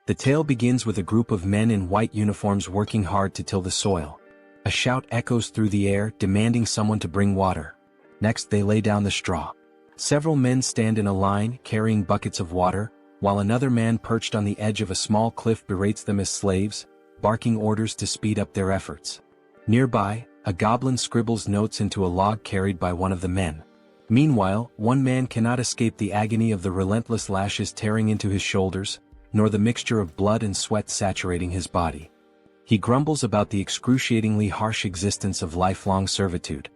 The tale begins with a group of men in white uniforms working hard to till the soil. A shout echoes through the air demanding someone to bring water. Next they lay down the straw. Several men stand in a line carrying buckets of water, while another man perched on the edge of a small cliff berates them as slaves, barking orders to speed up their efforts. Nearby, a goblin scribbles notes into a log carried by one of the men. Meanwhile, one man cannot escape the agony of the relentless lashes tearing into his shoulders, nor the mixture of blood and sweat saturating his body. He grumbles about the excruciatingly harsh existence of lifelong servitude.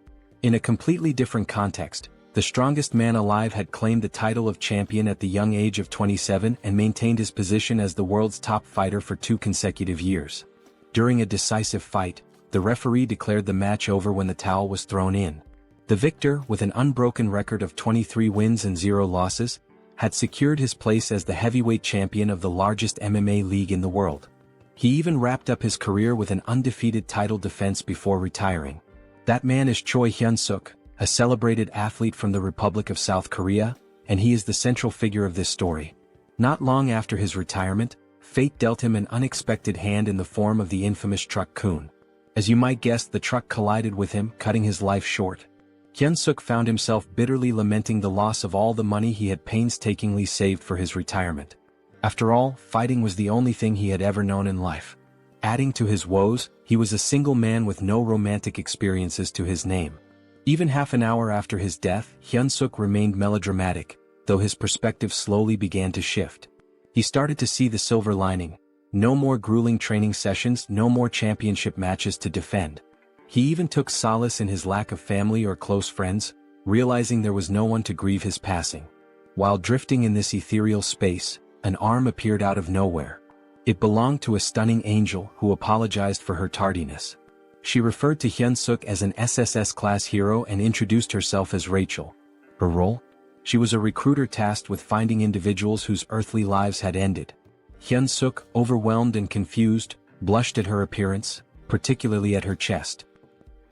In a completely different context, the strongest man alive had claimed the title of champion at the young age of 27 and maintained his position as the world's top fighter for 2 consecutive years. During a decisive fight, the referee declared the match over when the towel was thrown in. The victor, with an unbroken record of 23 wins and 0 losses, had secured his place as the heavyweight champion of the largest MMA league in the world. He even wrapped up his career with an undefeated title defense before retiring. That man is Choi Hyunseok, a celebrated athlete from the Republic of South Korea, and he is the central figure of this story. Not long after his retirement, fate dealt him an unexpected hand in the form of the infamous truck Kun. As you might guess, the truck collided with him, cutting his life short. Hyunseok found himself bitterly lamenting the loss of all the money he had painstakingly saved for his retirement. After all, fighting was the only thing he had ever known in life. Adding to his woes, he was a single man with no romantic experiences to his name. Even half an hour after his death, Hyunseok remained melodramatic, though his perspective slowly began to shift. He started to see the silver lining. No more grueling training sessions, no more championship matches to defend. He even took solace in his lack of family or close friends, realizing there was no one to grieve his passing. While drifting in this ethereal space, an arm appeared out of nowhere. It belonged to a stunning angel who apologized for her tardiness. She referred to Hyunseok as an SSS-class hero and introduced herself as Rachel. Her role? She was a recruiter tasked with finding individuals whose earthly lives had ended. Hyunseok, overwhelmed and confused, blushed at her appearance, particularly at her chest.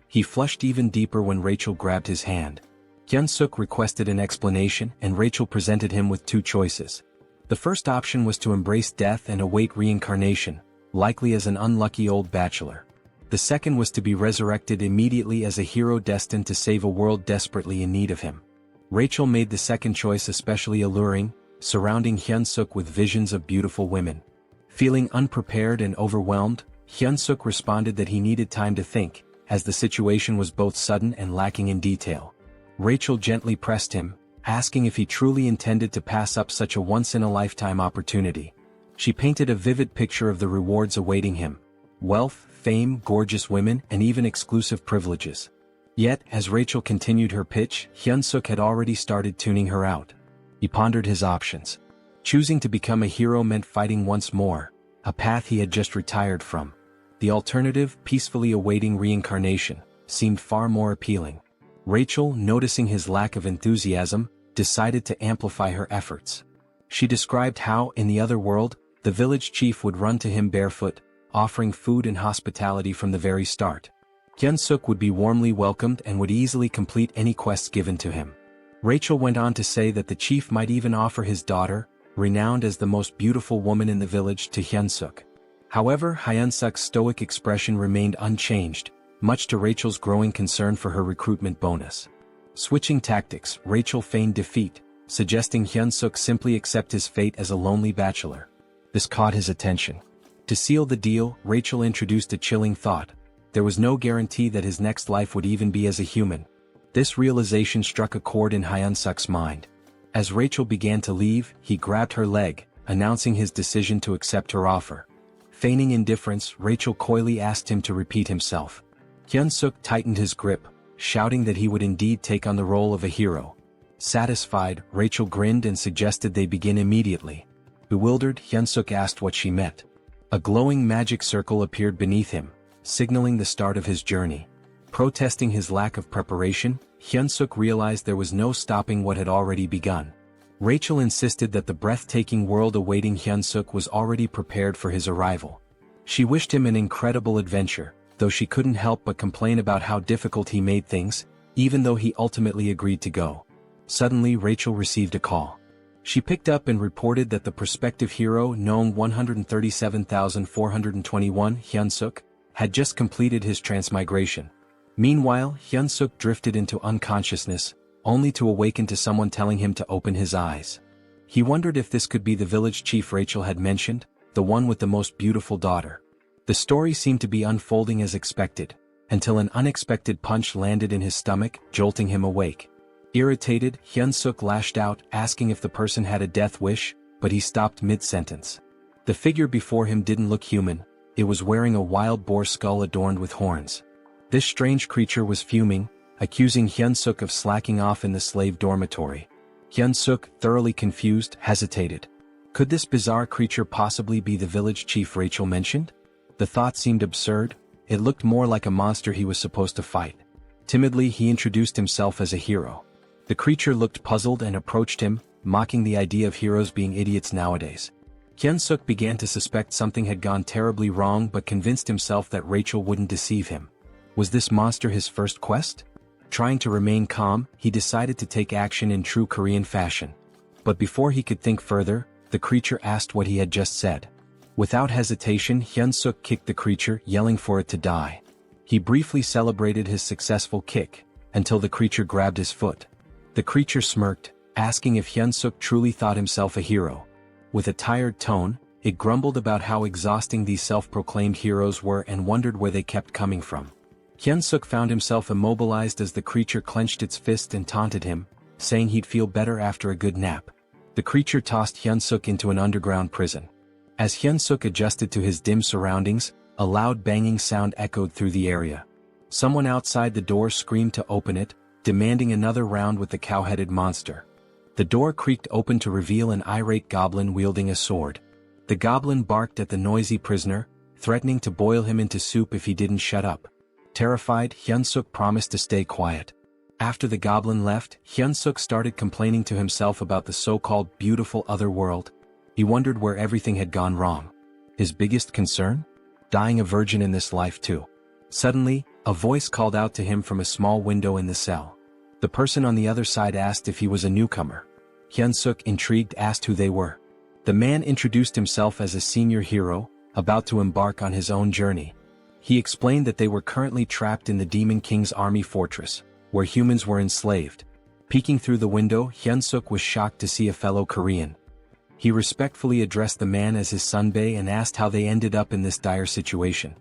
He flushed even deeper when Rachel grabbed his hand. Hyunseok requested an explanation, and Rachel presented him with 2 choices. The first option was to embrace death and await reincarnation, likely as an unlucky old bachelor. The second was to be resurrected immediately as a hero destined to save a world desperately in need of him. Rachel made the second choice especially alluring, surrounding Hyunseok with visions of beautiful women. Feeling unprepared and overwhelmed, Hyunseok responded that he needed time to think, as the situation was both sudden and lacking in detail. Rachel gently pressed him, asking if he truly intended to pass up such a once-in-a-lifetime opportunity. She painted a vivid picture of the rewards awaiting him: wealth, fame, gorgeous women, and even exclusive privileges. Yet, as Rachel continued her pitch, Hyunseok had already started tuning her out. He pondered his options. Choosing to become a hero meant fighting once more, a path he had just retired from. The alternative, peacefully awaiting reincarnation, seemed far more appealing. Rachel, noticing his lack of enthusiasm, decided to amplify her efforts. She described how, in the other world, the village chief would run to him barefoot, offering food and hospitality from the very start. Hyunseok would be warmly welcomed and would easily complete any quests given to him. Rachel went on to say that the chief might even offer his daughter, renowned as the most beautiful woman in the village, to Hyunseok. However, Hyunseok's stoic expression remained unchanged, much to Rachel's growing concern for her recruitment bonus. Switching tactics, Rachel feigned defeat, suggesting Hyunseok simply accept his fate as a lonely bachelor. This caught his attention. To seal the deal, Rachel introduced a chilling thought: there was no guarantee that his next life would even be as a human. This realization struck a chord in Hyunseok's mind. As Rachel began to leave, he grabbed her leg, announcing his decision to accept her offer. Feigning indifference, Rachel coyly asked him to repeat himself. Hyunseok tightened his grip, shouting that he would indeed take on the role of a hero. Satisfied, Rachel grinned and suggested they begin immediately. Bewildered, Hyunseok asked what she meant. A glowing magic circle appeared beneath him, signaling the start of his journey. Protesting his lack of preparation, Hyunseok realized there was no stopping what had already begun. Rachel insisted that the breathtaking world awaiting Hyunseok was already prepared for his arrival. She wished him an incredible adventure, though she couldn't help but complain about how difficult he made things, even though he ultimately agreed to go. Suddenly Rachel received a call. She picked up and reported that the prospective hero, Noam 137,421 Hyunseok, had just completed his transmigration. Meanwhile, Hyunseok drifted into unconsciousness, only to awaken to someone telling him to open his eyes. He wondered if this could be the village chief Rachel had mentioned, the one with the most beautiful daughter. The story seemed to be unfolding as expected, until an unexpected punch landed in his stomach, jolting him awake. Irritated, Hyunseok lashed out, asking if the person had a death wish, but he stopped mid-sentence. The figure before him didn't look human, it was wearing a wild boar skull adorned with horns. This strange creature was fuming, accusing Hyunseok of slacking off in the slave dormitory. Hyunseok, thoroughly confused, hesitated. Could this bizarre creature possibly be the village chief Rachel mentioned? The thought seemed absurd, it looked more like a monster he was supposed to fight. Timidly he introduced himself as a hero. The creature looked puzzled and approached him, mocking the idea of heroes being idiots nowadays. Hyunseok began to suspect something had gone terribly wrong but convinced himself that Rachel wouldn't deceive him. Was this monster his first quest? Trying to remain calm, he decided to take action in true Korean fashion. But before he could think further, the creature asked what he had just said. Without hesitation, Hyunseok kicked the creature, yelling for it to die. He briefly celebrated his successful kick, until the creature grabbed his foot. The creature smirked, asking if Hyunseok truly thought himself a hero. With a tired tone, it grumbled about how exhausting these self-proclaimed heroes were and wondered where they kept coming from. Hyunseok found himself immobilized as the creature clenched its fist and taunted him, saying he'd feel better after a good nap. The creature tossed Hyunseok into an underground prison. As Hyunseok adjusted to his dim surroundings, a loud banging sound echoed through the area. Someone outside the door screamed to open it, demanding another round with the cow-headed monster. The door creaked open to reveal an irate goblin wielding a sword. The goblin barked at the noisy prisoner, threatening to boil him into soup if he didn't shut up. Terrified, Hyunseok promised to stay quiet. After the goblin left, Hyunseok started complaining to himself about the so-called beautiful other world. He wondered where everything had gone wrong. His biggest concern? Dying a virgin in this life too. Suddenly, a voice called out to him from a small window in the cell. The person on the other side asked if he was a newcomer. Hyunseok, intrigued, asked who they were. The man introduced himself as a senior hero, about to embark on his own journey. He explained that they were currently trapped in the Demon King's army fortress, where humans were enslaved. Peeking through the window, Hyunseok was shocked to see a fellow Korean. He respectfully addressed the man as his sunbae and asked how they ended up in this dire situation.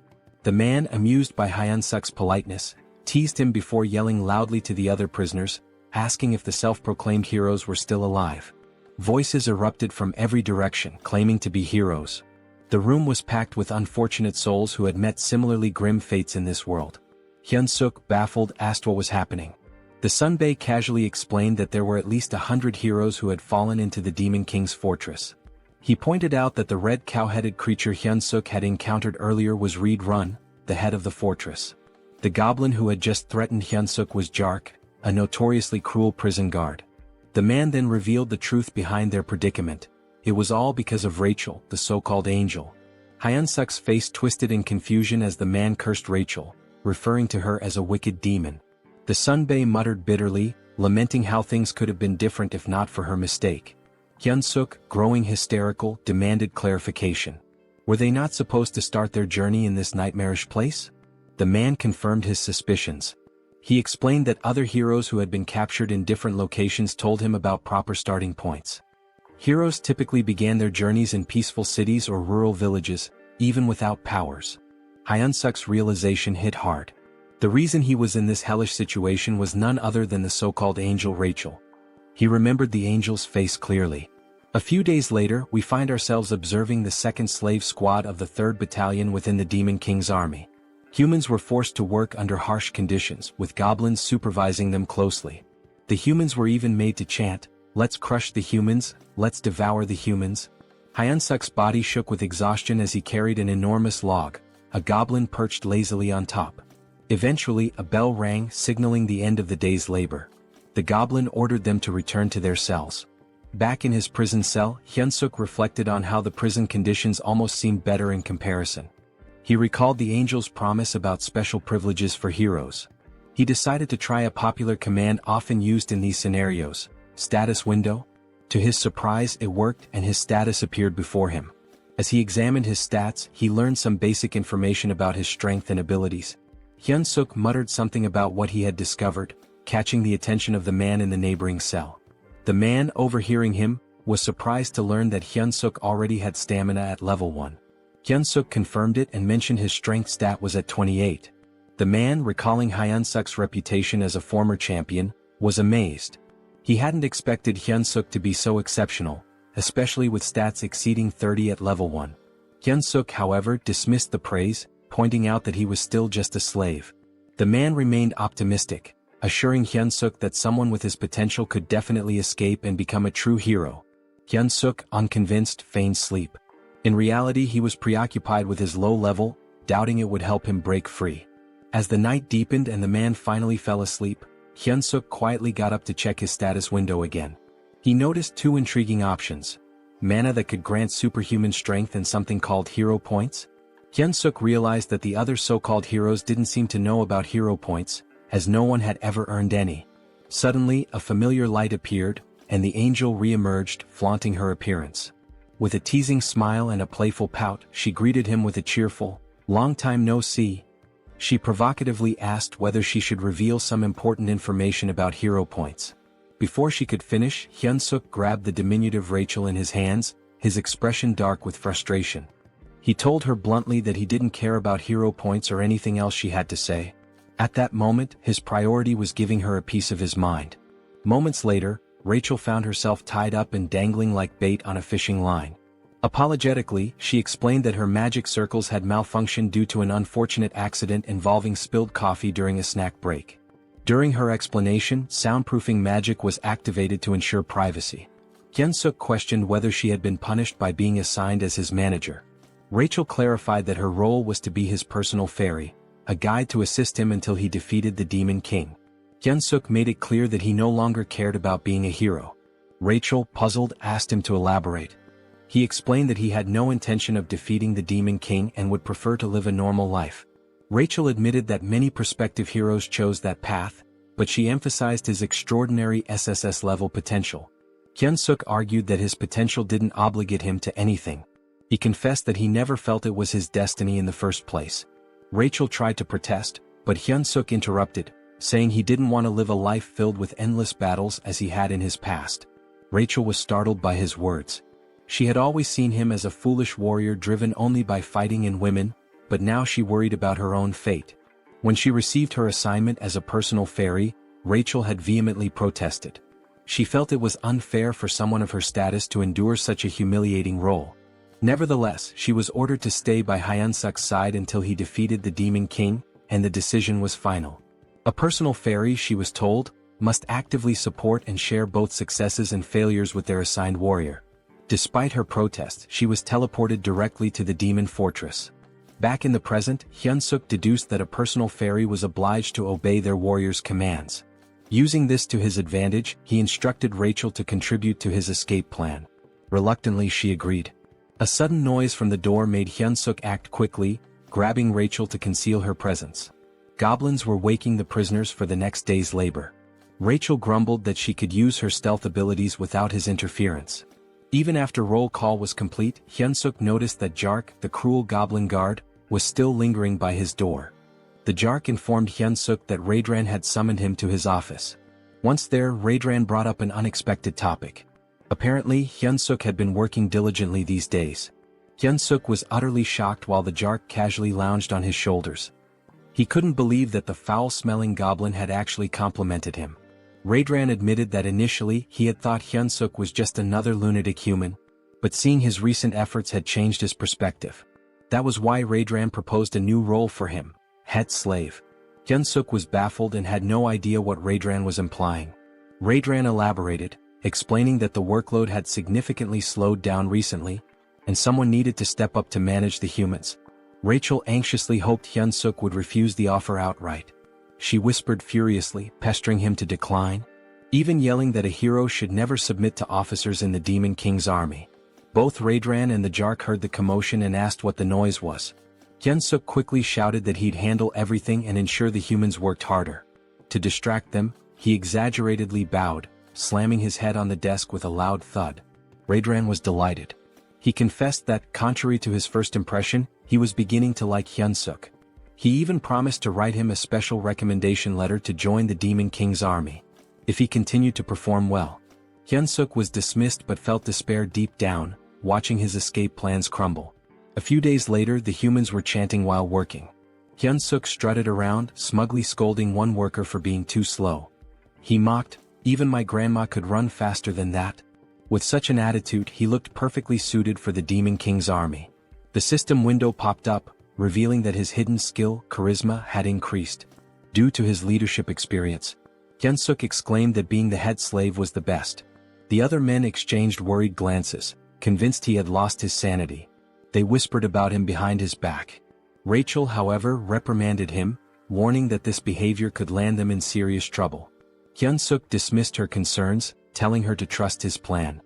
The man, amused by Hyunseok's politeness, teased him before yelling loudly to the other prisoners, asking if the self-proclaimed heroes were still alive. Voices erupted from every direction, claiming to be heroes. The room was packed with unfortunate souls who had met similarly grim fates in this world. Hyunseok, baffled, asked what was happening. The sunbae casually explained that there were at least 100 heroes who had fallen into the Demon King's fortress. He pointed out that the red cow-headed creature Hyunseok had encountered earlier was Reed Run, the head of the fortress. The goblin who had just threatened Hyunseok was Jark, a notoriously cruel prison guard. The man then revealed the truth behind their predicament. It was all because of Rachel, the so-called angel. Hyunseok's face twisted in confusion as the man cursed Rachel, referring to her as a wicked demon. The sunbae muttered bitterly, lamenting how things could have been different if not for her mistake. Hyunseok, growing hysterical, demanded clarification. Were they not supposed to start their journey in this nightmarish place? The man confirmed his suspicions. He explained that other heroes who had been captured in different locations told him about proper starting points. Heroes typically began their journeys in peaceful cities or rural villages, even without powers. Hyunseok's realization hit hard. The reason he was in this hellish situation was none other than the so-called angel Rachel. He remembered the angel's face clearly. A few days later, we find ourselves observing the 2nd Slave Squad of the 3rd Battalion within the Demon King's army. Humans were forced to work under harsh conditions, with goblins supervising them closely. The humans were even made to chant, "Let's crush the humans, let's devour the humans." Hyunseok's body shook with exhaustion as he carried an enormous log, a goblin perched lazily on top. Eventually, a bell rang, signaling the end of the day's labor. The goblin ordered them to return to their cells. Back in his prison cell, Hyunseok reflected on how the prison conditions almost seemed better in comparison. He recalled the angel's promise about special privileges for heroes. He decided to try a popular command often used in these scenarios: status window. To his surprise, it worked and his status appeared before him. As he examined his stats, he learned some basic information about his strength and abilities. Hyunseok muttered something about what he had discovered, catching the attention of the man in the neighboring cell. The man, overhearing him, was surprised to learn that Hyunseok already had stamina at level 1. Hyunseok confirmed it and mentioned his strength stat was at 28. The man, recalling Hyunseok's reputation as a former champion, was amazed. He hadn't expected Hyunseok to be so exceptional, especially with stats exceeding 30 at level 1. Hyunseok, however, dismissed the praise, pointing out that he was still just a slave. The man remained optimistic, assuring Hyunseok that someone with his potential could definitely escape and become a true hero. Hyunseok, unconvinced, feigned sleep. In reality, he was preoccupied with his low level, doubting it would help him break free. As the night deepened and the man finally fell asleep, Hyunseok quietly got up to check his status window again. He noticed 2 intriguing options: mana that could grant superhuman strength and something called hero points. Hyunseok realized that the other so-called heroes didn't seem to know about hero points, as no one had ever earned any. Suddenly, a familiar light appeared, and the angel re-emerged, flaunting her appearance. With a teasing smile and a playful pout, she greeted him with a cheerful, "Long time no see." She provocatively asked whether she should reveal some important information about hero points. Before she could finish, Hyunseok grabbed the diminutive Rachel in his hands, his expression dark with frustration. He told her bluntly that he didn't care about hero points or anything else she had to say. At that moment, his priority was giving her a piece of his mind. Moments later, Rachel found herself tied up and dangling like bait on a fishing line. Apologetically, she explained that her magic circles had malfunctioned due to an unfortunate accident involving spilled coffee during a snack break. During her explanation, soundproofing magic was activated to ensure privacy. Hyunseok questioned whether she had been punished by being assigned as his manager. Rachel clarified that her role was to be his personal fairy, a guide to assist him until he defeated the Demon King. Hyunseok made it clear that he no longer cared about being a hero. Rachel, puzzled, asked him to elaborate. He explained that he had no intention of defeating the Demon King and would prefer to live a normal life. Rachel admitted that many prospective heroes chose that path, but she emphasized his extraordinary SSS-level potential. Hyunseok argued that his potential didn't obligate him to anything. He confessed that he never felt it was his destiny in the first place. Rachel tried to protest, but Hyunseok interrupted, saying he didn't want to live a life filled with endless battles as he had in his past. Rachel was startled by his words. She had always seen him as a foolish warrior driven only by fighting in women, but now she worried about her own fate. When she received her assignment as a personal fairy, Rachel had vehemently protested. She felt it was unfair for someone of her status to endure such a humiliating role. Nevertheless, she was ordered to stay by Hyunseok's side until he defeated the Demon King, and the decision was final. A personal fairy, she was told, must actively support and share both successes and failures with their assigned warrior. Despite her protest, she was teleported directly to the demon fortress. Back in the present, Hyunseok deduced that a personal fairy was obliged to obey their warrior's commands. Using this to his advantage, he instructed Rachel to contribute to his escape plan. Reluctantly, she agreed. A sudden noise from the door made Hyunseok act quickly, grabbing Rachel to conceal her presence. Goblins were waking the prisoners for the next day's labor. Rachel grumbled that she could use her stealth abilities without his interference. Even after roll call was complete, Hyunseok noticed that Jark, the cruel goblin guard, was still lingering by his door. The Jark informed Hyunseok that Raedran had summoned him to his office. Once there, Raedran brought up an unexpected topic. Apparently, Hyunseok had been working diligently these days. Hyunseok was utterly shocked while the Jark casually lounged on his shoulders. He couldn't believe that the foul-smelling goblin had actually complimented him. Raedran admitted that initially he had thought Hyunseok was just another lunatic human, but seeing his recent efforts had changed his perspective. That was why Raedran proposed a new role for him, head slave. Hyunseok was baffled and had no idea what Raedran was implying. Raedran elaborated, explaining that the workload had significantly slowed down recently, and someone needed to step up to manage the humans. Rachel anxiously hoped Hyunseok would refuse the offer outright. She whispered furiously, pestering him to decline, even yelling that a hero should never submit to officers in the Demon King's army. Both Raedran and the Jark heard the commotion and asked what the noise was. Hyunseok quickly shouted that he'd handle everything and ensure the humans worked harder. To distract them, he exaggeratedly bowed, slamming his head on the desk with a loud thud. Raedran was delighted. He confessed that, contrary to his first impression, he was beginning to like Hyunseok. He even promised to write him a special recommendation letter to join the Demon King's army, if he continued to perform well. Hyunseok was dismissed but felt despair deep down, watching his escape plans crumble. A few days later, the humans were chanting while working. Hyunseok strutted around, smugly scolding one worker for being too slow. He mocked, "Even my grandma could run faster than that." With such an attitude, he looked perfectly suited for the Demon King's army. The system window popped up, revealing that his hidden skill, charisma, had increased. Due to his leadership experience, Hyunseok exclaimed that being the head slave was the best. The other men exchanged worried glances, convinced he had lost his sanity. They whispered about him behind his back. Rachel, however, reprimanded him, warning that this behavior could land them in serious trouble. Hyunseok dismissed her concerns, telling her to trust his plan.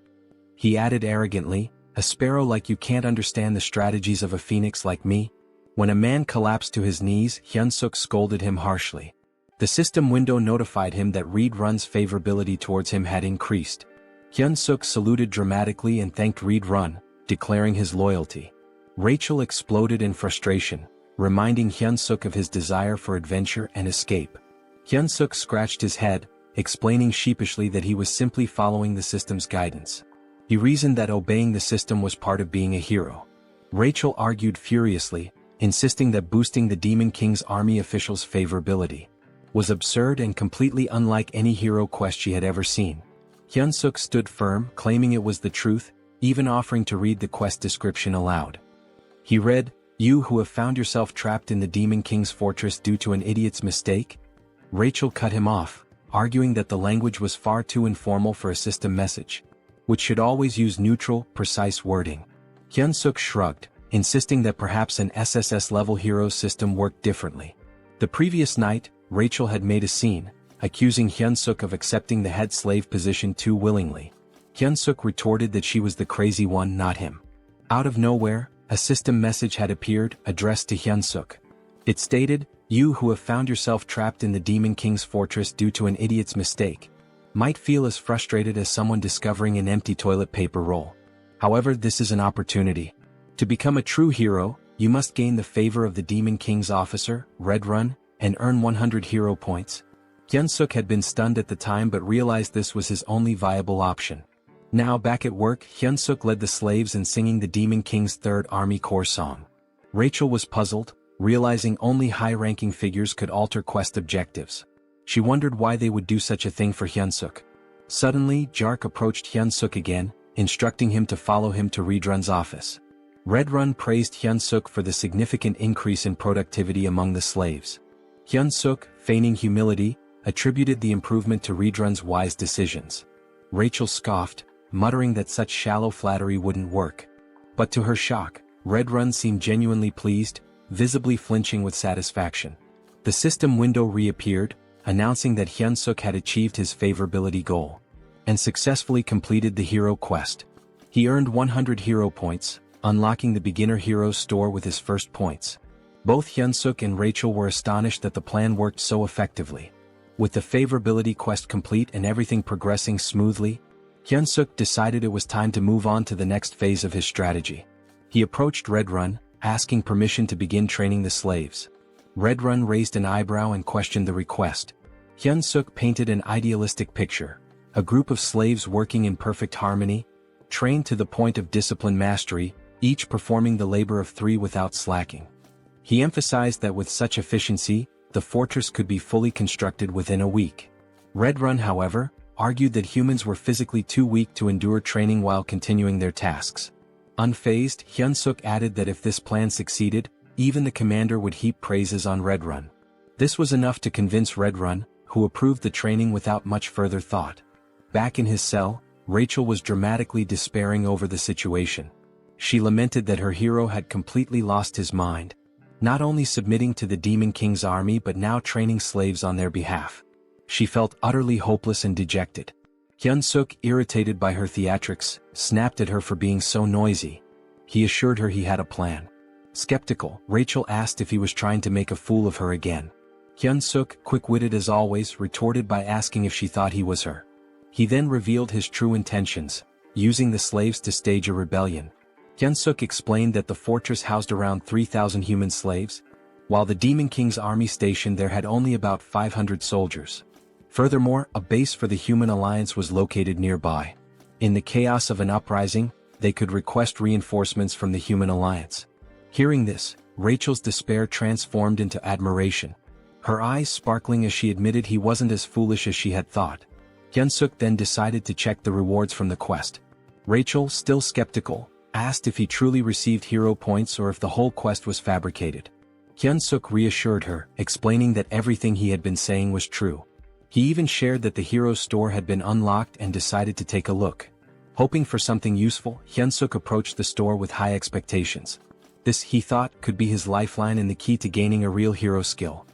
He added arrogantly, "A sparrow like you can't understand the strategies of a phoenix like me?" When a man collapsed to his knees, Hyunseok scolded him harshly. The system window notified him that Reed-Run's favorability towards him had increased. Hyunseok saluted dramatically and thanked Reed-Run, declaring his loyalty. Rachel exploded in frustration, reminding Hyunseok of his desire for adventure and escape. Hyunseok scratched his head, explaining sheepishly that he was simply following the system's guidance. He reasoned that obeying the system was part of being a hero. Rachel argued furiously, insisting that boosting the Demon King's army officials' favorability was absurd and completely unlike any hero quest she had ever seen. Hyunseok stood firm, claiming it was the truth, even offering to read the quest description aloud. He read, "You who have found yourself trapped in the Demon King's fortress due to an idiot's mistake?" Rachel cut him off, arguing that the language was far too informal for a system message, which should always use neutral, precise wording. Hyunseok shrugged, insisting that perhaps an SSS-level hero system worked differently. The previous night, Rachel had made a scene, accusing Hyunseok of accepting the head slave position too willingly. Hyunseok retorted that she was the crazy one, not him. Out of nowhere, a system message had appeared, addressed to Hyunseok. It stated, "You who have found yourself trapped in the Demon King's fortress due to an idiot's mistake might feel as frustrated as someone discovering an empty toilet paper roll. However, this is an opportunity. To become a true hero, you must gain the favor of the Demon King's officer, Reed-Run, and earn 100 hero points." Hyunseok had been stunned at the time but realized this was his only viable option. Now back at work, Hyunseok led the slaves in singing the Demon King's Third Army Corps song. Rachel was puzzled, realizing only high-ranking figures could alter quest objectives. She wondered why they would do such a thing for Hyunseok. Suddenly, Jark approached Hyunseok again, instructing him to follow him to Reed-Run's office. Reed-Run praised Hyunseok for the significant increase in productivity among the slaves. Hyunseok, feigning humility, attributed the improvement to Reed-Run's wise decisions. Rachel scoffed, muttering that such shallow flattery wouldn't work. But to her shock, Reed-Run seemed genuinely pleased, visibly flinching with satisfaction. The system window reappeared, announcing that Hyunseok had achieved his favorability goal and successfully completed the hero quest. He earned 100 hero points, unlocking the beginner heroes store with his first points. Both Hyunseok and Rachel were astonished that the plan worked so effectively. With the favorability quest complete and everything progressing smoothly, Hyunseok decided it was time to move on to the next phase of his strategy. He approached Reed-Run, asking permission to begin training the slaves. Reed-Run raised an eyebrow and questioned the request. Hyunseok painted an idealistic picture, a group of slaves working in perfect harmony, trained to the point of discipline mastery, each performing the labor of three without slacking. He emphasized that with such efficiency, the fortress could be fully constructed within a week. Reed-Run, however, argued that humans were physically too weak to endure training while continuing their tasks. Unfazed, Hyunseok added that if this plan succeeded, even the commander would heap praises on Reed-Run. This was enough to convince Reed-Run, who approved the training without much further thought. Back in his cell, Rachel was dramatically despairing over the situation. She lamented that her hero had completely lost his mind, not only submitting to the Demon King's army but now training slaves on their behalf. She felt utterly hopeless and dejected. Hyunseok, irritated by her theatrics, snapped at her for being so noisy. He assured her he had a plan. Skeptical, Rachel asked if he was trying to make a fool of her again. Hyunseok, quick-witted as always, retorted by asking if she thought he was her He then revealed his true intentions, using the slaves to stage a rebellion. Hyunseok explained that the fortress housed around 3,000 human slaves, while the Demon King's army station there had only about 500 soldiers. Furthermore, a base for the Human Alliance was located nearby. In the chaos of an uprising, they could request reinforcements from the Human Alliance. Hearing this, Rachel's despair transformed into admiration, her eyes sparkling as she admitted he wasn't as foolish as she had thought. Hyunseok then decided to check the rewards from the quest. Rachel, still skeptical, asked if he truly received hero points or if the whole quest was fabricated. Hyunseok reassured her, explaining that everything he had been saying was true. He even shared that the hero's store had been unlocked and decided to take a look. Hoping for something useful, Hyunseok approached the store with high expectations. This, he thought, could be his lifeline and the key to gaining a real hero skill.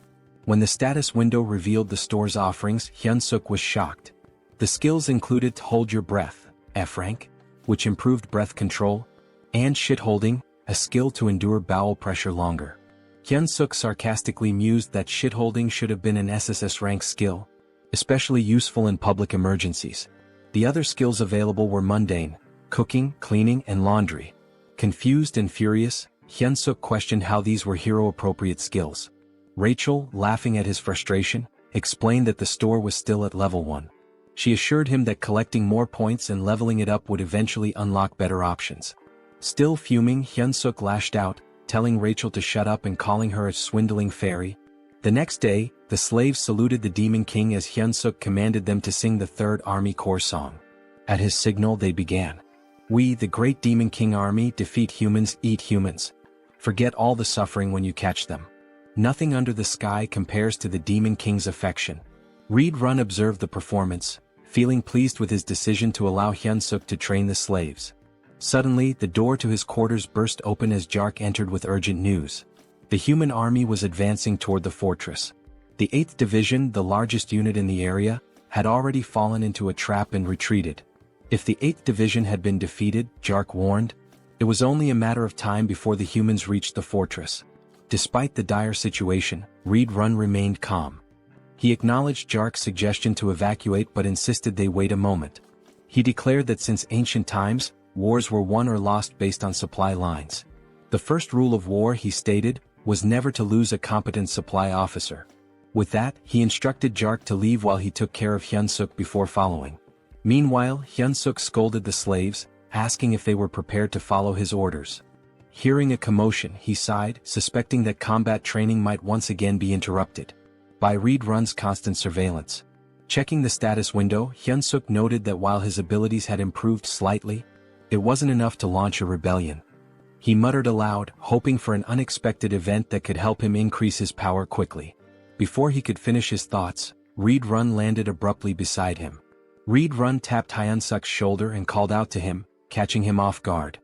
When the status window revealed the store's offerings, Hyunseok was shocked. The skills included Hold Your Breath, F rank, which improved breath control, and Shit-Holding, a skill to endure bowel pressure longer. Hyunseok sarcastically mused that shit-holding should have been an SSS rank skill, especially useful in public emergencies. The other skills available were mundane, cooking, cleaning, and laundry. Confused and furious, Hyunseok questioned how these were hero-appropriate skills. Rachel, laughing at his frustration, explained that the store was still at level 1. She assured him that collecting more points and leveling it up would eventually unlock better options. Still fuming, Hyunseok lashed out, telling Rachel to shut up and calling her a swindling fairy. The next day, the slaves saluted the Demon King as Hyunseok commanded them to sing the Third Army Corps song. At his signal they began. We, the great Demon King army, defeat humans, eat humans. Forget all the suffering when you catch them. Nothing under the sky compares to the Demon King's affection. Reed Run observed the performance, feeling pleased with his decision to allow Hyunseok to train the slaves. Suddenly, the door to his quarters burst open as Jark entered with urgent news. The human army was advancing toward the fortress. The 8th Division, the largest unit in the area, had already fallen into a trap and retreated. If the 8th Division had been defeated, Jark warned, it was only a matter of time before the humans reached the fortress. Despite the dire situation, Reed Run remained calm. He acknowledged Jark's suggestion to evacuate but insisted they wait a moment. He declared that since ancient times, wars were won or lost based on supply lines. The first rule of war, he stated, was never to lose a competent supply officer. With that, he instructed Jark to leave while he took care of Hyunseok before following. Meanwhile, Hyunseok scolded the slaves, asking if they were prepared to follow his orders. Hearing a commotion, he sighed, suspecting that combat training might once again be interrupted by Reed Run's constant surveillance. Checking the status window, Hyunseok noted that while his abilities had improved slightly, it wasn't enough to launch a rebellion. He muttered aloud, hoping for an unexpected event that could help him increase his power quickly. Before he could finish his thoughts, Reed Run landed abruptly beside him. Reed Run tapped Hyunseok's shoulder and called out to him, catching him off guard.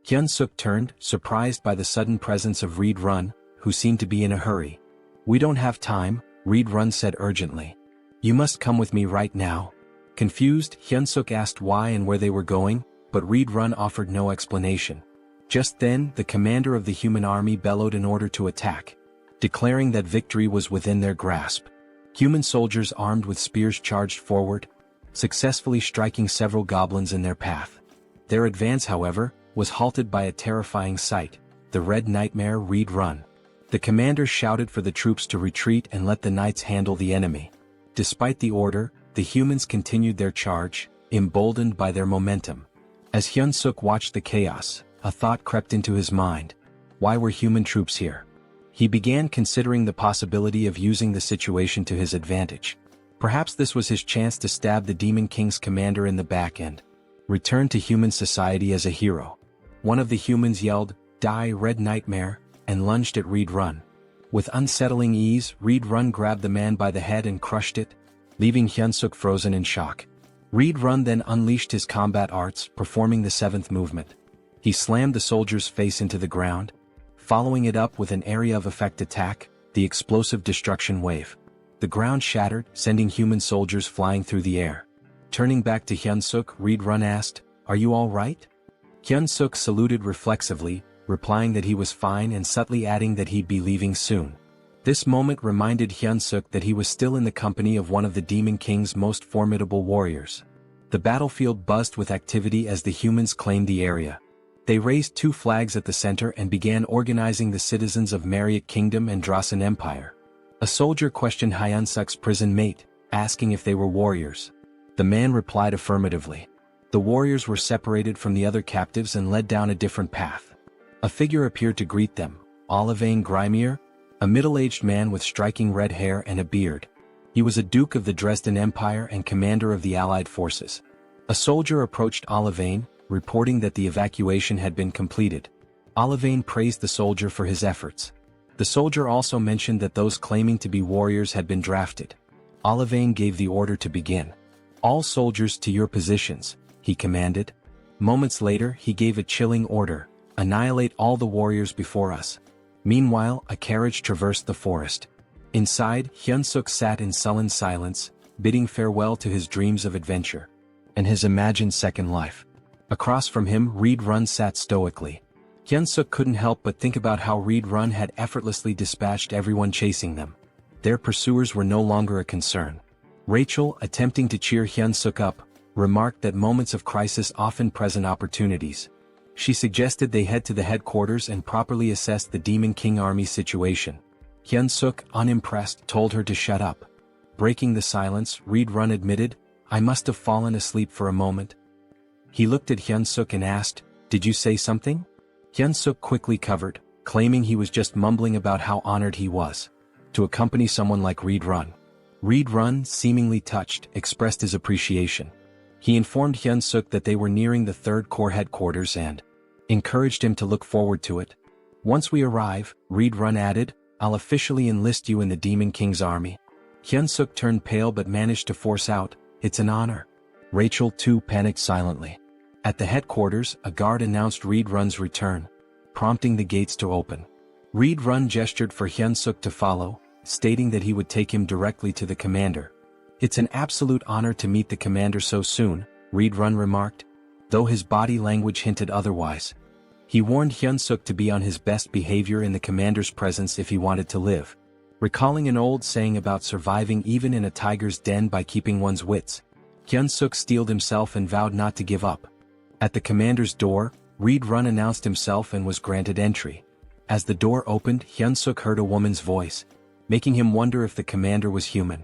Hyunseok turned, surprised by the sudden presence of Reed Run, who seemed to be in a hurry. We don't have time, Reed Run said urgently. You must come with me right now. Confused, Hyunseok asked why and where they were going, but Reed Run offered no explanation. Just then, the commander of the human army bellowed an order to attack, declaring that victory was within their grasp. Human soldiers armed with spears charged forward, successfully striking several goblins in their path. Their advance, however, was halted by a terrifying sight, the Red Nightmare Reed Run. The commander shouted for the troops to retreat and let the knights handle the enemy. Despite the order, the humans continued their charge, emboldened by their momentum. As Hyunseok watched the chaos, a thought crept into his mind. Why were human troops here? He began considering the possibility of using the situation to his advantage. Perhaps this was his chance to stab the Demon King's commander in the back end. Return to human society as a hero. One of the humans yelled, "Die, Red Nightmare," and lunged at Reed Run. With unsettling ease, Reed Run grabbed the man by the head and crushed it, leaving Hyunseok frozen in shock. Reed Run then unleashed his combat arts, performing the 7th movement. He slammed the soldier's face into the ground, following it up with an area of effect attack, the explosive destruction wave. The ground shattered, sending human soldiers flying through the air. Turning back to Hyunseok, Reed Run asked, "Are you all right?" Hyunseok saluted reflexively, replying that he was fine and subtly adding that he'd be leaving soon. This moment reminded Hyunseok that he was still in the company of one of the Demon King's most formidable warriors. The battlefield buzzed with activity as the humans claimed the area. They raised 2 flags at the center and began organizing the citizens of Mariot Kingdom and Drasan Empire. A soldier questioned Hyunseok's prison mate, asking if they were warriors. The man replied affirmatively. The warriors were separated from the other captives and led down a different path. A figure appeared to greet them, Olivane Grimier, a middle-aged man with striking red hair and a beard. He was a duke of the Dresden Empire and commander of the Allied forces. A soldier approached Olivane, reporting that the evacuation had been completed. Olivane praised the soldier for his efforts. The soldier also mentioned that those claiming to be warriors had been drafted. Olivane gave the order to begin. "All soldiers to your positions," he commanded. Moments later he gave a chilling order, "Annihilate all the warriors before us." Meanwhile, a carriage traversed the forest. Inside, Hyunseok sat in sullen silence, bidding farewell to his dreams of adventure and his imagined second life. Across from him, Reed Run sat stoically. Hyunseok couldn't help but think about how Reed Run had effortlessly dispatched everyone chasing them. Their pursuers were no longer a concern. Rachel, attempting to cheer Hyunseok up, remarked that moments of crisis often present opportunities. She suggested they head to the headquarters and properly assess the Demon King army situation. Hyunseok, unimpressed, told her to shut up. Breaking the silence, Reed Run admitted, "I must have fallen asleep for a moment." He looked at Hyunseok and asked, "Did you say something?" Hyunseok quickly covered, claiming he was just mumbling about how honored he was to accompany someone like Reed Run. Reed Run, seemingly touched, expressed his appreciation. He informed Hyunseok that they were nearing the 3rd Corps headquarters and encouraged him to look forward to it. "Once we arrive," Reed Run added, "I'll officially enlist you in the Demon King's army." Hyunseok turned pale but managed to force out, "It's an honor." Rachel too panicked silently. At the headquarters, a guard announced Reed Run's return, prompting the gates to open. Reed Run gestured for Hyunseok to follow, stating that he would take him directly to the commander. "It's an absolute honor to meet the commander so soon," Reed Run remarked, though his body language hinted otherwise. He warned Hyunseok to be on his best behavior in the commander's presence if he wanted to live. Recalling an old saying about surviving even in a tiger's den by keeping one's wits, Hyunseok steeled himself and vowed not to give up. At the commander's door, Reed Run announced himself and was granted entry. As the door opened, Hyunseok heard a woman's voice, making him wonder if the commander was human.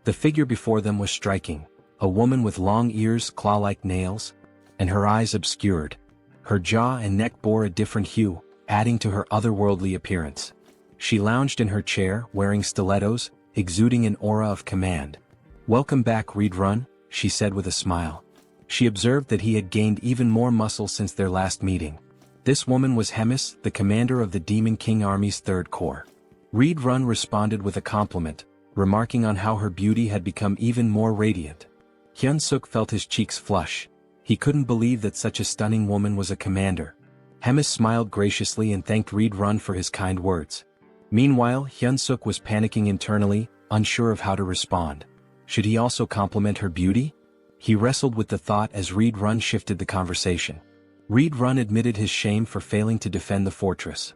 The figure before them was striking, a woman with long ears, claw-like nails, and her eyes obscured. Her jaw and neck bore a different hue, adding to her otherworldly appearance. She lounged in her chair, wearing stilettos, exuding an aura of command. "Welcome back, Reed Run," she said with a smile. She observed that he had gained even more muscle since their last meeting. This woman was Hemis, the commander of the Demon King Army's 3rd Corps. Reed Run responded with a compliment, remarking on how her beauty had become even more radiant. Hyunseok felt his cheeks flush. He couldn't believe that such a stunning woman was a commander. Hemis smiled graciously and thanked Reed Run for his kind words. Meanwhile, Hyunseok was panicking internally, unsure of how to respond. Should he also compliment her beauty? He wrestled with the thought as Reed Run shifted the conversation. Reed Run admitted his shame for failing to defend the fortress.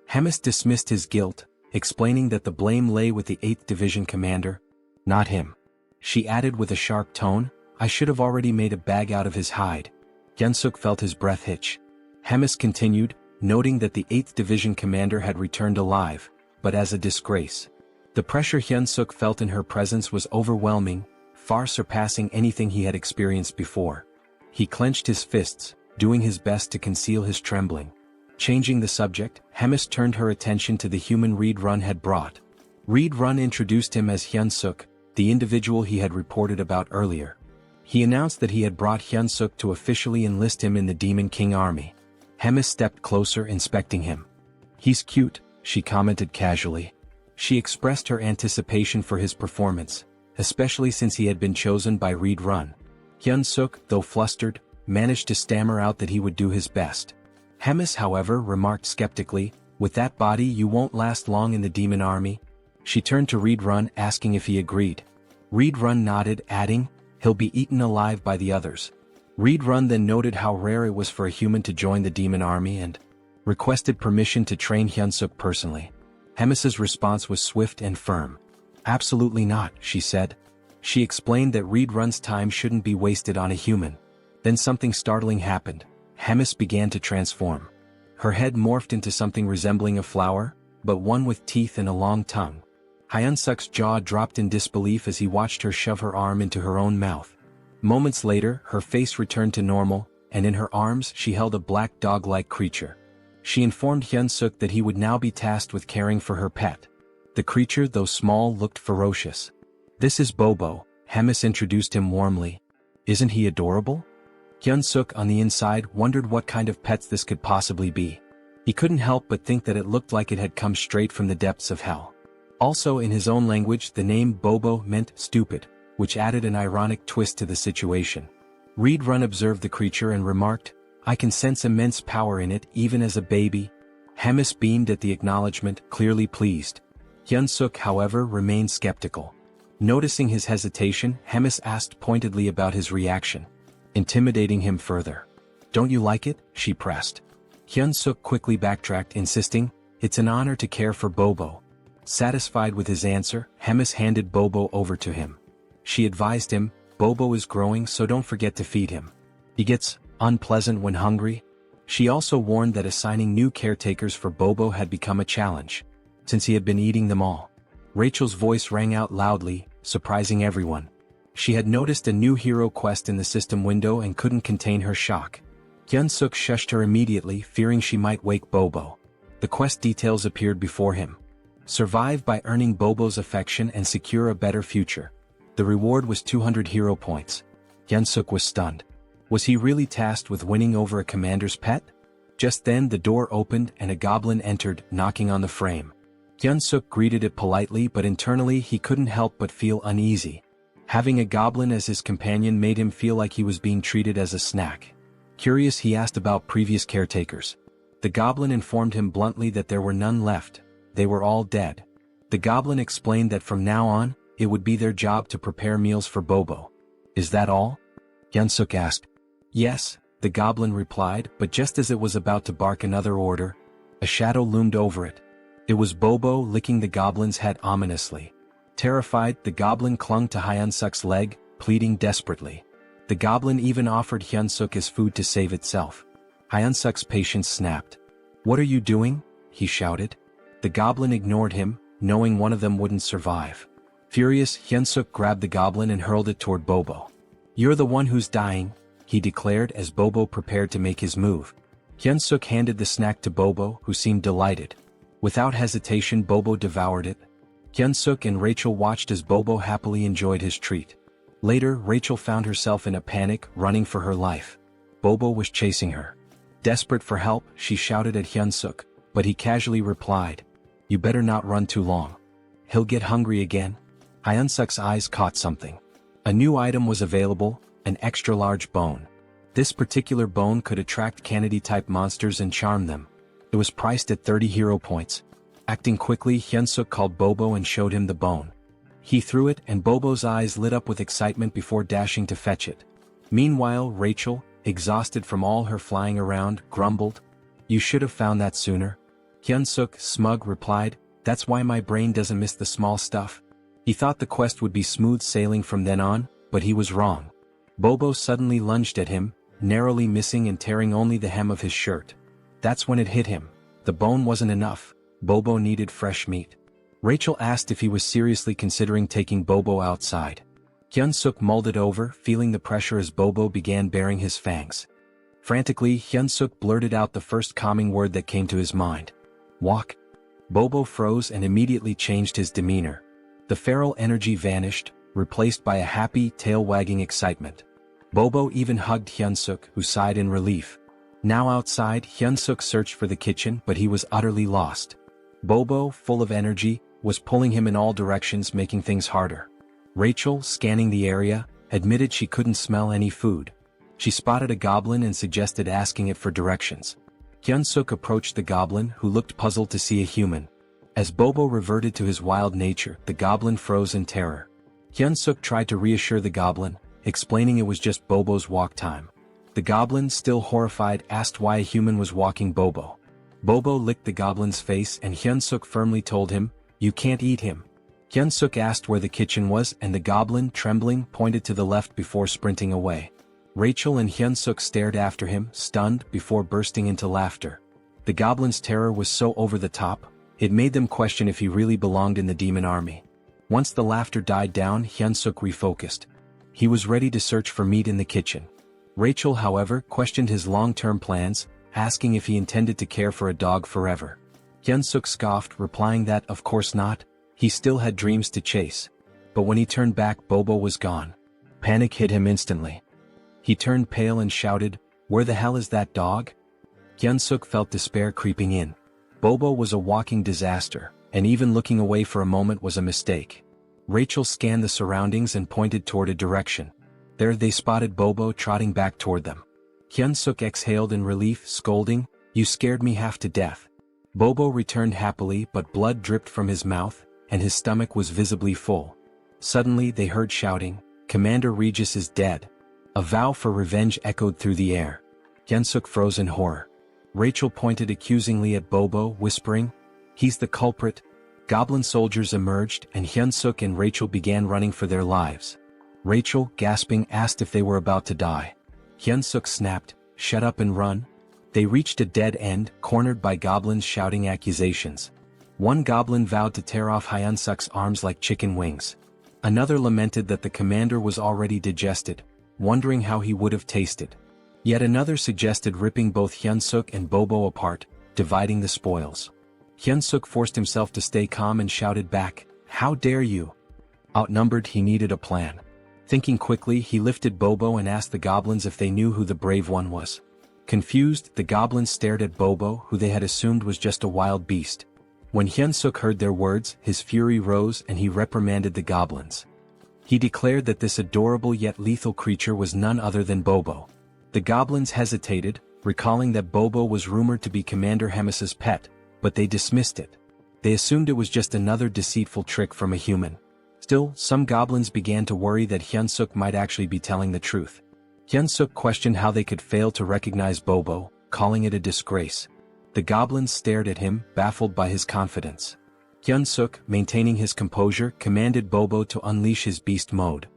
Hemis dismissed his guilt, explaining that the blame lay with the 8th Division commander, not him. She added with a sharp tone, "I should have already made a bag out of his hide." Hyunseok felt his breath hitch. Hemis continued, noting that the 8th Division commander had returned alive, but as a disgrace. The pressure Hyunseok felt in her presence was overwhelming, far surpassing anything he had experienced before. He clenched his fists, doing his best to conceal his trembling. Changing the subject, Hemis turned her attention to the human Reed Run had brought. Reed Run introduced him as Hyunseok, the individual he had reported about earlier. He announced that he had brought Hyunseok to officially enlist him in the Demon King army. Hemis stepped closer, inspecting him. "He's cute," she commented casually. She expressed her anticipation for his performance, especially since he had been chosen by Reed Run. Hyunseok, though flustered, managed to stammer out that he would do his best. Hemis, however, remarked skeptically, "With that body you won't last long in the demon army." She turned to Reed Run, asking if he agreed. Reed Run nodded, adding, "He'll be eaten alive by the others." Reed Run then noted how rare it was for a human to join the demon army and requested permission to train Hyunseok personally. Hemis's response was swift and firm. "Absolutely not," she said. She explained that Reed Run's time shouldn't be wasted on a human. Then something startling happened. Hemis began to transform. Her head morphed into something resembling a flower, but one with teeth and a long tongue. Hyunseok's jaw dropped in disbelief as he watched her shove her arm into her own mouth. Moments later, her face returned to normal, and in her arms she held a black dog-like creature. She informed Hyunseok that he would now be tasked with caring for her pet. The creature, though small, looked ferocious. "This is Bobo," Hemis introduced him warmly. "Isn't he adorable?" Hyunseok on the inside wondered what kind of pets this could possibly be. He couldn't help but think that it looked like it had come straight from the depths of hell. Also in his own language the name Bobo meant stupid, which added an ironic twist to the situation. Reed Run observed the creature and remarked, "I can sense immense power in it even as a baby." Hemis beamed at the acknowledgement, clearly pleased. Hyunseok, however, remained skeptical. Noticing his hesitation, Hemis asked pointedly about his reaction, intimidating him further. "Don't you like it?" she pressed. Hyunseok quickly backtracked, insisting, "It's an honor to care for Bobo." Satisfied with his answer, Hemis handed Bobo over to him. She advised him, "Bobo is growing, so don't forget to feed him. He gets unpleasant when hungry." She also warned that assigning new caretakers for Bobo had become a challenge, since he had been eating them all. Rachel's voice rang out loudly, surprising everyone. She had noticed a new hero quest in the system window and couldn't contain her shock. Hyunseok shushed her immediately, fearing she might wake Bobo. The quest details appeared before him. Survive by earning Bobo's affection and secure a better future. The reward was 200 hero points. Hyunseok was stunned. Was he really tasked with winning over a commander's pet? Just then the door opened and a goblin entered, knocking on the frame. Hyunseok greeted it politely, but internally he couldn't help but feel uneasy. Having a goblin as his companion made him feel like he was being treated as a snack. Curious, he asked about previous caretakers. The goblin informed him bluntly that there were none left. They were all dead. The goblin explained that from now on, it would be their job to prepare meals for Bobo. "Is that all?" Hyunseok asked. "Yes," the goblin replied, but just as it was about to bark another order, a shadow loomed over it. It was Bobo, licking the goblin's head ominously. Terrified, the goblin clung to Hyunseok's leg, pleading desperately. The goblin even offered Hyunseok his food to save itself. Hyunseok's patience snapped. "What are you doing?" he shouted. The goblin ignored him, knowing one of them wouldn't survive. Furious, Hyunseok grabbed the goblin and hurled it toward Bobo. "You're the one who's dying," he declared as Bobo prepared to make his move. Hyunseok handed the snack to Bobo, who seemed delighted. Without hesitation, Bobo devoured it. Hyunseok and Rachel watched as Bobo happily enjoyed his treat. Later, Rachel found herself in a panic, running for her life. Bobo was chasing her. Desperate for help, she shouted at Hyunseok, but he casually replied, "You better not run too long. He'll get hungry again." Hyunseok's eyes caught something. A new item was available, an extra-large bone. This particular bone could attract Kennedy-type monsters and charm them. It was priced at 30 hero points. Acting quickly, Hyunseok called Bobo and showed him the bone. He threw it and Bobo's eyes lit up with excitement before dashing to fetch it. Meanwhile, Rachel, exhausted from all her flying around, grumbled, "You should have found that sooner." Hyunseok, smug, replied, "That's why my brain doesn't miss the small stuff." He thought the quest would be smooth sailing from then on, but he was wrong. Bobo suddenly lunged at him, narrowly missing and tearing only the hem of his shirt. That's when it hit him. The bone wasn't enough. Bobo needed fresh meat. Rachel asked if he was seriously considering taking Bobo outside. Hyunseok mulled it over, feeling the pressure as Bobo began baring his fangs. Frantically, Hyunseok blurted out the first calming word that came to his mind. "Walk." Bobo froze and immediately changed his demeanor. The feral energy vanished, replaced by a happy, tail-wagging excitement. Bobo even hugged Hyunseok, who sighed in relief. Now outside, Hyunseok searched for the kitchen, but he was utterly lost. Bobo, full of energy, was pulling him in all directions, making things harder. Rachel, scanning the area, admitted she couldn't smell any food. She spotted a goblin and suggested asking it for directions. Hyunseok approached the goblin, who looked puzzled to see a human. As Bobo reverted to his wild nature, the goblin froze in terror. Hyunseok tried to reassure the goblin, explaining it was just Bobo's walk time. The goblin, still horrified, asked why a human was walking Bobo. Bobo licked the goblin's face and Hyunseok firmly told him, "You can't eat him." Hyunseok asked where the kitchen was and the goblin, trembling, pointed to the left before sprinting away. Rachel and Hyunseok stared after him, stunned, before bursting into laughter. The goblin's terror was so over the top, it made them question if he really belonged in the demon army. Once the laughter died down, Hyunseok refocused. He was ready to search for meat in the kitchen. Rachel, however, questioned his long-term plans, asking if he intended to care for a dog forever. Hyunseok scoffed, replying that, of course not, he still had dreams to chase. But when he turned back, Bobo was gone. Panic hit him instantly. He turned pale and shouted, "Where the hell is that dog?" Hyunseok felt despair creeping in. Bobo was a walking disaster, and even looking away for a moment was a mistake. Rachel scanned the surroundings and pointed toward a direction. There they spotted Bobo trotting back toward them. Hyunseok exhaled in relief, scolding, "You scared me half to death." Bobo returned happily, but blood dripped from his mouth, and his stomach was visibly full. Suddenly they heard shouting, "Commander Regis is dead." A vow for revenge echoed through the air. Hyunseok froze in horror. Rachel pointed accusingly at Bobo, whispering, "He's the culprit." Goblin soldiers emerged, and Hyunseok and Rachel began running for their lives. Rachel, gasping, asked if they were about to die. Hyunseok snapped, "Shut up and run." They reached a dead end, cornered by goblins shouting accusations. One goblin vowed to tear off Hyunseok's arms like chicken wings. Another lamented that the commander was already digested, wondering how he would have tasted. Yet another suggested ripping both Hyunseok and Bobo apart, dividing the spoils. Hyunseok forced himself to stay calm and shouted back, "How dare you?" Outnumbered, he needed a plan. Thinking quickly, he lifted Bobo and asked the goblins if they knew who the brave one was. Confused, the goblins stared at Bobo, who they had assumed was just a wild beast. When Hyunseok heard their words, his fury rose and he reprimanded the goblins. He declared that this adorable yet lethal creature was none other than Bobo. The goblins hesitated, recalling that Bobo was rumored to be Commander Hemis's pet, but they dismissed it. They assumed it was just another deceitful trick from a human. Still, some goblins began to worry that Hyunseok might actually be telling the truth. Hyunseok questioned how they could fail to recognize Bobo, calling it a disgrace. The goblins stared at him, baffled by his confidence. Hyunseok, maintaining his composure, commanded Bobo to unleash his beast mode.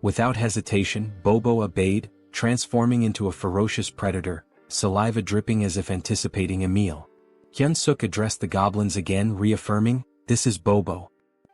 Without hesitation, Bobo obeyed, transforming into a ferocious predator, saliva dripping as if anticipating a meal. Hyunseok addressed the goblins again, reaffirming, "This is Bobo."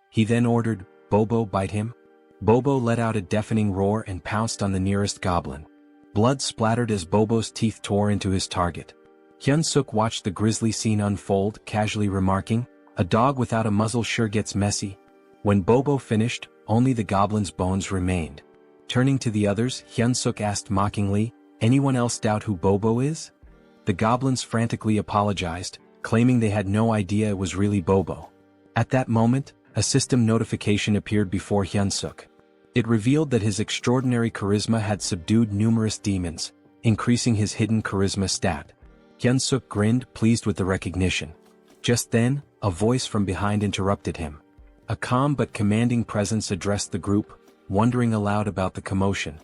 He then ordered, "Bobo, bite him." Bobo let out a deafening roar and pounced on the nearest goblin. Blood splattered as Bobo's teeth tore into his target. Hyunseok watched the grisly scene unfold, casually remarking, "A dog without a muzzle sure gets messy." When Bobo finished, only the goblin's bones remained. Turning to the others, Hyunseok asked mockingly, "Anyone else doubt who Bobo is?" The goblins frantically apologized, claiming they had no idea it was really Bobo. At that moment, a system notification appeared before Hyunseok. It revealed that his extraordinary charisma had subdued numerous demons, increasing his hidden charisma stat. Hyunseok grinned, pleased with the recognition. Just then, a voice from behind interrupted him. A calm but commanding presence addressed the group, wondering aloud about the commotion.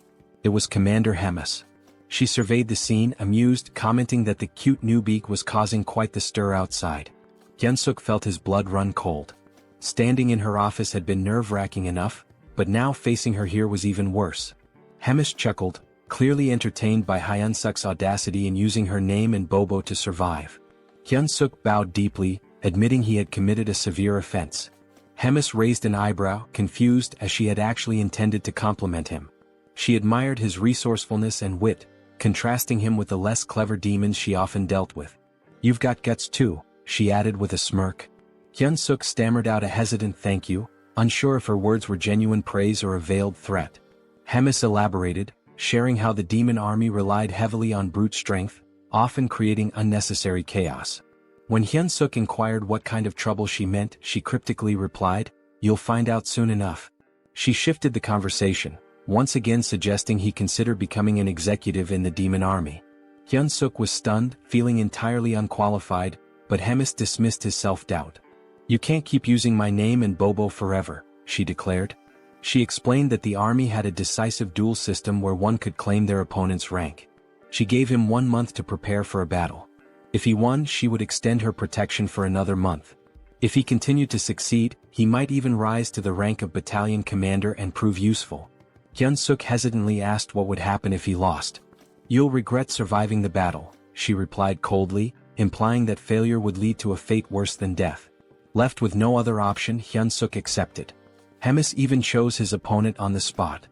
It was Commander Hemis. She surveyed the scene, amused, commenting that the cute newbie was causing quite the stir outside. Hyunseok felt his blood run cold. Standing in her office had been nerve-wracking enough, but now facing her here was even worse. Hemis chuckled, clearly entertained by Hyunseok's audacity in using her name and Bobo to survive. Hyunseok bowed deeply, admitting he had committed a severe offense. Hemis raised an eyebrow, confused, as she had actually intended to compliment him. She admired his resourcefulness and wit, contrasting him with the less clever demons she often dealt with. "You've got guts too," she added with a smirk. Hyunseok stammered out a hesitant thank you, unsure if her words were genuine praise or a veiled threat. Hemis elaborated, sharing how the demon army relied heavily on brute strength, often creating unnecessary chaos. When Hyunseok inquired what kind of trouble she meant, she cryptically replied, "You'll find out soon enough." She shifted the conversation, once again suggesting he consider becoming an executive in the demon army. Hyunseok was stunned, feeling entirely unqualified, but Hemis dismissed his self-doubt. "You can't keep using my name and Bobo forever," she declared. She explained that the army had a decisive duel system where one could claim their opponent's rank. She gave him 1 month to prepare for a battle. If he won, she would extend her protection for another month. If he continued to succeed, he might even rise to the rank of battalion commander and prove useful. Hyunseok hesitantly asked what would happen if he lost. "You'll regret surviving the battle," she replied coldly, implying that failure would lead to a fate worse than death. Left with no other option, Hyunseok accepted. Hemis even chose his opponent on the spot.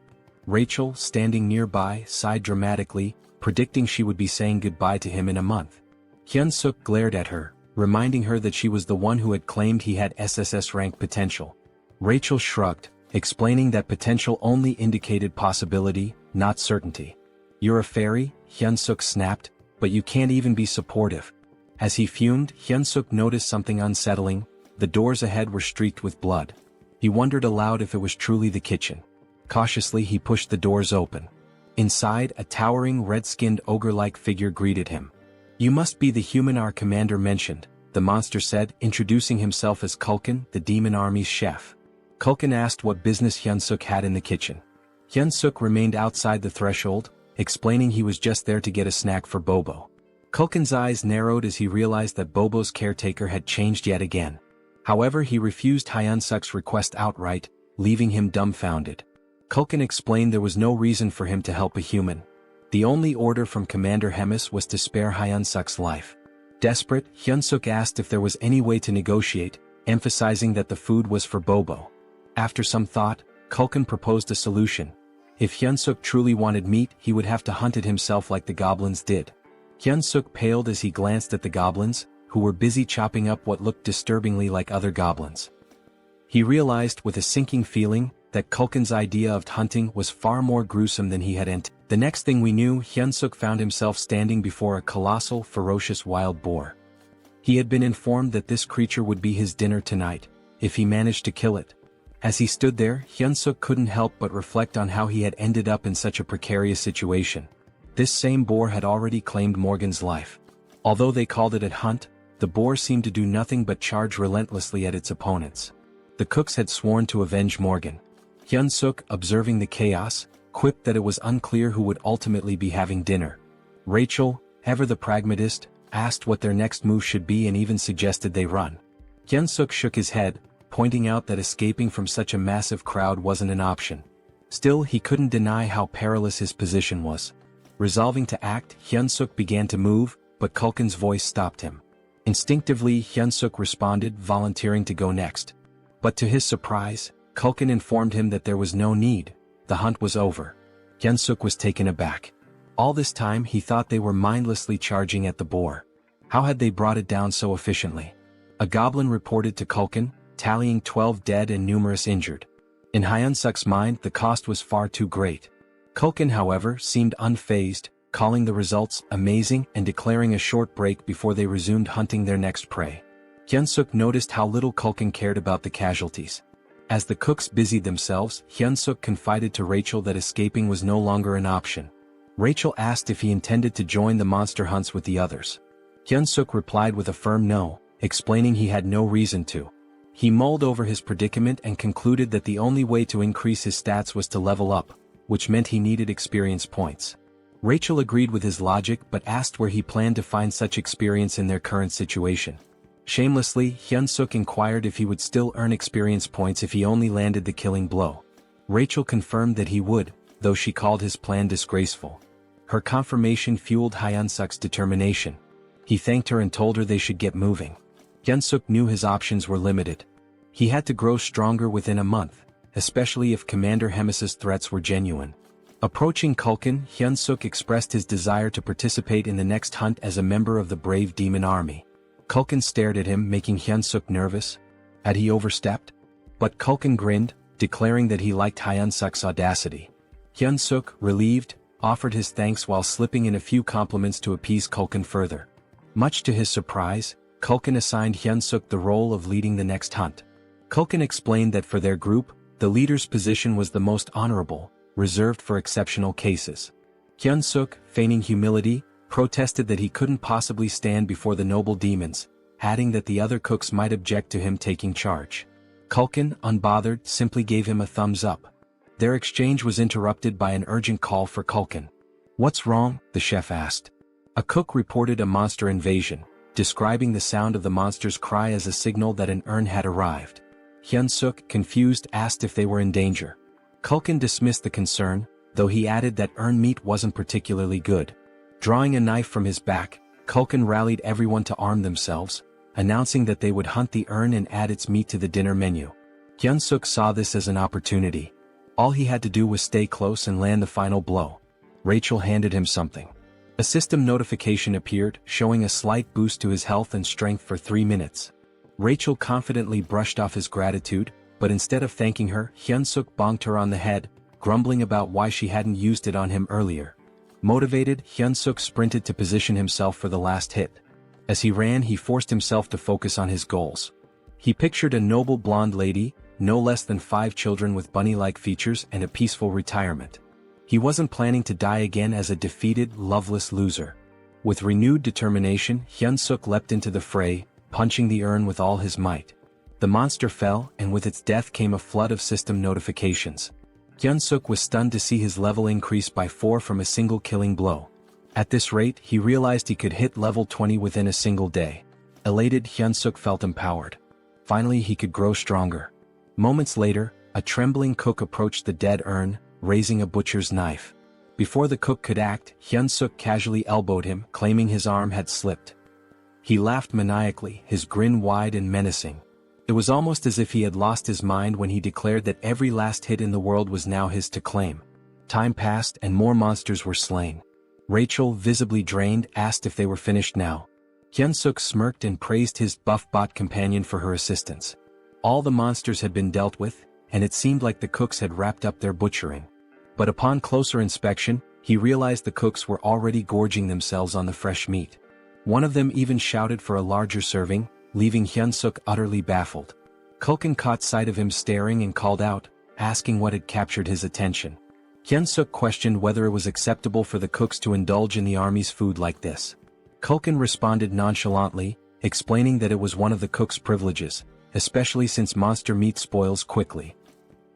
Rachel, standing nearby, sighed dramatically, predicting she would be saying goodbye to him in a month. Hyunseok glared at her, reminding her that she was the one who had claimed he had SSS rank potential. Rachel shrugged, explaining that potential only indicated possibility, not certainty. "You're a fairy," Hyunseok snapped, "but you can't even be supportive." As he fumed, Hyunseok noticed something unsettling. The doors ahead were streaked with blood. He wondered aloud if it was truly the kitchen. Cautiously he pushed the doors open. Inside, a towering red-skinned ogre-like figure greeted him. "You must be the human our commander mentioned," the monster said, introducing himself as Kulkin, the demon army's chef. Kulkin asked what business Hyunseok had in the kitchen. Hyunseok remained outside the threshold, explaining he was just there to get a snack for Bobo. Kulkin's eyes narrowed as he realized that Bobo's caretaker had changed yet again. However, he refused Hyunseok's request outright, leaving him dumbfounded. Kulkin explained there was no reason for him to help a human. The only order from Commander Hemis was to spare Hyunseok's life. Desperate, Hyunseok asked if there was any way to negotiate, emphasizing that the food was for Bobo. After some thought, Kulkin proposed a solution. If Hyunseok truly wanted meat, he would have to hunt it himself like the goblins did. Hyunseok paled as he glanced at the goblins, who were busy chopping up what looked disturbingly like other goblins. He realized with a sinking feeling that Kulkin's idea of hunting was far more gruesome than he had anticipated. The next thing we knew, Hyunseok found himself standing before a colossal, ferocious wild boar. He had been informed that this creature would be his dinner tonight, if he managed to kill it. As he stood there, Hyunseok couldn't help but reflect on how he had ended up in such a precarious situation. This same boar had already claimed Morgan's life. Although they called it a hunt, the boar seemed to do nothing but charge relentlessly at its opponents. The cooks had sworn to avenge Morgan. Hyunseok, observing the chaos, quipped that it was unclear who would ultimately be having dinner. Rachel, ever the pragmatist, asked what their next move should be and even suggested they run. Hyunseok shook his head, pointing out that escaping from such a massive crowd wasn't an option. Still, he couldn't deny how perilous his position was. Resolving to act, Hyunseok began to move, but Kulkin's voice stopped him. Instinctively, Hyunseok responded, volunteering to go next. But to his surprise, Kulkin informed him that there was no need. The hunt was over. Hyunseok was taken aback. All this time he thought they were mindlessly charging at the boar. How had they brought it down so efficiently? A goblin reported to Kulkin, tallying 12 dead and numerous injured. In Hyunseok's mind, the cost was far too great. Kulkin, however, seemed unfazed, calling the results amazing and declaring a short break before they resumed hunting their next prey. Hyunseok noticed how little Kulkin cared about the casualties. As the cooks busied themselves, Hyunseok confided to Rachel that escaping was no longer an option. Rachel asked if he intended to join the monster hunts with the others. Hyunseok replied with a firm no, explaining he had no reason to. He mulled over his predicament and concluded that the only way to increase his stats was to level up, which meant he needed experience points. Rachel agreed with his logic but asked where he planned to find such experience in their current situation. Shamelessly, Hyunseok inquired if he would still earn experience points if he only landed the killing blow. Rachel confirmed that he would, though she called his plan disgraceful. Her confirmation fueled Hyunseok's determination. He thanked her and told her they should get moving. Hyunseok knew his options were limited. He had to grow stronger within a month, especially if Commander Hemis's threats were genuine. Approaching Kulkin, Hyunseok expressed his desire to participate in the next hunt as a member of the brave demon army. Kulkin stared at him, making Hyunseok nervous. Had he overstepped? But Kulkin grinned, declaring that he liked Hyunseok's audacity. Hyunseok, relieved, offered his thanks while slipping in a few compliments to appease Kulkin further. Much to his surprise, Kulkin assigned Hyunseok the role of leading the next hunt. Kulkin explained that for their group, the leader's position was the most honorable, reserved for exceptional cases. Hyunseok, feigning humility, protested that he couldn't possibly stand before the noble demons, adding that the other cooks might object to him taking charge. Kulkin, unbothered, simply gave him a thumbs up. Their exchange was interrupted by an urgent call for Kulkin. "What's wrong?" the chef asked. A cook reported a monster invasion, describing the sound of the monster's cry as a signal that an urn had arrived. Hyunseok, confused, asked if they were in danger. Culkin dismissed the concern, though he added that urn meat wasn't particularly good. Drawing a knife from his back, Culkin rallied everyone to arm themselves, announcing that they would hunt the urn and add its meat to the dinner menu. Hyunseok saw this as an opportunity. All he had to do was stay close and land the final blow. Rachel handed him something. A system notification appeared, showing a slight boost to his health and strength for 3 minutes. Rachel confidently brushed off his gratitude, but instead of thanking her, Hyunseok bonked her on the head, grumbling about why she hadn't used it on him earlier. Motivated, Hyunseok sprinted to position himself for the last hit. As he ran, he forced himself to focus on his goals. He pictured a noble blonde lady, no less than 5 children with bunny-like features and a peaceful retirement. He wasn't planning to die again as a defeated, loveless loser. With renewed determination, Hyunseok leapt into the fray, punching the urn with all his might. The monster fell, and with its death came a flood of system notifications. Hyunseok was stunned to see his level increase by 4 from a single killing blow. At this rate, he realized he could hit level 20 within a single day. Elated, Hyunseok felt empowered. Finally, he could grow stronger. Moments later, a trembling cook approached the dead urn, raising a butcher's knife. Before the cook could act, Hyunseok casually elbowed him, claiming his arm had slipped. He laughed maniacally, his grin wide and menacing. It was almost as if he had lost his mind when he declared that every last hit in the world was now his to claim. Time passed and more monsters were slain. Rachel, visibly drained, asked if they were finished now. Hyunseok smirked and praised his buff bot companion for her assistance. All the monsters had been dealt with, and it seemed like the cooks had wrapped up their butchering. But upon closer inspection, he realized the cooks were already gorging themselves on the fresh meat. One of them even shouted for a larger serving, leaving Hyunseok utterly baffled. Culkin caught sight of him staring and called out, asking what had captured his attention. Hyunseok questioned whether it was acceptable for the cooks to indulge in the army's food like this. Culkin responded nonchalantly, explaining that it was one of the cook's privileges, especially since monster meat spoils quickly.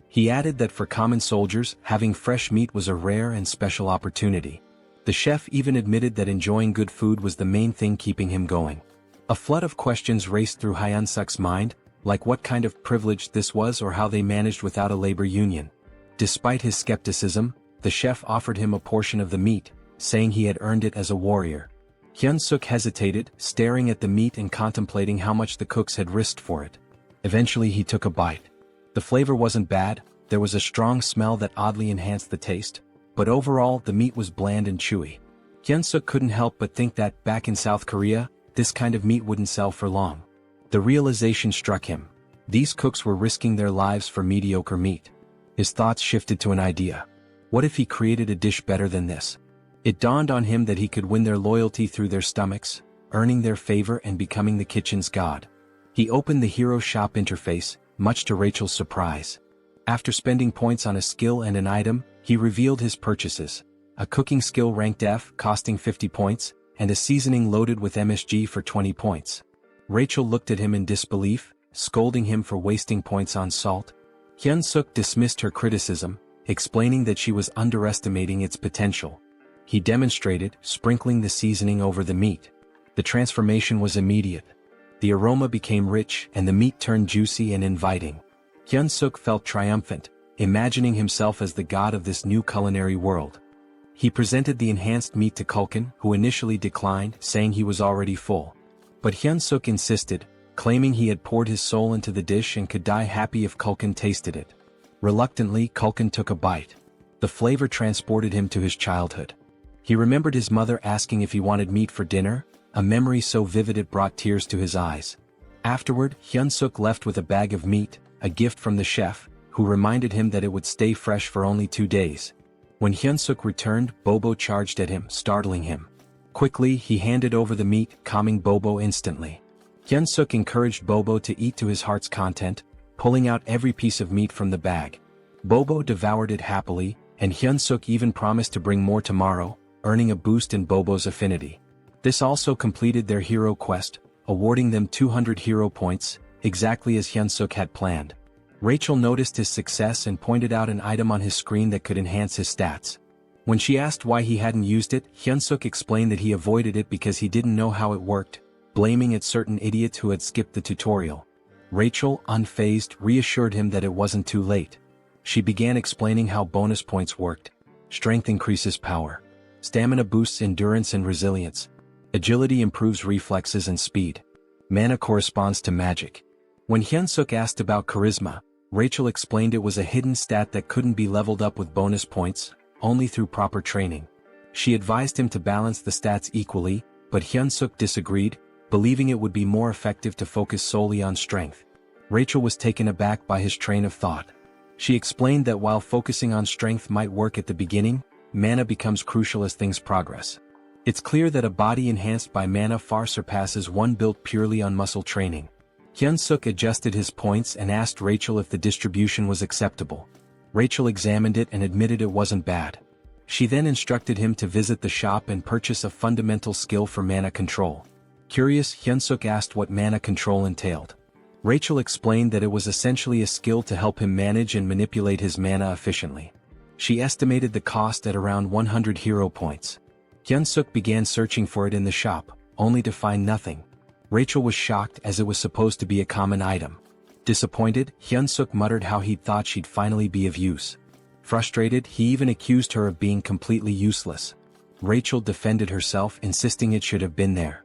He added that for common soldiers, having fresh meat was a rare and special opportunity. The chef even admitted that enjoying good food was the main thing keeping him going. A flood of questions raced through Hyunseok's mind, like what kind of privilege this was or how they managed without a labor union. Despite his skepticism, the chef offered him a portion of the meat, saying he had earned it as a warrior. Hyunseok hesitated, staring at the meat and contemplating how much the cooks had risked for it. Eventually he took a bite. The flavor wasn't bad, there was a strong smell that oddly enhanced the taste, but overall the meat was bland and chewy. Hyunseok couldn't help but think that, back in South Korea, this kind of meat wouldn't sell for long. The realization struck him. These cooks were risking their lives for mediocre meat. His thoughts shifted to an idea. What if he created a dish better than this? It dawned on him that he could win their loyalty through their stomachs, earning their favor and becoming the kitchen's god. He opened the Hero Shop interface, much to Rachel's surprise. After spending points on a skill and an item, he revealed his purchases. A cooking skill ranked F, costing 50 points, and a seasoning loaded with MSG for 20 points. Rachel looked at him in disbelief, scolding him for wasting points on salt. Hyunseok dismissed her criticism, explaining that she was underestimating its potential. He demonstrated, sprinkling the seasoning over the meat. The transformation was immediate. The aroma became rich and the meat turned juicy and inviting. Hyunseok felt triumphant, imagining himself as the god of this new culinary world. He presented the enhanced meat to Culkin, who initially declined, saying he was already full. But Hyunseok insisted, claiming he had poured his soul into the dish and could die happy if Culkin tasted it. Reluctantly, Culkin took a bite. The flavor transported him to his childhood. He remembered his mother asking if he wanted meat for dinner, a memory so vivid it brought tears to his eyes. Afterward, Hyunseok left with a bag of meat, a gift from the chef, who reminded him that it would stay fresh for only 2 days. When Hyunseok returned, Bobo charged at him, startling him. Quickly, he handed over the meat, calming Bobo instantly. Hyunseok encouraged Bobo to eat to his heart's content, pulling out every piece of meat from the bag. Bobo devoured it happily, and Hyunseok even promised to bring more tomorrow, earning a boost in Bobo's affinity. This also completed their hero quest, awarding them 200 hero points, exactly as Hyunseok had planned. Rachel noticed his success and pointed out an item on his screen that could enhance his stats. When she asked why he hadn't used it, Hyunseok explained that he avoided it because he didn't know how it worked. blaming at certain idiots who had skipped the tutorial. Rachel, unfazed, reassured him that it wasn't too late. She began explaining how bonus points worked. Strength increases power. Stamina boosts endurance and resilience. Agility improves reflexes and speed. Mana corresponds to magic. When Hyunseok asked about charisma, Rachel explained it was a hidden stat that couldn't be leveled up with bonus points, only through proper training. She advised him to balance the stats equally, but Hyunseok disagreed, believing it would be more effective to focus solely on strength. Rachel was taken aback by his train of thought. She explained that while focusing on strength might work at the beginning, mana becomes crucial as things progress. It's clear that a body enhanced by mana far surpasses one built purely on muscle training. Hyunseok adjusted his points and asked Rachel if the distribution was acceptable. Rachel examined it and admitted it wasn't bad. She then instructed him to visit the shop and purchase a fundamental skill for mana control. Curious, Hyunseok asked what mana control entailed. Rachel explained that it was essentially a skill to help him manage and manipulate his mana efficiently. She estimated the cost at around 100 hero points. Hyunseok began searching for it in the shop, only to find nothing. Rachel was shocked as it was supposed to be a common item. Disappointed, Hyunseok muttered how he'd thought she'd finally be of use. Frustrated, he even accused her of being completely useless. Rachel defended herself, insisting it should have been there.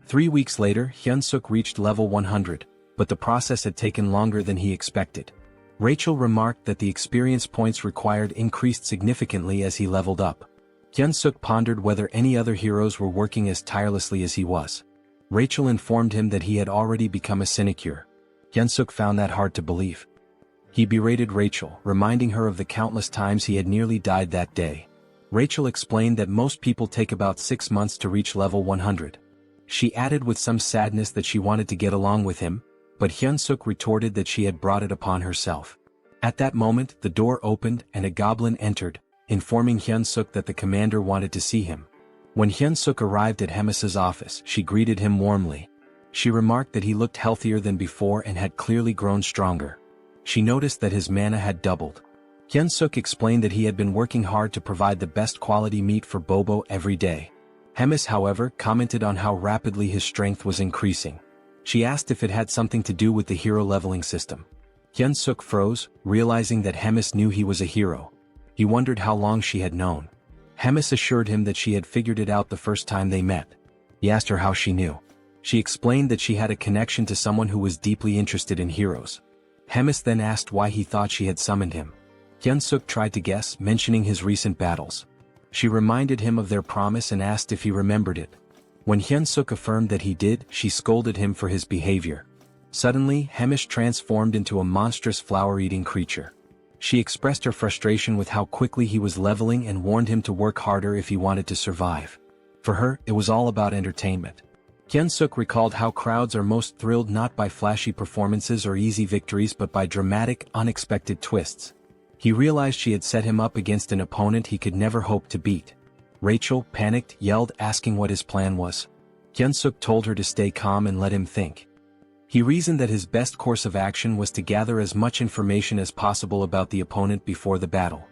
3 weeks later, Hyunseok reached level 100, but the process had taken longer than he expected. Rachel remarked that the experience points required increased significantly as he leveled up. Hyunseok pondered whether any other heroes were working as tirelessly as he was. Rachel informed him that he had already become a sinecure. Hyunseok found that hard to believe. He berated Rachel, reminding her of the countless times he had nearly died that day. Rachel explained that most people take about 6 months to reach level 100. She added with some sadness that she wanted to get along with him, but Hyunseok retorted that she had brought it upon herself. At that moment, the door opened and a goblin entered, informing Hyunseok that the commander wanted to see him. When Hyunseok arrived at Hemis's office, she greeted him warmly. She remarked that he looked healthier than before and had clearly grown stronger. She noticed that his mana had doubled. Hyunseok explained that he had been working hard to provide the best quality meat for Bobo every day. Hemis, however, commented on how rapidly his strength was increasing. She asked if it had something to do with the hero leveling system. Hyunseok froze, realizing that Hemis knew he was a hero. He wondered how long she had known. Hemis assured him that she had figured it out the first time they met. He asked her how she knew. She explained that she had a connection to someone who was deeply interested in heroes. Hemis then asked why he thought she had summoned him. Hyunseok tried to guess, mentioning his recent battles. She reminded him of their promise and asked if he remembered it. When Hyunseok affirmed that he did, she scolded him for his behavior. Suddenly, Hemis transformed into a monstrous flower-eating creature. She expressed her frustration with how quickly he was leveling and warned him to work harder if he wanted to survive. For her, it was all about entertainment. Hyunseok recalled how crowds are most thrilled not by flashy performances or easy victories but by dramatic, unexpected twists. He realized she had set him up against an opponent he could never hope to beat. Rachel, panicked, yelled, asking what his plan was. Hyunseok told her to stay calm and let him think. He reasoned that his best course of action was to gather as much information as possible about the opponent before the battle.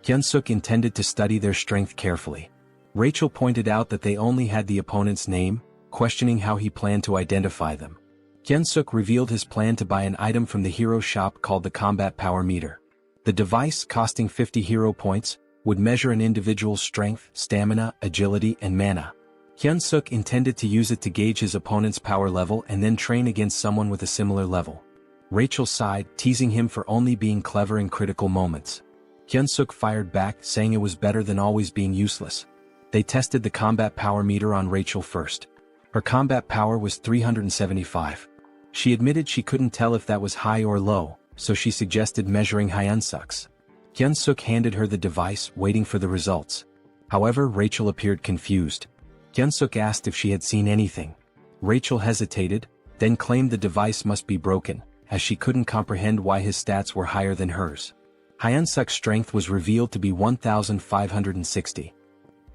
Hyunseok intended to study their strength carefully. Rachel pointed out that they only had the opponent's name, questioning how he planned to identify them. Hyunseok revealed his plan to buy an item from the hero shop called the Combat Power Meter. The device, costing 50 hero points, would measure an individual's strength, stamina, agility, and mana. Hyunseok intended to use it to gauge his opponent's power level and then train against someone with a similar level. Rachel sighed, teasing him for only being clever in critical moments. Hyunseok fired back, saying it was better than always being useless. They tested the combat power meter on Rachel first. Her combat power was 375. She admitted she couldn't tell if that was high or low, so she suggested measuring Hyunseok's. Hyunseok handed her the device, waiting for the results. However, Rachel appeared confused. Hyunseok asked if she had seen anything. Rachel hesitated, then claimed the device must be broken, as she couldn't comprehend why his stats were higher than hers. Hyunseok's strength was revealed to be 1,560.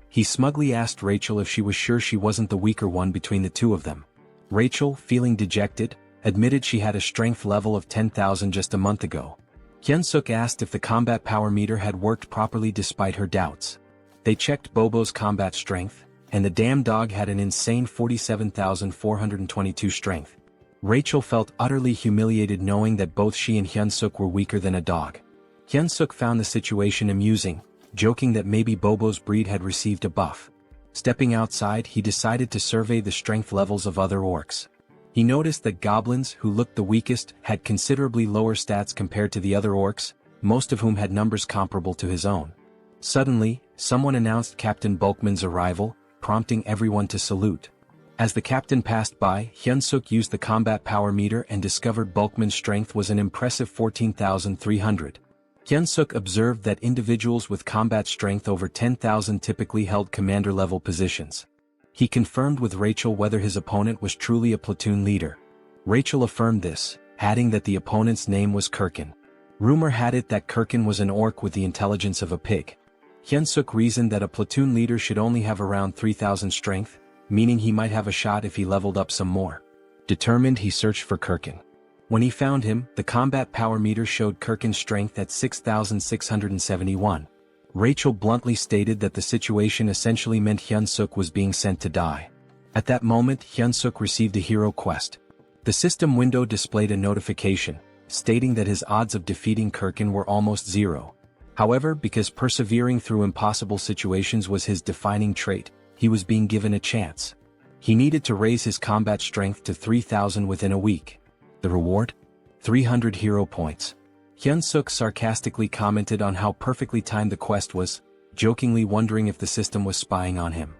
He smugly asked Rachel if she was sure she wasn't the weaker one between the two of them. Rachel, feeling dejected, admitted she had a strength level of 10,000 just a month ago. Hyunseok asked if the combat power meter had worked properly despite her doubts. They checked Bobo's combat strength, and the damn dog had an insane 47,422 strength. Rachel felt utterly humiliated knowing that both she and Hyunseok were weaker than a dog. Hyunseok found the situation amusing, joking that maybe Bobo's breed had received a buff. Stepping outside, he decided to survey the strength levels of other orcs. He noticed that goblins, who looked the weakest, had considerably lower stats compared to the other orcs, most of whom had numbers comparable to his own. Suddenly, someone announced Captain Bulkman's arrival, prompting everyone to salute. As the captain passed by, Hyunseok used the combat power meter and discovered Bulkman's strength was an impressive 14,300. Hyunseok observed that individuals with combat strength over 10,000 typically held commander-level positions. He confirmed with Rachel whether his opponent was truly a platoon leader. Rachel affirmed this, adding that the opponent's name was Kirkin. Rumor had it that Kirkin was an orc with the intelligence of a pig. Hyunseok reasoned that a platoon leader should only have around 3,000 strength, meaning he might have a shot if he leveled up some more. Determined, he searched for Kirkin. When he found him, the combat power meter showed Kirkin's strength at 6,671. Rachel bluntly stated that the situation essentially meant Hyunseok was being sent to die. At that moment, Hyunseok received a hero quest. The system window displayed a notification, stating that his odds of defeating Kirkin were almost zero. However, because persevering through impossible situations was his defining trait, he was being given a chance. He needed to raise his combat strength to 3,000 within a week. The reward? 300 hero points. Hyunseok sarcastically commented on how perfectly timed the quest was, jokingly wondering if the system was spying on him.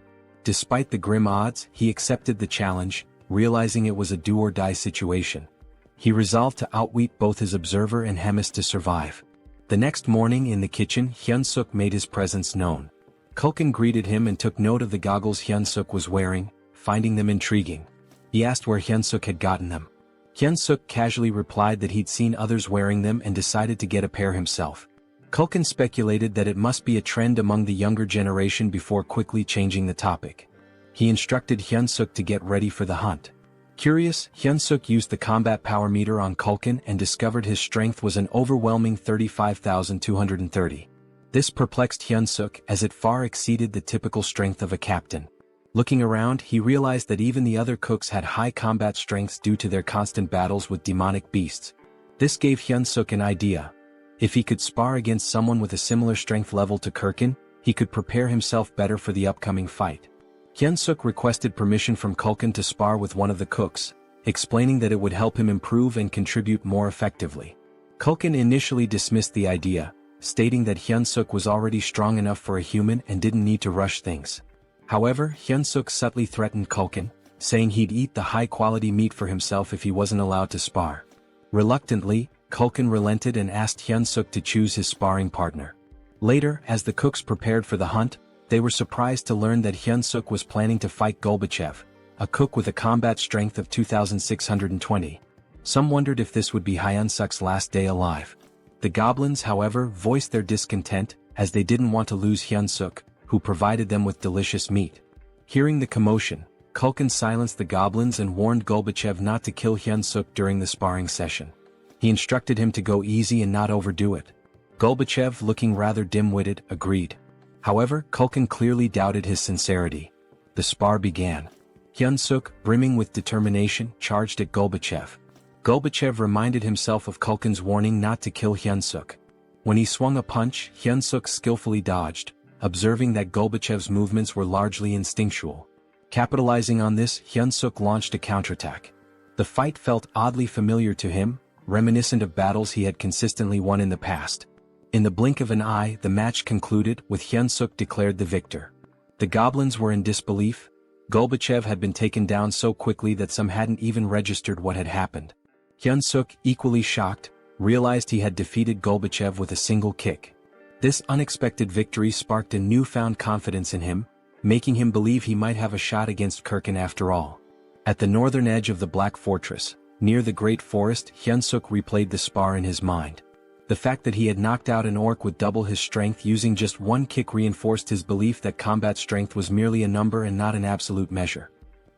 Despite the grim odds, he accepted the challenge, realizing it was a do-or-die situation. He resolved to outwit both his observer and Hemis to survive. The next morning in the kitchen, Hyunseok made his presence known. Kulkin greeted him and took note of the goggles Hyunseok was wearing, finding them intriguing. He asked where Hyunseok had gotten them. Hyunseok casually replied that he'd seen others wearing them and decided to get a pair himself. Kulkin speculated that it must be a trend among the younger generation before quickly changing the topic. He instructed Hyunseok to get ready for the hunt. Curious, Hyunseok used the combat power meter on Kulkin and discovered his strength was an overwhelming 35,230. This perplexed Hyunseok as it far exceeded the typical strength of a captain. Looking around, he realized that even the other cooks had high combat strengths due to their constant battles with demonic beasts. This gave Hyunseok an idea. If he could spar against someone with a similar strength level to Kirkin, he could prepare himself better for the upcoming fight. Hyunseok requested permission from Kulkin to spar with one of the cooks, explaining that it would help him improve and contribute more effectively. Kulkin initially dismissed the idea, stating that Hyunseok was already strong enough for a human and didn't need to rush things. However, Hyunseok subtly threatened Kulkin, saying he'd eat the high-quality meat for himself if he wasn't allowed to spar. Reluctantly, Kulkin relented and asked Hyunseok to choose his sparring partner. Later, as the cooks prepared for the hunt, they were surprised to learn that Hyunseok was planning to fight Golbachev, a cook with a combat strength of 2,620. Some wondered if this would be Hyunseok's last day alive. The goblins, however, voiced their discontent, as they didn't want to lose Hyunseok, who provided them with delicious meat. Hearing the commotion, Kulkin silenced the goblins and warned Golbachev not to kill Hyunseok during the sparring session. He instructed him to go easy and not overdo it. Golbachev, looking rather dim-witted, agreed. However, Kulkin clearly doubted his sincerity. The spar began. Hyunseok, brimming with determination, charged at Golbachev. Golbachev reminded himself of Kulkin's warning not to kill Hyunseok. When he swung a punch, Hyunseok skillfully dodged, observing that Golbachev's movements were largely instinctual. Capitalizing on this, Hyunseok launched a counterattack. The fight felt oddly familiar to him, reminiscent of battles he had consistently won in the past. In the blink of an eye, the match concluded, with Hyunseok declared the victor. The goblins were in disbelief. Golbachev had been taken down so quickly that some hadn't even registered what had happened. Hyunseok, equally shocked, realized he had defeated Golbachev with a single kick. This unexpected victory sparked a newfound confidence in him, making him believe he might have a shot against Kirkin after all. At the northern edge of the Black Fortress, near the Great Forest, Hyunseok replayed the spar in his mind. The fact that he had knocked out an orc with double his strength using just one kick reinforced his belief that combat strength was merely a number and not an absolute measure.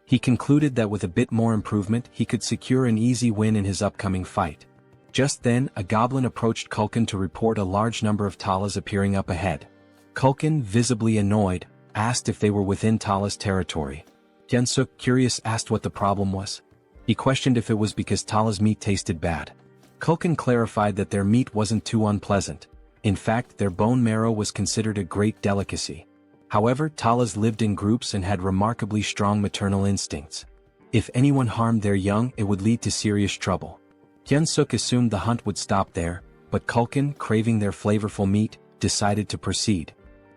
He concluded that with a bit more improvement he could secure an easy win in his upcoming fight. Just then, a goblin approached Kulkin to report a large number of Talas appearing up ahead. Kulkin, visibly annoyed, asked if they were within Tala's territory. Hyunseok, curious, asked what the problem was. He questioned if it was because Tala's meat tasted bad. Culkin clarified that their meat wasn't too unpleasant. In fact, their bone marrow was considered a great delicacy. However, Talas lived in groups and had remarkably strong maternal instincts. If anyone harmed their young, it would lead to serious trouble. Hyunseok assumed the hunt would stop there, but Culkin, craving their flavorful meat, decided to proceed.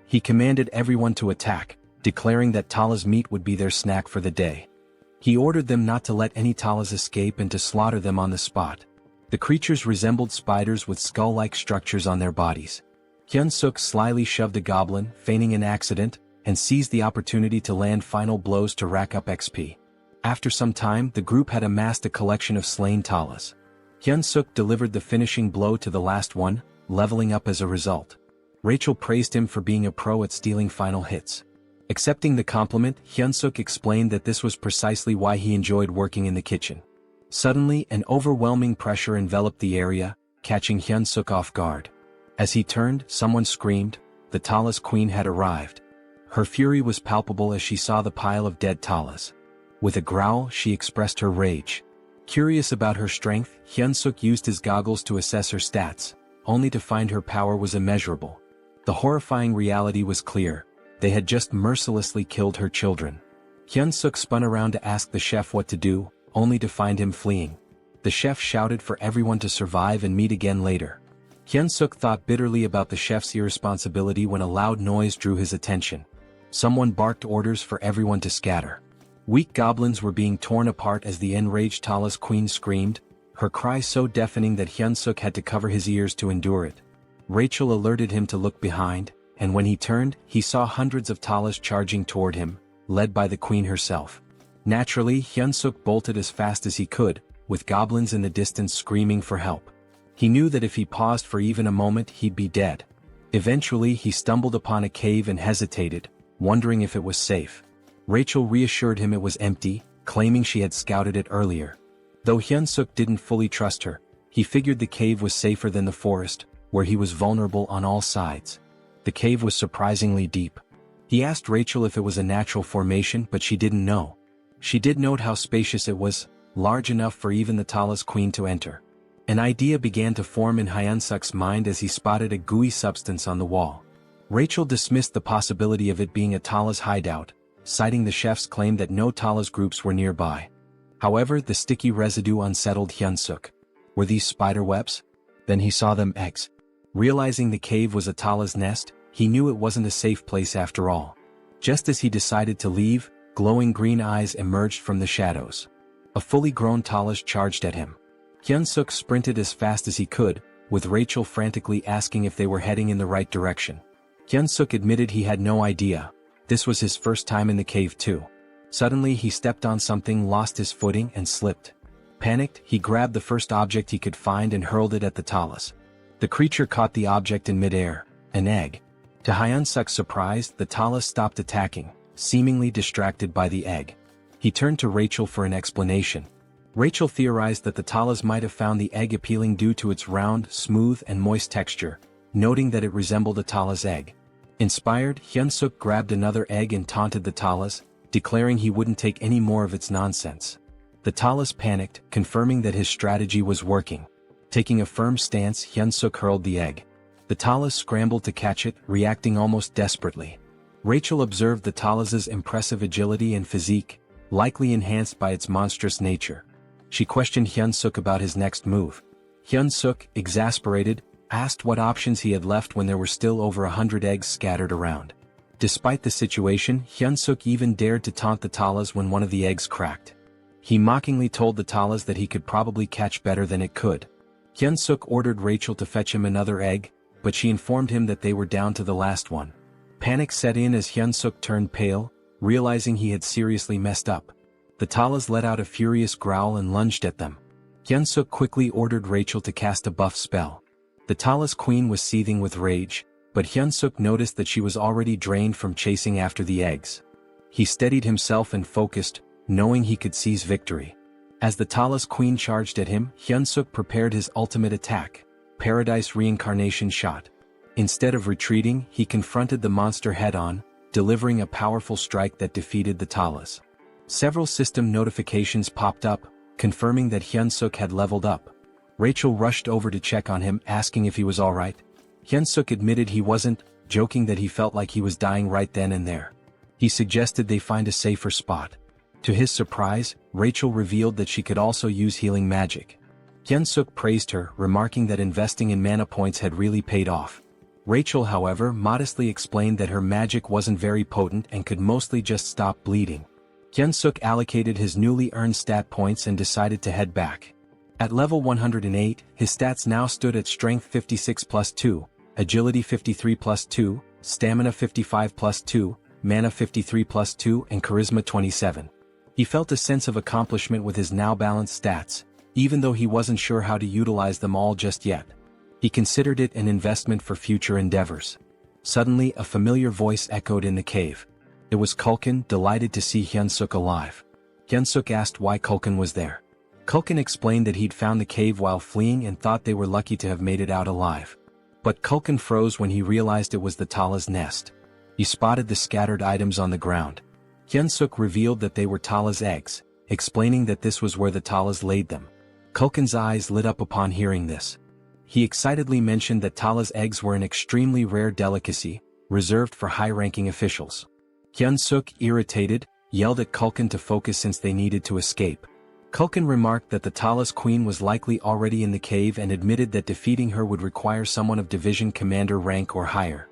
He commanded everyone to attack, declaring that Tala's meat would be their snack for the day. He ordered them not to let any Talas escape and to slaughter them on the spot. The creatures resembled spiders with skull-like structures on their bodies. Hyunseok slyly shoved a goblin, feigning an accident, and seized the opportunity to land final blows to rack up XP. After some time, the group had amassed a collection of slain Talas. Hyunseok delivered the finishing blow to the last one, leveling up as a result. Rachel praised him for being a pro at stealing final hits. Accepting the compliment, Hyunseok explained that this was precisely why he enjoyed working in the kitchen. Suddenly, an overwhelming pressure enveloped the area, catching Hyunseok off guard. As he turned, someone screamed. The Talas queen had arrived. Her fury was palpable as she saw the pile of dead Talas. With a growl, she expressed her rage. Curious about her strength, Hyunseok used his goggles to assess her stats, only to find her power was immeasurable. The horrifying reality was clear. They had just mercilessly killed her children. Hyunseok spun around to ask the chef what to do, only to find him fleeing. The chef shouted for everyone to survive and meet again later. Hyunseok thought bitterly about the chef's irresponsibility when a loud noise drew his attention. Someone barked orders for everyone to scatter. Weak goblins were being torn apart as the enraged Talas queen screamed, her cry so deafening that Hyunseok had to cover his ears to endure it. Rachel alerted him to look behind, and when he turned, he saw hundreds of Talas charging toward him, led by the queen herself. Naturally, Hyunseok bolted as fast as he could, with goblins in the distance screaming for help. He knew that if he paused for even a moment he'd be dead. Eventually he stumbled upon a cave and hesitated, wondering if it was safe. Rachel reassured him it was empty, claiming she had scouted it earlier. Though Hyunseok didn't fully trust her, he figured the cave was safer than the forest, where he was vulnerable on all sides. The cave was surprisingly deep. He asked Rachel if it was a natural formation, but she didn't know. She did note how spacious it was, large enough for even the Talas queen to enter. An idea began to form in Hyunseok's mind as he spotted a gooey substance on the wall. Rachel dismissed the possibility of it being a Talas hideout, citing the chef's claim that no Talas groups were nearby. However, the sticky residue unsettled Hyunseok. Were these spider webs? Then he saw them eggs. Realizing the cave was a Talas nest, he knew it wasn't a safe place after all. Just as he decided to leave, glowing green eyes emerged from the shadows. A fully grown Talas charged at him. Hyunseok sprinted as fast as he could, with Rachel frantically asking if they were heading in the right direction. Hyunseok admitted he had no idea. This was his first time in the cave too. Suddenly he stepped on something, lost his footing and slipped. Panicked, he grabbed the first object he could find and hurled it at the Talas. The creature caught the object in midair, an egg. To Hyunseok's surprise, the Talas stopped attacking, seemingly distracted by the egg. He turned to Rachel for an explanation. Rachel theorized that the Talas might have found the egg appealing due to its round, smooth and moist texture, noting that it resembled a Talas egg. Inspired, Hyunseok grabbed another egg and taunted the Talas, declaring he wouldn't take any more of its nonsense. The Talas panicked, confirming that his strategy was working. Taking a firm stance, Hyunseok hurled the egg. The Talas scrambled to catch it, reacting almost desperately. Rachel observed the Talas's impressive agility and physique, likely enhanced by its monstrous nature. She questioned Hyunseok about his next move. Hyunseok, exasperated, asked what options he had left when there were still over 100 eggs scattered around. Despite the situation, Hyunseok even dared to taunt the Talas when one of the eggs cracked. He mockingly told the Talas that he could probably catch better than it could. Hyunseok ordered Rachel to fetch him another egg, but she informed him that they were down to the last one. Panic set in as Hyunseok turned pale, realizing he had seriously messed up. The Talas let out a furious growl and lunged at them. Hyunseok quickly ordered Rachel to cast a buff spell. The Talas queen was seething with rage, but Hyunseok noticed that she was already drained from chasing after the eggs. He steadied himself and focused, knowing he could seize victory. As the Talas queen charged at him, Hyunseok prepared his ultimate attack, Paradise Reincarnation shot. Instead of retreating, he confronted the monster head-on, delivering a powerful strike that defeated the Talas. Several system notifications popped up, confirming that Hyunseok had leveled up. Rachel rushed over to check on him, asking if he was alright. Hyunseok admitted he wasn't, joking that he felt like he was dying right then and there. He suggested they find a safer spot. To his surprise, Rachel revealed that she could also use healing magic. Hyunseok praised her, remarking that investing in mana points had really paid off. Rachel, however, modestly explained that her magic wasn't very potent and could mostly just stop bleeding. Hyunseok allocated his newly earned stat points and decided to head back. At level 108, his stats now stood at Strength 56 plus 2, Agility 53 plus 2, Stamina 55 plus 2, Mana 53 plus 2 and Charisma 27. He felt a sense of accomplishment with his now balanced stats, even though he wasn't sure how to utilize them all just yet. He considered it an investment for future endeavors. Suddenly a familiar voice echoed in the cave. It was Kulkin, delighted to see Hyunseok alive. Hyunseok asked why Kulkin was there. Kulkin explained that he'd found the cave while fleeing and thought they were lucky to have made it out alive. But Kulkin froze when he realized it was the Tala's nest. He spotted the scattered items on the ground. Hyunseok revealed that they were Tala's eggs, explaining that this was where the Talas laid them. Kulkin's eyes lit up upon hearing this. He excitedly mentioned that Tala's eggs were an extremely rare delicacy, reserved for high-ranking officials. Hyunseok, irritated, yelled at Kulkin to focus since they needed to escape. Kulkin remarked that the Tala's queen was likely already in the cave and admitted that defeating her would require someone of division commander rank or higher.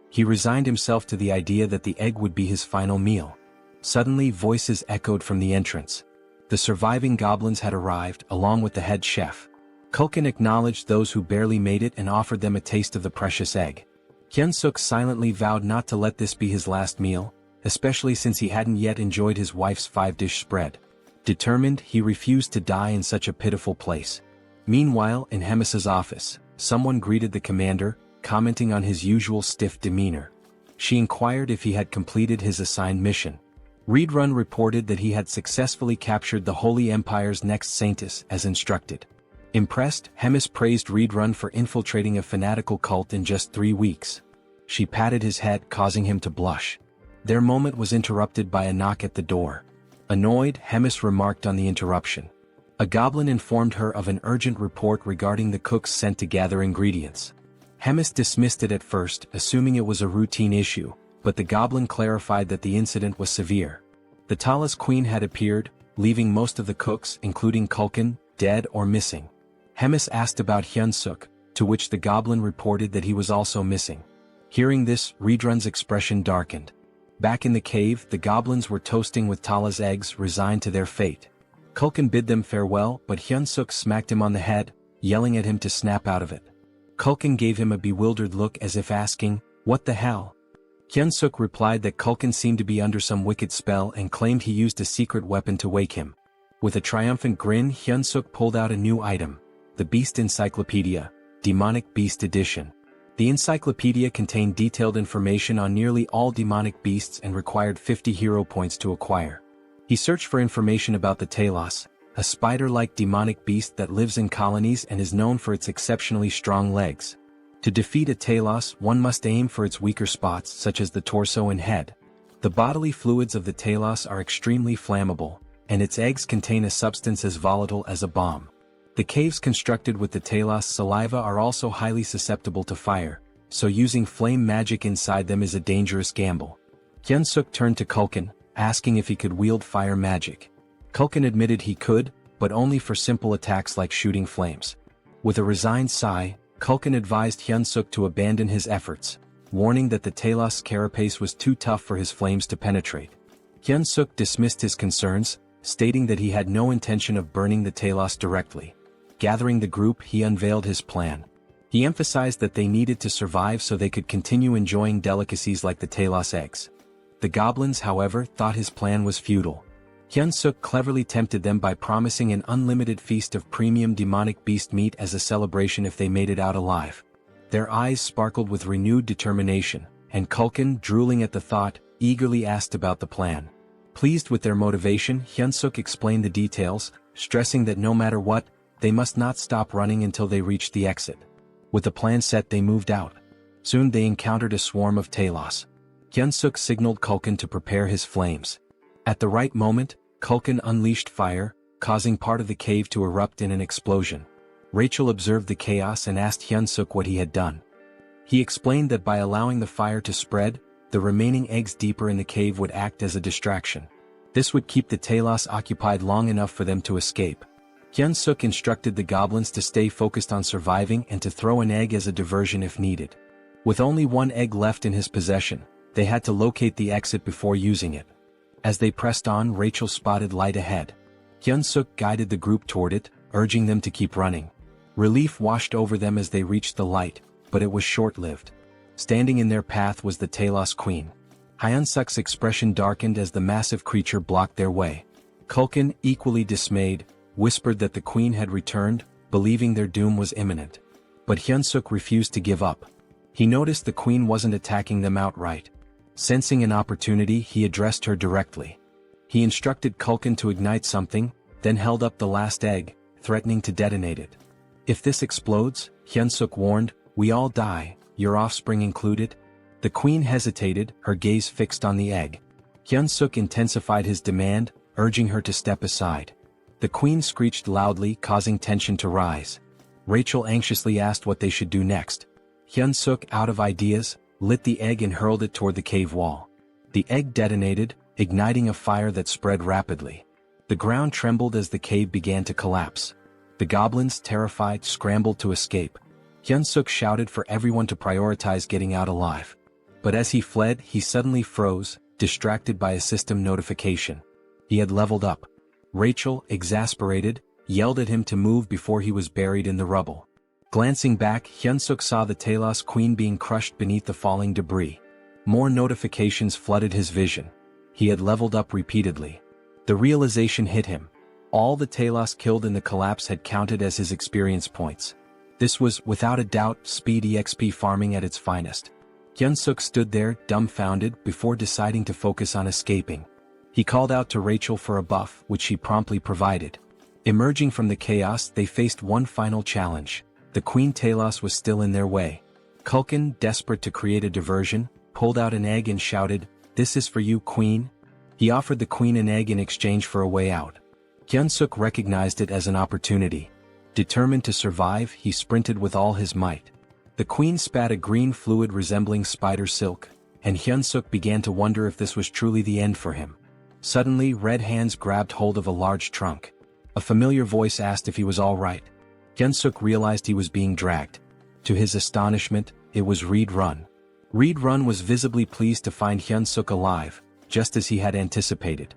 He resigned himself to the idea that the egg would be his final meal. Suddenly voices echoed from the entrance. The surviving goblins had arrived, along with the head chef. Kulkin acknowledged those who barely made it and offered them a taste of the precious egg. Hyunseok silently vowed not to let this be his last meal, especially since he hadn't yet enjoyed his wife's 5-dish spread. Determined, he refused to die in such a pitiful place. Meanwhile, in Hemis's office, someone greeted the commander, commenting on his usual stiff demeanor. She inquired if he had completed his assigned mission. Readrun reported that he had successfully captured the Holy Empire's next saintess as instructed. Impressed, Hemis praised Readrun for infiltrating a fanatical cult in just 3 weeks. She patted his head, causing him to blush. Their moment was interrupted by a knock at the door. Annoyed, Hemis remarked on the interruption. A goblin informed her of an urgent report regarding the cooks sent to gather ingredients. Hemis dismissed it at first, assuming it was a routine issue, but the goblin clarified that the incident was severe. The Tala's queen had appeared, leaving most of the cooks, including Kulkin, dead or missing. Hemis asked about Hyunseok, to which the goblin reported that he was also missing. Hearing this, Readrun's expression darkened. Back in the cave, the goblins were toasting with Tala's eggs, resigned to their fate. Kulkin bid them farewell, but Hyunseok smacked him on the head, yelling at him to snap out of it. Kulkin gave him a bewildered look as if asking, "What the hell?" Hyunseok replied that Kulkin seemed to be under some wicked spell and claimed he used a secret weapon to wake him. With a triumphant grin, Hyunseok pulled out a new item, the Beast Encyclopedia, Demonic Beast Edition. The encyclopedia contained detailed information on nearly all demonic beasts and required 50 hero points to acquire. He searched for information about the Talos, a spider-like demonic beast that lives in colonies and is known for its exceptionally strong legs. To defeat a Talos, one must aim for its weaker spots such as the torso and head. The bodily fluids of the Talos are extremely flammable, and its eggs contain a substance as volatile as a bomb. The caves constructed with the Talos saliva are also highly susceptible to fire, so using flame magic inside them is a dangerous gamble. Hyunseok turned to Kulkin, asking if he could wield fire magic. Kulkin admitted he could, but only for simple attacks like shooting flames. With a resigned sigh, Kulkin advised Hyunseok to abandon his efforts, warning that the Talos carapace was too tough for his flames to penetrate. Hyunseok dismissed his concerns, stating that he had no intention of burning the Talos directly. Gathering the group, he unveiled his plan. He emphasized that they needed to survive so they could continue enjoying delicacies like the Talos eggs. The goblins, however, thought his plan was futile. Hyunseok cleverly tempted them by promising an unlimited feast of premium demonic beast meat as a celebration if they made it out alive. Their eyes sparkled with renewed determination, and Kulkin, drooling at the thought, eagerly asked about the plan. Pleased with their motivation, Hyunseok explained the details, stressing that no matter what, they must not stop running until they reached the exit. With the plan set, they moved out. Soon they encountered a swarm of Talos. Hyunsuk signaled Culkin to prepare his flames. At the right moment, Culkin unleashed fire, causing part of the cave to erupt in an explosion. Rachel observed the chaos and asked Hyunsuk what he had done. He explained that by allowing the fire to spread, the remaining eggs deeper in the cave would act as a distraction. This would keep the Talos occupied long enough for them to escape. Hyunsuk instructed the goblins to stay focused on surviving and to throw an egg as a diversion if needed. With only one egg left in his possession, they had to locate the exit before using it. As they pressed on, Rachel spotted light ahead. Hyunsuk guided the group toward it, urging them to keep running. Relief washed over them as they reached the light, but it was short-lived. Standing in their path was the Talos Queen. Hyunsuk's expression darkened as the massive creature blocked their way. Culkin, equally dismayed, whispered that the Queen had returned, believing their doom was imminent. But Hyunsuk refused to give up. He noticed the Queen wasn't attacking them outright. Sensing an opportunity, he addressed her directly. He instructed Culkin to ignite something, then held up the last egg, threatening to detonate it. If this explodes, Hyunsuk warned, we all die, your offspring included. The Queen hesitated, her gaze fixed on the egg. Hyunsuk intensified his demand, urging her to step aside. The Queen screeched loudly, causing tension to rise. Rachel anxiously asked what they should do next. Hyunsuk, out of ideas, lit the egg and hurled it toward the cave wall. The egg detonated, igniting a fire that spread rapidly. The ground trembled as the cave began to collapse. The goblins, terrified, scrambled to escape. Hyunsuk shouted for everyone to prioritize getting out alive. But as he fled, he suddenly froze, distracted by a system notification. He had leveled up. Rachel, exasperated, yelled at him to move before he was buried in the rubble. Glancing back, Hyunsuk saw the Talos Queen being crushed beneath the falling debris. More notifications flooded his vision. He had leveled up repeatedly. The realization hit him. All the Talos killed in the collapse had counted as his experience points. This was, without a doubt, speed EXP farming at its finest. Hyunsuk stood there, dumbfounded, before deciding to focus on escaping. He called out to Rachel for a buff, which she promptly provided. Emerging from the chaos, they faced one final challenge. The Queen Talos was still in their way. Culkin, desperate to create a diversion, pulled out an egg and shouted, "This is for you, Queen." He offered the Queen an egg in exchange for a way out. Hyunsuk recognized it as an opportunity. Determined to survive, he sprinted with all his might. The Queen spat a green fluid resembling spider silk, and Hyunsuk began to wonder if this was truly the end for him. Suddenly, red hands grabbed hold of a large trunk. A familiar voice asked if he was all right. Hyunsuk realized he was being dragged. To his astonishment, it was Reed Run. Reed Run was visibly pleased to find Hyunsuk alive, just as he had anticipated.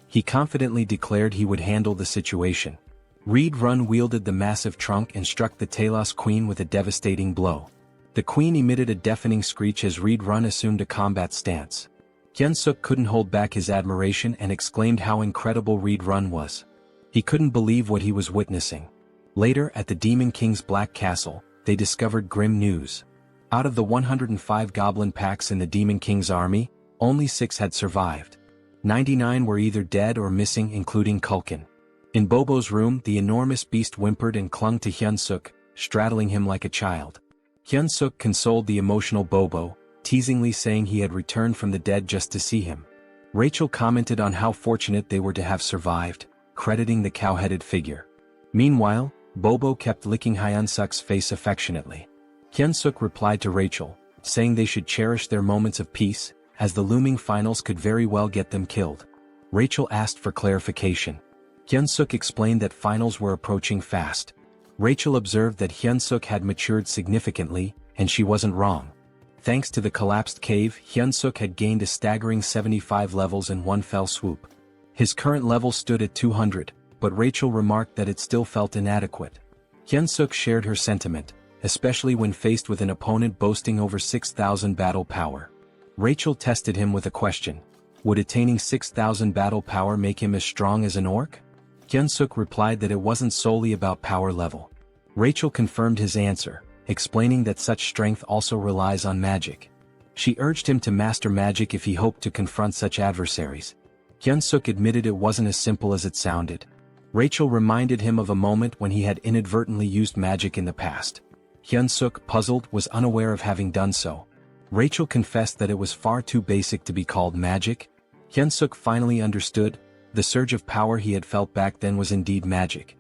He confidently declared he would handle the situation. Reed Run wielded the massive trunk and struck the Talos Queen with a devastating blow. The Queen emitted a deafening screech as Reed Run assumed a combat stance. Hyunsuk couldn't hold back his admiration and exclaimed how incredible Reed Run was. He couldn't believe what he was witnessing. Later, at the Demon King's Black Castle, they discovered grim news. Out of the 105 goblin packs in the Demon King's army, only 6 had survived. 99 were either dead or missing, including Culkin. In Bobo's room, the enormous beast whimpered and clung to Hyunsuk, straddling him like a child. Hyunsuk consoled the emotional Bobo, teasingly saying he had returned from the dead just to see him. Rachel commented on how fortunate they were to have survived, crediting the cow-headed figure. Meanwhile, Bobo kept licking Hyunsuk's face affectionately. Hyunsuk replied to Rachel, saying they should cherish their moments of peace, as the looming finals could very well get them killed. Rachel asked for clarification. Hyunsuk explained that finals were approaching fast. Rachel observed that Hyunsuk had matured significantly, and she wasn't wrong. Thanks to the collapsed cave, Hyunsuk had gained a staggering 75 levels in one fell swoop. His current level stood at 200, but Rachel remarked that it still felt inadequate. Hyunsuk shared her sentiment, especially when faced with an opponent boasting over 6,000 battle power. Rachel tested him with a question. Would attaining 6,000 battle power make him as strong as an orc? Hyunsuk replied that it wasn't solely about power level. Rachel confirmed his answer, explaining that such strength also relies on magic. She urged him to master magic if he hoped to confront such adversaries. Hyunsuk admitted it wasn't as simple as it sounded. Rachel reminded him of a moment when he had inadvertently used magic in the past. Hyunsuk, puzzled, was unaware of having done so. Rachel confessed that it was far too basic to be called magic. Hyunseok finally understood. The surge of power he had felt back then was indeed magic.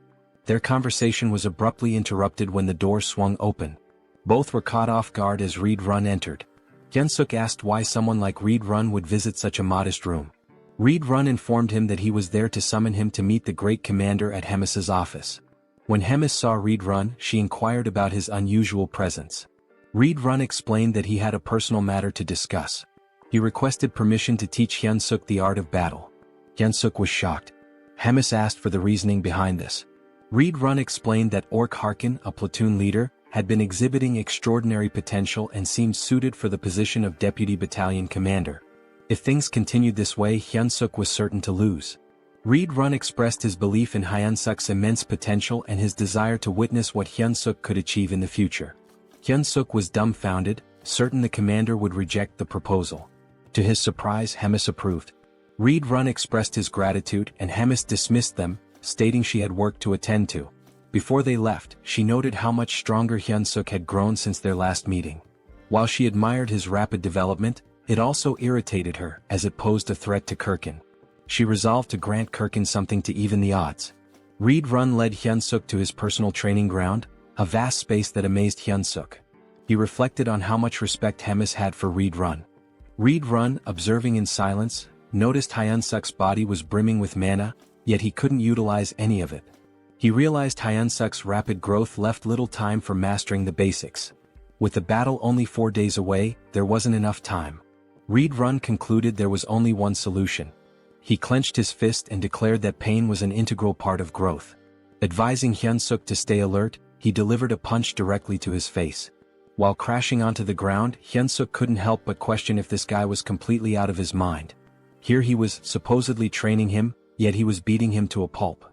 Their conversation was abruptly interrupted when the door swung open. Both were caught off guard as Reed Run entered. Hyunseok asked why someone like Reed Run would visit such a modest room. Reed Run informed him that he was there to summon him to meet the great commander at Hemis's office. When Hemis saw Reed Run, she inquired about his unusual presence. Reed Run explained that he had a personal matter to discuss. He requested permission to teach Hyunseok the art of battle. Hyunseok was shocked. Hemis asked for the reasoning behind this. Reed Run explained that Ork Harkin, a platoon leader, had been exhibiting extraordinary potential and seemed suited for the position of deputy battalion commander. If things continued this way, Hyunseok was certain to lose. Reed Run expressed his belief in Hyunseok's immense potential and his desire to witness what Hyunseok could achieve in the future. Hyunseok was dumbfounded, certain the commander would reject the proposal. To his surprise, Hemis approved. Reed Run expressed his gratitude and Hemis dismissed them, stating she had work to attend to. Before they left, she noted how much stronger Hyunseok had grown since their last meeting. While she admired his rapid development, it also irritated her as it posed a threat to Kirkin. She resolved to grant Kirkin something to even the odds. Reed Run led Hyunseok to his personal training ground, a vast space that amazed Hyunseok. He reflected on how much respect Hemis had for Reed Run. Reed Run, observing in silence, noticed Hyunseok's body was brimming with mana, yet he couldn't utilize any of it. He realized Hyunseok's rapid growth left little time for mastering the basics. With the battle only 4 days away, there wasn't enough time. Reed Run concluded there was only one solution. He clenched his fist and declared that pain was an integral part of growth. Advising Hyunseok to stay alert, he delivered a punch directly to his face. While crashing onto the ground, Hyunseok couldn't help but question if this guy was completely out of his mind. Here he was supposedly training him, yet he was beating him to a pulp.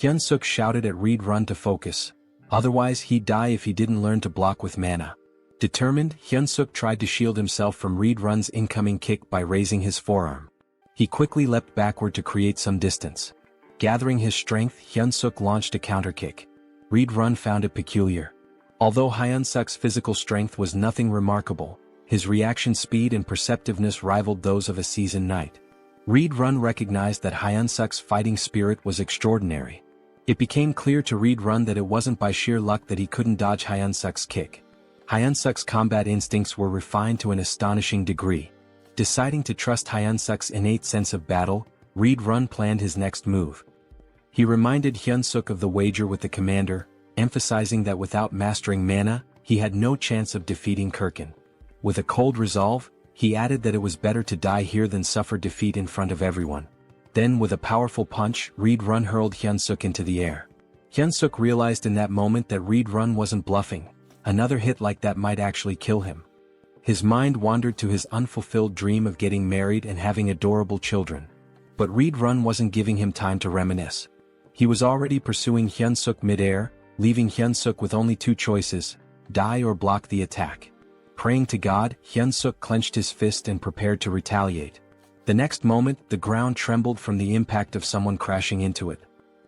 Hyunseok shouted at Reed Run to focus. Otherwise he'd die if he didn't learn to block with mana. Determined, Hyunseok tried to shield himself from Reed Run's incoming kick by raising his forearm. He quickly leapt backward to create some distance. Gathering his strength, Hyunseok launched a counterkick. Reed Run found it peculiar. Although Hyunseok's physical strength was nothing remarkable, his reaction speed and perceptiveness rivaled those of a seasoned knight. Reed Run recognized that Hyunseok's fighting spirit was extraordinary. It became clear to Reed Run that it wasn't by sheer luck that he couldn't dodge Hyunseok's kick. Hyunseok's combat instincts were refined to an astonishing degree. Deciding to trust Hyunseok's innate sense of battle, Reed Run planned his next move. He reminded Hyunseok of the wager with the commander, emphasizing that without mastering mana, he had no chance of defeating Kirkin. With a cold resolve, he added that it was better to die here than suffer defeat in front of everyone. Then with a powerful punch, Reed Run hurled Hyunseok into the air. Hyunseok realized in that moment that Reed Run wasn't bluffing. Another hit like that might actually kill him. His mind wandered to his unfulfilled dream of getting married and having adorable children. But Reed Run wasn't giving him time to reminisce. He was already pursuing Hyunseok mid-air, leaving Hyunseok with only two choices: die or block the attack. Praying to God, Hyunseok clenched his fist and prepared to retaliate. The next moment, the ground trembled from the impact of someone crashing into it.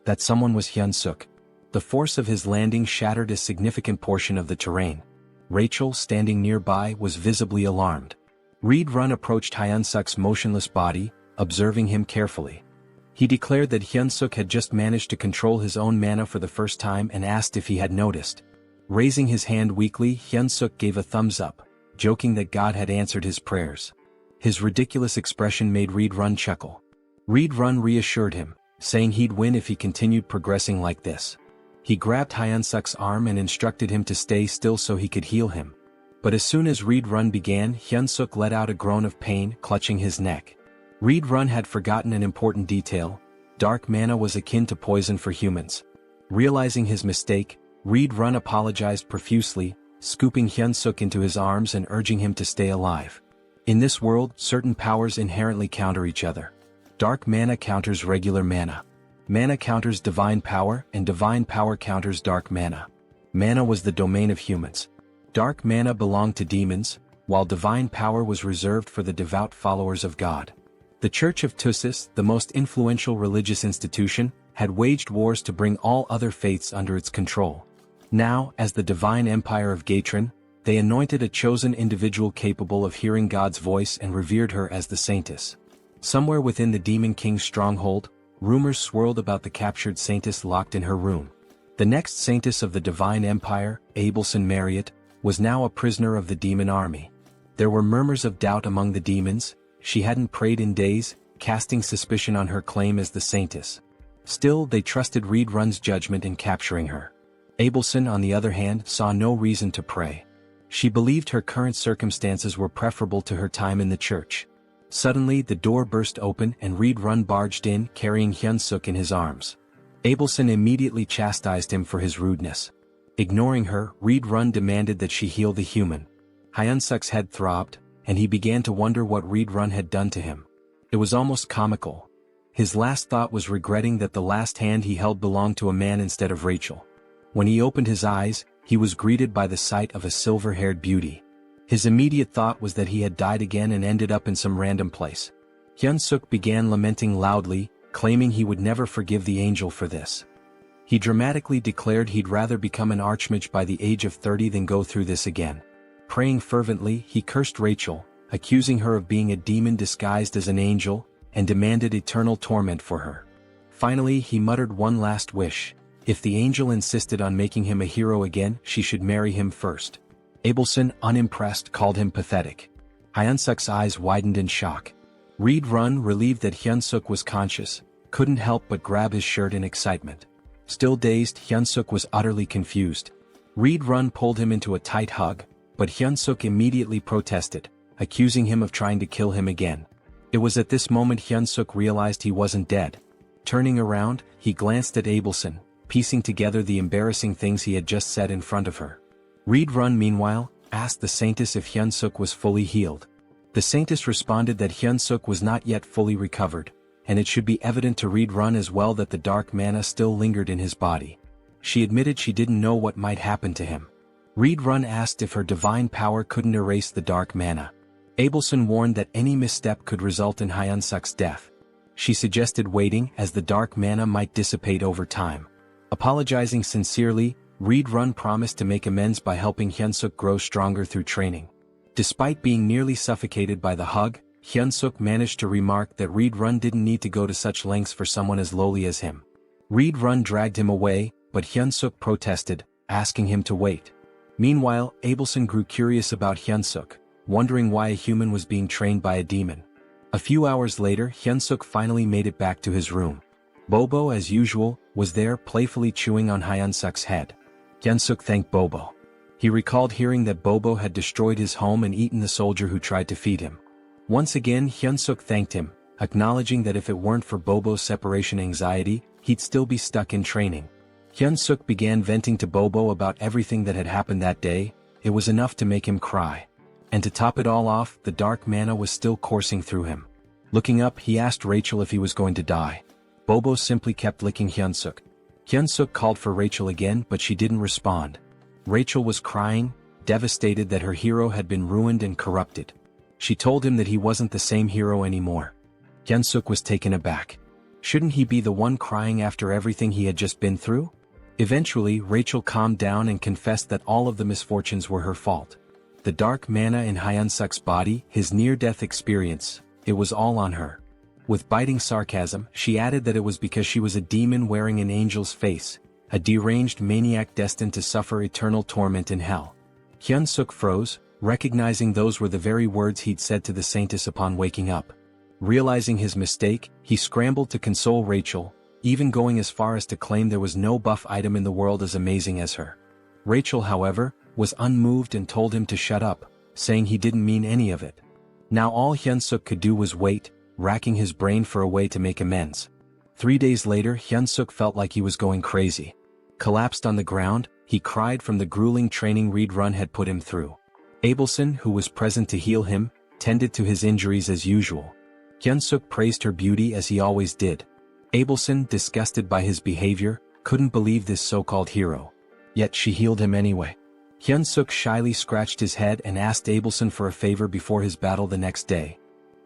That someone was Hyunseok. The force of his landing shattered a significant portion of the terrain. Rachel, standing nearby, was visibly alarmed. Reed Run approached Hyunseok's motionless body, observing him carefully. He declared that Hyunseok had just managed to control his own mana for the first time and asked if he had noticed. Raising his hand weakly, Hyunseok gave a thumbs up, joking that God had answered his prayers. His ridiculous expression made Reed Run chuckle. Reed Run reassured him, saying he'd win if he continued progressing like this. He grabbed Hyunseok's arm and instructed him to stay still so he could heal him. But as soon as Reed Run began, Hyunseok let out a groan of pain, clutching his neck. Reed Run had forgotten an important detail. Dark mana was akin to poison for humans. Realizing his mistake, Reed Run apologized profusely, scooping Hyunseok into his arms and urging him to stay alive. In this world, certain powers inherently counter each other. Dark mana counters regular mana. Mana counters divine power, and divine power counters dark mana. Mana was the domain of humans. Dark mana belonged to demons, while divine power was reserved for the devout followers of God. The Church of Tussis, the most influential religious institution, had waged wars to bring all other faiths under its control. Now, as the divine empire of Gatron, They anointed a chosen individual capable of hearing God's voice and revered her as the saintess. Somewhere within the Demon King's stronghold, rumors swirled about the captured saintess locked in her room. The next saintess of the Divine Empire, Abelson Marriott, was now a prisoner of the demon army. There were murmurs of doubt among the demons. She hadn't prayed in days, casting suspicion on her claim as the saintess. Still, they trusted Reed Run's judgment in capturing her. Abelson, on the other hand, saw no reason to pray. She believed her current circumstances were preferable to her time in the church. Suddenly, the door burst open and Reed Run barged in, carrying Hyunseok in his arms. Abelson immediately chastised him for his rudeness. Ignoring her, Reed Run demanded that she heal the human. Hyunseok's head throbbed, and he began to wonder what Reed Run had done to him. It was almost comical. His last thought was regretting that the last hand he held belonged to a man instead of Rachel. When he opened his eyes, he was greeted by the sight of a silver-haired beauty. His immediate thought was that he had died again and ended up in some random place. Hyunseok began lamenting loudly, claiming he would never forgive the angel for this. He dramatically declared he'd rather become an archmage by the age of 30 than go through this again. Praying fervently, he cursed Rachel, accusing her of being a demon disguised as an angel, and demanded eternal torment for her. Finally, he muttered one last wish. If the angel insisted on making him a hero again, she should marry him first. Abelson, unimpressed, called him pathetic. Hyunseok's eyes widened in shock. Reed Run, relieved that Hyunseok was conscious, couldn't help but grab his shirt in excitement. Still dazed, Hyunseok was utterly confused. Reed Run pulled him into a tight hug, but Hyunseok immediately protested, accusing him of trying to kill him again. It was at this moment Hyunseok realized he wasn't dead. Turning around, he glanced at Abelson, piecing together the embarrassing things he had just said in front of her. Reed Run, meanwhile, asked the saintess if Hyunseok was fully healed. The saintess responded that Hyunseok was not yet fully recovered, and it should be evident to Reed Run as well that the dark mana still lingered in his body. She admitted she didn't know what might happen to him. Reed Run asked if her divine power couldn't erase the dark mana. Abelson warned that any misstep could result in Hyunseok's death. She suggested waiting, as the dark mana might dissipate over time. Apologizing sincerely, Reed Run promised to make amends by helping Hyunseok grow stronger through training. Despite being nearly suffocated by the hug, Hyunseok managed to remark that Reed Run didn't need to go to such lengths for someone as lowly as him. Reed Run dragged him away, but Hyunseok protested, asking him to wait. Meanwhile, Abelson grew curious about Hyunseok, wondering why a human was being trained by a demon. A few hours later, Hyunseok finally made it back to his room. Bobo, as usual, was there playfully chewing on Hyunseok's head. Hyunseok thanked Bobo. He recalled hearing that Bobo had destroyed his home and eaten the soldier who tried to feed him. Once again, Hyunseok thanked him, acknowledging that if it weren't for Bobo's separation anxiety, he'd still be stuck in training. Hyunseok began venting to Bobo about everything that had happened that day. It was enough to make him cry. And to top it all off, the dark mana was still coursing through him. Looking up, he asked Rachel if he was going to die. Bobo simply kept licking Hyunseok. Hyunseok called for Rachel again, but she didn't respond. Rachel was crying, devastated that her hero had been ruined and corrupted. She told him that he wasn't the same hero anymore. Hyunseok was taken aback. Shouldn't he be the one crying after everything he had just been through? Eventually, Rachel calmed down and confessed that all of the misfortunes were her fault. The dark mana in Hyunseok's body, his near-death experience, it was all on her. With biting sarcasm, she added that it was because she was a demon wearing an angel's face, a deranged maniac destined to suffer eternal torment in hell. Hyunseok froze, recognizing those were the very words he'd said to the saintess upon waking up. Realizing his mistake, he scrambled to console Rachel, even going as far as to claim there was no buff item in the world as amazing as her. Rachel, however, was unmoved and told him to shut up, saying he didn't mean any of it. Now all Hyunseok could do was wait, racking his brain for a way to make amends. 3 days later, Hyunseok felt like he was going crazy. Collapsed on the ground, he cried from the grueling training Reed Run had put him through. Abelson, who was present to heal him, tended to his injuries as usual. Hyunseok praised her beauty as he always did. Abelson, disgusted by his behavior, couldn't believe this so-called hero. Yet she healed him anyway. Hyunseok shyly scratched his head and asked Abelson for a favor before his battle the next day.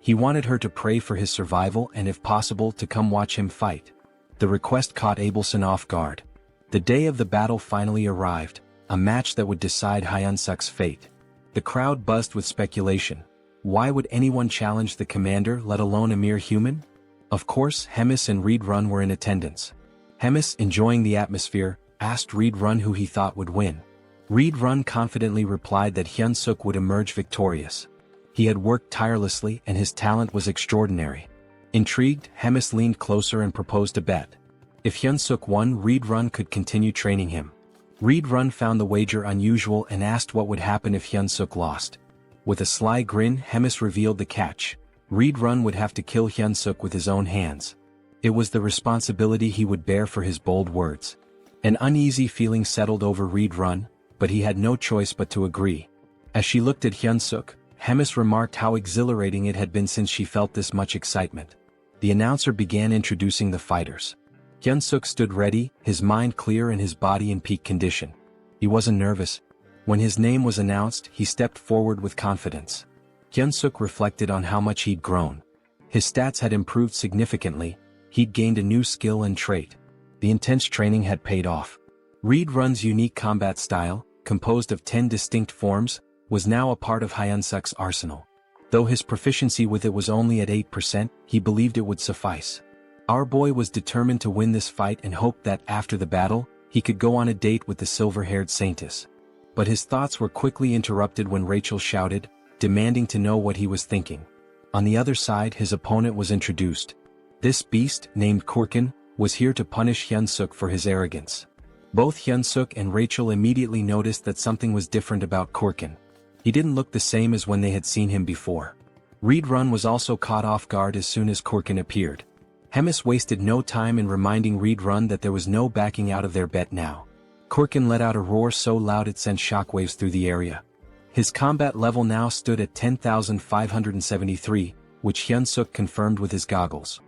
He wanted her to pray for his survival and if possible to come watch him fight. The request caught Abelson off guard. The day of the battle finally arrived. a match that would decide Hyunseok's fate. The crowd buzzed with speculation. Why would anyone challenge the commander, let alone a mere human? Of course, Hemis and Reed Run were in attendance. Hemis, enjoying the atmosphere, asked Reed Run who he thought would win. Reed Run confidently replied that Hyunseok would emerge victorious. He had worked tirelessly and his talent was extraordinary. Intrigued, Hemis leaned closer and proposed a bet. If Hyunseok won, Reed Run could continue training him. Reed Run found the wager unusual and asked what would happen if Hyunseok lost. With a sly grin, Hemis revealed the catch. Reed Run would have to kill Hyunseok with his own hands. It was the responsibility he would bear for his bold words. An uneasy feeling settled over Reed Run, but he had no choice but to agree. As she looked at Hyunseok, Hemis remarked how exhilarating it had been since she felt this much excitement. The announcer began introducing the fighters. Hyunseok stood ready, his mind clear and his body in peak condition. He wasn't nervous. When his name was announced, he stepped forward with confidence. Hyunseok reflected on how much he'd grown. His stats had improved significantly, he'd gained a new skill and trait. The intense training had paid off. Reed Run's unique combat style, composed of 10 distinct forms, was now a part of Hyunseok's arsenal. Though his proficiency with it was only at 8%, he believed it would suffice. Our boy was determined to win this fight and hoped that, after the battle, he could go on a date with the silver-haired saintess. But his thoughts were quickly interrupted when Rachel shouted, demanding to know what he was thinking. On the other side, his opponent was introduced. This beast, named Korkin, was here to punish Hyunseok for his arrogance. Both Hyunseok and Rachel immediately noticed that something was different about Korkin. He didn't look the same as when they had seen him before. Reed Run was also caught off guard as soon as Korkin appeared. Hemis wasted no time in reminding Reed Run that there was no backing out of their bet now. Korkin let out a roar so loud it sent shockwaves through the area. His combat level now stood at 10,573, which Hyunseok confirmed with his goggles.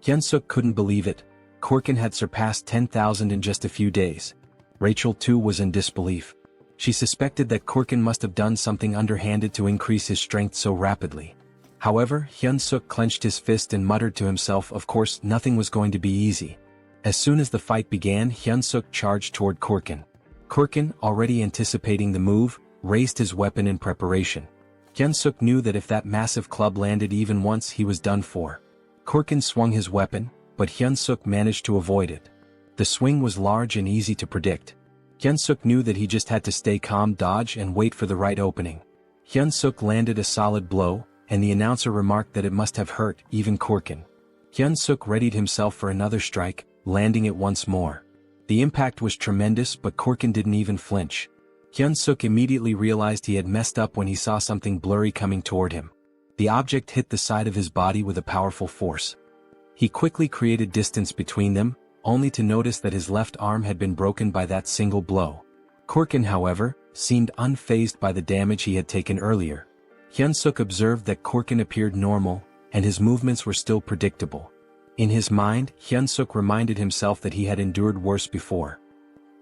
Hyunseok couldn't believe it. Korkin had surpassed 10,000 in just a few days. Rachel too was in disbelief. She suspected that Korkin must have done something underhanded to increase his strength so rapidly. However, Hyunseok clenched his fist and muttered to himself, of course, nothing was going to be easy. As soon as the fight began, Hyunseok charged toward Korkin. Korkin, already anticipating the move, raised his weapon in preparation. Hyunseok knew that if that massive club landed even once, he was done for. Korkin swung his weapon, but Hyunseok managed to avoid it. The swing was large and easy to predict. Hyunseok knew that he just had to stay calm, dodge and wait for the right opening. Hyunseok landed a solid blow, and the announcer remarked that it must have hurt even Korkin. Hyunseok readied himself for another strike, landing it once more. The impact was tremendous, but Korkin didn't even flinch. Hyunseok immediately realized he had messed up when he saw something blurry coming toward him. The object hit the side of his body with a powerful force. He quickly created distance between them, only to notice that his left arm had been broken by that single blow. Korkin, however, seemed unfazed by the damage he had taken earlier. Hyunseok observed that Korkin appeared normal, and his movements were still predictable. In his mind, Hyunseok reminded himself that he had endured worse before.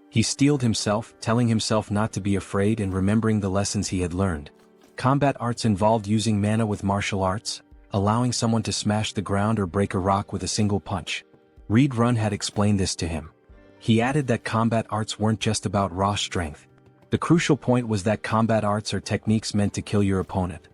He steeled himself, telling himself not to be afraid and remembering the lessons he had learned. Combat arts involved using mana with martial arts, allowing someone to smash the ground or break a rock with a single punch. Reed Run had explained this to him. He added that combat arts weren't just about raw strength. The crucial point was that combat arts are techniques meant to kill your opponent.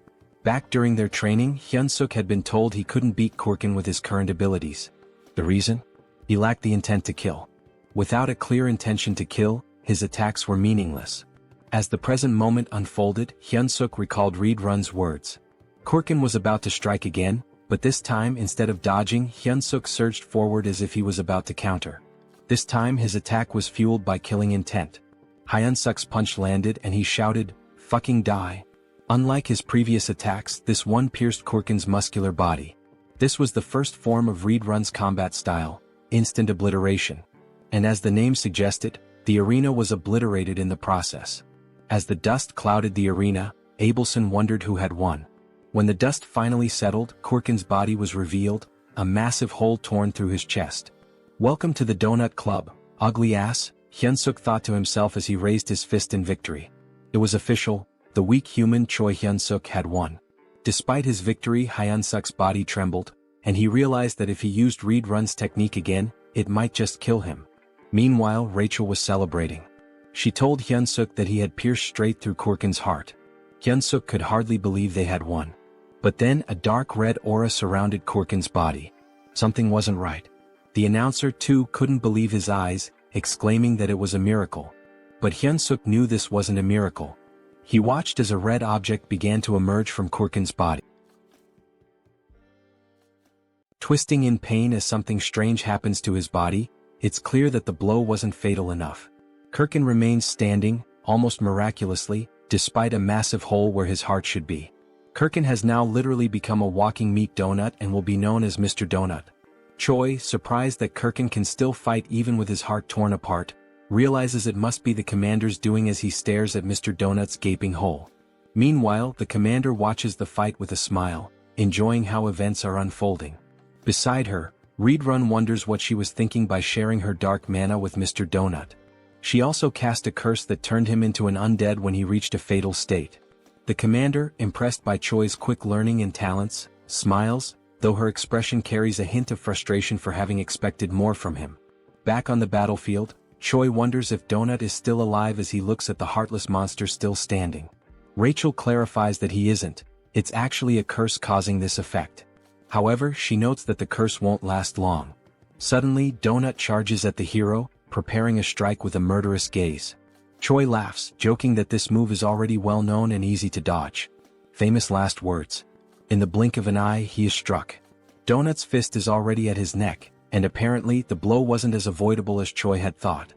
Back during their training, Hyunseok had been told he couldn't beat Korkin with his current abilities. The reason? He lacked the intent to kill. Without a clear intention to kill, his attacks were meaningless. As the present moment unfolded, Hyunseok recalled Reed Run's words. Korkin was about to strike again, but this time instead of dodging, Hyunseok surged forward as if he was about to counter. This time his attack was fueled by killing intent. Hyunseok's punch landed and he shouted, "Fucking die." Unlike his previous attacks, this one pierced Korkin's muscular body. This was the first form of Reed Run's combat style, instant obliteration. And as the name suggested, the arena was obliterated in the process. As the dust clouded the arena, Abelson wondered who had won. When the dust finally settled, Korkin's body was revealed, a massive hole torn through his chest. "Welcome to the Donut Club, ugly ass," Hyunseok thought to himself as he raised his fist in victory. It was official, the weak human Choi Hyunseok had won. Despite his victory, Hyunseok's body trembled, and he realized that if he used Reed Run's technique again, it might just kill him. Meanwhile, Rachel was celebrating. She told Hyunseok that he had pierced straight through Kurkin's heart. Hyunseok could hardly believe they had won. But then a dark red aura surrounded Kurkin's body. Something wasn't right. The announcer too couldn't believe his eyes, exclaiming that it was a miracle. But Hyunseok knew this wasn't a miracle. He watched as a red object began to emerge from Kurkin's body. Twisting in pain as something strange happens to his body, it's clear that the blow wasn't fatal enough. Kurkin remains standing, almost miraculously, despite a massive hole where his heart should be. Kurkin has now literally become a walking meat donut and will be known as Mr. Donut. Choi, surprised that Kurkin can still fight even with his heart torn apart, realizes it must be the commander's doing as he stares at Mr. Donut's gaping hole. Meanwhile, the commander watches the fight with a smile, enjoying how events are unfolding. Beside her, Reedrun wonders what she was thinking by sharing her dark mana with Mr. Donut. She also cast a curse that turned him into an undead when he reached a fatal state. The commander, impressed by Choi's quick learning and talents, smiles, though her expression carries a hint of frustration for having expected more from him. Back on the battlefield, Choi wonders if Donut is still alive as he looks at the heartless monster still standing. Rachel clarifies that he isn't, it's actually a curse causing this effect. However, she notes that the curse won't last long. Suddenly, Donut charges at the hero, preparing a strike with a murderous gaze. Choi laughs, joking that this move is already well known and easy to dodge. Famous last words. In the blink of an eye, he is struck. Donut's fist is already at his neck, and apparently the blow wasn't as avoidable as Choi had thought.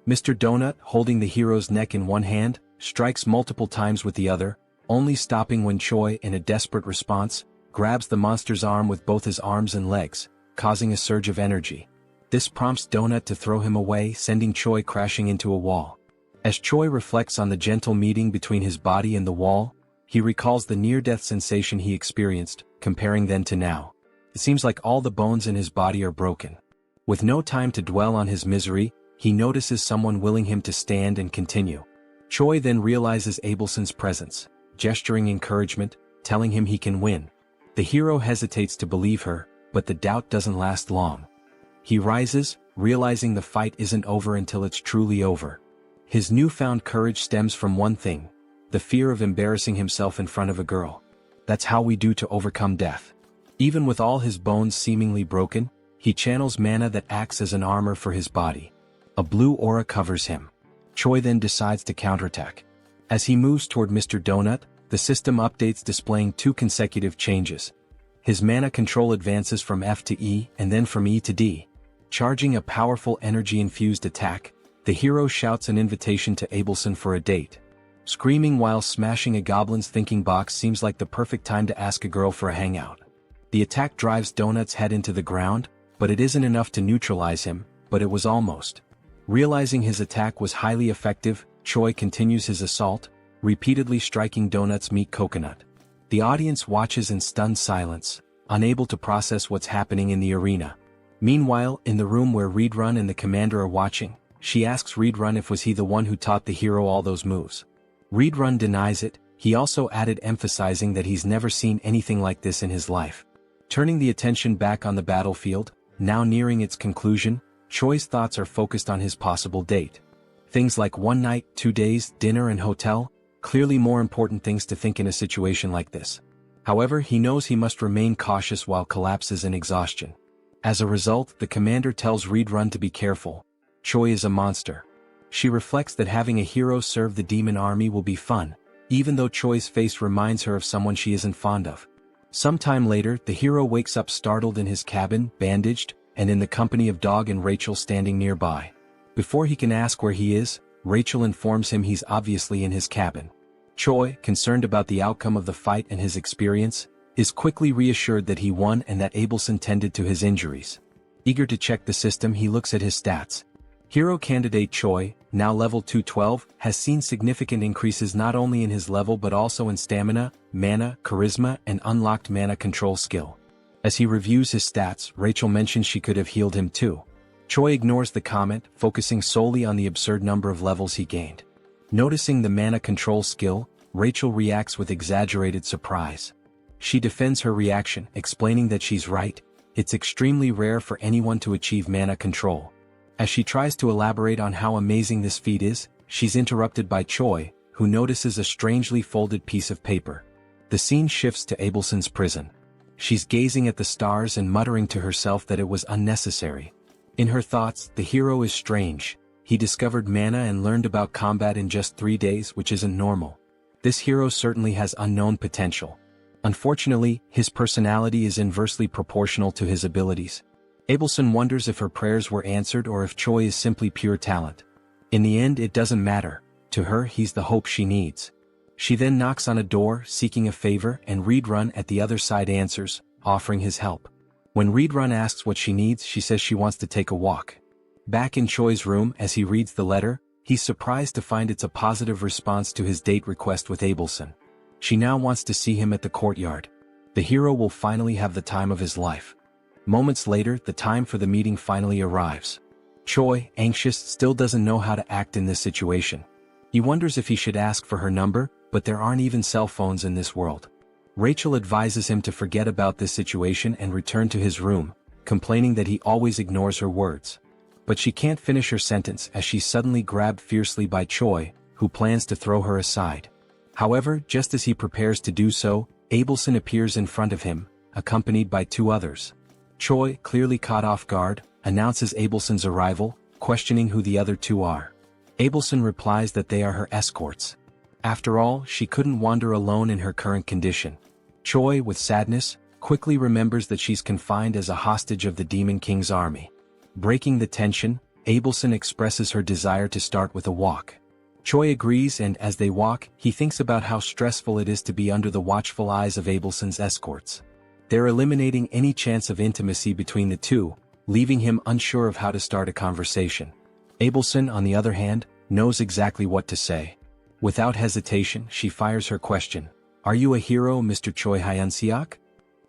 Mr. Donut, holding the hero's neck in one hand, strikes multiple times with the other, only stopping when Choi, in a desperate response, grabs the monster's arm with both his arms and legs, causing a surge of energy. This prompts Donut to throw him away, sending Choi crashing into a wall. As Choi reflects on the gentle meeting between his body and the wall, he recalls the near-death sensation he experienced, comparing then to now. It seems like all the bones in his body are broken. With no time to dwell on his misery, he notices someone willing him to stand and continue. Choi then realizes Abelson's presence, gesturing encouragement, telling him he can win. The hero hesitates to believe her, but the doubt doesn't last long. He rises, realizing the fight isn't over until it's truly over. His newfound courage stems from one thing: the fear of embarrassing himself in front of a girl. That's how we do to overcome death. Even with all his bones seemingly broken, he channels mana that acts as an armor for his body. A blue aura covers him. Choi then decides to counterattack. As he moves toward Mr. Donut, the system updates displaying 2 consecutive changes. His mana control advances from F to E and then from E to D. Charging a powerful energy-infused attack, the hero shouts an invitation to Abelson for a date. Screaming while smashing a goblin's thinking box seems like the perfect time to ask a girl for a hangout. The attack drives Donut's head into the ground, but it isn't enough to neutralize him, but it was almost. Realizing his attack was highly effective, Choi continues his assault, repeatedly striking Donut's meat coconut. The audience watches in stunned silence, unable to process what's happening in the arena. Meanwhile, in the room where Reedrun and the commander are watching, she asks Reedrun if was he the one who taught the hero all those moves. Reedrun denies it. He also added, emphasizing that he's never seen anything like this in his life. Turning the attention back on the battlefield, now nearing its conclusion, Choi's thoughts are focused on his possible date. Things like 1 night, 2 days, dinner and hotel, clearly more important things to think in a situation like this. However, he knows he must remain cautious while collapses in exhaustion. As a result, the commander tells Reedrun to be careful. Choi is a monster. She reflects that having a hero serve the demon army will be fun, even though Choi's face reminds her of someone she isn't fond of. Sometime later, the hero wakes up startled in his cabin, bandaged, and in the company of Dog and Rachel standing nearby. Before he can ask where he is, Rachel informs him he's obviously in his cabin. Choi, concerned about the outcome of the fight and his experience, is quickly reassured that he won and that Abelson tended to his injuries. Eager to check the system, he looks at his stats. Hero candidate Choi, now level 212, has seen significant increases not only in his level but also in stamina, mana, charisma, and unlocked mana control skill. As he reviews his stats, Rachel mentions she could have healed him too. Choi ignores the comment, focusing solely on the absurd number of levels he gained. Noticing the mana control skill, Rachel reacts with exaggerated surprise. She defends her reaction, explaining that she's right, it's extremely rare for anyone to achieve mana control. As she tries to elaborate on how amazing this feat is, she's interrupted by Choi, who notices a strangely folded piece of paper. The scene shifts to Abelson's prison. She's gazing at the stars and muttering to herself that it was unnecessary. In her thoughts, the hero is strange. He discovered mana and learned about combat in just 3 days, which isn't normal. This hero certainly has unknown potential. Unfortunately, his personality is inversely proportional to his abilities. Abelson wonders if her prayers were answered or if Choi is simply pure talent. In the end, it doesn't matter. To her, he's the hope she needs. She then knocks on a door, seeking a favor, and Reedrun at the other side answers, offering his help. When Reedrun asks what she needs, she says she wants to take a walk. Back in Choi's room, as he reads the letter, he's surprised to find it's a positive response to his date request with Abelson. She now wants to see him at the courtyard. The hero will finally have the time of his life. Moments later, the time for the meeting finally arrives. Choi, anxious, still doesn't know how to act in this situation. He wonders if he should ask for her number, but there aren't even cell phones in this world. Rachel advises him to forget about this situation and return to his room, complaining that he always ignores her words. But she can't finish her sentence as she's suddenly grabbed fiercely by Choi, who plans to throw her aside. However, just as he prepares to do so, Abelson appears in front of him, accompanied by 2 others. Choi, clearly caught off guard, announces Abelson's arrival, questioning who the other 2 are. Abelson replies that they are her escorts. After all, she couldn't wander alone in her current condition. Choi, with sadness, quickly remembers that she's confined as a hostage of the Demon King's army. Breaking the tension, Abelson expresses her desire to start with a walk. Choi agrees, and as they walk, he thinks about how stressful it is to be under the watchful eyes of Abelson's escorts. They're eliminating any chance of intimacy between the 2, leaving him unsure of how to start a conversation. Abelson, on the other hand, knows exactly what to say. Without hesitation, she fires her question. "Are you a hero, Mr. Choi Hyunseok?"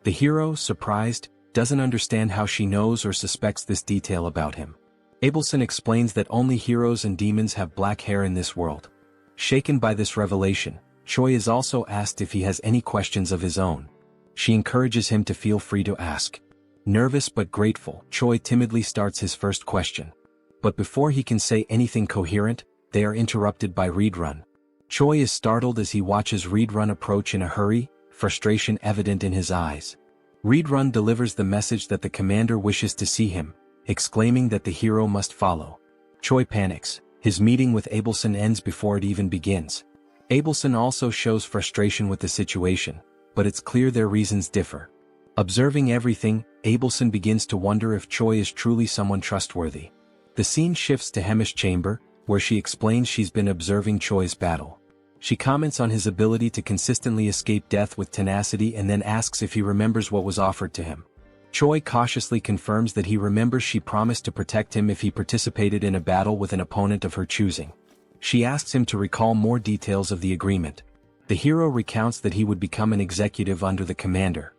The hero, surprised, doesn't understand how she knows or suspects this detail about him. Abelson explains that only heroes and demons have black hair in this world. Shaken by this revelation, Choi is also asked if he has any questions of his own. She encourages him to feel free to ask. Nervous but grateful, Choi timidly starts his first question. But before he can say anything coherent, they are interrupted by Reedrun. Choi is startled as he watches Reedrun approach in a hurry, frustration evident in his eyes. Reedrun delivers the message that the commander wishes to see him, exclaiming that the hero must follow. Choi panics. His meeting with Abelson ends before it even begins. Abelson also shows frustration with the situation, but it's clear their reasons differ. Observing everything, Abelson begins to wonder if Choi is truly someone trustworthy. The scene shifts to Hemi's chamber, where she explains she's been observing Choi's battle. She comments on his ability to consistently escape death with tenacity and then asks if he remembers what was offered to him. Choi cautiously confirms that he remembers she promised to protect him if he participated in a battle with an opponent of her choosing. She asks him to recall more details of the agreement. The hero recounts that he would become an executive under the commander.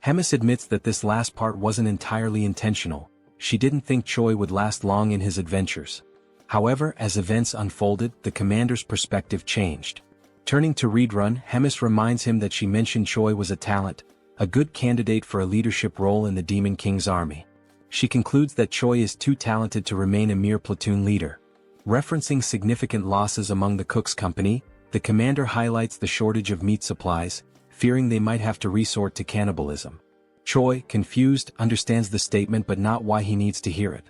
Hemis admits that this last part wasn't entirely intentional. She didn't think Choi would last long in his adventures. However, as events unfolded, the commander's perspective changed. Turning to Reedrun, Hemis reminds him that she mentioned Choi was a talent, a good candidate for a leadership role in the Demon King's army. She concludes that Choi is too talented to remain a mere platoon leader. Referencing significant losses among the Cook's company, the commander highlights the shortage of meat supplies, fearing they might have to resort to cannibalism. Choi, confused, understands the statement but not why he needs to hear it.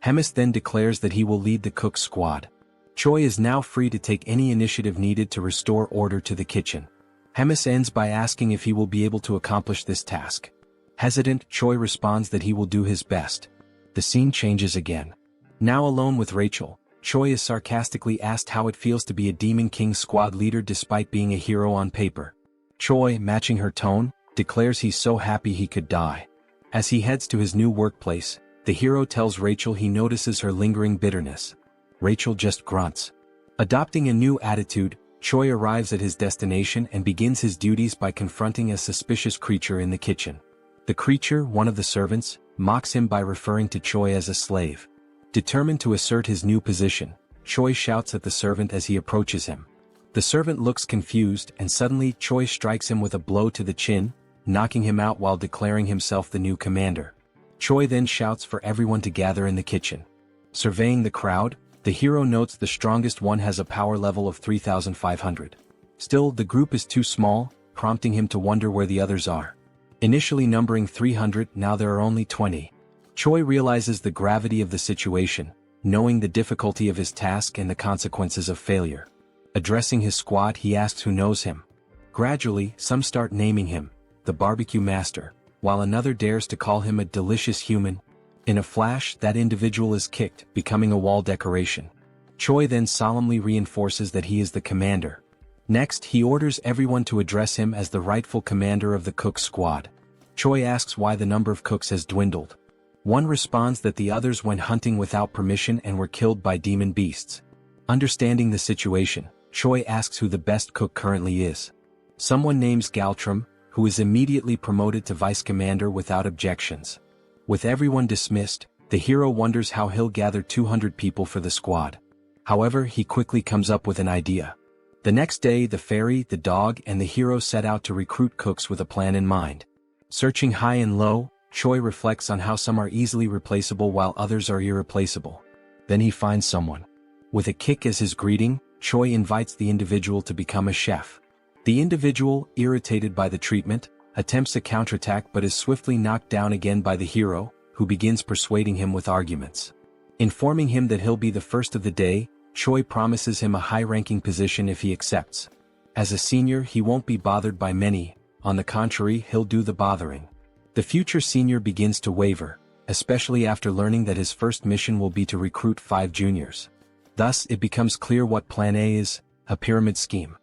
Hemis then declares that he will lead the Cook's squad. Choi is now free to take any initiative needed to restore order to the kitchen. Hemis ends by asking if he will be able to accomplish this task. Hesitant, Choi responds that he will do his best. The scene changes again. Now alone with Rachel, Choi is sarcastically asked how it feels to be a Demon King squad leader despite being a hero on paper. Choi, matching her tone, declares he's so happy he could die. As he heads to his new workplace, the hero tells Rachel he notices her lingering bitterness. Rachel just grunts. Adopting a new attitude, Choi arrives at his destination and begins his duties by confronting a suspicious creature in the kitchen. The creature, one of the servants, mocks him by referring to Choi as a slave. Determined to assert his new position, Choi shouts at the servant as he approaches him. The servant looks confused and suddenly Choi strikes him with a blow to the chin, knocking him out while declaring himself the new commander. Choi then shouts for everyone to gather in the kitchen. Surveying the crowd, The hero notes the strongest one has a power level of 3,500. Still, the group is too small, prompting him to wonder where the others are. Initially numbering 300, now there are only 20. Choi realizes the gravity of the situation, knowing the difficulty of his task and the consequences of failure. Addressing his squad, he asks who knows him. Gradually, some start naming him, the barbecue master, while another dares to call him a delicious human. In a flash, that individual is kicked, becoming a wall decoration. Choi then solemnly reinforces that he is the commander. Next, he orders everyone to address him as the rightful commander of the cook squad. Choi asks why the number of cooks has dwindled. One responds that the others went hunting without permission and were killed by demon beasts. Understanding the situation, Choi asks who the best cook currently is. Someone names Galtram, who is immediately promoted to vice commander without objections. With everyone dismissed, the hero wonders how he'll gather 200 people for the squad. However, he quickly comes up with an idea. The next day, the fairy, the dog, and the hero set out to recruit cooks with a plan in mind. Searching high and low, Choi reflects on how some are easily replaceable while others are irreplaceable. Then he finds someone. With a kick as his greeting, Choi invites the individual to become a chef. The individual, irritated by the treatment, attempts a counterattack but is swiftly knocked down again by the hero, who begins persuading him with arguments. Informing him that he'll be the first of the day, Choi promises him a high-ranking position if he accepts. As a senior, he won't be bothered by many, on the contrary, he'll do the bothering. The future senior begins to waver, especially after learning that his first mission will be to recruit 5 juniors. Thus, it becomes clear what Plan A is, a pyramid scheme.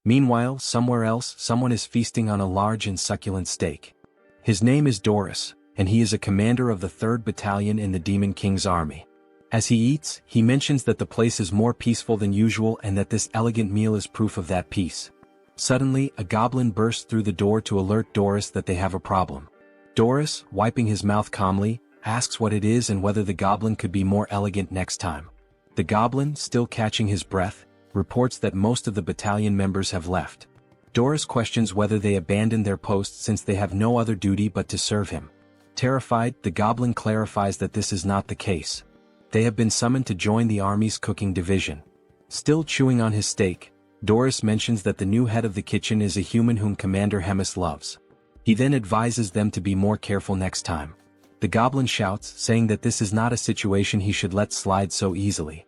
Meanwhile, somewhere else, someone is feasting on a large and succulent steak. His name is Doris, and he is a commander of the 3rd Battalion in the Demon King's army. As he eats, he mentions that the place is more peaceful than usual and that this elegant meal is proof of that peace. Suddenly, a goblin bursts through the door to alert Doris that they have a problem. Doris, wiping his mouth calmly, asks what it is and whether the goblin could be more elegant next time. The goblin, still catching his breath, reports that most of the battalion members have left. Doris questions whether they abandoned their posts since they have no other duty but to serve him. Terrified, the goblin clarifies that this is not the case. They have been summoned to join the army's cooking division. Still chewing on his steak, Doris mentions that the new head of the kitchen is a human whom Commander Hemis loves. He then advises them to be more careful next time. The goblin shouts, saying that this is not a situation he should let slide so easily.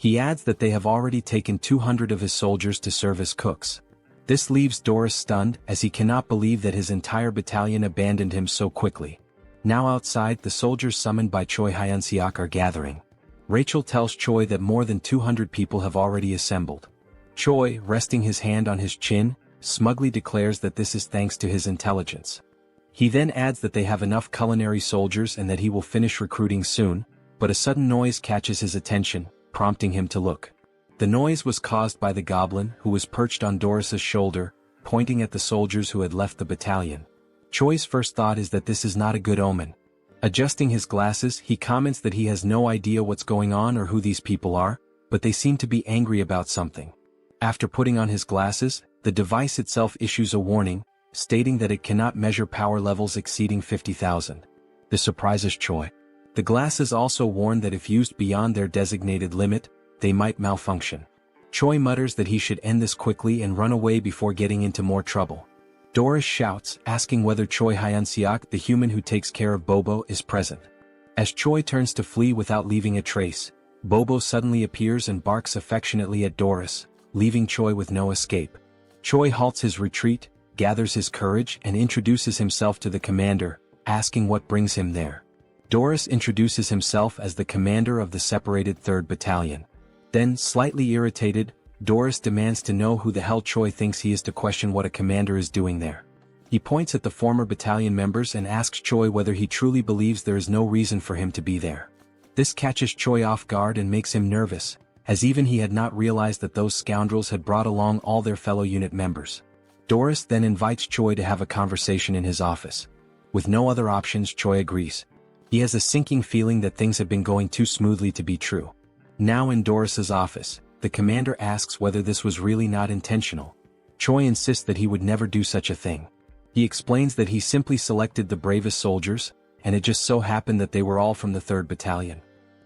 He adds that they have already taken 200 of his soldiers to serve as cooks. This leaves Doris stunned, as he cannot believe that his entire battalion abandoned him so quickly. Now outside, the soldiers summoned by Choi Hyunseok are gathering. Rachel tells Choi that more than 200 people have already assembled. Choi, resting his hand on his chin, smugly declares that this is thanks to his intelligence. He then adds that they have enough culinary soldiers and that he will finish recruiting soon, but a sudden noise catches his attention, prompting him to look. The noise was caused by the goblin, who was perched on Doris's shoulder, pointing at the soldiers who had left the battalion. Choi's first thought is that this is not a good omen. Adjusting his glasses, he comments that he has no idea what's going on or who these people are, but they seem to be angry about something. After putting on his glasses, the device itself issues a warning, stating that it cannot measure power levels exceeding 50,000. This surprises Choi. The glasses also warn that if used beyond their designated limit, they might malfunction. Choi mutters that he should end this quickly and run away before getting into more trouble. Doris shouts, asking whether Choi Hyunseok, the human who takes care of Bobo, is present. As Choi turns to flee without leaving a trace, Bobo suddenly appears and barks affectionately at Doris, leaving Choi with no escape. Choi halts his retreat, gathers his courage and introduces himself to the commander, asking what brings him there. Doris introduces himself as the commander of the separated 3rd Battalion. Then, slightly irritated, Doris demands to know who the hell Choi thinks he is to question what a commander is doing there. He points at the former battalion members and asks Choi whether he truly believes there is no reason for him to be there. This catches Choi off guard and makes him nervous, as even he had not realized that those scoundrels had brought along all their fellow unit members. Doris then invites Choi to have a conversation in his office. With no other options, Choi agrees. He has a sinking feeling that things have been going too smoothly to be true. Now in Doris's office, the commander asks whether this was really not intentional. Choi insists that he would never do such a thing. He explains that he simply selected the bravest soldiers, and it just so happened that they were all from the 3rd Battalion.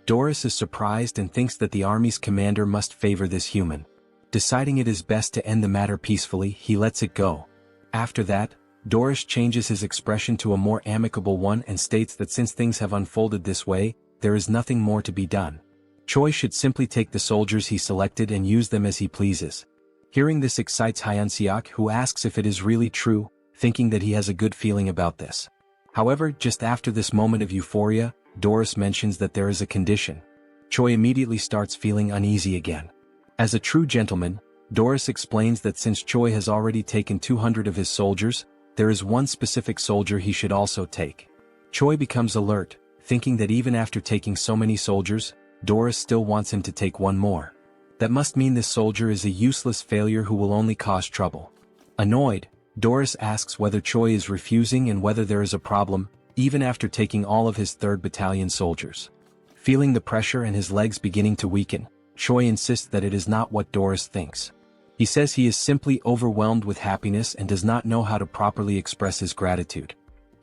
Doris is surprised and thinks that the army's commander must favor this human. Deciding it is best to end the matter peacefully, he lets it go. After that, Doris changes his expression to a more amicable one and states that since things have unfolded this way, there is nothing more to be done. Choi should simply take the soldiers he selected and use them as he pleases. Hearing this excites Hyunseok, who asks if it is really true, thinking that he has a good feeling about this. However, just after this moment of euphoria, Doris mentions that there is a condition. Choi immediately starts feeling uneasy again. As a true gentleman, Doris explains that since Choi has already taken 200 of his soldiers, there is one specific soldier he should also take. Choi becomes alert, thinking that even after taking so many soldiers, Doris still wants him to take one more. That must mean this soldier is a useless failure who will only cause trouble. Annoyed, Doris asks whether Choi is refusing and whether there is a problem, even after taking all of his 3rd Battalion soldiers. Feeling the pressure and his legs beginning to weaken, Choi insists that it is not what Doris thinks. He says he is simply overwhelmed with happiness and does not know how to properly express his gratitude.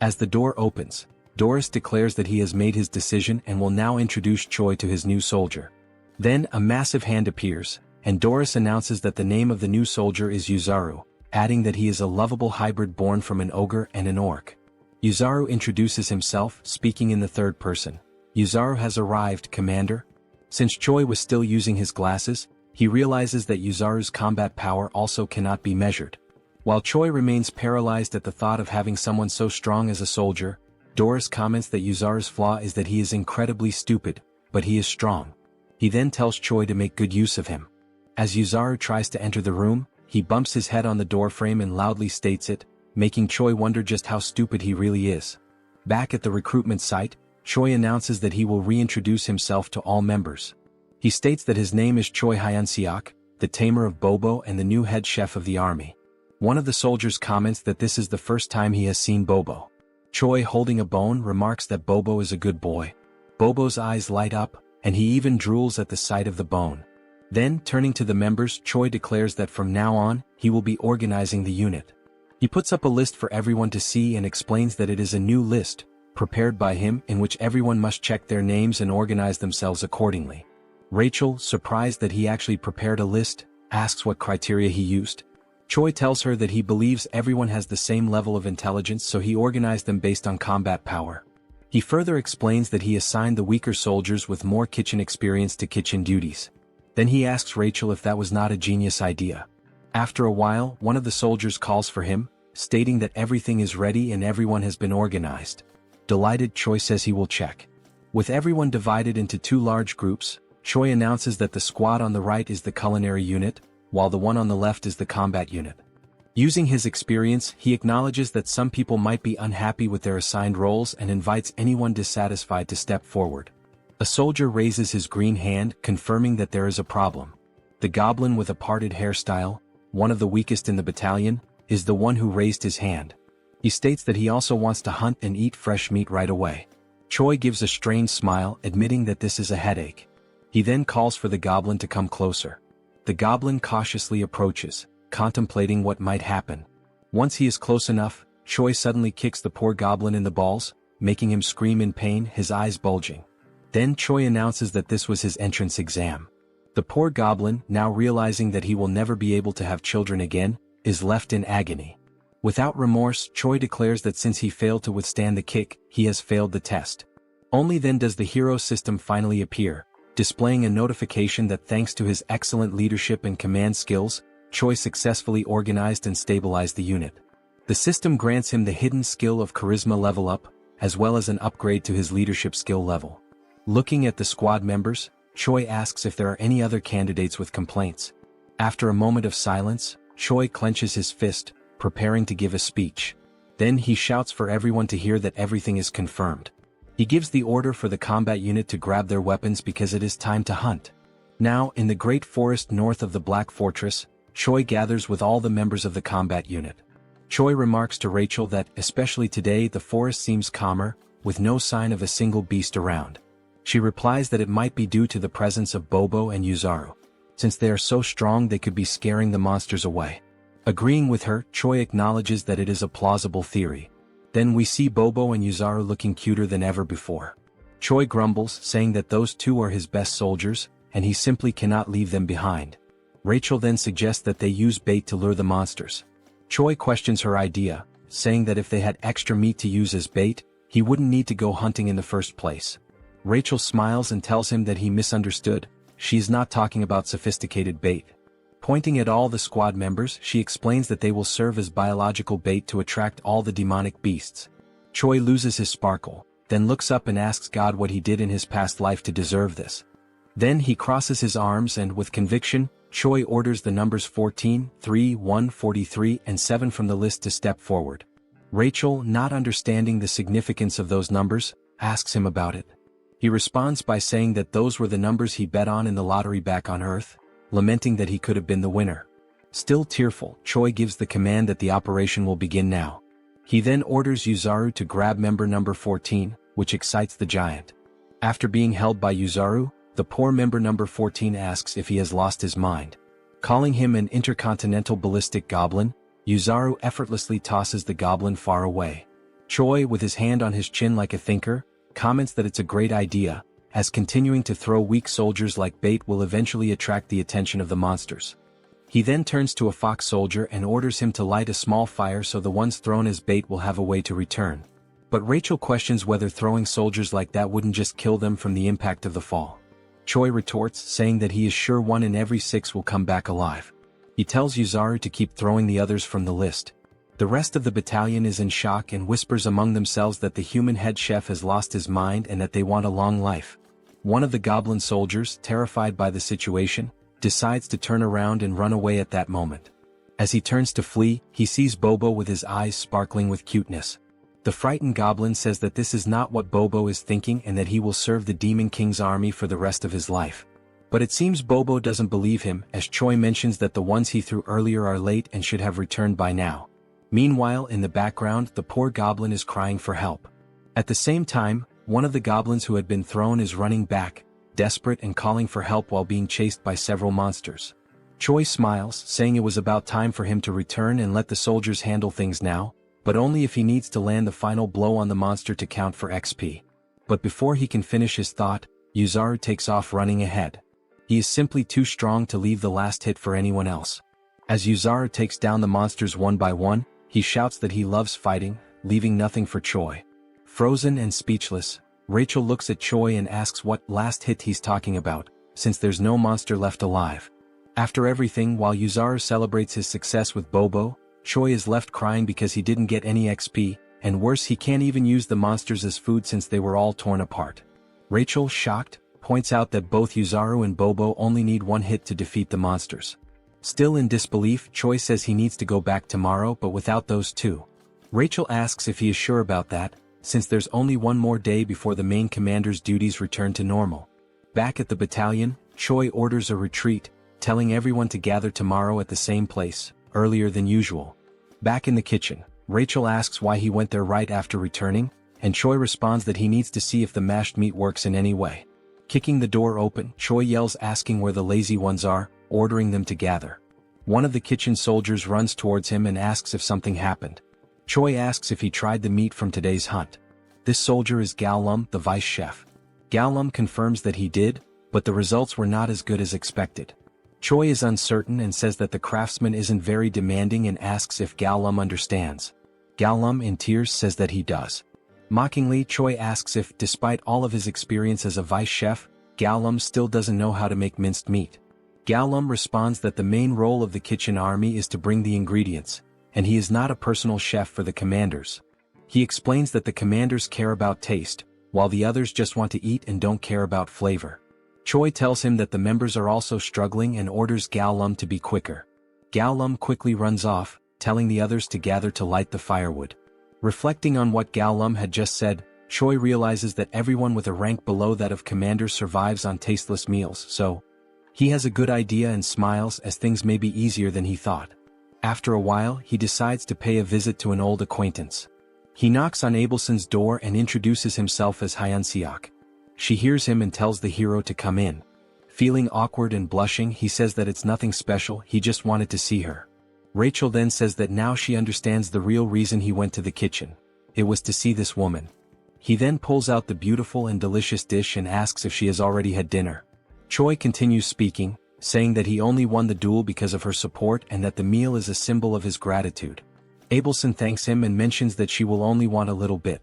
As the door opens, Doris declares that he has made his decision and will now introduce Choi to his new soldier. Then a massive hand appears, and Doris announces that the name of the new soldier is Yuzaru, adding that he is a lovable hybrid born from an ogre and an orc. Yuzaru introduces himself, speaking in the 3rd person. Yuzaru has arrived, Commander. Since Choi was still using his glasses, he realizes that Yuzaru's combat power also cannot be measured. While Choi remains paralyzed at the thought of having someone so strong as a soldier, Doris comments that Yuzaru's flaw is that he is incredibly stupid, but he is strong. He then tells Choi to make good use of him. As Yuzaru tries to enter the room, he bumps his head on the doorframe and loudly states it, making Choi wonder just how stupid he really is. Back at the recruitment site, Choi announces that he will reintroduce himself to all members. He states that his name is Choi Hyunseok, the tamer of Bobo and the new head chef of the army. One of the soldiers comments that this is the first time he has seen Bobo. Choi, holding a bone, remarks that Bobo is a good boy. Bobo's eyes light up, and he even drools at the sight of the bone. Then, turning to the members, Choi declares that from now on, he will be organizing the unit. He puts up a list for everyone to see and explains that it is a new list, prepared by him, in which everyone must check their names and organize themselves accordingly. Rachel, surprised that he actually prepared a list, asks what criteria he used. Choi tells her that he believes everyone has the same level of intelligence, so he organized them based on combat power. He further explains that he assigned the weaker soldiers with more kitchen experience to kitchen duties. Then he asks Rachel if that was not a genius idea. After a while, one of the soldiers calls for him, stating that everything is ready and everyone has been organized. Delighted, Choi says he will check. With everyone divided into 2 large groups, Choi announces that the squad on the right is the culinary unit, while the one on the left is the combat unit. Using his experience, he acknowledges that some people might be unhappy with their assigned roles and invites anyone dissatisfied to step forward. A soldier raises his green hand, confirming that there is a problem. The goblin with a parted hairstyle, one of the weakest in the battalion, is the one who raised his hand. He states that he also wants to hunt and eat fresh meat right away. Choi gives a strained smile, admitting that this is a headache. He then calls for the goblin to come closer. The goblin cautiously approaches, contemplating what might happen. Once he is close enough, Choi suddenly kicks the poor goblin in the balls, making him scream in pain, his eyes bulging. Then Choi announces that this was his entrance exam. The poor goblin, now realizing that he will never be able to have children again, is left in agony. Without remorse, Choi declares that since he failed to withstand the kick, he has failed the test. Only then does the hero system finally appear, displaying a notification that thanks to his excellent leadership and command skills, Choi successfully organized and stabilized the unit. The system grants him the hidden skill of charisma level up, as well as an upgrade to his leadership skill level. Looking at the squad members, Choi asks if there are any other candidates with complaints. After a moment of silence, Choi clenches his fist, preparing to give a speech. Then he shouts for everyone to hear that everything is confirmed. He gives the order for the combat unit to grab their weapons because it is time to hunt. Now, in the great forest north of the Black Fortress, Choi gathers with all the members of the combat unit. Choi remarks to Rachel that, especially today, the forest seems calmer, with no sign of a single beast around. She replies that it might be due to the presence of Bobo and Yuzaru. Since they are so strong, they could be scaring the monsters away. Agreeing with her, Choi acknowledges that it is a plausible theory. Then we see Bobo and Yuzaru looking cuter than ever before. Choi grumbles, saying that those two are his best soldiers, and he simply cannot leave them behind. Rachel then suggests that they use bait to lure the monsters. Choi questions her idea, saying that if they had extra meat to use as bait, he wouldn't need to go hunting in the first place. Rachel smiles and tells him that he misunderstood. She is not talking about sophisticated bait. Pointing at all the squad members, she explains that they will serve as biological bait to attract all the demonic beasts. Choi loses his sparkle, then looks up and asks God what he did in his past life to deserve this. Then he crosses his arms and, with conviction, Choi orders the numbers 14, 3, 1, 43, and 7 from the list to step forward. Rachel, not understanding the significance of those numbers, asks him about it. He responds by saying that those were the numbers he bet on in the lottery back on Earth, lamenting that he could have been the winner. Still tearful, Choi gives the command that the operation will begin now. He then orders Yuzaru to grab member number 14, which excites the giant. After being held by Yuzaru, the poor member number 14 asks if he has lost his mind. Calling him an intercontinental ballistic goblin, Yuzaru effortlessly tosses the goblin far away. Choi, with his hand on his chin like a thinker, comments that it's a great idea, as continuing to throw weak soldiers like bait will eventually attract the attention of the monsters. He then turns to a fox soldier and orders him to light a small fire so the ones thrown as bait will have a way to return. But Rachel questions whether throwing soldiers like that wouldn't just kill them from the impact of the fall. Choi retorts, saying that he is sure 1 in every 6 will come back alive. He tells Yuzaru to keep throwing the others from the list. The rest of the battalion is in shock and whispers among themselves that the human head chef has lost his mind and that they want a long life. One of the goblin soldiers, terrified by the situation, decides to turn around and run away at that moment. As he turns to flee, he sees Bobo with his eyes sparkling with cuteness. The frightened goblin says that this is not what Bobo is thinking and that he will serve the Demon King's army for the rest of his life. But it seems Bobo doesn't believe him, as Choi mentions that the ones he threw earlier are late and should have returned by now. Meanwhile, in the background, the poor goblin is crying for help. At the same time, one of the goblins who had been thrown is running back, desperate and calling for help while being chased by several monsters. Choi smiles, saying it was about time for him to return and let the soldiers handle things now, but only if he needs to land the final blow on the monster to count for XP. But before he can finish his thought, Yuzaru takes off running ahead. He is simply too strong to leave the last hit for anyone else. As Yuzaru takes down the monsters one by one, he shouts that he loves fighting, leaving nothing for Choi. Frozen and speechless, Rachel looks at Choi and asks what last hit he's talking about, since there's no monster left alive. After everything, while Yuzaru celebrates his success with Bobo, Choi is left crying because he didn't get any XP, and worse, he can't even use the monsters as food since they were all torn apart. Rachel, shocked, points out that both Yuzaru and Bobo only need 1 hit to defeat the monsters. Still in disbelief, Choi says he needs to go back tomorrow but without those two. Rachel asks if he is sure about that, since there's only 1 more day before the main commander's duties return to normal. Back at the battalion, Choi orders a retreat, telling everyone to gather tomorrow at the same place, earlier than usual. Back in the kitchen, Rachel asks why he went there right after returning, and Choi responds that he needs to see if the mashed meat works in any way. Kicking the door open, Choi yells asking where the lazy ones are, ordering them to gather. One of the kitchen soldiers runs towards him and asks if something happened. Choi asks if he tried the meat from today's hunt. This soldier is Galum, the vice chef. Galum confirms that he did, but the results were not as good as expected. Choi is uncertain and says that the craftsman isn't very demanding and asks if Galum understands. Galum, in tears, says that he does. Mockingly, Choi asks if, despite all of his experience as a vice chef, Galum still doesn't know how to make minced meat. Galum responds that the main role of the kitchen army is to bring the ingredients, and he is not a personal chef for the commanders. He explains that the commanders care about taste, while the others just want to eat and don't care about flavor. Choi tells him that the members are also struggling and orders Galum to be quicker. Galum quickly runs off, telling the others to gather to light the firewood. Reflecting on what Galum had just said, Choi realizes that everyone with a rank below that of commander survives on tasteless meals, so he has a good idea and smiles as things may be easier than he thought. After a while, he decides to pay a visit to an old acquaintance. He knocks on Abelson's door and introduces himself as Hyunseok. She hears him and tells the hero to come in. Feeling awkward and blushing, he says that it's nothing special, he just wanted to see her. Rachel then says that now she understands the real reason he went to the kitchen. It was to see this woman. He then pulls out the beautiful and delicious dish and asks if she has already had dinner. Choi continues speaking, saying that he only won the duel because of her support and that the meal is a symbol of his gratitude. Abelson thanks him and mentions that she will only want a little bit.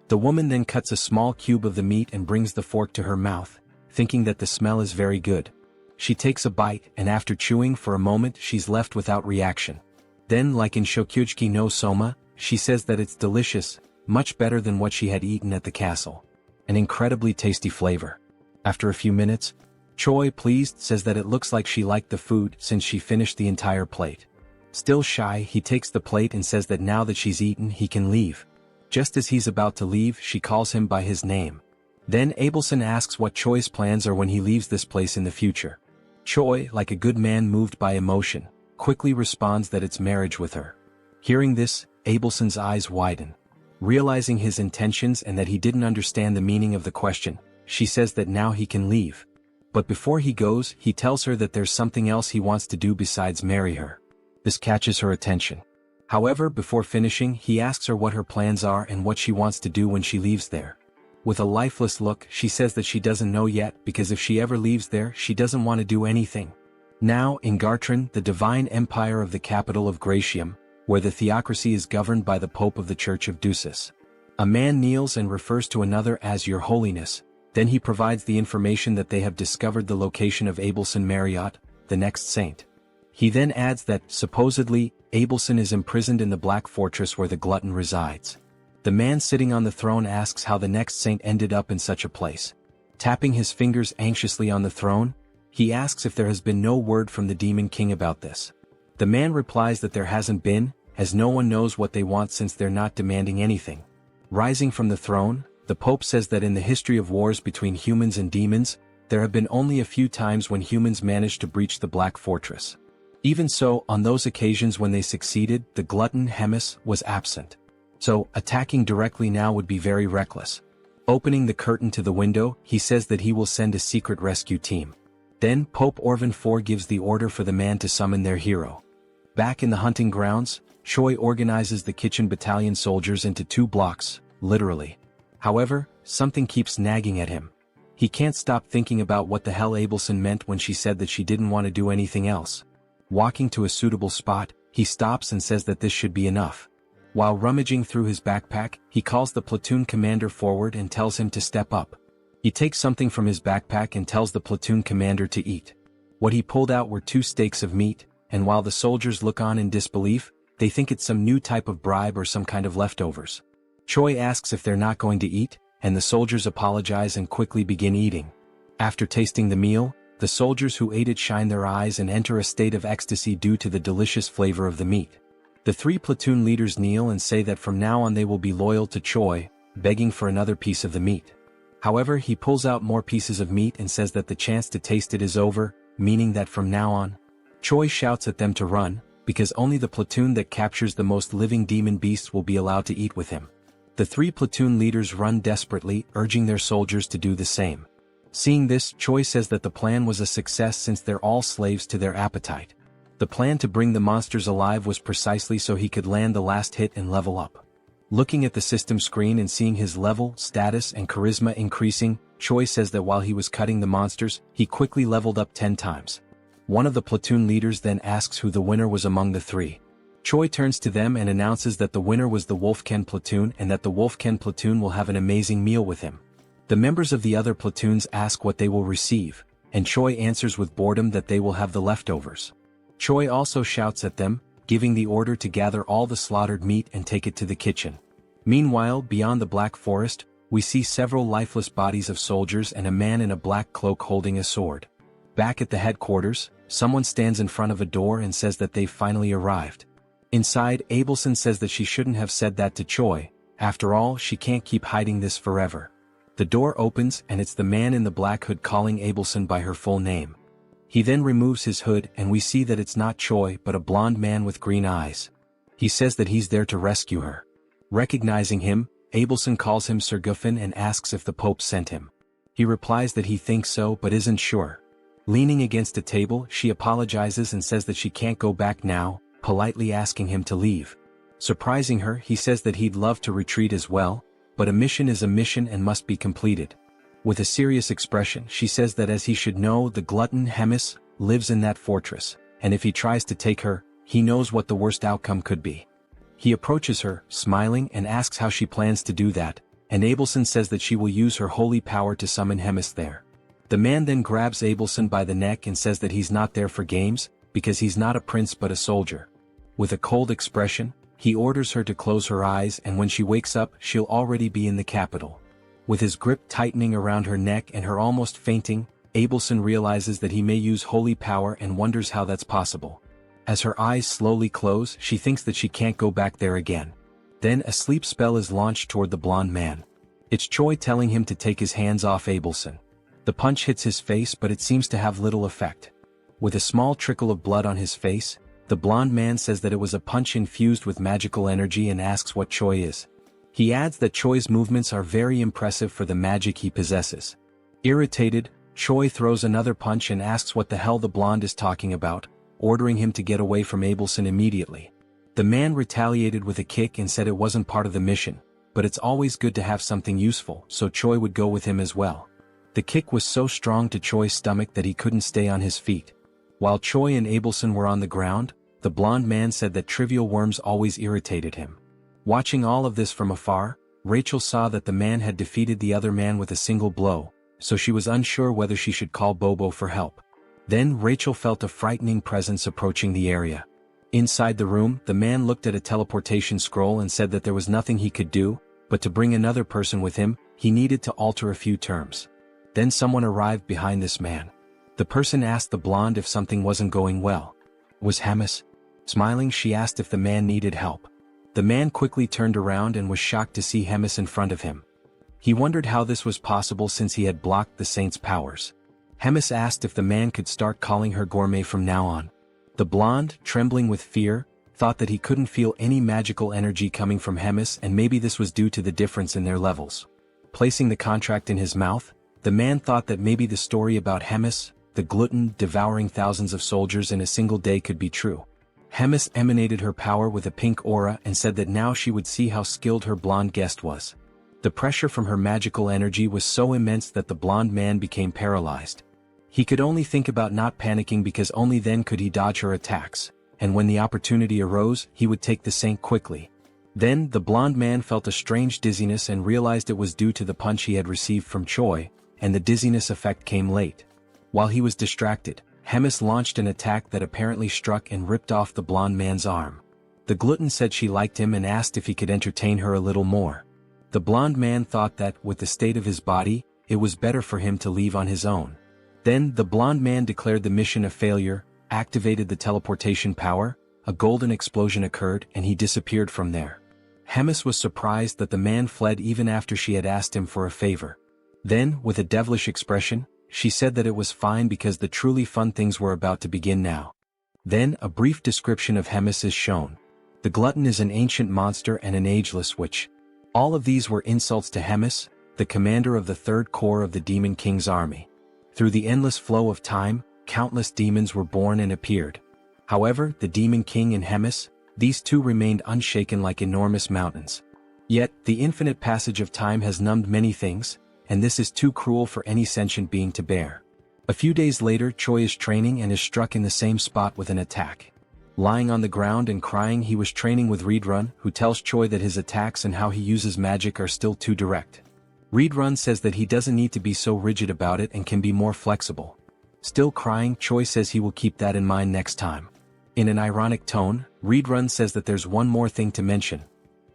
The woman then cuts a small cube of the meat and brings the fork to her mouth, thinking that the smell is very good. She takes a bite and after chewing for a moment she's left without reaction. Then, like in Shokyuji no Soma, she says that it's delicious, much better than what she had eaten at the castle. An incredibly tasty flavor. After a few minutes, Choi, pleased, says that it looks like she liked the food since she finished the entire plate. Still shy, he takes the plate and says that now that she's eaten he can leave. Just as he's about to leave, she calls him by his name. Then Abelson asks what Choi's plans are when he leaves this place in the future. Choi, like a good man moved by emotion, quickly responds that it's marriage with her. Hearing this, Abelson's eyes widen. Realizing his intentions and that he didn't understand the meaning of the question, she says that now he can leave. But before he goes, he tells her that there's something else he wants to do besides marry her. This catches her attention. However, before finishing, he asks her what her plans are and what she wants to do when she leaves there. With a lifeless look, she says that she doesn't know yet because if she ever leaves there, she doesn't want to do anything. Now, in Gartran, the divine empire of the capital of Gratium, where the theocracy is governed by the Pope of the Church of Ducis. A man kneels and refers to another as Your Holiness, then he provides the information that they have discovered the location of Abelson Marriott, the next saint. He then adds that, supposedly, Abelson is imprisoned in the Black Fortress where the glutton resides. The man sitting on the throne asks how the next saint ended up in such a place. Tapping his fingers anxiously on the throne, he asks if there has been no word from the Demon King about this. The man replies that there hasn't been, as no one knows what they want since they're not demanding anything. Rising from the throne, the Pope says that in the history of wars between humans and demons, there have been only a few times when humans managed to breach the Black Fortress. Even so, on those occasions when they succeeded, the glutton Hemis was absent. So, attacking directly now would be very reckless. Opening the curtain to the window, he says that he will send a secret rescue team. Then, Pope Orvan IV gives the order for the man to summon their hero. Back in the hunting grounds, Choi organizes the kitchen battalion soldiers into 2 blocks, literally. However, something keeps nagging at him. He can't stop thinking about what the hell Abelson meant when she said that she didn't want to do anything else. Walking to a suitable spot, he stops and says that this should be enough. While rummaging through his backpack, he calls the platoon commander forward and tells him to step up. He takes something from his backpack and tells the platoon commander to eat. What he pulled out were 2 steaks of meat, and while the soldiers look on in disbelief, they think it's some new type of bribe or some kind of leftovers. Choi asks if they're not going to eat, and the soldiers apologize and quickly begin eating. After tasting the meal, the soldiers who ate it shine their eyes and enter a state of ecstasy due to the delicious flavor of the meat. The 3 platoon leaders kneel and say that from now on they will be loyal to Choi, begging for another piece of the meat. However, he pulls out more pieces of meat and says that the chance to taste it is over, meaning that from now on, Choi shouts at them to run, because only the platoon that captures the most living demon beasts will be allowed to eat with him. The 3 platoon leaders run desperately, urging their soldiers to do the same. Seeing this, Choi says that the plan was a success since they're all slaves to their appetite. The plan to bring the monsters alive was precisely so he could land the last hit and level up. Looking at the system screen and seeing his level, status and charisma increasing, Choi says that while he was cutting the monsters, he quickly leveled up 10 times. One of the platoon leaders then asks who the winner was among the 3. Choi turns to them and announces that the winner was the Wolfken platoon and that the Wolfken platoon will have an amazing meal with him. The members of the other platoons ask what they will receive, and Choi answers with boredom that they will have the leftovers. Choi also shouts at them, giving the order to gather all the slaughtered meat and take it to the kitchen. Meanwhile, beyond the Black Forest, we see several lifeless bodies of soldiers and a man in a black cloak holding a sword. Back at the headquarters, someone stands in front of a door and says that they've finally arrived. Inside, Abelson says that she shouldn't have said that to Choi. After all, she can't keep hiding this forever. The door opens and it's the man in the black hood calling Abelson by her full name. He then removes his hood and we see that it's not Choi but a blonde man with green eyes. He says that he's there to rescue her. Recognizing him, Abelson calls him Sir Guffin and asks if the Pope sent him. He replies that he thinks so but isn't sure. Leaning against a table, she apologizes and says that she can't go back now, politely asking him to leave. Surprising her, he says that he'd love to retreat as well, but a mission is a mission and must be completed. With a serious expression, she says that as he should know, the glutton Hemis lives in that fortress, and if he tries to take her, he knows what the worst outcome could be. He approaches her, smiling, and asks how she plans to do that, and Abelson says that she will use her holy power to summon Hemis there. The man then grabs Abelson by the neck and says that he's not there for games, because he's not a prince but a soldier. With a cold expression, he orders her to close her eyes, and when she wakes up, she'll already be in the capital. With his grip tightening around her neck and her almost fainting, Abelson realizes that he may use holy power and wonders how that's possible. As her eyes slowly close, she thinks that she can't go back there again. Then a sleep spell is launched toward the blonde man. It's Choi telling him to take his hands off Abelson. The punch hits his face, but it seems to have little effect. With a small trickle of blood on his face, the blonde man says that it was a punch infused with magical energy and asks what Choi is. He adds that Choi's movements are very impressive for the magic he possesses. Irritated, Choi throws another punch and asks what the hell the blonde is talking about, ordering him to get away from Abelson immediately. The man retaliated with a kick and said it wasn't part of the mission, but it's always good to have something useful, so Choi would go with him as well. The kick was so strong to Choi's stomach that he couldn't stay on his feet. While Choi and Abelson were on the ground, the blonde man said that trivial worms always irritated him. Watching all of this from afar, Rachel saw that the man had defeated the other man with a single blow, so she was unsure whether she should call Bobo for help. Then Rachel felt a frightening presence approaching the area. Inside the room, the man looked at a teleportation scroll and said that there was nothing he could do, but to bring another person with him, he needed to alter a few terms. Then someone arrived behind this man. The person asked the blonde if something wasn't going well. Was Hemis? Smiling, she asked if the man needed help. The man quickly turned around and was shocked to see Hemis in front of him. He wondered how this was possible since he had blocked the saint's powers. Hemis asked if the man could start calling her gourmet from now on. The blonde, trembling with fear, thought that he couldn't feel any magical energy coming from Hemis, and maybe this was due to the difference in their levels. Placing the contract in his mouth, the man thought that maybe the story about Hemis, the glutton devouring thousands of soldiers in a single day, could be true. Hemis emanated her power with a pink aura and said that now she would see how skilled her blonde guest was. The pressure from her magical energy was so immense that the blonde man became paralyzed. He could only think about not panicking because only then could he dodge her attacks, and when the opportunity arose, he would take the saint quickly. Then the blonde man felt a strange dizziness and realized it was due to the punch he had received from Choi, and the dizziness effect came late. While he was distracted, Hemis launched an attack that apparently struck and ripped off the blonde man's arm. The glutton said she liked him and asked if he could entertain her a little more. The blonde man thought that, with the state of his body, it was better for him to leave on his own. Then the blonde man declared the mission a failure, activated the teleportation power, a golden explosion occurred, and he disappeared from there. Hemis was surprised that the man fled even after she had asked him for a favor. Then, with a devilish expression, she said that it was fine because the truly fun things were about to begin now. Then a brief description of Hemis is shown. The glutton is an ancient monster and an ageless witch. All of these were insults to Hemis, the commander of the third corps of the Demon King's army. Through the endless flow of time, countless demons were born and appeared. However, the Demon King and Hemis, these two remained unshaken like enormous mountains. Yet, the infinite passage of time has numbed many things, and this is too cruel for any sentient being to bear. A few days later, Choi is training and is struck in the same spot with an attack. Lying on the ground and crying, he was training with Readrun, who tells Choi that his attacks and how he uses magic are still too direct. Readrun says that he doesn't need to be so rigid about it and can be more flexible. Still crying, Choi says he will keep that in mind next time. In an ironic tone, Readrun says that there's one more thing to mention.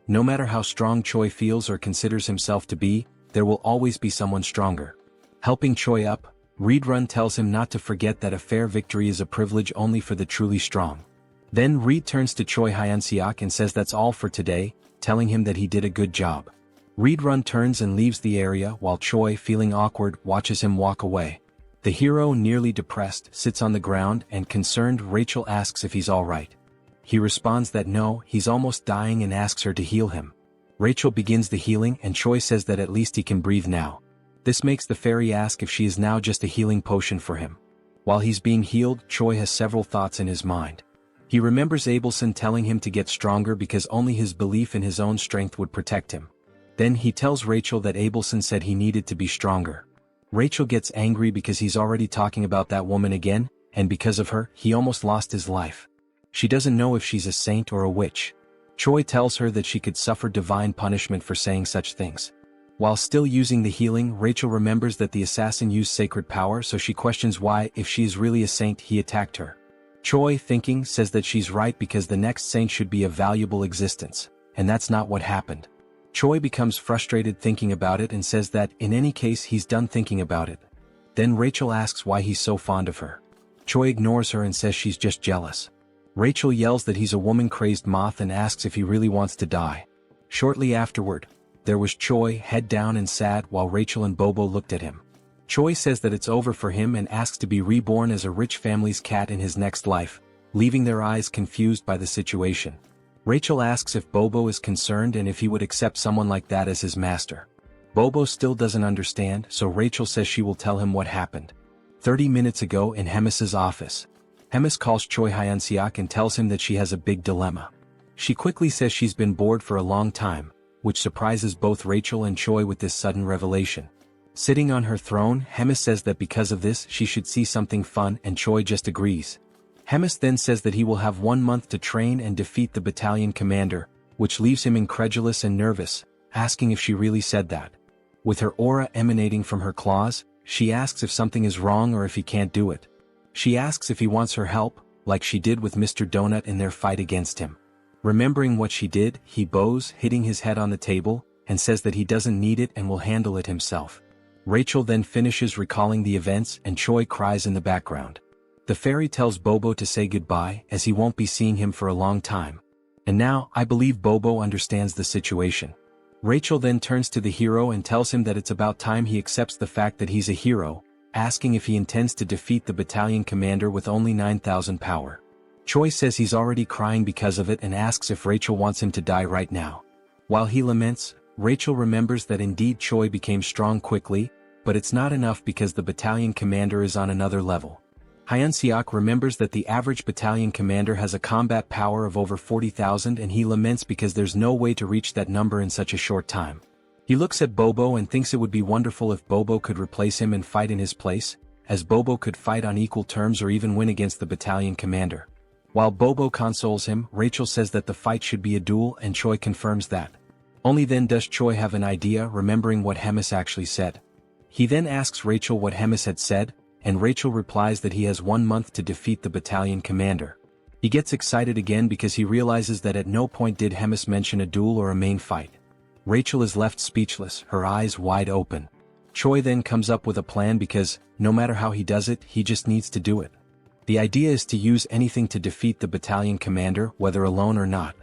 No matter how strong Choi feels or considers himself to be, there will always be someone stronger. Helping Choi up, Readrun tells him not to forget that a fair victory is a privilege only for the truly strong. Then Reed turns to Choi Hyunseok and says that's all for today, telling him that he did a good job. Readrun turns and leaves the area while Choi, feeling awkward, watches him walk away. The hero, nearly depressed, sits on the ground and concerned Rachel asks if he's alright. He responds that no, he's almost dying and asks her to heal him. Rachel begins the healing and Choi says that at least he can breathe now. This makes the fairy ask if she is now just a healing potion for him. While he's being healed, Choi has several thoughts in his mind. He remembers Abelson telling him to get stronger because only his belief in his own strength would protect him. Then he tells Rachel that Abelson said he needed to be stronger. Rachel gets angry because he's already talking about that woman again, and because of her, he almost lost his life. She doesn't know if she's a saint or a witch. Choi tells her that she could suffer divine punishment for saying such things. While still using the healing, Rachel remembers that the assassin used sacred power, so she questions why, if she is really a saint, he attacked her. Choi, thinking, says that she's right because the next saint should be a valuable existence, and that's not what happened. Choi becomes frustrated thinking about it and says that, in any case, he's done thinking about it. Then Rachel asks why he's so fond of her. Choi ignores her and says she's just jealous. Rachel yells that he's a woman-crazed moth and asks if he really wants to die. Shortly afterward, there was Choi, head down and sad, while Rachel and Bobo looked at him. Choi says that it's over for him and asks to be reborn as a rich family's cat in his next life, leaving their eyes confused by the situation. Rachel asks if Bobo is concerned and if he would accept someone like that as his master. Bobo still doesn't understand, so Rachel says she will tell him what happened. 30 minutes ago in Hemis's office. Hemis calls Choi Hyunseok and tells him that she has a big dilemma. She quickly says she's been bored for a long time, which surprises both Rachel and Choi with this sudden revelation. Sitting on her throne, Hemis says that because of this she should see something fun, and Choi just agrees. Hemis then says that he will have 1 month to train and defeat the battalion commander, which leaves him incredulous and nervous, asking if she really said that. With her aura emanating from her claws, she asks if something is wrong or if he can't do it. She asks if he wants her help, like she did with Mr. Donut in their fight against him. Remembering what she did, he bows, hitting his head on the table, and says that he doesn't need it and will handle it himself. Rachel then finishes recalling the events and Choi cries in the background. The fairy tells Bobo to say goodbye as he won't be seeing him for a long time. And now, I believe Bobo understands the situation. Rachel then turns to the hero and tells him that it's about time he accepts the fact that he's a hero, asking if he intends to defeat the battalion commander with only 9,000 power. Choi says he's already crying because of it and asks if Rachel wants him to die right now. While he laments, Rachel remembers that indeed Choi became strong quickly, but it's not enough because the battalion commander is on another level. Hyunseok remembers that the average battalion commander has a combat power of over 40,000 and he laments because there's no way to reach that number in such a short time. He looks at Bobo and thinks it would be wonderful if Bobo could replace him and fight in his place, as Bobo could fight on equal terms or even win against the battalion commander. While Bobo consoles him, Rachel says that the fight should be a duel and Choi confirms that. Only then does Choi have an idea, remembering what Hemis actually said. He then asks Rachel what Hemis had said, and Rachel replies that he has 1 month to defeat the battalion commander. He gets excited again because he realizes that at no point did Hemis mention a duel or a main fight. Rachel is left speechless, her eyes wide open. Choi then comes up with a plan because, no matter how he does it, he just needs to do it. The idea is to use anything to defeat the battalion commander, whether alone or not.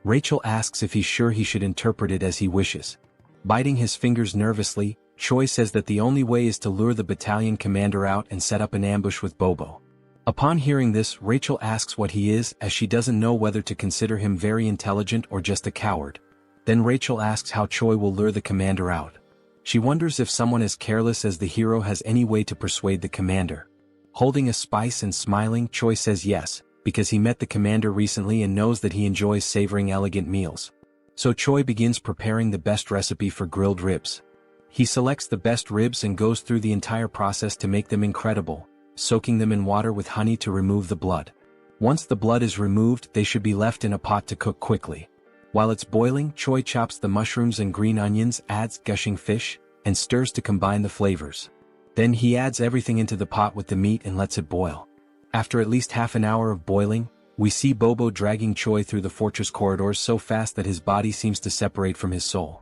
Rachel asks if he's sure he should interpret it as he wishes. Biting his fingers nervously, Choi says that the only way is to lure the battalion commander out and set up an ambush with Bobo. Upon hearing this, Rachel asks what he is, as she doesn't know whether to consider him very intelligent or just a coward. Then Rachel asks how Choi will lure the commander out. She wonders if someone as careless as the hero has any way to persuade the commander. Holding a spice and smiling, Choi says yes, because he met the commander recently and knows that he enjoys savoring elegant meals. So Choi begins preparing the best recipe for grilled ribs. He selects the best ribs and goes through the entire process to make them incredible, soaking them in water with honey to remove the blood. Once the blood is removed, they should be left in a pot to cook quickly. While it's boiling, Choi chops the mushrooms and green onions, adds gushing fish, and stirs to combine the flavors. Then he adds everything into the pot with the meat and lets it boil. After at least half an hour of boiling, we see Bobo dragging Choi through the fortress corridors so fast that his body seems to separate from his soul.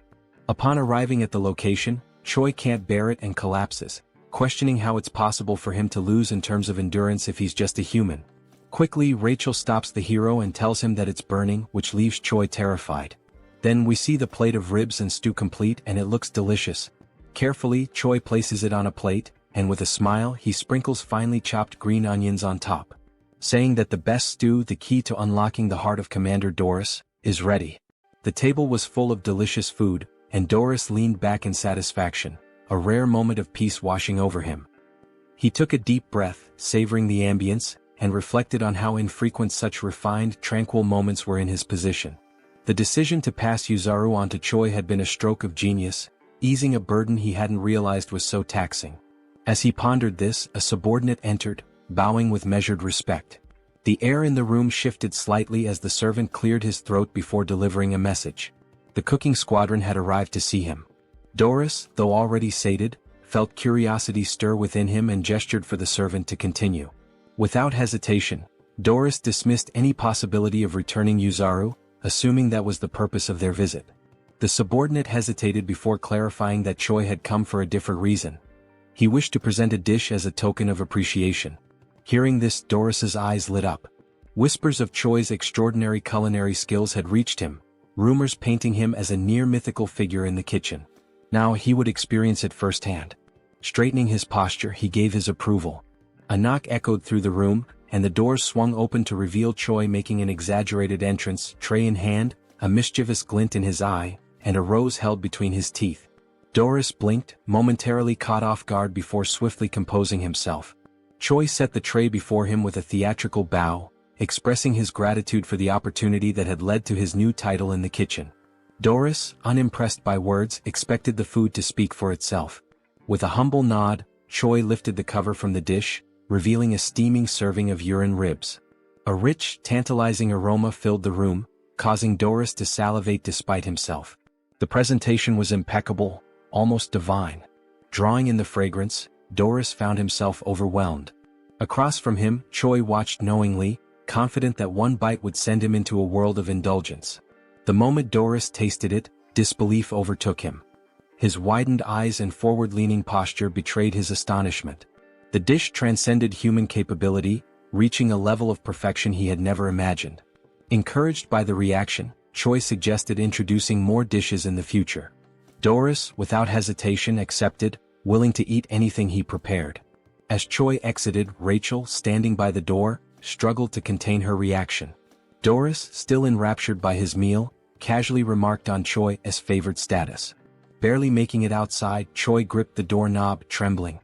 Upon arriving at the location, Choi can't bear it and collapses, questioning how it's possible for him to lose in terms of endurance if he's just a human. Quickly, Rachel stops the hero and tells him that it's burning, which leaves Choi terrified. Then we see the plate of ribs and stew complete and it looks delicious. Carefully, Choi places it on a plate, and with a smile he sprinkles finely chopped green onions on top, saying that the best stew, the key to unlocking the heart of Commander Doris, is ready. The table was full of delicious food, and Doris leaned back in satisfaction, a rare moment of peace washing over him. He took a deep breath, savoring the ambience, and reflected on how infrequent such refined, tranquil moments were in his position. The decision to pass Yuzaru on to Choi had been a stroke of genius, easing a burden he hadn't realized was so taxing. As he pondered this, a subordinate entered, bowing with measured respect. The air in the room shifted slightly as the servant cleared his throat before delivering a message. The cooking squadron had arrived to see him. Doris, though already sated, felt curiosity stir within him and gestured for the servant to continue. Without hesitation, Doris dismissed any possibility of returning Yuzaru, assuming that was the purpose of their visit. The subordinate hesitated before clarifying that Choi had come for a different reason. He wished to present a dish as a token of appreciation. Hearing this, Doris's eyes lit up. Whispers of Choi's extraordinary culinary skills had reached him, rumors painting him as a near-mythical figure in the kitchen. Now he would experience it firsthand. Straightening his posture, he gave his approval. A knock echoed through the room, and the doors swung open to reveal Choi making an exaggerated entrance, tray in hand, a mischievous glint in his eye, and a rose held between his teeth. Doris blinked, momentarily caught off guard before swiftly composing himself. Choi set the tray before him with a theatrical bow, expressing his gratitude for the opportunity that had led to his new title in the kitchen. Doris, unimpressed by words, expected the food to speak for itself. With a humble nod, Choi lifted the cover from the dish, revealing a steaming serving of urine ribs. A rich, tantalizing aroma filled the room, causing Doris to salivate despite himself. The presentation was impeccable, almost divine. Drawing in the fragrance, Doris found himself overwhelmed. Across from him, Choi watched knowingly, confident that one bite would send him into a world of indulgence. The moment Doris tasted it, disbelief overtook him. His widened eyes and forward-leaning posture betrayed his astonishment. The dish transcended human capability, reaching a level of perfection he had never imagined. Encouraged by the reaction, Choi suggested introducing more dishes in the future. Doris, without hesitation, accepted, willing to eat anything he prepared. As Choi exited, Rachel, standing by the door, struggled to contain her reaction. Doris, still enraptured by his meal, casually remarked on Choi's favored status. Barely making it outside, Choi gripped the doorknob, trembling.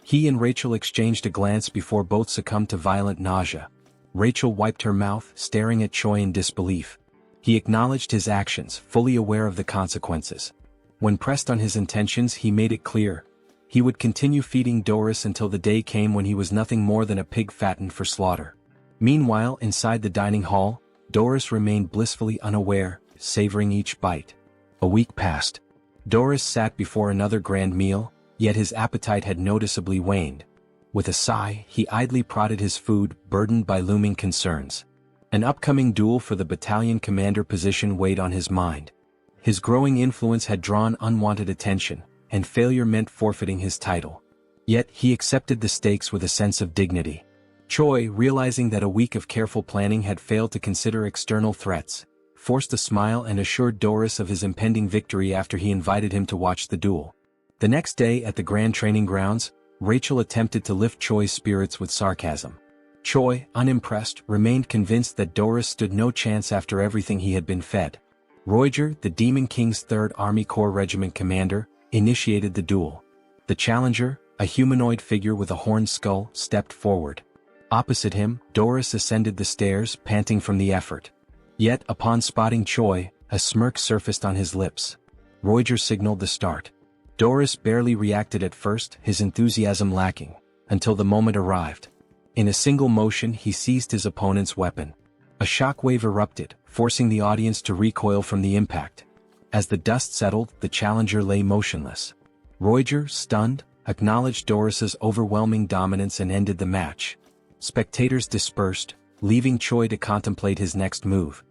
He and Rachel exchanged a glance before both succumbed to violent nausea. Rachel wiped her mouth, staring at Choi in disbelief. He acknowledged his actions, fully aware of the consequences. When pressed on his intentions, he made it clear. He would continue feeding Doris until the day came when he was nothing more than a pig fattened for slaughter. Meanwhile, inside the dining hall, Doris remained blissfully unaware, savoring each bite. A week passed. Doris sat before another grand meal, yet his appetite had noticeably waned. With a sigh, he idly prodded his food, burdened by looming concerns. An upcoming duel for the battalion commander position weighed on his mind. His growing influence had drawn unwanted attention, and failure meant forfeiting his title. Yet he accepted the stakes with a sense of dignity. Choi, realizing that a week of careful planning had failed to consider external threats, forced a smile and assured Doris of his impending victory after he invited him to watch the duel. The next day at the Grand Training Grounds, Rachel attempted to lift Choi's spirits with sarcasm. Choi, unimpressed, remained convinced that Doris stood no chance after everything he had been fed. Roiger, the Demon King's 3rd Army Corps Regiment commander, initiated the duel. The challenger, a humanoid figure with a horned skull, stepped forward. Opposite him, Doris ascended the stairs, panting from the effort. Yet, upon spotting Choi, a smirk surfaced on his lips. Roiger signaled the start. Doris barely reacted at first, his enthusiasm lacking, until the moment arrived. In a single motion, he seized his opponent's weapon. A shockwave erupted, forcing the audience to recoil from the impact. As the dust settled, the challenger lay motionless. Roiger, stunned, acknowledged Doris's overwhelming dominance and ended the match. Spectators dispersed, leaving Choi to contemplate his next move.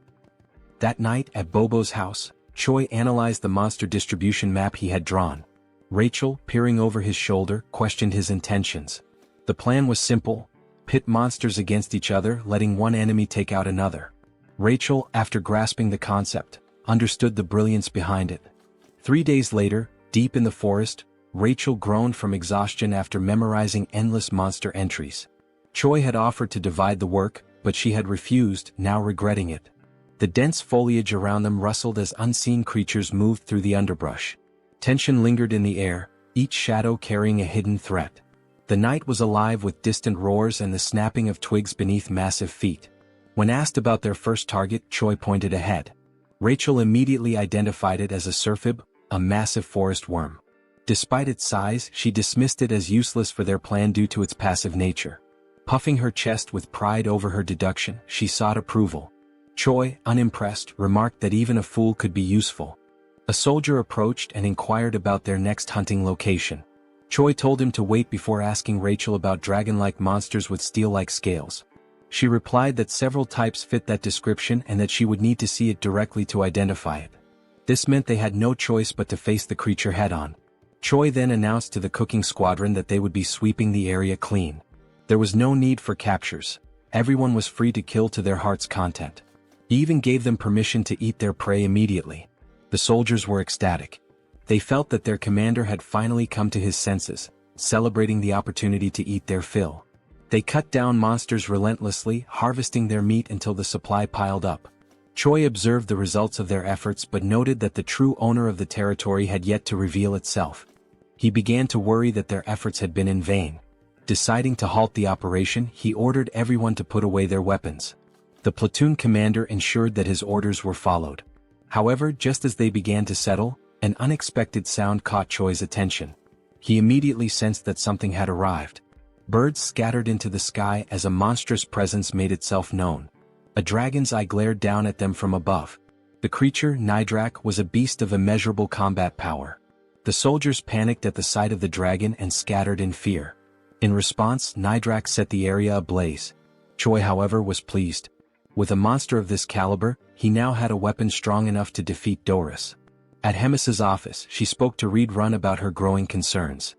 That night, at Bobo's house, Choi analyzed the monster distribution map he had drawn. Rachel, peering over his shoulder, questioned his intentions. The plan was simple: pit monsters against each other, letting one enemy take out another. Rachel, after grasping the concept, understood the brilliance behind it. 3 days later, deep in the forest, Rachel groaned from exhaustion after memorizing endless monster entries. Choi had offered to divide the work, but she had refused, now regretting it. The dense foliage around them rustled as unseen creatures moved through the underbrush. Tension lingered in the air, each shadow carrying a hidden threat. The night was alive with distant roars and the snapping of twigs beneath massive feet. When asked about their first target, Choi pointed ahead. Rachel immediately identified it as a surfib, a massive forest worm. Despite its size, she dismissed it as useless for their plan due to its passive nature. Puffing her chest with pride over her deduction, she sought approval. Choi, unimpressed, remarked that even a fool could be useful. A soldier approached and inquired about their next hunting location. Choi told him to wait before asking Rachel about dragon-like monsters with steel-like scales. She replied that several types fit that description and that she would need to see it directly to identify it. This meant they had no choice but to face the creature head-on. Choi then announced to the cooking squadron that they would be sweeping the area clean. There was no need for captures. Everyone was free to kill to their heart's content. He even gave them permission to eat their prey immediately. The soldiers were ecstatic. They felt that their commander had finally come to his senses, celebrating the opportunity to eat their fill. They cut down monsters relentlessly, harvesting their meat until the supply piled up. Choi observed the results of their efforts but noted that the true owner of the territory had yet to reveal itself. He began to worry that their efforts had been in vain. Deciding to halt the operation, he ordered everyone to put away their weapons. The platoon commander ensured that his orders were followed. However, just as they began to settle, an unexpected sound caught Choi's attention. He immediately sensed that something had arrived. Birds scattered into the sky as a monstrous presence made itself known. A dragon's eye glared down at them from above. The creature, Nidrak, was a beast of immeasurable combat power. The soldiers panicked at the sight of the dragon and scattered in fear. In response, Nidrak set the area ablaze. Choi, however, was pleased. With a monster of this caliber, he now had a weapon strong enough to defeat Doris. At Hemis's office, she spoke to Reed Run about her growing concerns.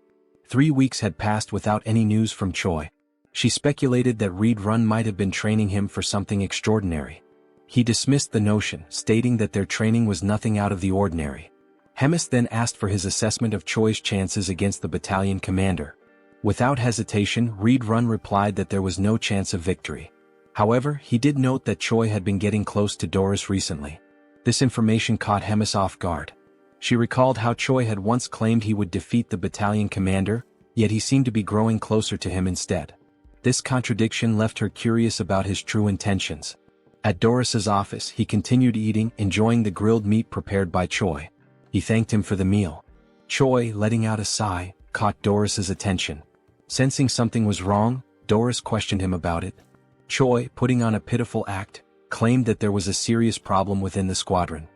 3 weeks had passed without any news from Choi. She speculated that Reed Run might have been training him for something extraordinary. He dismissed the notion, stating that their training was nothing out of the ordinary. Hemis then asked for his assessment of Choi's chances against the battalion commander. Without hesitation, Reed Run replied that there was no chance of victory. However, he did note that Choi had been getting close to Doris recently. This information caught Hemis off guard. She recalled how Choi had once claimed he would defeat the battalion commander, yet he seemed to be growing closer to him instead. This contradiction left her curious about his true intentions. At Doris's office, he continued eating, enjoying the grilled meat prepared by Choi. He thanked him for the meal. Choi, letting out a sigh, caught Doris's attention. Sensing something was wrong, Doris questioned him about it. Choi, putting on a pitiful act, claimed that there was a serious problem within the squadron.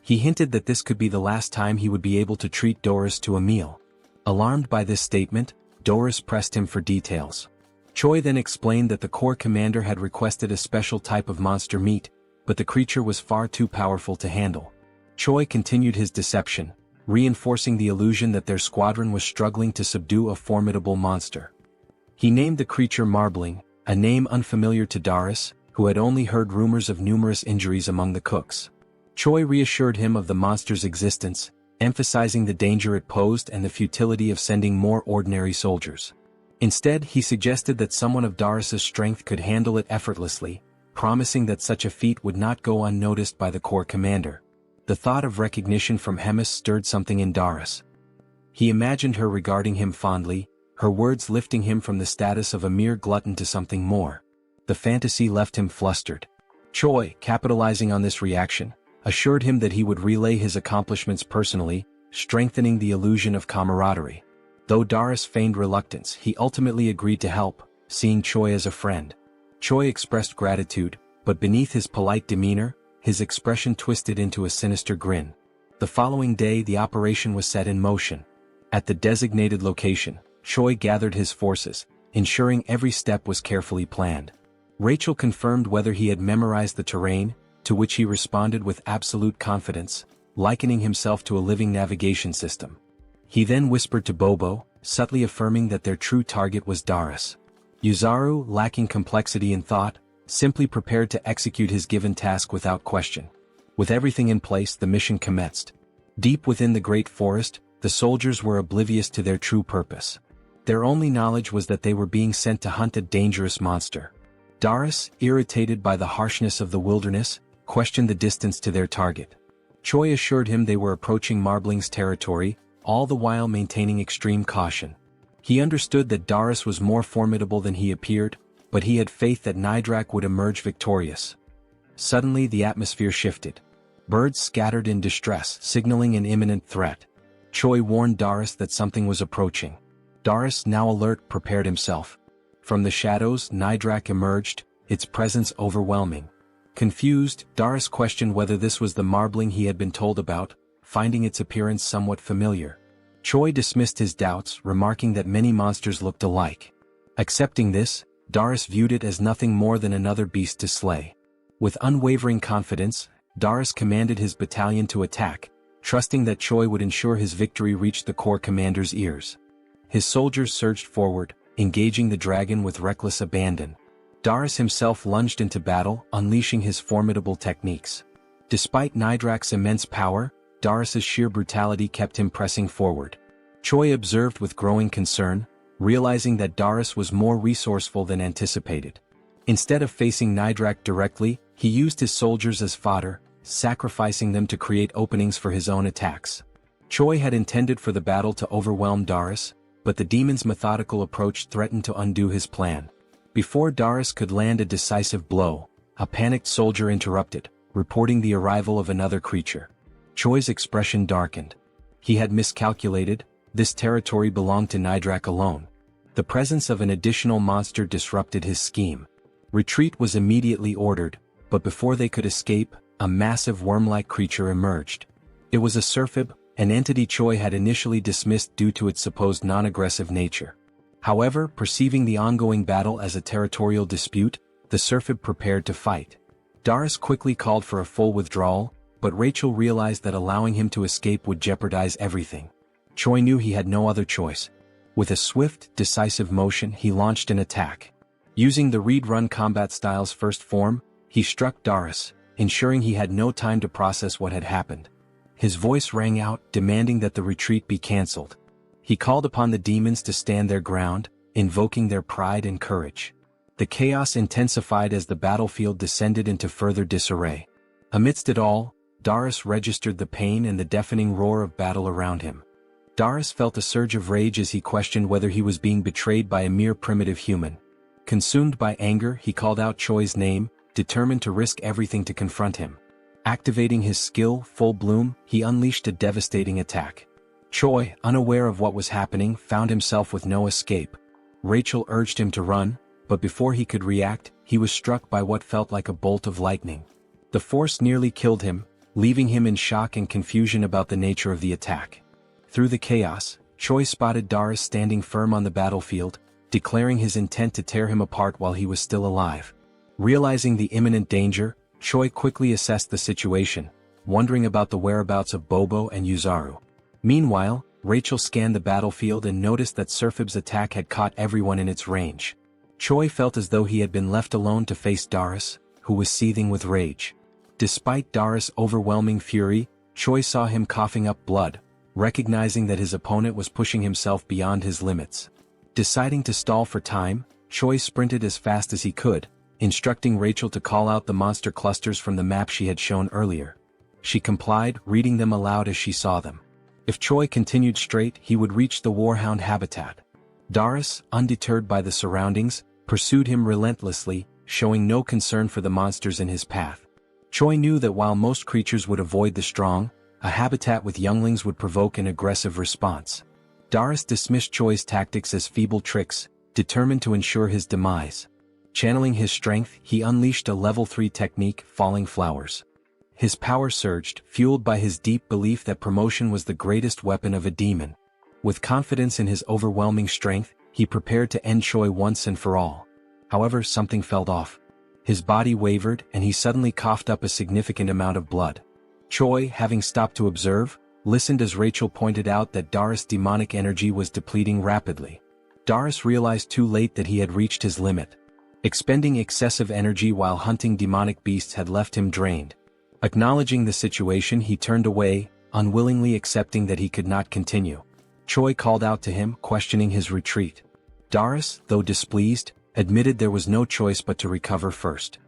He hinted that this could be the last time he would be able to treat Doris to a meal. Alarmed by this statement, Doris pressed him for details. Choi then explained that the corps commander had requested a special type of monster meat, but the creature was far too powerful to handle. Choi continued his deception, reinforcing the illusion that their squadron was struggling to subdue a formidable monster. He named the creature Marbling, a name unfamiliar to Doris, who had only heard rumors of numerous injuries among the cooks. Choi reassured him of the monster's existence, emphasizing the danger it posed and the futility of sending more ordinary soldiers. Instead, he suggested that someone of Doris's strength could handle it effortlessly, promising that such a feat would not go unnoticed by the corps commander. The thought of recognition from Hemis stirred something in Doris. He imagined her regarding him fondly, her words lifting him from the status of a mere glutton to something more. The fantasy left him flustered. Choi, capitalizing on this reaction, assured him that he would relay his accomplishments personally, strengthening the illusion of camaraderie. Though Doris feigned reluctance, he ultimately agreed to help, seeing Choi as a friend. Choi expressed gratitude, but beneath his polite demeanor, his expression twisted into a sinister grin. The following day, the operation was set in motion. At the designated location, Choi gathered his forces, ensuring every step was carefully planned. Rachel confirmed whether he had memorized the terrain, to which he responded with absolute confidence, likening himself to a living navigation system. He then whispered to Bobo, subtly affirming that their true target was Doris. Yuzaru, lacking complexity in thought, simply prepared to execute his given task without question. With everything in place, the mission commenced. Deep within the great forest, the soldiers were oblivious to their true purpose. Their only knowledge was that they were being sent to hunt a dangerous monster. Doris, irritated by the harshness of the wilderness, questioned the distance to their target. Choi assured him they were approaching Marbling's territory, all the while maintaining extreme caution. He understood that Doris was more formidable than he appeared, but he had faith that Nidrak would emerge victorious. Suddenly the atmosphere shifted. Birds scattered in distress, signaling an imminent threat. Choi warned Darius that something was approaching. Darius, now alert, prepared himself. From the shadows, Nidrak emerged, its presence overwhelming. Confused, Darius questioned whether this was the marbling he had been told about, finding its appearance somewhat familiar. Choi dismissed his doubts, remarking that many monsters looked alike. Accepting this, Darius viewed it as nothing more than another beast to slay. With unwavering confidence, Darius commanded his battalion to attack, trusting that Choi would ensure his victory reached the corps commander's ears. His soldiers surged forward, engaging the dragon with reckless abandon. Darius himself lunged into battle, unleashing his formidable techniques. Despite Nidrak's immense power, Darius's sheer brutality kept him pressing forward. Choi observed with growing concern, realizing that Darius was more resourceful than anticipated. Instead of facing Nidrak directly, he used his soldiers as fodder, sacrificing them to create openings for his own attacks. Choi had intended for the battle to overwhelm Darius, but the demon's methodical approach threatened to undo his plan. Before Darius could land a decisive blow, a panicked soldier interrupted, reporting the arrival of another creature. Choi's expression darkened. He had miscalculated, this territory belonged to Nidrak alone. The presence of an additional monster disrupted his scheme. Retreat was immediately ordered, but before they could escape, a massive worm-like creature emerged. It was a Surfib, an entity Choi had initially dismissed due to its supposed non-aggressive nature. However, perceiving the ongoing battle as a territorial dispute, the Surfib prepared to fight. Darius quickly called for a full withdrawal, but Rachel realized that allowing him to escape would jeopardize everything. Choi knew he had no other choice. With a swift, decisive motion, he launched an attack. Using the read-run combat style's first form, he struck Darius, ensuring he had no time to process what had happened. His voice rang out, demanding that the retreat be cancelled. He called upon the demons to stand their ground, invoking their pride and courage. The chaos intensified as the battlefield descended into further disarray. Amidst it all, Darius registered the pain and the deafening roar of battle around him. Darius felt a surge of rage as he questioned whether he was being betrayed by a mere primitive human. Consumed by anger, he called out Choi's name, determined to risk everything to confront him. Activating his skill, Full Bloom, he unleashed a devastating attack. Choi, unaware of what was happening, found himself with no escape. Rachel urged him to run, but before he could react, he was struck by what felt like a bolt of lightning. The force nearly killed him, leaving him in shock and confusion about the nature of the attack. Through the chaos, Choi spotted Darius standing firm on the battlefield, declaring his intent to tear him apart while he was still alive. Realizing the imminent danger, Choi quickly assessed the situation, wondering about the whereabouts of Bobo and Yuzaru. Meanwhile, Rachel scanned the battlefield and noticed that Surfib's attack had caught everyone in its range. Choi felt as though he had been left alone to face Darius, who was seething with rage. Despite Darius' overwhelming fury, Choi saw him coughing up blood, recognizing that his opponent was pushing himself beyond his limits. Deciding to stall for time, Choi sprinted as fast as he could, instructing Rachel to call out the monster clusters from the map she had shown earlier. She complied, reading them aloud as she saw them. If Choi continued straight, he would reach the Warhound habitat. Darius, undeterred by the surroundings, pursued him relentlessly, showing no concern for the monsters in his path. Choi knew that while most creatures would avoid the strong, a habitat with younglings would provoke an aggressive response. Darius dismissed Choi's tactics as feeble tricks, determined to ensure his demise. Channeling his strength, he unleashed a level 3 technique, Falling Flowers. His power surged, fueled by his deep belief that promotion was the greatest weapon of a demon. With confidence in his overwhelming strength, he prepared to end Choi once and for all. However, something felt off. His body wavered, and he suddenly coughed up a significant amount of blood. Choi, having stopped to observe, listened as Rachel pointed out that Darius' demonic energy was depleting rapidly. Darius realized too late that he had reached his limit. Expending excessive energy while hunting demonic beasts had left him drained. Acknowledging the situation, he turned away, unwillingly accepting that he could not continue. Choi called out to him, questioning his retreat. Darius, though displeased, admitted there was no choice but to recover first.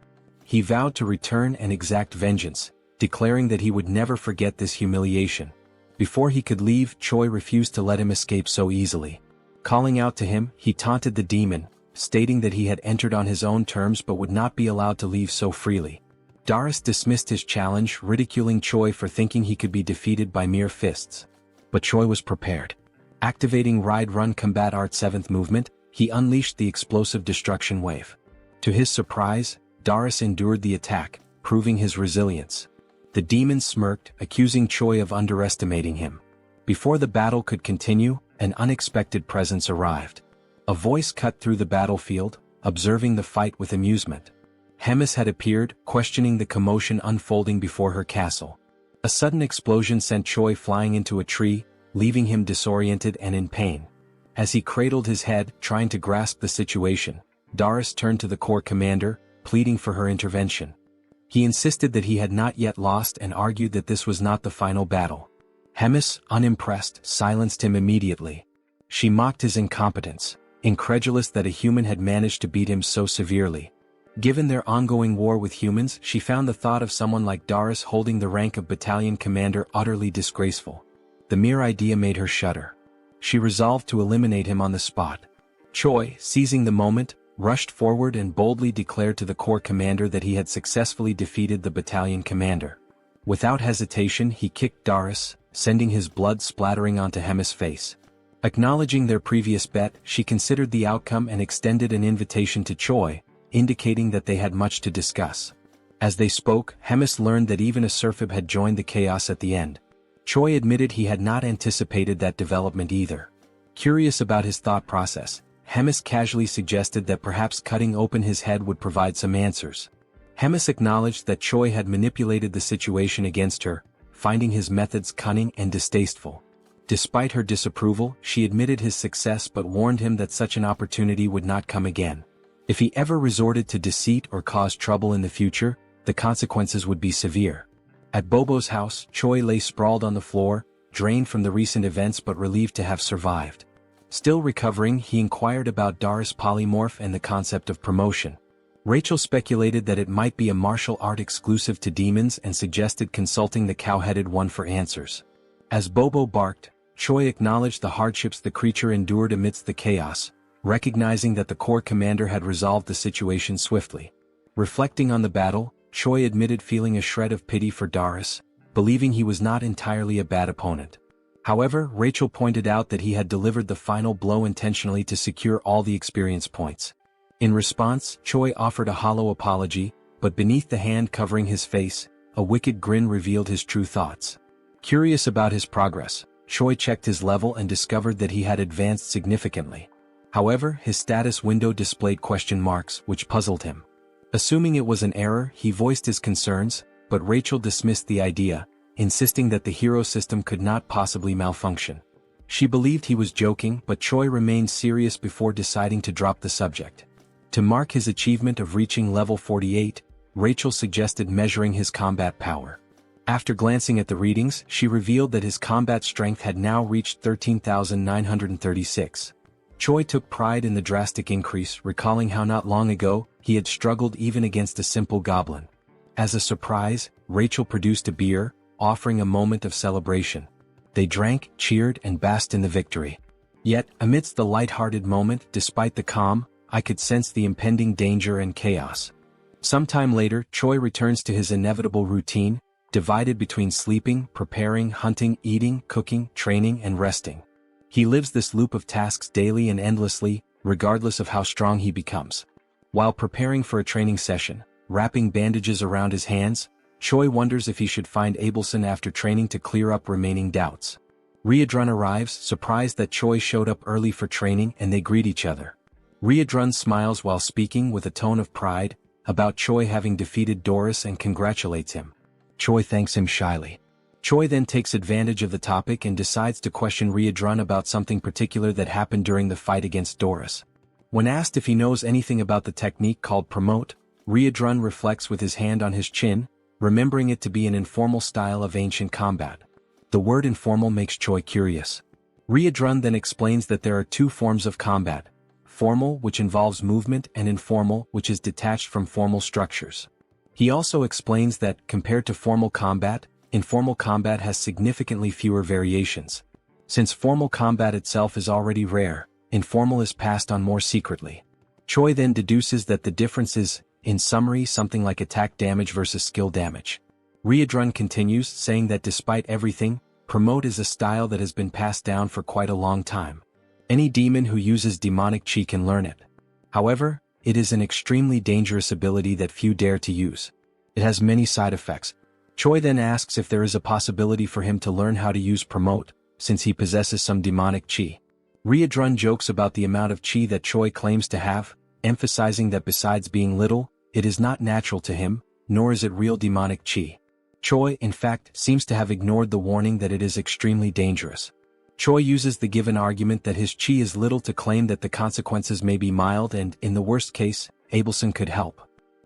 He vowed to return and exact vengeance, declaring that he would never forget this humiliation. Before he could leave, Choi refused to let him escape so easily. Calling out to him, he taunted the demon, stating that he had entered on his own terms but would not be allowed to leave so freely. Doris dismissed his challenge, ridiculing Choi for thinking he could be defeated by mere fists. But Choi was prepared. Activating Ride Run Combat Art 7th movement, he unleashed the explosive destruction wave. To his surprise, Doris endured the attack, proving his resilience. The demon smirked, accusing Choi of underestimating him. Before the battle could continue, an unexpected presence arrived. A voice cut through the battlefield, observing the fight with amusement. Hemis had appeared, questioning the commotion unfolding before her castle. A sudden explosion sent Choi flying into a tree, leaving him disoriented and in pain. As he cradled his head, trying to grasp the situation, Doris turned to the corps commander, pleading for her intervention. He insisted that he had not yet lost and argued that this was not the final battle. Hemis, unimpressed, silenced him immediately. She mocked his incompetence, incredulous that a human had managed to beat him so severely. Given their ongoing war with humans, she found the thought of someone like Doris holding the rank of battalion commander utterly disgraceful. The mere idea made her shudder. She resolved to eliminate him on the spot. Choi, seizing the moment, rushed forward and boldly declared to the corps commander that he had successfully defeated the battalion commander. Without hesitation, he kicked Doris, sending his blood splattering onto Hemis' face. Acknowledging their previous bet, she considered the outcome and extended an invitation to Choi, indicating that they had much to discuss. As they spoke, Hemis learned that even a Serphib had joined the chaos at the end. Choi admitted he had not anticipated that development either. Curious about his thought process, Hemis casually suggested that perhaps cutting open his head would provide some answers. Hemis acknowledged that Choi had manipulated the situation against her, finding his methods cunning and distasteful. Despite her disapproval, she admitted his success but warned him that such an opportunity would not come again. If he ever resorted to deceit or caused trouble in the future, the consequences would be severe. At Bobo's house, Choi lay sprawled on the floor, drained from the recent events but relieved to have survived. Still recovering, he inquired about Doris' polymorph and the concept of promotion. Rachel speculated that it might be a martial art exclusive to demons and suggested consulting the cow-headed one for answers. As Bobo barked, Choi acknowledged the hardships the creature endured amidst the chaos, recognizing that the corps commander had resolved the situation swiftly. Reflecting on the battle, Choi admitted feeling a shred of pity for Doris, believing he was not entirely a bad opponent. However, Rachel pointed out that he had delivered the final blow intentionally to secure all the experience points. In response, Choi offered a hollow apology, but beneath the hand covering his face, a wicked grin revealed his true thoughts. Curious about his progress, Choi checked his level and discovered that he had advanced significantly. However, his status window displayed question marks, which puzzled him. Assuming it was an error, he voiced his concerns, but Rachel dismissed the idea, insisting that the hero system could not possibly malfunction. She believed he was joking, but Choi remained serious before deciding to drop the subject. To mark his achievement of reaching level 48, Rachel suggested measuring his combat power. After glancing at the readings, she revealed that his combat strength had now reached 13,936. Choi took pride in the drastic increase, recalling how not long ago, he had struggled even against a simple goblin. As a surprise, Rachel produced a beer, offering a moment of celebration. They drank, cheered, and basked in the victory. Yet, amidst the light-hearted moment, despite the calm, I could sense the impending danger and chaos. Sometime later, Choi returns to his inevitable routine, divided between sleeping, preparing, hunting, eating, cooking, training, and resting. He lives this loop of tasks daily and endlessly, regardless of how strong he becomes. While preparing for a training session, wrapping bandages around his hands, Choi wonders if he should find Abelson after training to clear up remaining doubts. Riedrun arrives, surprised that Choi showed up early for training, and they greet each other. Riedrun smiles while speaking with a tone of pride about Choi having defeated Doris and congratulates him. Choi thanks him shyly. Choi then takes advantage of the topic and decides to question Riedrun about something particular that happened during the fight against Doris. When asked if he knows anything about the technique called promote, Riedrun reflects with his hand on his chin, remembering it to be an informal style of ancient combat. The word informal makes Choi curious. Riedrun then explains that there are two forms of combat: formal, which involves movement, and informal, which is detached from formal structures. He also explains that, compared to formal combat, informal combat has significantly fewer variations. Since formal combat itself is already rare, informal is passed on more secretly. Choi then deduces that the difference is in summary something like attack damage versus skill damage. Riadrun continues, saying that despite everything, Promote is a style that has been passed down for quite a long time. Any demon who uses demonic chi can learn it. However, it is an extremely dangerous ability that few dare to use. It has many side effects. Choi then asks if there is a possibility for him to learn how to use Promote, since he possesses some demonic chi. Riadrun jokes about the amount of chi that Choi claims to have, emphasizing that besides being little, it is not natural to him, nor is it real demonic chi. Choi, in fact, seems to have ignored the warning that it is extremely dangerous. Choi uses the given argument that his chi is little to claim that the consequences may be mild and, in the worst case, Abelson could help.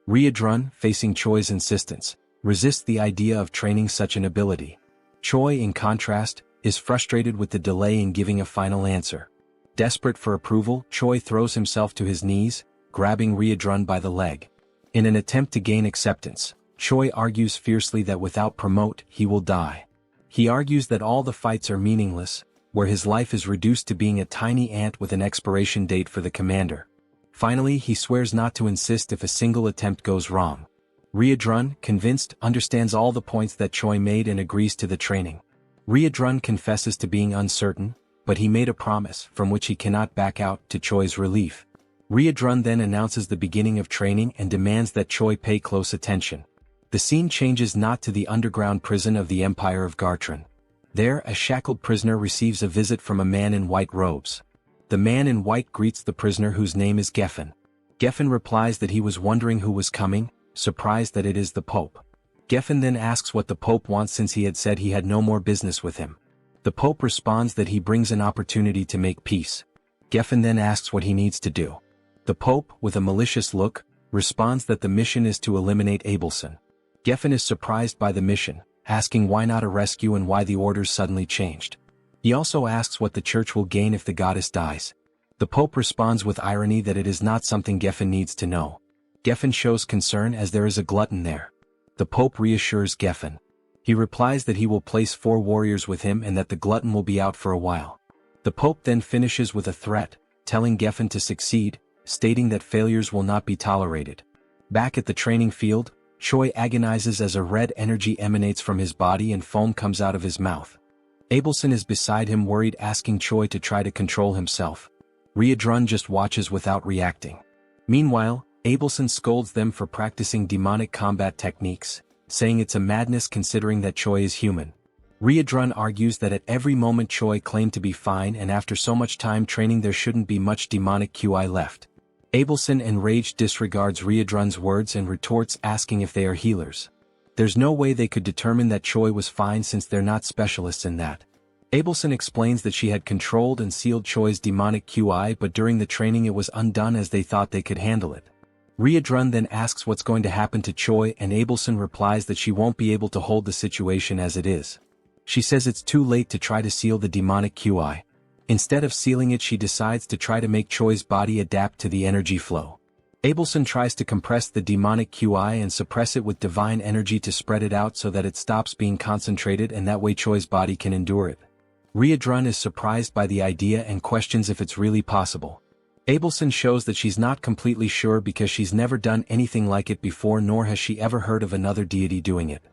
Riadrun, facing Choi's insistence, resists the idea of training such an ability. Choi, in contrast, is frustrated with the delay in giving a final answer. Desperate for approval, Choi throws himself to his knees, grabbing Riadrun by the leg. In an attempt to gain acceptance, Choi argues fiercely that without Promote, he will die. He argues that all the fights are meaningless, where his life is reduced to being a tiny ant with an expiration date for the commander. Finally, he swears not to insist if a single attempt goes wrong. Riadrun, convinced, understands all the points that Choi made and agrees to the training. Riadrun confesses to being uncertain, but he made a promise, from which he cannot back out, to Choi's relief. Riadrun then announces the beginning of training and demands that Choi pay close attention. The scene changes not to the underground prison of the Empire of Gartran. There, a shackled prisoner receives a visit from a man in white robes. The man in white greets the prisoner, whose name is Geffen. Geffen replies that he was wondering who was coming, surprised that it is the Pope. Geffen then asks what the Pope wants, since he had said he had no more business with him. The Pope responds that he brings an opportunity to make peace. Geffen then asks what he needs to do. The Pope, with a malicious look, responds that the mission is to eliminate Abelson. Geffen is surprised by the mission, asking why not a rescue and why the orders suddenly changed. He also asks what the church will gain if the goddess dies. The Pope responds with irony that it is not something Geffen needs to know. Geffen shows concern as there is a glutton there. The Pope reassures Geffen. He replies that he will place 4 warriors with him and that the glutton will be out for a while. The Pope then finishes with a threat, telling Geffen to succeed, stating that failures will not be tolerated. Back at the training field, Choi agonizes as a red energy emanates from his body and foam comes out of his mouth. Abelson is beside him, worried, asking Choi to try to control himself. Riadrun just watches without reacting. Meanwhile, Abelson scolds them for practicing demonic combat techniques, saying it's a madness considering that Choi is human. Riadrun argues that at every moment Choi claimed to be fine, and after so much time training there shouldn't be much demonic QI left. Abelson, enraged, disregards Riadrun's words and retorts, asking if they are healers. There's no way they could determine that Choi was fine since they're not specialists in that. Abelson explains that she had controlled and sealed Choi's demonic QI, but during the training it was undone as they thought they could handle it. Riadrun then asks what's going to happen to Choi, and Abelson replies that she won't be able to hold the situation as it is. She says it's too late to try to seal the demonic QI. Instead of sealing it, she decides to try to make Choi's body adapt to the energy flow. Abelson tries to compress the demonic QI and suppress it with divine energy to spread it out so that it stops being concentrated, and that way Choi's body can endure it. Riadrun is surprised by the idea and questions if it's really possible. Abelson shows that she's not completely sure because she's never done anything like it before, nor has she ever heard of another deity doing it.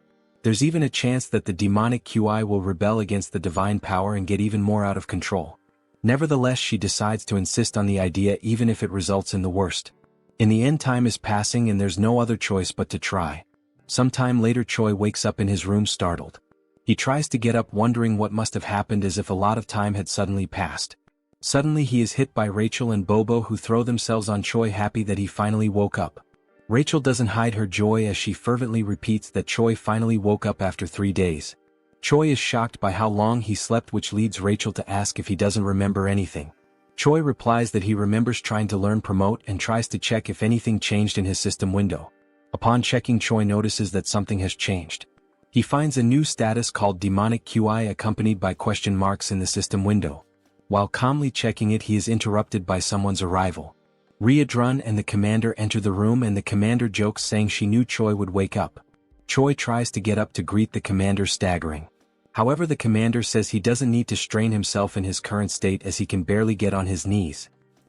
There's even a chance that the demonic QI will rebel against the divine power and get even more out of control. Nevertheless, she decides to insist on the idea even if it results in the worst. In the end, time is passing and there's no other choice but to try. Sometime later, Choi wakes up in his room startled. He tries to get up, wondering what must have happened, as if a lot of time had suddenly passed. Suddenly he is hit by Rachel and Bobo, who throw themselves on Choi, happy that he finally woke up. Rachel doesn't hide her joy as she fervently repeats that Choi finally woke up after 3 days. Choi is shocked by how long he slept, which leads Rachel to ask if he doesn't remember anything. Choi replies that he remembers trying to learn Promote and tries to check if anything changed in his system window. Upon checking, Choi notices that something has changed. He finds a new status called Demonic QI accompanied by question marks in the system window. While calmly checking it, he is interrupted by someone's arrival. Riadrun and the commander enter the room, and the commander jokes, saying she knew Choi would wake up. Choi tries to get up to greet the commander, staggering. However, the commander says he doesn't need to strain himself in his current state as he can barely get on his knees.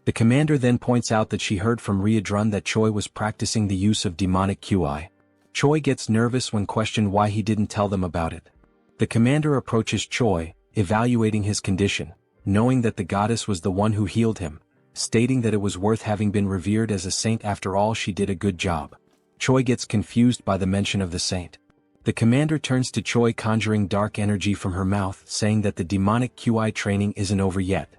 The commander then points out that she heard from Riadrun that Choi was practicing the use of demonic QI. Choi gets nervous when questioned why he didn't tell them about it. The commander approaches Choi, evaluating his condition, knowing that the goddess was the one who healed him, stating that it was worth having been revered as a saint. After all, she did a good job. Choi gets confused by the mention of the saint. The commander turns to Choi, conjuring dark energy from her mouth, saying that the demonic QI training isn't over yet.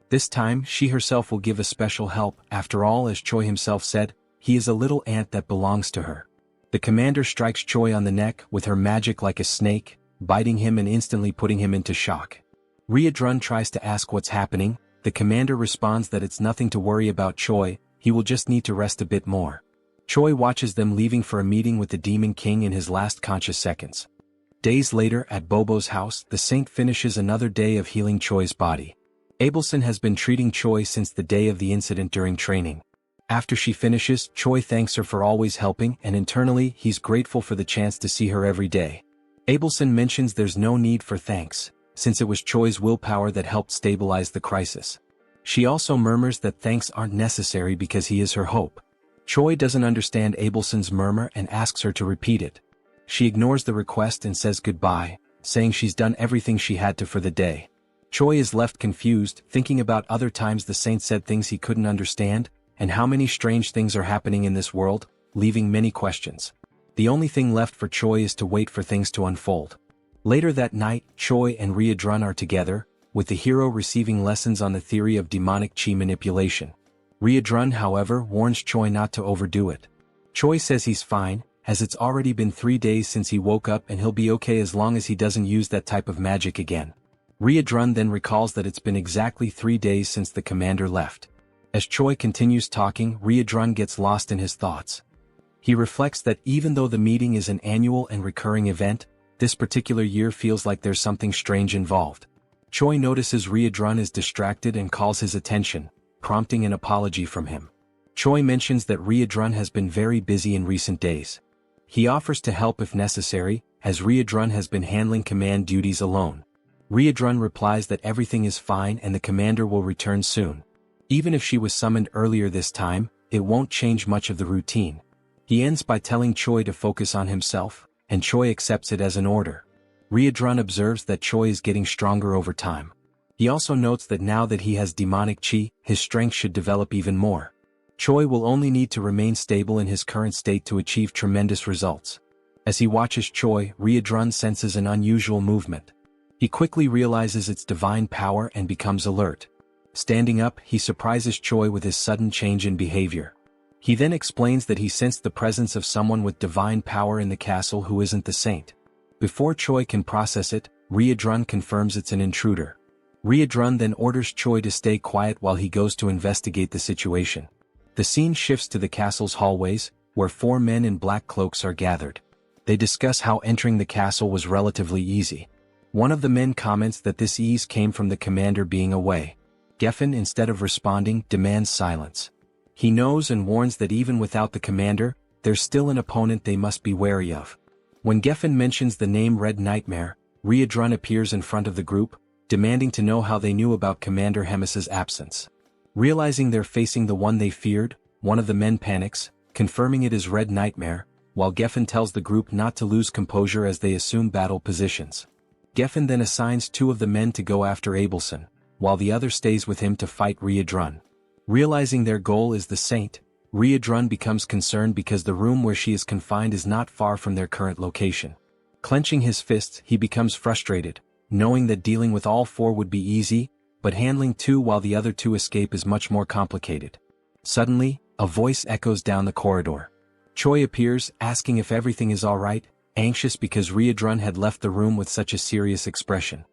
This time, she herself will give a special help. After all, as Choi himself said, he is a little ant that belongs to her. The commander strikes Choi on the neck with her magic like a snake, biting him and instantly putting him into shock. Riadrun tries to ask what's happening. The commander responds that it's nothing to worry about Choi, he will just need to rest a bit more. Choi watches them leaving for a meeting with the Demon King in his last conscious seconds. Days later, at Bobo's house, the saint finishes another day of healing Choi's body. Abelson has been treating Choi since the day of the incident during training. After she finishes, Choi thanks her for always helping, and internally, he's grateful for the chance to see her every day. Abelson mentions there's no need for thanks, since it was Choi's willpower that helped stabilize the crisis. She also murmurs that thanks aren't necessary because he is her hope. Choi doesn't understand Abelson's murmur and asks her to repeat it. She ignores the request and says goodbye, saying she's done everything she had to for the day. Choi is left confused, thinking about other times the saint said things he couldn't understand, and how many strange things are happening in this world, leaving many questions. The only thing left for Choi is to wait for things to unfold. Later that night, Choi and Riadrun are together, with the hero receiving lessons on the theory of demonic chi manipulation. Riadrun, however, warns Choi not to overdo it. Choi says he's fine, as it's already been 3 days since he woke up and he'll be okay as long as he doesn't use that type of magic again. Riadrun then recalls that it's been exactly 3 days since the commander left. As Choi continues talking, Riadrun gets lost in his thoughts. He reflects that even though the meeting is an annual and recurring event, this particular year feels like there's something strange involved. Choi notices Riadrun is distracted and calls his attention, prompting an apology from him. Choi mentions that Riadrun has been very busy in recent days. He offers to help if necessary, as Riadrun has been handling command duties alone. Riadrun replies that everything is fine and the commander will return soon. Even if she was summoned earlier this time, it won't change much of the routine. He ends by telling Choi to focus on himself, and Choi accepts it as an order. Riadrun observes that Choi is getting stronger over time. He also notes that now that he has demonic chi, his strength should develop even more. Choi will only need to remain stable in his current state to achieve tremendous results. As he watches Choi, Riadrun senses an unusual movement. He quickly realizes its divine power and becomes alert. Standing up, he surprises Choi with his sudden change in behavior. He then explains that he sensed the presence of someone with divine power in the castle who isn't the saint. Before Choi can process it, Riadrun confirms it's an intruder. Riadrun then orders Choi to stay quiet while he goes to investigate the situation. The scene shifts to the castle's hallways, where 4 men in black cloaks are gathered. They discuss how entering the castle was relatively easy. One of the men comments that this ease came from the commander being away. Geffen, instead of responding, demands silence. He knows and warns that even without the commander, there's still an opponent they must be wary of. When Geffen mentions the name Red Nightmare, Riadrun appears in front of the group, demanding to know how they knew about Commander Hemis's absence. Realizing they're facing the one they feared, one of the men panics, confirming it is Red Nightmare, while Geffen tells the group not to lose composure as they assume battle positions. Geffen then assigns 2 of the men to go after Abelson, while the other stays with him to fight Riadrun. Realizing their goal is the saint, Riadrun becomes concerned because the room where she is confined is not far from their current location. Clenching his fists, he becomes frustrated, knowing that dealing with all 4 would be easy, but handling 2 while the other 2 escape is much more complicated. Suddenly, a voice echoes down the corridor. Choi appears, asking if everything is alright, anxious because Riadrun had left the room with such a serious expression.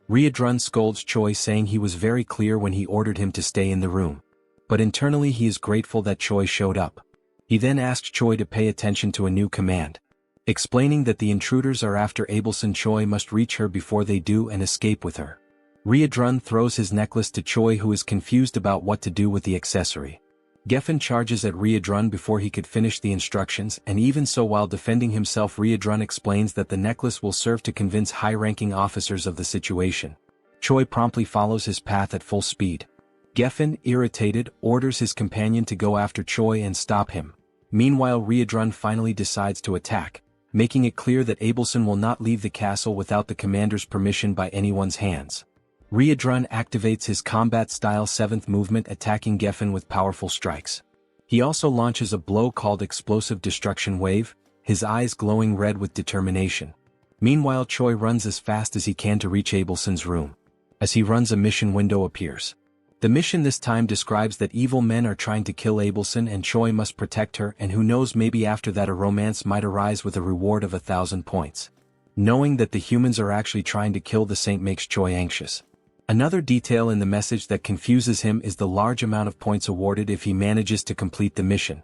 Riadrun scolds Choi, saying he was very clear when he ordered him to stay in the room. But internally he is grateful that Choi showed up. He then asks Choi to pay attention to a new command. Explaining that the intruders are after Abelson, Choi must reach her before they do and escape with her. Riadrun throws his necklace to Choi, who is confused about what to do with the accessory. Geffen charges at Riadrun before he could finish the instructions, and even so, while defending himself, Riadrun explains that the necklace will serve to convince high-ranking officers of the situation. Choi promptly follows his path at full speed. Geffen, irritated, orders his companion to go after Choi and stop him. Meanwhile, Riedrun finally decides to attack, making it clear that Abelson will not leave the castle without the commander's permission by anyone's hands. Riedrun activates his combat-style 7th movement, attacking Geffen with powerful strikes. He also launches a blow called Explosive Destruction Wave, his eyes glowing red with determination. Meanwhile, Choi runs as fast as he can to reach Abelson's room. As he runs, a mission window appears. The mission this time describes that evil men are trying to kill Abelson and Choi must protect her, and who knows, maybe after that a romance might arise with a reward of 1,000 points. Knowing that the humans are actually trying to kill the saint makes Choi anxious. Another detail in the message that confuses him is the large amount of points awarded if he manages to complete the mission.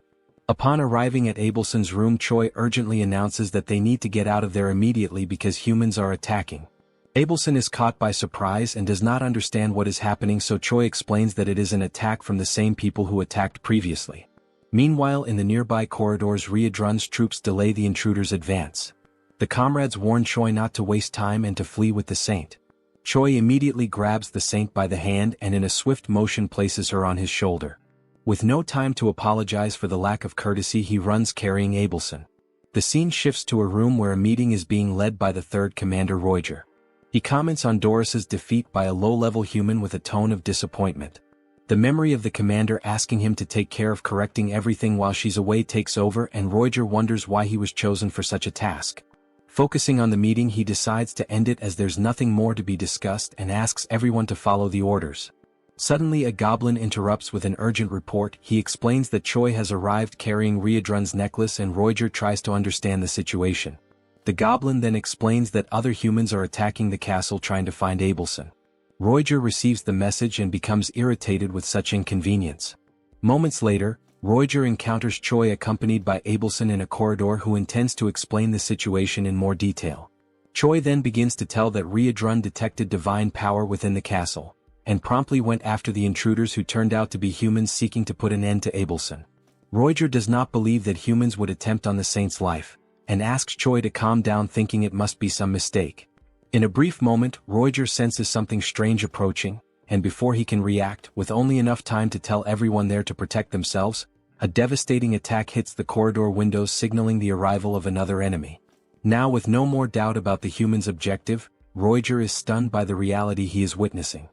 Upon arriving at Abelson's room, Choi urgently announces that they need to get out of there immediately because humans are attacking. Abelson is caught by surprise and does not understand what is happening, so Choi explains that it is an attack from the same people who attacked previously. Meanwhile, in the nearby corridors, Riedrun's troops delay the intruders' advance. The comrades warn Choi not to waste time and to flee with the saint. Choi immediately grabs the saint by the hand and in a swift motion places her on his shoulder. With no time to apologize for the lack of courtesy, he runs carrying Abelson. The scene shifts to a room where a meeting is being led by the 3rd Commander Roiger. He comments on Doris's defeat by a low-level human with a tone of disappointment. The memory of the commander asking him to take care of correcting everything while she's away takes over, and Roiger wonders why he was chosen for such a task. Focusing on the meeting, he decides to end it as there's nothing more to be discussed and asks everyone to follow the orders. Suddenly, a goblin interrupts with an urgent report. He explains that Choi has arrived carrying Riedrun's necklace, and Roiger tries to understand the situation. The goblin then explains that other humans are attacking the castle trying to find Abelson. Roiger receives the message and becomes irritated with such inconvenience. Moments later, Roiger encounters Choi accompanied by Abelson in a corridor, who intends to explain the situation in more detail. Choi then begins to tell that Riedrun detected divine power within the castle, and promptly went after the intruders who turned out to be humans seeking to put an end to Abelson. Roiger does not believe that humans would attempt on the saint's life, and asks Choi to calm down, thinking it must be some mistake. In a brief moment, Roiger senses something strange approaching, and before he can react, with only enough time to tell everyone there to protect themselves, a devastating attack hits the corridor windows, signaling the arrival of another enemy. Now, with no more doubt about the human's objective, Roiger is stunned by the reality he is witnessing.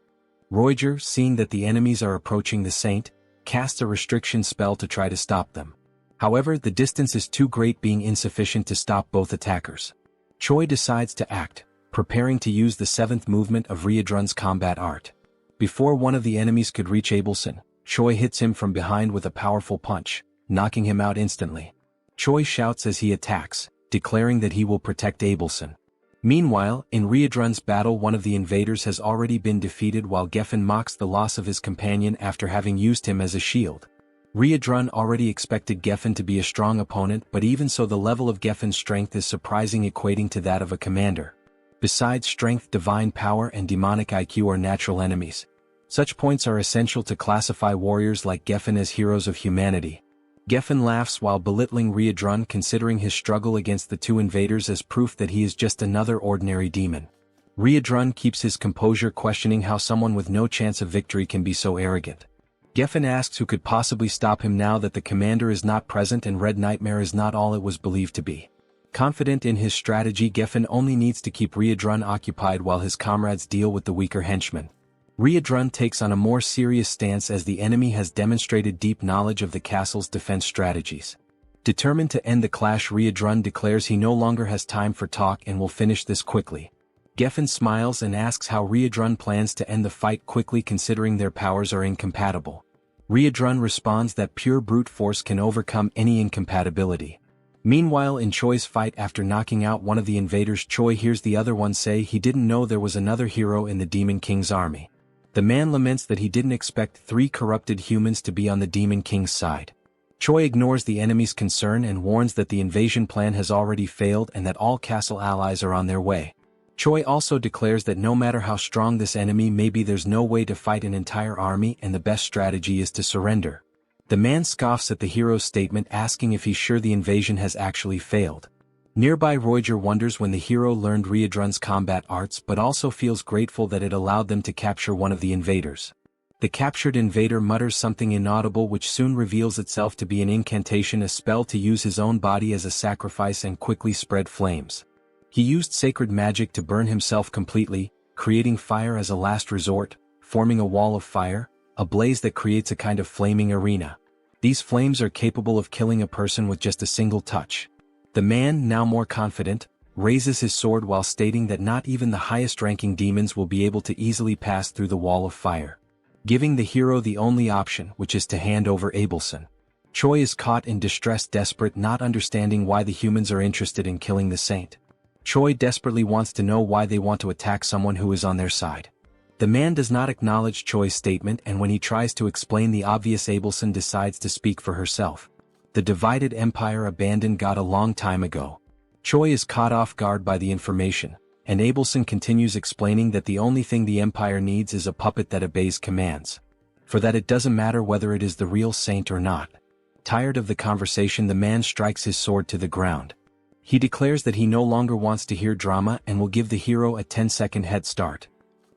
Roiger, seeing that the enemies are approaching the saint, casts a restriction spell to try to stop them. However, the distance is too great, being insufficient to stop both attackers. Choi decides to act, preparing to use the 7th movement of Riedrun's combat art. Before one of the enemies could reach Abelson, Choi hits him from behind with a powerful punch, knocking him out instantly. Choi shouts as he attacks, declaring that he will protect Abelson. Meanwhile, in Riedrun's battle, one of the invaders has already been defeated, while Geffen mocks the loss of his companion after having used him as a shield. Riedrun already expected Geffen to be a strong opponent, but even so, the level of Geffen's strength is surprising, equating to that of a commander. Besides strength, divine power and demonic IQ are natural enemies. Such points are essential to classify warriors like Geffen as heroes of humanity. Geffen laughs while belittling Riedrun, considering his struggle against the 2 invaders as proof that he is just another ordinary demon. Riedrun keeps his composure, questioning how someone with no chance of victory can be so arrogant. Geffen asks who could possibly stop him now that the commander is not present and Red Nightmare is not all it was believed to be. Confident in his strategy, Geffen only needs to keep Riedrun occupied while his comrades deal with the weaker henchmen. Riedrun takes on a more serious stance as the enemy has demonstrated deep knowledge of the castle's defense strategies. Determined to end the clash, Riedrun declares he no longer has time for talk and will finish this quickly. Geffen smiles and asks how Riedrun plans to end the fight quickly, considering their powers are incompatible. Riedrun responds that pure brute force can overcome any incompatibility. Meanwhile, in Choi's fight, after knocking out one of the invaders, Choi hears the other one say he didn't know there was another hero in the Demon King's army. The man laments that he didn't expect 3 corrupted humans to be on the Demon King's side. Choi ignores the enemy's concern and warns that the invasion plan has already failed and that all castle allies are on their way. Choi also declares that no matter how strong this enemy may be, there's no way to fight an entire army and the best strategy is to surrender. The man scoffs at the hero's statement, asking if he's sure the invasion has actually failed. Nearby, Roiger wonders when the hero learned Riedrun's combat arts, but also feels grateful that it allowed them to capture one of the invaders. The captured invader mutters something inaudible which soon reveals itself to be an incantation, a spell to use his own body as a sacrifice and quickly spread flames. He used sacred magic to burn himself completely, creating fire as a last resort, forming a wall of fire, a blaze that creates a kind of flaming arena. These flames are capable of killing a person with just a single touch. The man, now more confident, raises his sword while stating that not even the highest-ranking demons will be able to easily pass through the wall of fire, giving the hero the only option, which is to hand over Abelson. Choi is caught in distress, desperate, not understanding why the humans are interested in killing the saint. Choi desperately wants to know why they want to attack someone who is on their side. The man does not acknowledge Choi's statement, and when he tries to explain the obvious, Abelson decides to speak for herself. The divided empire abandoned God a long time ago. Choi is caught off guard by the information, and Abelson continues explaining that the only thing the empire needs is a puppet that obeys commands. For that it doesn't matter whether it is the real saint or not. Tired of the conversation, the man strikes his sword to the ground. He declares that he no longer wants to hear drama and will give the hero a 10-second head start.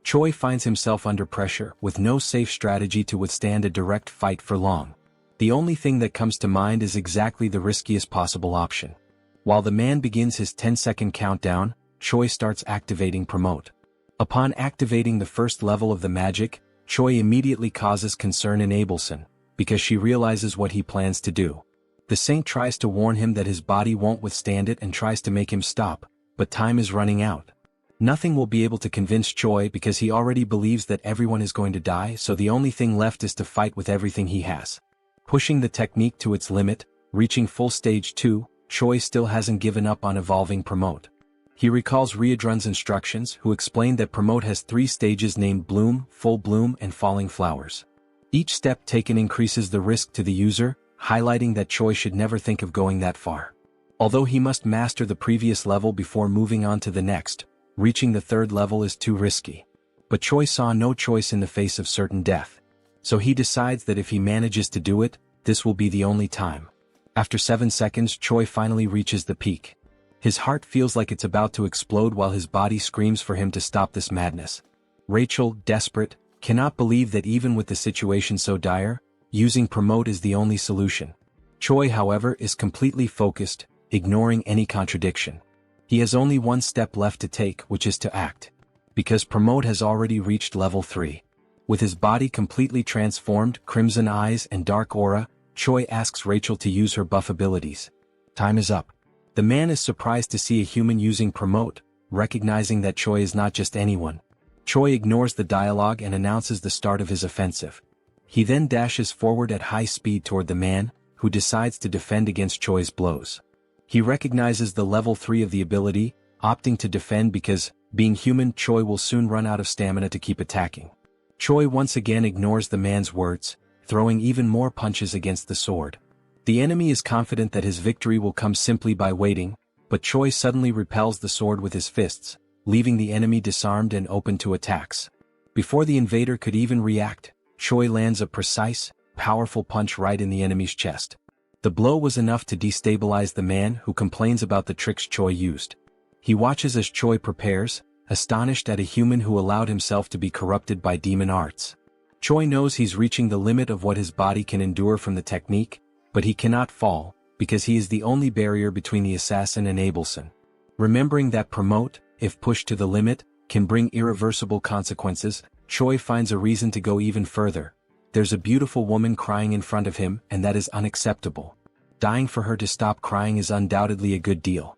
Choi finds himself under pressure, with no safe strategy to withstand a direct fight for long. The only thing that comes to mind is exactly the riskiest possible option. While the man begins his 10-second countdown, Choi starts activating Promote. Upon activating the first level of the magic, Choi immediately causes concern in Abelson, because she realizes what he plans to do. The saint tries to warn him that his body won't withstand it and tries to make him stop, but time is running out. Nothing will be able to convince Choi because he already believes that everyone is going to die, so the only thing left is to fight with everything he has. Pushing the technique to its limit, reaching full stage 2, Choi still hasn't given up on evolving Promote. He recalls Riedrun's instructions, who explained that Promote has 3 stages named Bloom, Full Bloom, and Falling Flowers. Each step taken increases the risk to the user, highlighting that Choi should never think of going that far. Although he must master the previous level before moving on to the next, reaching the 3rd level is too risky. But Choi saw no choice in the face of certain death. So he decides that if he manages to do it, this will be the only time. After 7 seconds, Choi finally reaches the peak. His heart feels like it's about to explode while his body screams for him to stop this madness. Rachel, desperate, cannot believe that even with the situation so dire, using Promote is the only solution. Choi, however, is completely focused, ignoring any contradiction. He has only one step left to take, which is to act. Because Promote has already reached level 3. With his body completely transformed, crimson eyes and dark aura, Choi asks Rachel to use her buff abilities. Time is up. The man is surprised to see a human using Promote, recognizing that Choi is not just anyone. Choi ignores the dialogue and announces the start of his offensive. He then dashes forward at high speed toward the man, who decides to defend against Choi's blows. He recognizes the level 3 of the ability, opting to defend because, being human, Choi will soon run out of stamina to keep attacking. Choi once again ignores the man's words, throwing even more punches against the sword. The enemy is confident that his victory will come simply by waiting, but Choi suddenly repels the sword with his fists, leaving the enemy disarmed and open to attacks. Before the invader could even react, Choi lands a precise, powerful punch right in the enemy's chest. The blow was enough to destabilize the man, who complains about the tricks Choi used. He watches as Choi prepares, astonished at a human who allowed himself to be corrupted by demon arts. Choi knows he's reaching the limit of what his body can endure from the technique, but he cannot fall, because he is the only barrier between the assassin and Abelson. Remembering that Promote, if pushed to the limit, can bring irreversible consequences, Choi finds a reason to go even further. There's a beautiful woman crying in front of him, and that is unacceptable. Dying for her to stop crying is undoubtedly a good deal.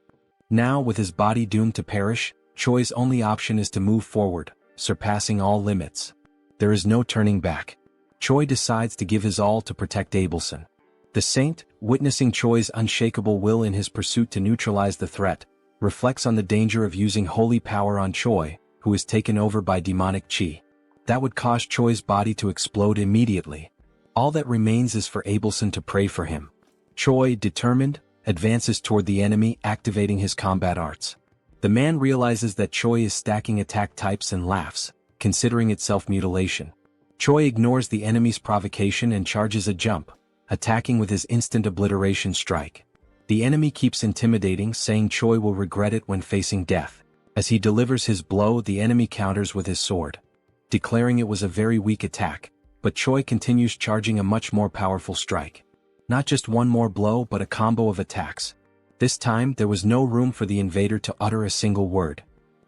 Now, with his body doomed to perish, Choi's only option is to move forward, surpassing all limits. There is no turning back. Choi decides to give his all to protect Abelson. The saint, witnessing Choi's unshakable will in his pursuit to neutralize the threat, reflects on the danger of using holy power on Choi, who is taken over by demonic chi. That would cause Choi's body to explode immediately. All that remains is for Abelson to pray for him. Choi, determined, advances toward the enemy, activating his combat arts. The man realizes that Choi is stacking attack types and laughs, considering it self-mutilation. Choi ignores the enemy's provocation and charges a jump, attacking with his instant obliteration strike. The enemy keeps intimidating, saying Choi will regret it when facing death. As he delivers his blow, the enemy counters with his sword, declaring it was a very weak attack, but Choi continues charging a much more powerful strike. Not just one more blow but a combo of attacks. This time there was no room for the invader to utter a single word.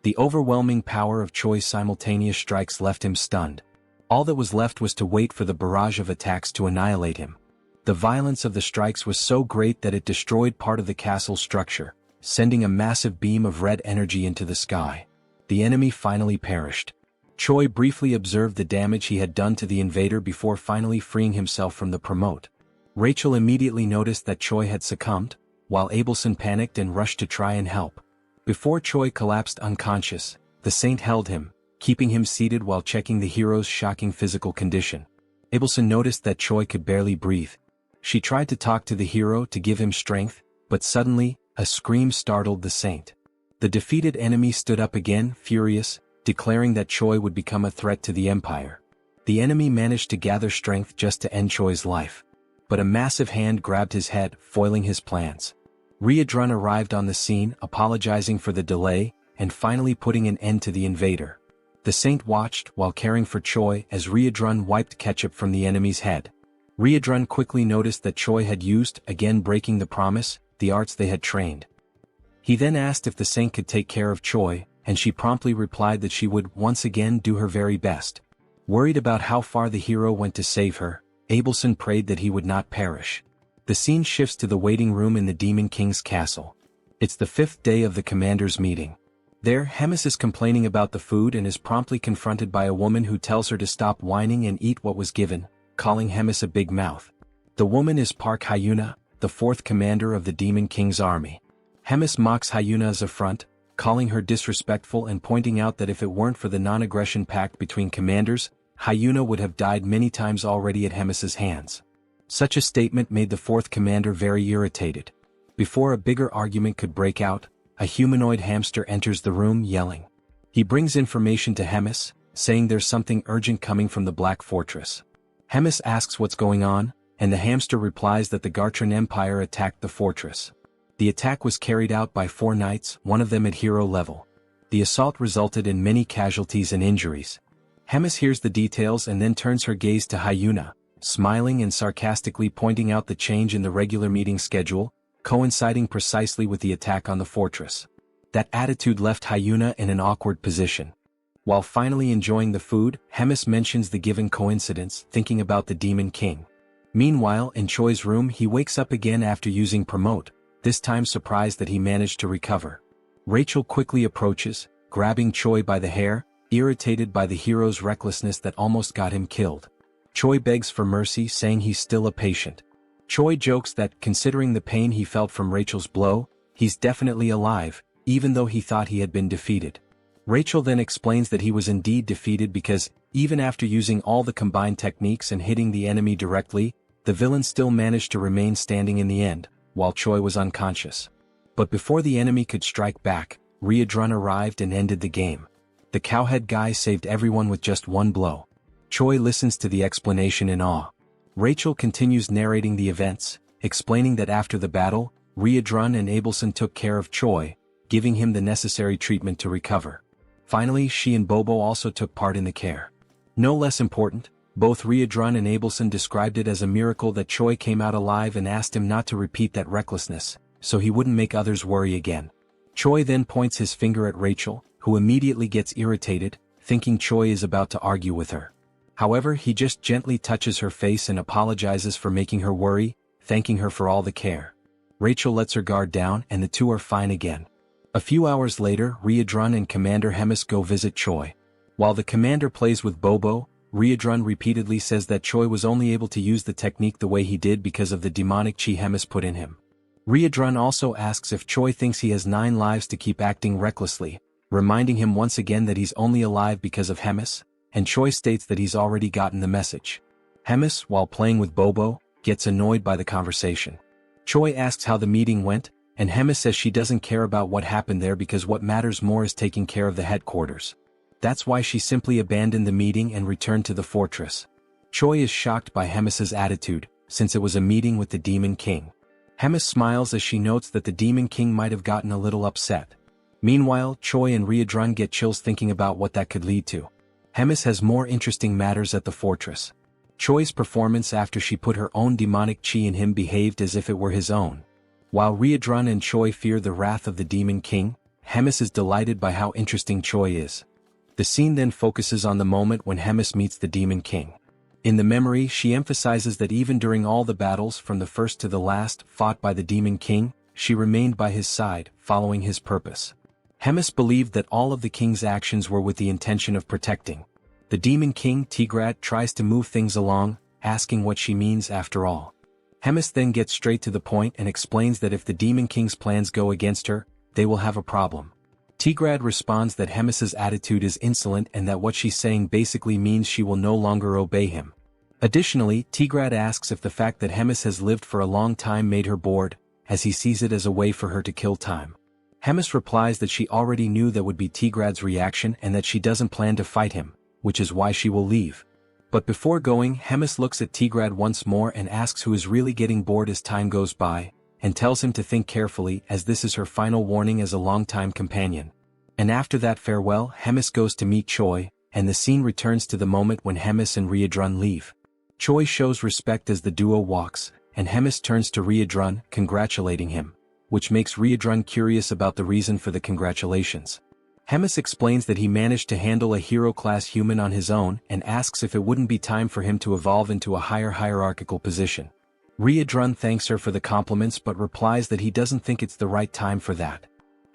The overwhelming power of Choi's simultaneous strikes left him stunned. All that was left was to wait for the barrage of attacks to annihilate him. The violence of the strikes was so great that it destroyed part of the castle's structure, sending a massive beam of red energy into the sky. The enemy finally perished. Choi briefly observed the damage he had done to the invader before finally freeing himself from the promote. Rachel immediately noticed that Choi had succumbed, while Abelson panicked and rushed to try and help. Before Choi collapsed unconscious, the saint held him, keeping him seated while checking the hero's shocking physical condition. Abelson noticed that Choi could barely breathe. She tried to talk to the hero to give him strength, but suddenly, a scream startled the saint. The defeated enemy stood up again, furious, declaring that Choi would become a threat to the empire. The enemy managed to gather strength just to end Choi's life. But a massive hand grabbed his head, foiling his plans. Riadrun arrived on the scene, apologizing for the delay, and finally putting an end to the invader. The saint watched while caring for Choi as Riadrun wiped ketchup from the enemy's head. Riadrun quickly noticed that Choi had used, again breaking the promise, the arts they had trained. He then asked if the saint could take care of Choi, and she promptly replied that she would once again do her very best. Worried about how far the hero went to save her, Abelson prayed that he would not perish. The scene shifts to the waiting room in the Demon King's castle. It's the 5th day of the commander's meeting. There, Hemis is complaining about the food and is promptly confronted by a woman who tells her to stop whining and eat what was given, calling Hemis a big mouth. The woman is Park Hyuna, the 4th commander of the Demon King's army. Hemis mocks Hyuna's affront, calling her disrespectful and pointing out that if it weren't for the non-aggression pact between commanders, Hyuna would have died many times already at Hemis's hands. Such a statement made the 4th commander very irritated. Before a bigger argument could break out, a humanoid hamster enters the room yelling. He brings information to Hemis, saying there's something urgent coming from the Black Fortress. Hemis asks what's going on, and the hamster replies that the Gartran Empire attacked the fortress. The attack was carried out by 4 knights, one of them at hero level. The assault resulted in many casualties and injuries. Hemis hears the details and then turns her gaze to Hyuna, smiling and sarcastically pointing out the change in the regular meeting schedule, coinciding precisely with the attack on the fortress. That attitude left Hyuna in an awkward position. While finally enjoying the food, Hemis mentions the given coincidence, thinking about the Demon King. Meanwhile, in Choi's room he wakes up again after using promote, this time surprised that he managed to recover. Rachel quickly approaches, grabbing Choi by the hair, irritated by the hero's recklessness that almost got him killed. Choi begs for mercy, saying he's still a patient. Choi jokes that, considering the pain he felt from Rachel's blow, he's definitely alive, even though he thought he had been defeated. Rachel then explains that he was indeed defeated because, even after using all the combined techniques and hitting the enemy directly, the villain still managed to remain standing in the end, while Choi was unconscious. But before the enemy could strike back, Riadrun arrived and ended the game. The cowhead guy saved everyone with just one blow. Choi listens to the explanation in awe. Rachel continues narrating the events, explaining that after the battle, Riadrun and Abelson took care of Choi, giving him the necessary treatment to recover. Finally, she and Bobo also took part in the care. No less important, both Riadrun and Abelson described it as a miracle that Choi came out alive and asked him not to repeat that recklessness, so he wouldn't make others worry again. Choi then points his finger at Rachel, who immediately gets irritated, thinking Choi is about to argue with her. However, he just gently touches her face and apologizes for making her worry, thanking her for all the care. Rachel lets her guard down and the two are fine again. A few hours later, Riadrun and Commander Hemis go visit Choi. While the commander plays with Bobo, Riadrun repeatedly says that Choi was only able to use the technique the way he did because of the demonic chi Hemis put in him. Riadrun also asks if Choi thinks he has 9 lives to keep acting recklessly, reminding him once again that he's only alive because of Hemis, and Choi states that he's already gotten the message. Hemis, while playing with Bobo, gets annoyed by the conversation. Choi asks how the meeting went, and Hemis says she doesn't care about what happened there because what matters more is taking care of the headquarters. That's why she simply abandoned the meeting and returned to the fortress. Choi is shocked by Hemis's attitude, since it was a meeting with the Demon King. Hemis smiles as she notes that the Demon King might have gotten a little upset. Meanwhile, Choi and Riadrun get chills thinking about what that could lead to. Hemis has more interesting matters at the fortress. Choi's performance after she put her own demonic chi in him behaved as if it were his own. While Riedrun and Choi fear the wrath of the Demon King, Hemis is delighted by how interesting Choi is. The scene then focuses on the moment when Hemis meets the Demon King. In the memory, she emphasizes that even during all the battles from the first to the last fought by the Demon King, she remained by his side, following his purpose. Hemis believed that all of the king's actions were with the intention of protecting. The Demon King Tigrad tries to move things along, asking what she means after all. Hemis then gets straight to the point and explains that if the Demon King's plans go against her, they will have a problem. Tigrad responds that Hemis's attitude is insolent and that what she's saying basically means she will no longer obey him. Additionally, Tigrad asks if the fact that Hemis has lived for a long time made her bored, as he sees it as a way for her to kill time. Hemis replies that she already knew that would be Tigrad's reaction and that she doesn't plan to fight him, which is why she will leave. But before going, Hemis looks at Tigrad once more and asks who is really getting bored as time goes by, and tells him to think carefully as this is her final warning as a longtime companion. And after that farewell, Hemis goes to meet Choi, and the scene returns to the moment when Hemis and Riedrun leave. Choi shows respect as the duo walks, and Hemis turns to Riedrun, congratulating him, which makes Riedrun curious about the reason for the congratulations. Hemis explains that he managed to handle a hero-class human on his own and asks if it wouldn't be time for him to evolve into a higher hierarchical position. Riedrun thanks her for the compliments but replies that he doesn't think it's the right time for that.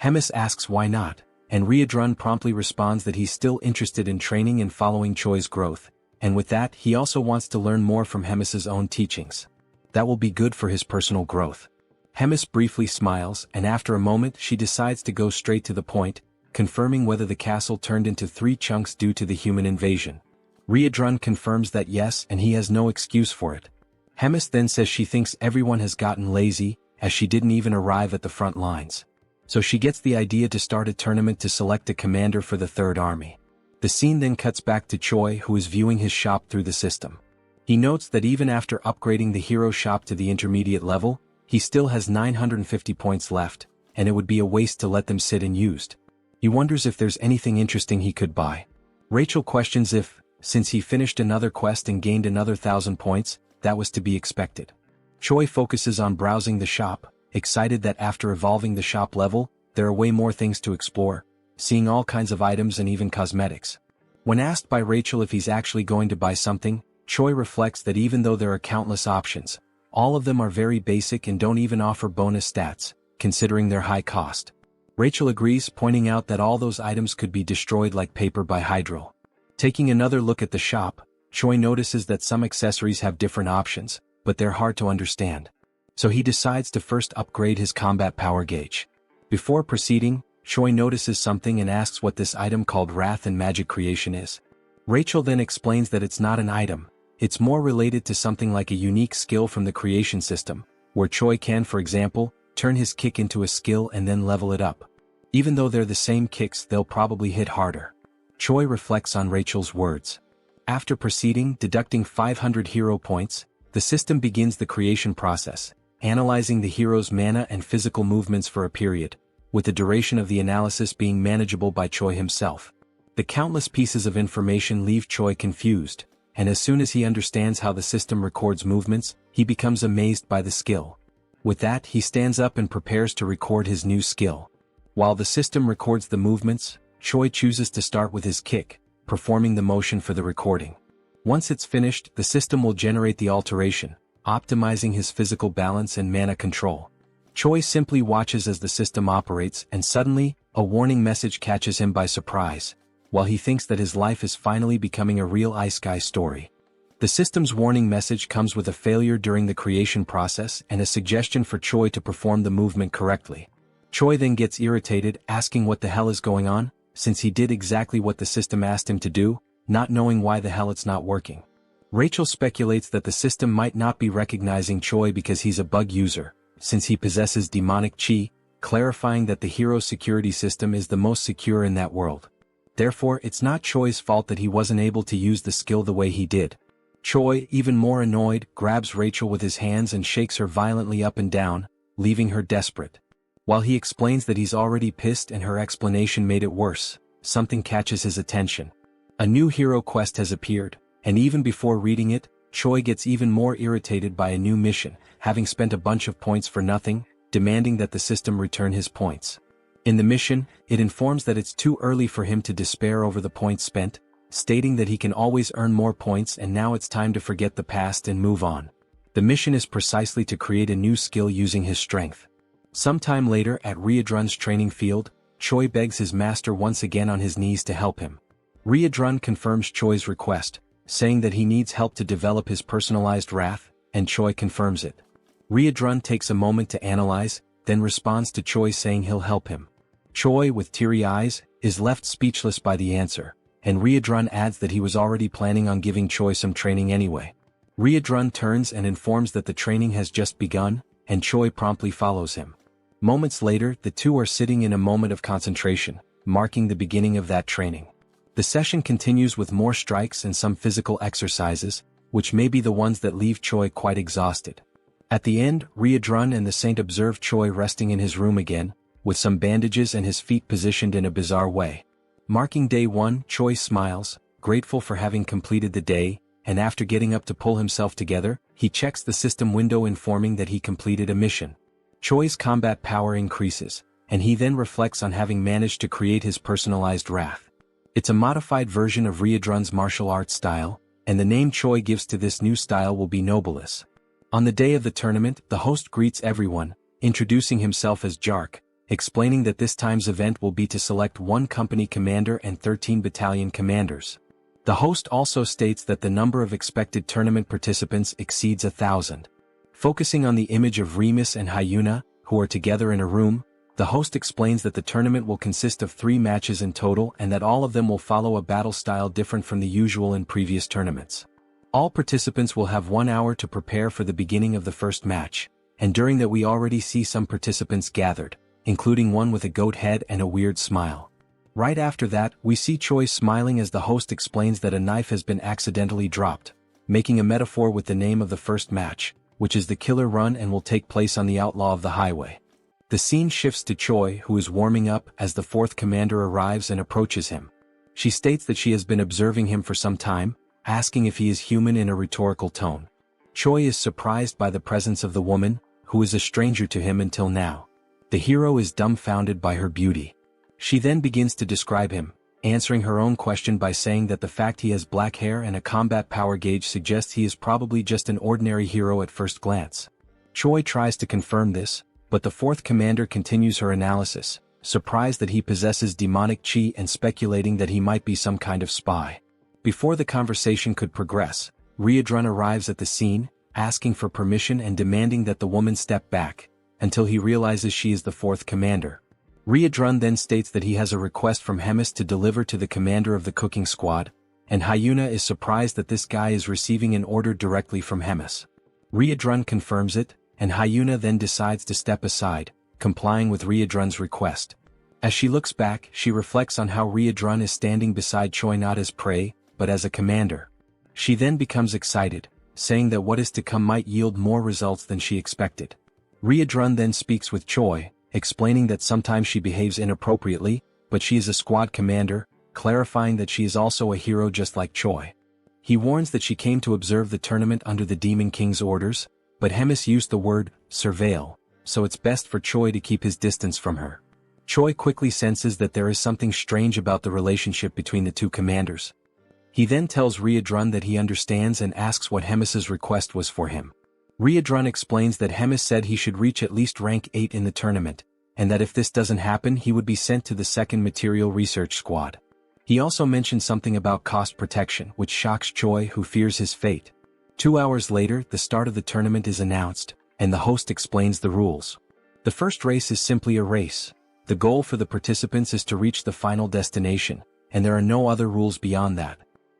Hemis asks why not, and Riedrun promptly responds that he's still interested in training and following Choi's growth, and with that he also wants to learn more from Hemis's own teachings. That will be good for his personal growth. Hemis briefly smiles, and after a moment she decides to go straight to the point, confirming whether the castle turned into 3 chunks due to the human invasion. Riedrun confirms that yes, and he has no excuse for it. Hemis then says she thinks everyone has gotten lazy, as she didn't even arrive at the front lines. So she gets the idea to start a tournament to select a commander for the Third Army. The scene then cuts back to Choi, who is viewing his shop through the system. He notes that even after upgrading the hero shop to the intermediate level, he still has 950 points left, and it would be a waste to let them sit unused. He wonders if there's anything interesting he could buy. Rachel questions if, since he finished another quest and gained another 1,000 points, that was to be expected. Choi focuses on browsing the shop, excited that after evolving the shop level, there are way more things to explore, seeing all kinds of items and even cosmetics. When asked by Rachel if he's actually going to buy something, Choi reflects that even though there are countless options, all of them are very basic and don't even offer bonus stats, considering their high cost. Rachel agrees, pointing out that all those items could be destroyed like paper by Hydro. Taking another look at the shop, Choi notices that some accessories have different options, but they're hard to understand. So he decides to first upgrade his combat power gauge. Before proceeding, Choi notices something and asks what this item called Wrath and Magic Creation is. Rachel then explains that it's not an item, it's more related to something like a unique skill from the creation system, where Choi can, for example, turn his kick into a skill and then level it up. Even though they're the same kicks, they'll probably hit harder. Choi reflects on Rachel's words. After proceeding, deducting 500 hero points, the system begins the creation process, analyzing the hero's mana and physical movements for a period, with the duration of the analysis being manageable by Choi himself. The countless pieces of information leave Choi confused, and as soon as he understands how the system records movements, he becomes amazed by the skill. With that, he stands up and prepares to record his new skill. While the system records the movements, Choi chooses to start with his kick, performing the motion for the recording. Once it's finished, the system will generate the alteration, optimizing his physical balance and mana control. Choi simply watches as the system operates, and suddenly, a warning message catches him by surprise, while he thinks that his life is finally becoming a real Isekai story. The system's warning message comes with a failure during the creation process and a suggestion for Choi to perform the movement correctly. Choi then gets irritated, asking what the hell is going on, since he did exactly what the system asked him to do, not knowing why the hell it's not working. Rachel speculates that the system might not be recognizing Choi because he's a bug user, since he possesses demonic chi, clarifying that the hero's security system is the most secure in that world. Therefore, it's not Choi's fault that he wasn't able to use the skill the way he did. Choi, even more annoyed, grabs Rachel with his hands and shakes her violently up and down, leaving her desperate. While he explains that he's already pissed and her explanation made it worse, something catches his attention. A new hero quest has appeared, and even before reading it, Choi gets even more irritated by a new mission, having spent a bunch of points for nothing, demanding that the system return his points. In the mission, it informs that it's too early for him to despair over the points spent, stating that he can always earn more points and now it's time to forget the past and move on. The mission is precisely to create a new skill using his strength. Sometime later at Riedrun's training field, Choi begs his master once again on his knees to help him. Riedrun confirms Choi's request, saying that he needs help to develop his personalized wrath, and Choi confirms it. Riedrun takes a moment to analyze, then responds to Choi saying he'll help him. Choi, with teary eyes, is left speechless by the answer, and Riedrun adds that he was already planning on giving Choi some training anyway. Riedrun turns and informs that the training has just begun, and Choi promptly follows him. Moments later, the two are sitting in a moment of concentration, marking the beginning of that training. The session continues with more strikes and some physical exercises, which may be the ones that leave Choi quite exhausted. At the end, Riedrun and the saint observe Choi resting in his room again, with some bandages and his feet positioned in a bizarre way. Marking day 1, Choi smiles, grateful for having completed the day, and after getting up to pull himself together, he checks the system window informing that he completed a mission. Choi's combat power increases, and he then reflects on having managed to create his personalized wrath. It's a modified version of Riedrun's martial arts style, and the name Choi gives to this new style will be Nobilis. On the day of the tournament, the host greets everyone, introducing himself as Jark, explaining that this time's event will be to select 1 company commander and 13 battalion commanders. The host also states that the number of expected tournament participants exceeds 1,000. Focusing on the image of Remus and Hyuna, who are together in a room, the host explains that the tournament will consist of 3 matches in total and that all of them will follow a battle style different from the usual in previous tournaments. All participants will have 1 hour to prepare for the beginning of the first match, and during that we already see some participants gathered, including one with a goat head and a weird smile. Right after that, we see Choi smiling as the host explains that a knife has been accidentally dropped, making a metaphor with the name of the first match, which is the Killer Run and will take place on the Outlaw of the Highway. The scene shifts to Choi, who is warming up as the 4th commander arrives and approaches him. She states that she has been observing him for some time, asking if he is human in a rhetorical tone. Choi is surprised by the presence of the woman, who is a stranger to him until now. The hero is dumbfounded by her beauty. She then begins to describe him, answering her own question by saying that the fact he has black hair and a combat power gauge suggests he is probably just an ordinary hero at first glance. Choi tries to confirm this, but the 4th commander continues her analysis, surprised that he possesses demonic chi and speculating that he might be some kind of spy. Before the conversation could progress, Riedrun arrives at the scene, asking for permission and demanding that the woman step back, until he realizes she is the 4th commander. Riedrun then states that he has a request from Hemis to deliver to the commander of the cooking squad, and Hyuna is surprised that this guy is receiving an order directly from Hemis. Riedrun confirms it, and Hyuna then decides to step aside, complying with Riedrun's request. As she looks back, she reflects on how Riedrun is standing beside Choi not as prey, but as a commander. She then becomes excited, saying that what is to come might yield more results than she expected. Riedrun then speaks with Choi, explaining that sometimes she behaves inappropriately, but she is a squad commander, clarifying that she is also a hero just like Choi. He warns that she came to observe the tournament under the Demon King's orders, but Hemis used the word surveil, so it's best for Choi to keep his distance from her. Choi quickly senses that there is something strange about the relationship between the 2 commanders. He then tells Riedrun that he understands and asks what Hemis's request was for him. Riedrun explains that Hemis said he should reach at least rank 8 in the tournament, and that if this doesn't happen he would be sent to the 2nd Material Research Squad. He also mentioned something about cost protection, which shocks Choi, who fears his fate. 2 hours later, the start of the tournament is announced, and the host explains the rules. The first race is simply a race. The goal for the participants is to reach the final destination, and there are no other rules beyond that.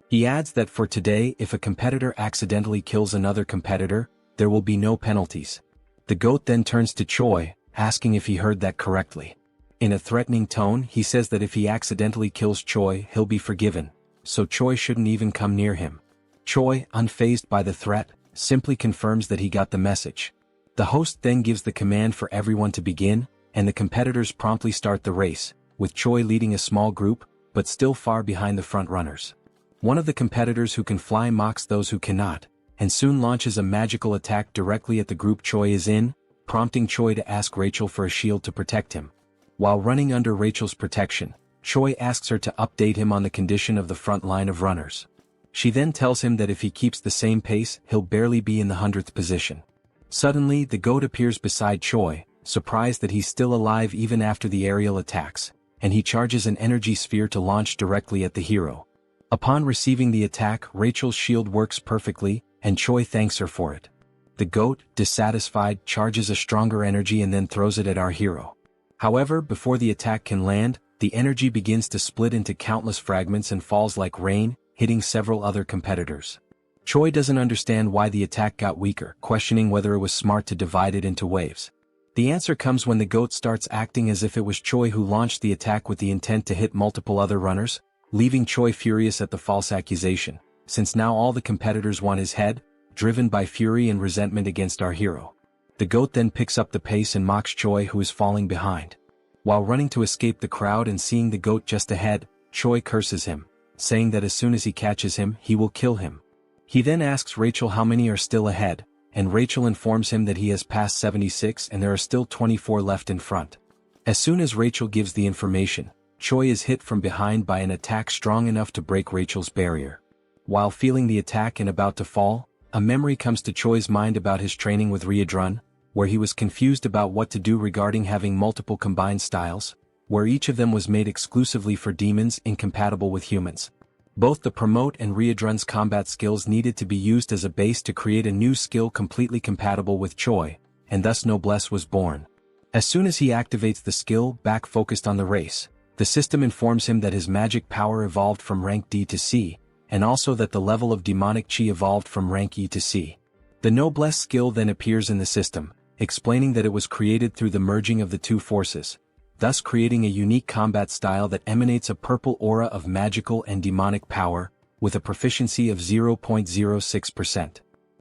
He adds that for today, if a competitor accidentally kills another competitor, there will be no penalties. The goat then turns to Choi, asking if he heard that correctly. In a threatening tone, he says that if he accidentally kills Choi, he'll be forgiven, so Choi shouldn't even come near him. Choi, unfazed by the threat, simply confirms that he got the message. The host then gives the command for everyone to begin, and the competitors promptly start the race, with Choi leading a small group, but still far behind the front runners. One of the competitors who can fly mocks those who cannot, and soon launches a magical attack directly at the group Choi is in, prompting Choi to ask Rachel for a shield to protect him. While running under Rachel's protection, Choi asks her to update him on the condition of the front line of runners. She then tells him that if he keeps the same pace, he'll barely be in the 100th position. Suddenly, the goat appears beside Choi, surprised that he's still alive even after the aerial attacks, and he charges an energy sphere to launch directly at the hero. Upon receiving the attack, Rachel's shield works perfectly, and Choi thanks her for it. The goat, dissatisfied, charges a stronger energy and then throws it at our hero. However, before the attack can land, the energy begins to split into countless fragments and falls like rain, hitting several other competitors. Choi doesn't understand why the attack got weaker, questioning whether it was smart to divide it into waves. The answer comes when the goat starts acting as if it was Choi who launched the attack with the intent to hit multiple other runners, leaving Choi furious at the false accusation, since now all the competitors want his head, driven by fury and resentment against our hero. The goat then picks up the pace and mocks Choi, who is falling behind. While running to escape the crowd and seeing the goat just ahead, Choi curses him, saying that as soon as he catches him, he will kill him. He then asks Rachel how many are still ahead, and Rachel informs him that he has passed 76 and there are still 24 left in front. As soon as Rachel gives the information, Choi is hit from behind by an attack strong enough to break Rachel's barrier. While feeling the attack and about to fall, a memory comes to Choi's mind about his training with Ryudrun, where he was confused about what to do regarding having multiple combined styles, where each of them was made exclusively for demons incompatible with humans. Both the Promote and Ryudrun's combat skills needed to be used as a base to create a new skill completely compatible with Choi, and thus Noblesse was born. As soon as he activates the skill back focused on the race, the system informs him that his magic power evolved from rank D to C, and also that the level of demonic chi evolved from rank E to C. The Noblesse skill then appears in the system, explaining that it was created through the merging of the two forces, thus creating a unique combat style that emanates a purple aura of magical and demonic power, with a proficiency of 0.06%.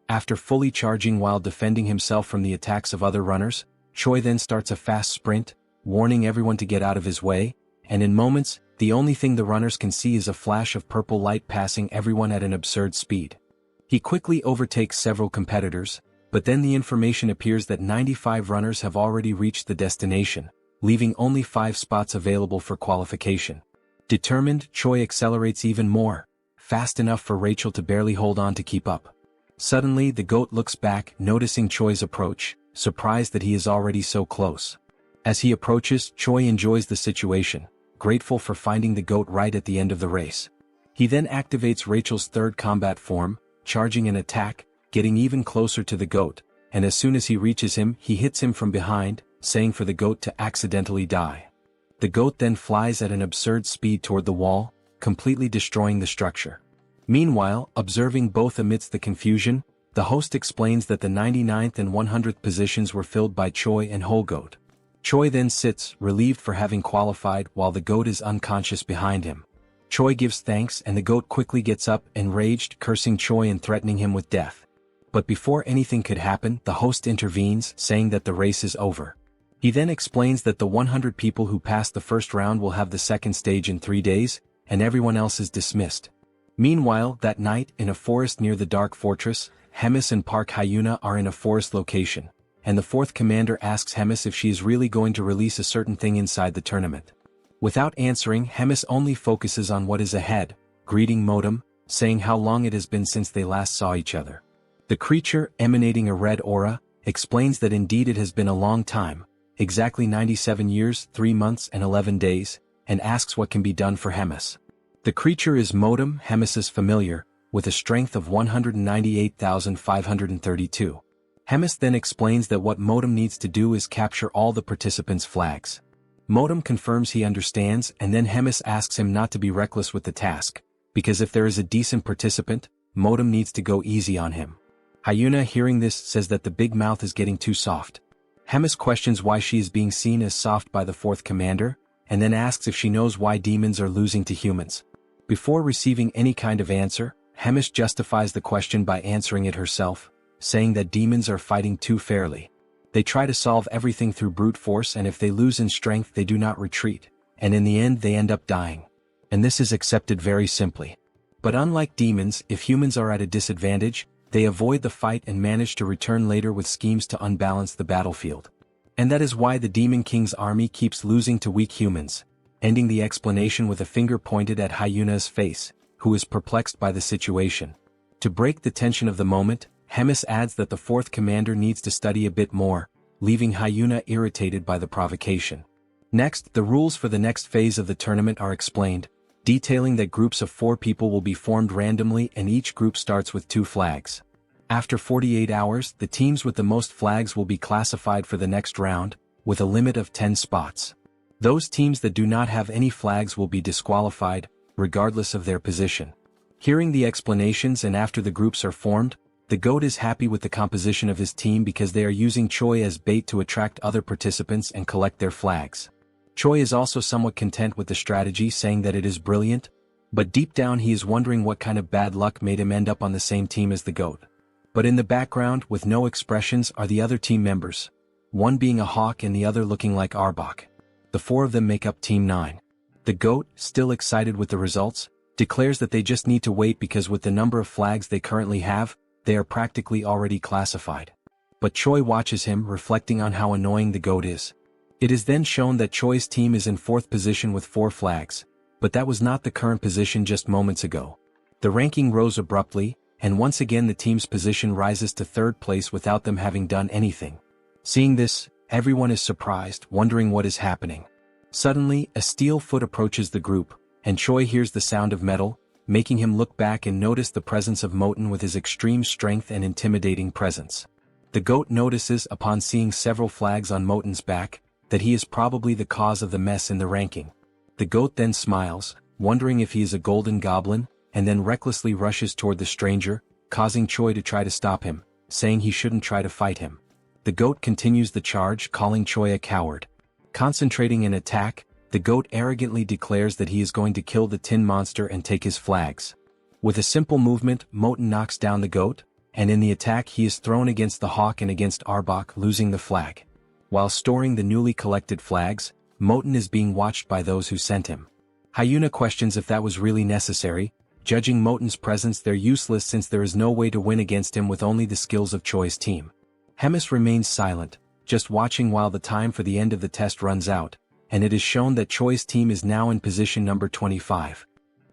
After fully charging while defending himself from the attacks of other runners, Choi then starts a fast sprint, warning everyone to get out of his way, and in moments, the only thing the runners can see is a flash of purple light passing everyone at an absurd speed. He quickly overtakes several competitors, but then the information appears that 95 runners have already reached the destination, leaving only 5 spots available for qualification. Determined, Choi accelerates even more, fast enough for Rachel to barely hold on to keep up. Suddenly, the goat looks back, noticing Choi's approach, surprised that he is already so close. As he approaches, Choi enjoys the situation, grateful for finding the goat right at the end of the race. He then activates Rachel's third combat form, charging an attack, getting even closer to the goat, and as soon as he reaches him, he hits him from behind, saying for the goat to accidentally die. The goat then flies at an absurd speed toward the wall, completely destroying the structure. Meanwhile, observing both amidst the confusion, the host explains that the 99th and 100th positions were filled by Choi and Whole Goat. Choi then sits, relieved for having qualified, while the goat is unconscious behind him. Choi gives thanks and the goat quickly gets up, enraged, cursing Choi and threatening him with death. But before anything could happen, the host intervenes, saying that the race is over. He then explains that the 100 people who passed the first round will have the second stage in 3 days, and everyone else is dismissed. Meanwhile, that night, in a forest near the Dark Fortress, Hemis and Park Hyuna are in a forest location, and the fourth commander asks Hemis if she is really going to release a certain thing inside the tournament. Without answering, Hemis only focuses on what is ahead, greeting Modem, saying how long it has been since they last saw each other. The creature, emanating a red aura, explains that indeed it has been a long time, exactly 97 years, 3 months and 11 days, and asks what can be done for Hemis. The creature is Modem, Hemis's familiar, with a strength of 198,532. Hemis then explains that what Modem needs to do is capture all the participants' flags. Modem confirms he understands, and then Hemis asks him not to be reckless with the task, because if there is a decent participant, Modem needs to go easy on him. Hyuna, hearing this, says that the big mouth is getting too soft. Hemis questions why she is being seen as soft by the fourth commander, and then asks if she knows why demons are losing to humans. Before receiving any kind of answer, Hemis justifies the question by answering it herself, saying that demons are fighting too fairly. They try to solve everything through brute force, and if they lose in strength they do not retreat, and in the end they end up dying. And this is accepted very simply. But unlike demons, if humans are at a disadvantage, They avoid the fight and manage to return later with schemes to unbalance the battlefield. And that is why the Demon King's army keeps losing to weak humans, ending the explanation with a finger pointed at Hyuna's face, who is perplexed by the situation. To break the tension of the moment, Hemis adds that the fourth commander needs to study a bit more, leaving Hyuna irritated by the provocation. Next, the rules for the next phase of the tournament are explained, detailing that groups of 4 people will be formed randomly and each group starts with 2 flags. After 48 hours, the teams with the most flags will be classified for the next round, with a limit of 10 spots. Those teams that do not have any flags will be disqualified, regardless of their position. Hearing the explanations and after the groups are formed, the GOAT is happy with the composition of his team because they are using Choi as bait to attract other participants and collect their flags. Choi is also somewhat content with the strategy, saying that it is brilliant, but deep down he is wondering what kind of bad luck made him end up on the same team as the GOAT. But in the background, with no expressions, are the other team members, one being a hawk and the other looking like Arbok. The 4 of them make up Team 9. The GOAT, still excited with the results, declares that they just need to wait because with the number of flags they currently have, they are practically already classified. But Choi watches him, reflecting on how annoying the GOAT is. It is then shown that Choi's team is in 4th position with 4 flags, but that was not the current position just moments ago. The ranking rose abruptly, and once again the team's position rises to 3rd place without them having done anything. Seeing this, everyone is surprised, wondering what is happening. Suddenly, a steel foot approaches the group, and Choi hears the sound of metal, making him look back and notice the presence of Moten with his extreme strength and intimidating presence. The GOAT notices upon seeing several flags on Moten's back, that he is probably the cause of the mess in the ranking. The GOAT then smiles, wondering if he is a golden goblin, and then recklessly rushes toward the stranger, causing Choi to try to stop him, saying he shouldn't try to fight him. The GOAT continues the charge, calling Choi a coward. Concentrating an attack, the GOAT arrogantly declares that he is going to kill the tin monster and take his flags. With a simple movement, Moten knocks down the GOAT, and in the attack he is thrown against the hawk and against Arbok, losing the flag. While storing the newly collected flags, Moten is being watched by those who sent him. Hyuna questions if that was really necessary. Judging Moten's presence, they're useless since there is no way to win against him with only the skills of Choi's team. Hemis remains silent, just watching while the time for the end of the test runs out, and it is shown that Choi's team is now in position number 25.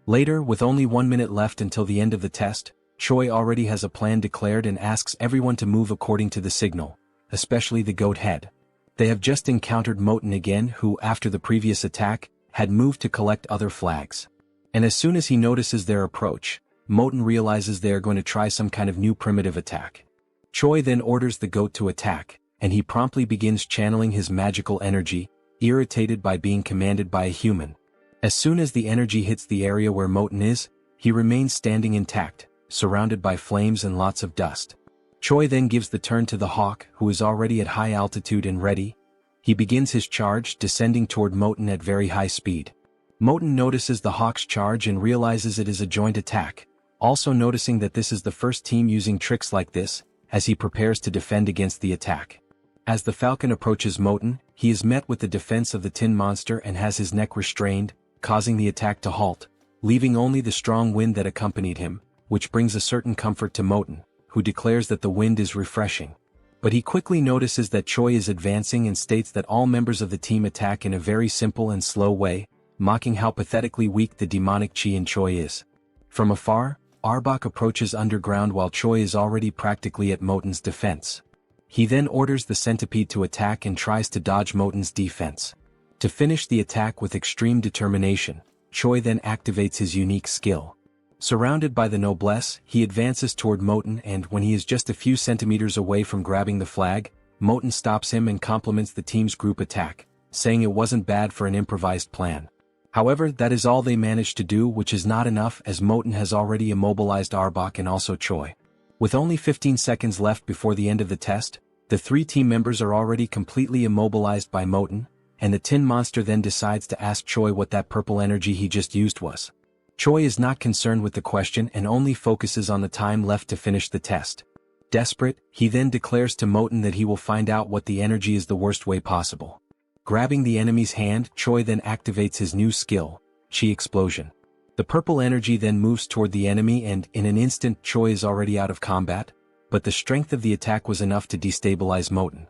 Later, with only 1 minute left until the end of the test, Choi already has a plan declared and asks everyone to move according to the signal, especially the GOAT head. They have just encountered Moten again, who, after the previous attack, had moved to collect other flags. And as soon as he notices their approach, Moten realizes they are going to try some kind of new primitive attack. Choi then orders the GOAT to attack, and he promptly begins channeling his magical energy, irritated by being commanded by a human. As soon as the energy hits the area where Moten is, he remains standing intact, surrounded by flames and lots of dust. Choi then gives the turn to the hawk, who is already at high altitude and ready. He begins his charge, descending toward Moten at very high speed. Moten notices the hawk's charge and realizes it is a joint attack, also noticing that this is the first team using tricks like this, as he prepares to defend against the attack. As the falcon approaches Moten, he is met with the defense of the tin monster and has his neck restrained, causing the attack to halt, leaving only the strong wind that accompanied him, which brings a certain comfort to Moten, who declares that the wind is refreshing. But he quickly notices that Choi is advancing and states that all members of the team attack in a very simple and slow way, mocking how pathetically weak the demonic chi in Choi is. From afar, Arbok approaches underground while Choi is already practically at Moten's defense. He then orders the centipede to attack and tries to dodge Moten's defense. To finish the attack with extreme determination, Choi then activates his unique skill. Surrounded by the noblesse, he advances toward Moten, and when he is just a few centimeters away from grabbing the flag, Moten stops him and compliments the team's group attack, saying it wasn't bad for an improvised plan. However, that is all they managed to do, which is not enough as Moten has already immobilized Arbok and also Choi. With only 15 seconds left before the end of the test, the 3 team members are already completely immobilized by Moten, and the tin monster then decides to ask Choi what that purple energy he just used was. Choi is not concerned with the question and only focuses on the time left to finish the test. Desperate, he then declares to Moten that he will find out what the energy is the worst way possible. Grabbing the enemy's hand, Choi then activates his new skill, Chi Explosion. The purple energy then moves toward the enemy and in an instant Choi is already out of combat, but the strength of the attack was enough to destabilize Moten.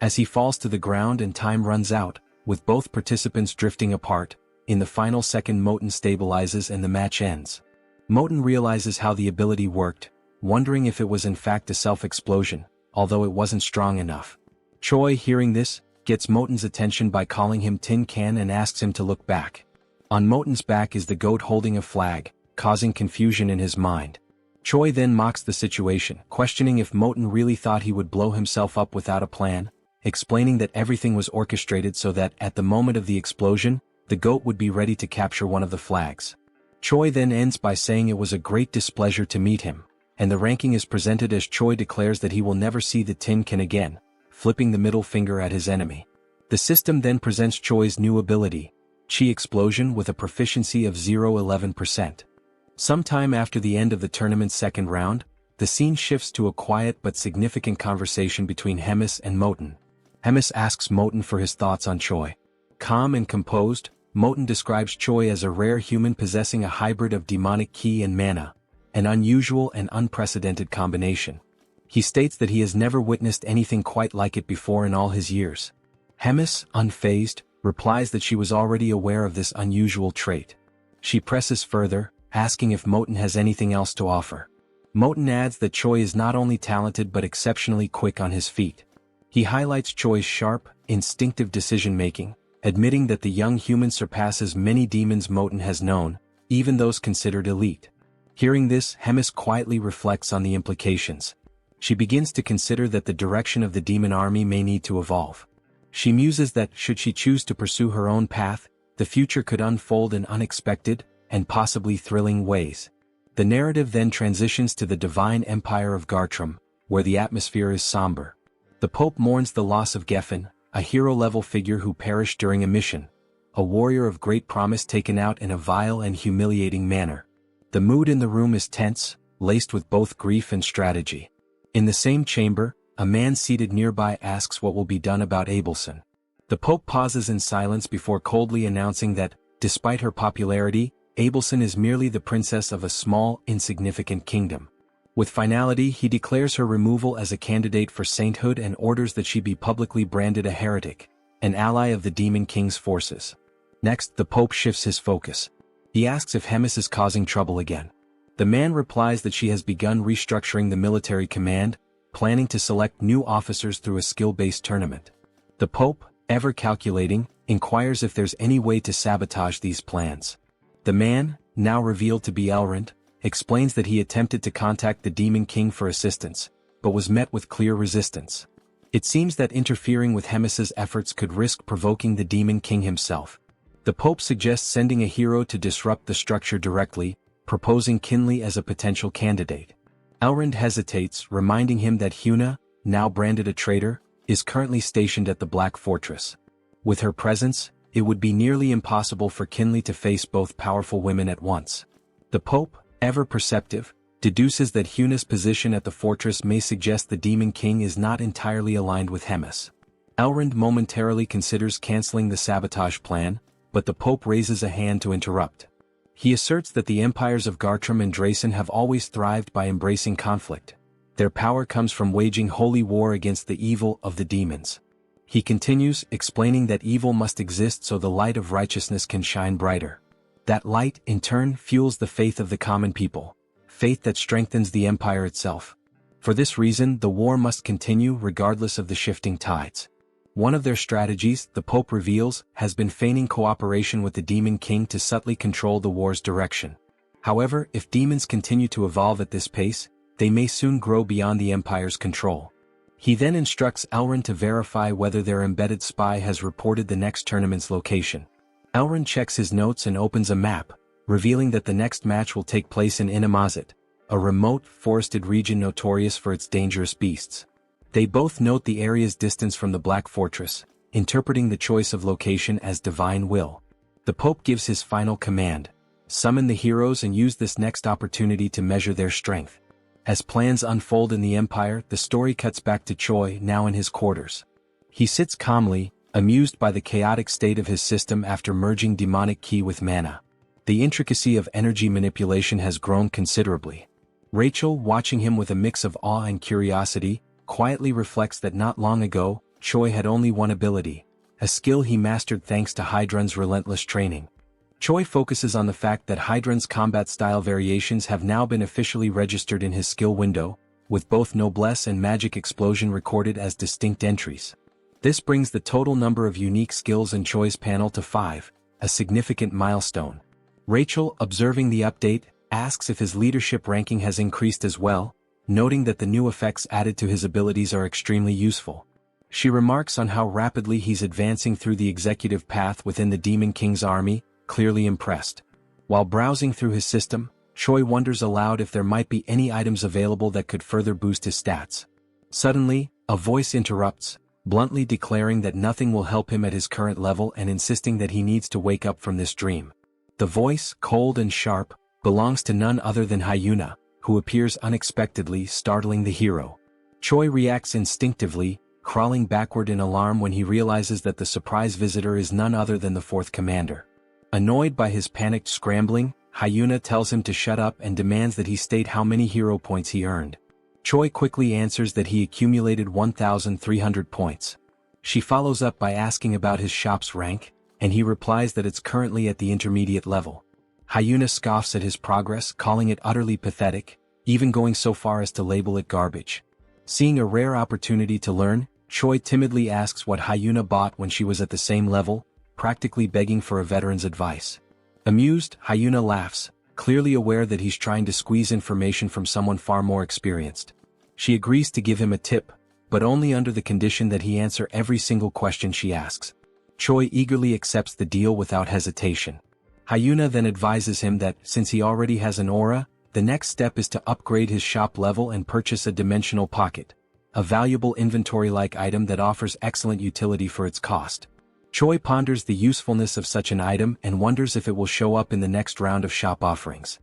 As he falls to the ground and time runs out, with both participants drifting apart, in the final second Moten stabilizes and the match ends. Moten realizes how the ability worked, wondering if it was in fact a self-explosion, although it wasn't strong enough. Choi, hearing this, gets Moten's attention by calling him Tin Can and asks him to look back. On Moten's back is the goat holding a flag, causing confusion in his mind. Choi then mocks the situation, questioning if Moten really thought he would blow himself up without a plan, explaining that everything was orchestrated so that at the moment of the explosion, the goat would be ready to capture one of the flags. Choi then ends by saying it was a great displeasure to meet him, and the ranking is presented as Choi declares that he will never see the Tin Can again, flipping the middle finger at his enemy. The system then presents Choi's new ability, Chi Explosion, with a proficiency of 0.11%. Sometime after the end of the tournament's second round, the scene shifts to a quiet but significant conversation between Hemis and Moten. Hemis asks Moten for his thoughts on Choi. Calm and composed, Moten describes Choi as a rare human possessing a hybrid of demonic ki and mana, an unusual and unprecedented combination. He states that he has never witnessed anything quite like it before in all his years. Hemis, unfazed, replies that she was already aware of this unusual trait. She presses further, asking if Moten has anything else to offer. Moten adds that Choi is not only talented but exceptionally quick on his feet. He highlights Choi's sharp, instinctive decision-making, admitting that the young human surpasses many demons Moten has known, even those considered elite. Hearing this, Hemis quietly reflects on the implications. She begins to consider that the direction of the demon army may need to evolve. She muses that, should she choose to pursue her own path, the future could unfold in unexpected, and possibly thrilling ways. The narrative then transitions to the divine empire of Gartrum, where the atmosphere is somber. The Pope mourns the loss of Geffen, a hero-level figure who perished during a mission, a warrior of great promise taken out in a vile and humiliating manner. The mood in the room is tense, laced with both grief and strategy. In the same chamber, a man seated nearby asks what will be done about Abelson. The Pope pauses in silence before coldly announcing that, despite her popularity, Abelson is merely the princess of a small, insignificant kingdom. With finality, he declares her removal as a candidate for sainthood and orders that she be publicly branded a heretic, an ally of the Demon King's forces. Next, the Pope shifts his focus. He asks if Hemis is causing trouble again. The man replies that she has begun restructuring the military command, planning to select new officers through a skill-based tournament. The Pope, ever calculating, inquires if there's any way to sabotage these plans. The man, now revealed to be Elrond, explains that he attempted to contact the Demon King for assistance, but was met with clear resistance. It seems that interfering with Hemis's efforts could risk provoking the Demon King himself. The Pope suggests sending a hero to disrupt the structure directly, proposing Kinley as a potential candidate. Elrond hesitates, reminding him that Huna, now branded a traitor, is currently stationed at the Black Fortress. With her presence, it would be nearly impossible for Kinley to face both powerful women at once. The Pope, ever perceptive, deduces that Huna's position at the fortress may suggest the Demon King is not entirely aligned with Hemis. Elrond momentarily considers canceling the sabotage plan, but the Pope raises a hand to interrupt. He asserts that the empires of Gartrum and Drasen have always thrived by embracing conflict. Their power comes from waging holy war against the evil of the demons. He continues, explaining that evil must exist so the light of righteousness can shine brighter. That light, in turn, fuels the faith of the common people, faith that strengthens the empire itself. For this reason, the war must continue regardless of the shifting tides. One of their strategies, the Pope reveals, has been feigning cooperation with the Demon King to subtly control the war's direction. However, if demons continue to evolve at this pace, they may soon grow beyond the Empire's control. He then instructs Elrond to verify whether their embedded spy has reported the next tournament's location. Elrond checks his notes and opens a map, revealing that the next match will take place in Inamazet, a remote, forested region notorious for its dangerous beasts. They both note the area's distance from the Black Fortress, interpreting the choice of location as divine will. The Pope gives his final command: summon the heroes and use this next opportunity to measure their strength. As plans unfold in the Empire, the story cuts back to Choi, now in his quarters. He sits calmly, amused by the chaotic state of his system after merging demonic ki with mana. The intricacy of energy manipulation has grown considerably. Rachel, watching him with a mix of awe and curiosity, quietly reflects that not long ago, Choi had only one ability, a skill he mastered thanks to Hydrun's relentless training. Choi focuses on the fact that Hydrun's combat style variations have now been officially registered in his skill window, with both Noblesse and Magic Explosion recorded as distinct entries. This brings the total number of unique skills in Choi's panel to 5, a significant milestone. Rachel, observing the update, asks if his leadership ranking has increased as well, noting that the new effects added to his abilities are extremely useful. She remarks on how rapidly he's advancing through the executive path within the Demon King's army, clearly impressed. While browsing through his system, Choi wonders aloud if there might be any items available that could further boost his stats. Suddenly, a voice interrupts, bluntly declaring that nothing will help him at his current level and insisting that he needs to wake up from this dream. The voice, cold and sharp, belongs to none other than Hyuna, who appears unexpectedly, startling the hero. Choi reacts instinctively, crawling backward in alarm when he realizes that the surprise visitor is none other than the fourth commander. Annoyed by his panicked scrambling, Hyuna tells him to shut up and demands that he state how many hero points he earned. Choi quickly answers that he accumulated 1,300 points. She follows up by asking about his shop's rank, and he replies that it's currently at the intermediate level. Hyuna scoffs at his progress, calling it utterly pathetic, even going so far as to label it garbage. Seeing a rare opportunity to learn, Choi timidly asks what Hyuna bought when she was at the same level, practically begging for a veteran's advice. Amused, Hyuna laughs, clearly aware that he's trying to squeeze information from someone far more experienced. She agrees to give him a tip, but only under the condition that he answer every single question she asks. Choi eagerly accepts the deal without hesitation. Hyuna then advises him that, since he already has an aura, the next step is to upgrade his shop level and purchase a dimensional pocket, a valuable inventory-like item that offers excellent utility for its cost. Choi ponders the usefulness of such an item and wonders if it will show up in the next round of shop offerings.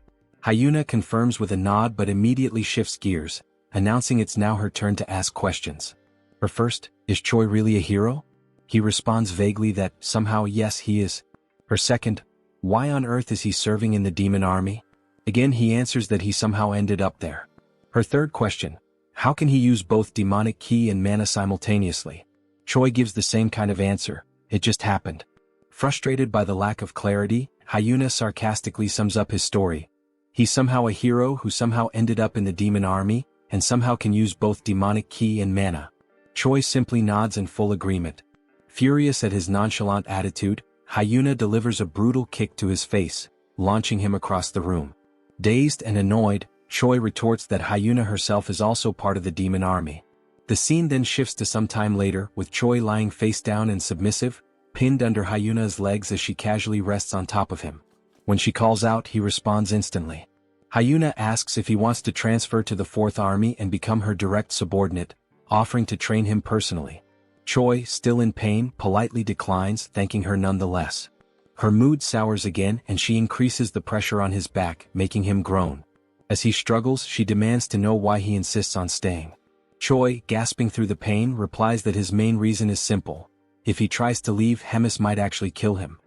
Hyuna confirms with a nod but immediately shifts gears, announcing it's now her turn to ask questions. Her first, is Choi really a hero? He responds vaguely that, somehow yes he is. Her second, why on earth is he serving in the demon army? Again he answers that he somehow ended up there. Her third question, how can he use both demonic ki and mana simultaneously? Choi gives the same kind of answer, it just happened. Frustrated by the lack of clarity, Hyuna sarcastically sums up his story. He's somehow a hero who somehow ended up in the demon army, and somehow can use both demonic ki and mana. Choi simply nods in full agreement. Furious at his nonchalant attitude, Hyuna delivers a brutal kick to his face, launching him across the room. Dazed and annoyed, Choi retorts that Hyuna herself is also part of the demon army. The scene then shifts to some time later, with Choi lying face down and submissive, pinned under Hyuna's legs as she casually rests on top of him. When she calls out, he responds instantly. Hyuna asks if he wants to transfer to the Fourth Army and become her direct subordinate, offering to train him personally. Choi, still in pain, politely declines, thanking her nonetheless. Her mood sours again and she increases the pressure on his back, making him groan. As he struggles, she demands to know why he insists on staying. Choi, gasping through the pain, replies that his main reason is simple. If he tries to leave, Hemis might actually kill him.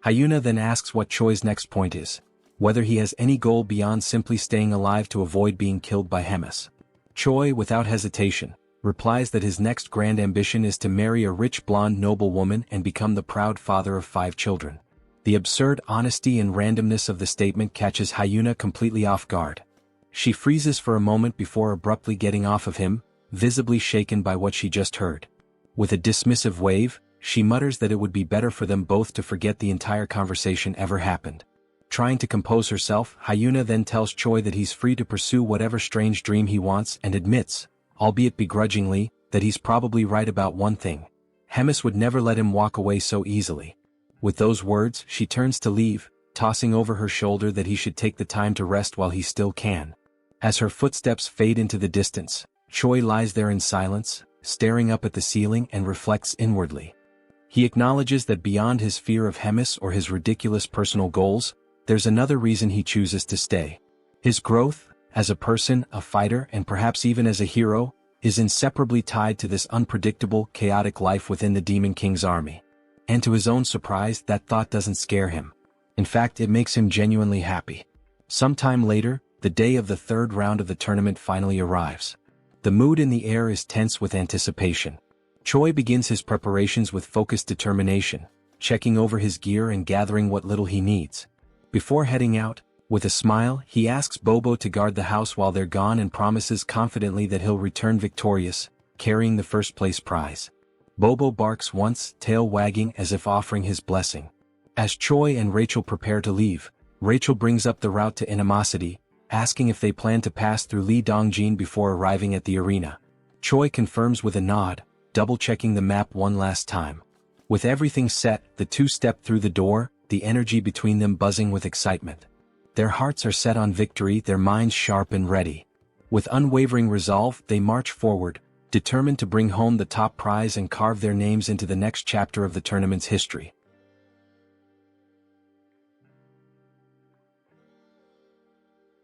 Hyuna then asks what Choi's next point is, whether he has any goal beyond simply staying alive to avoid being killed by Hemis. Choi, without hesitation, replies that his next grand ambition is to marry a rich blonde noblewoman and become the proud father of 5 children. The absurd honesty and randomness of the statement catches Hyuna completely off guard. She freezes for a moment before abruptly getting off of him, visibly shaken by what she just heard. With a dismissive wave, she mutters that it would be better for them both to forget the entire conversation ever happened. Trying to compose herself, Hyuna then tells Choi that he's free to pursue whatever strange dream he wants and admits, albeit begrudgingly, that he's probably right about one thing. Hemis would never let him walk away so easily. With those words, she turns to leave, tossing over her shoulder that he should take the time to rest while he still can. As her footsteps fade into the distance, Choi lies there in silence, staring up at the ceiling and reflects inwardly. He acknowledges that beyond his fear of Hemis or his ridiculous personal goals, there's another reason he chooses to stay. His growth, as a person, a fighter, and perhaps even as a hero, is inseparably tied to this unpredictable, chaotic life within the Demon King's army. And to his own surprise, that thought doesn't scare him. In fact, it makes him genuinely happy. Sometime later, the day of the third round of the tournament finally arrives. The mood in the air is tense with anticipation. Choi begins his preparations with focused determination, checking over his gear and gathering what little he needs. Before heading out, with a smile, he asks Bobo to guard the house while they're gone and promises confidently that he'll return victorious, carrying the first-place prize. Bobo barks once, tail wagging as if offering his blessing. As Choi and Rachel prepare to leave, Rachel brings up the route to Animosity, asking if they plan to pass through Lee Dongjin before arriving at the arena. Choi confirms with a nod, double-checking the map one last time. With everything set, the two step through the door, the energy between them buzzing with excitement. Their hearts are set on victory, their minds sharp and ready. With unwavering resolve, they march forward, determined to bring home the top prize and carve their names into the next chapter of the tournament's history.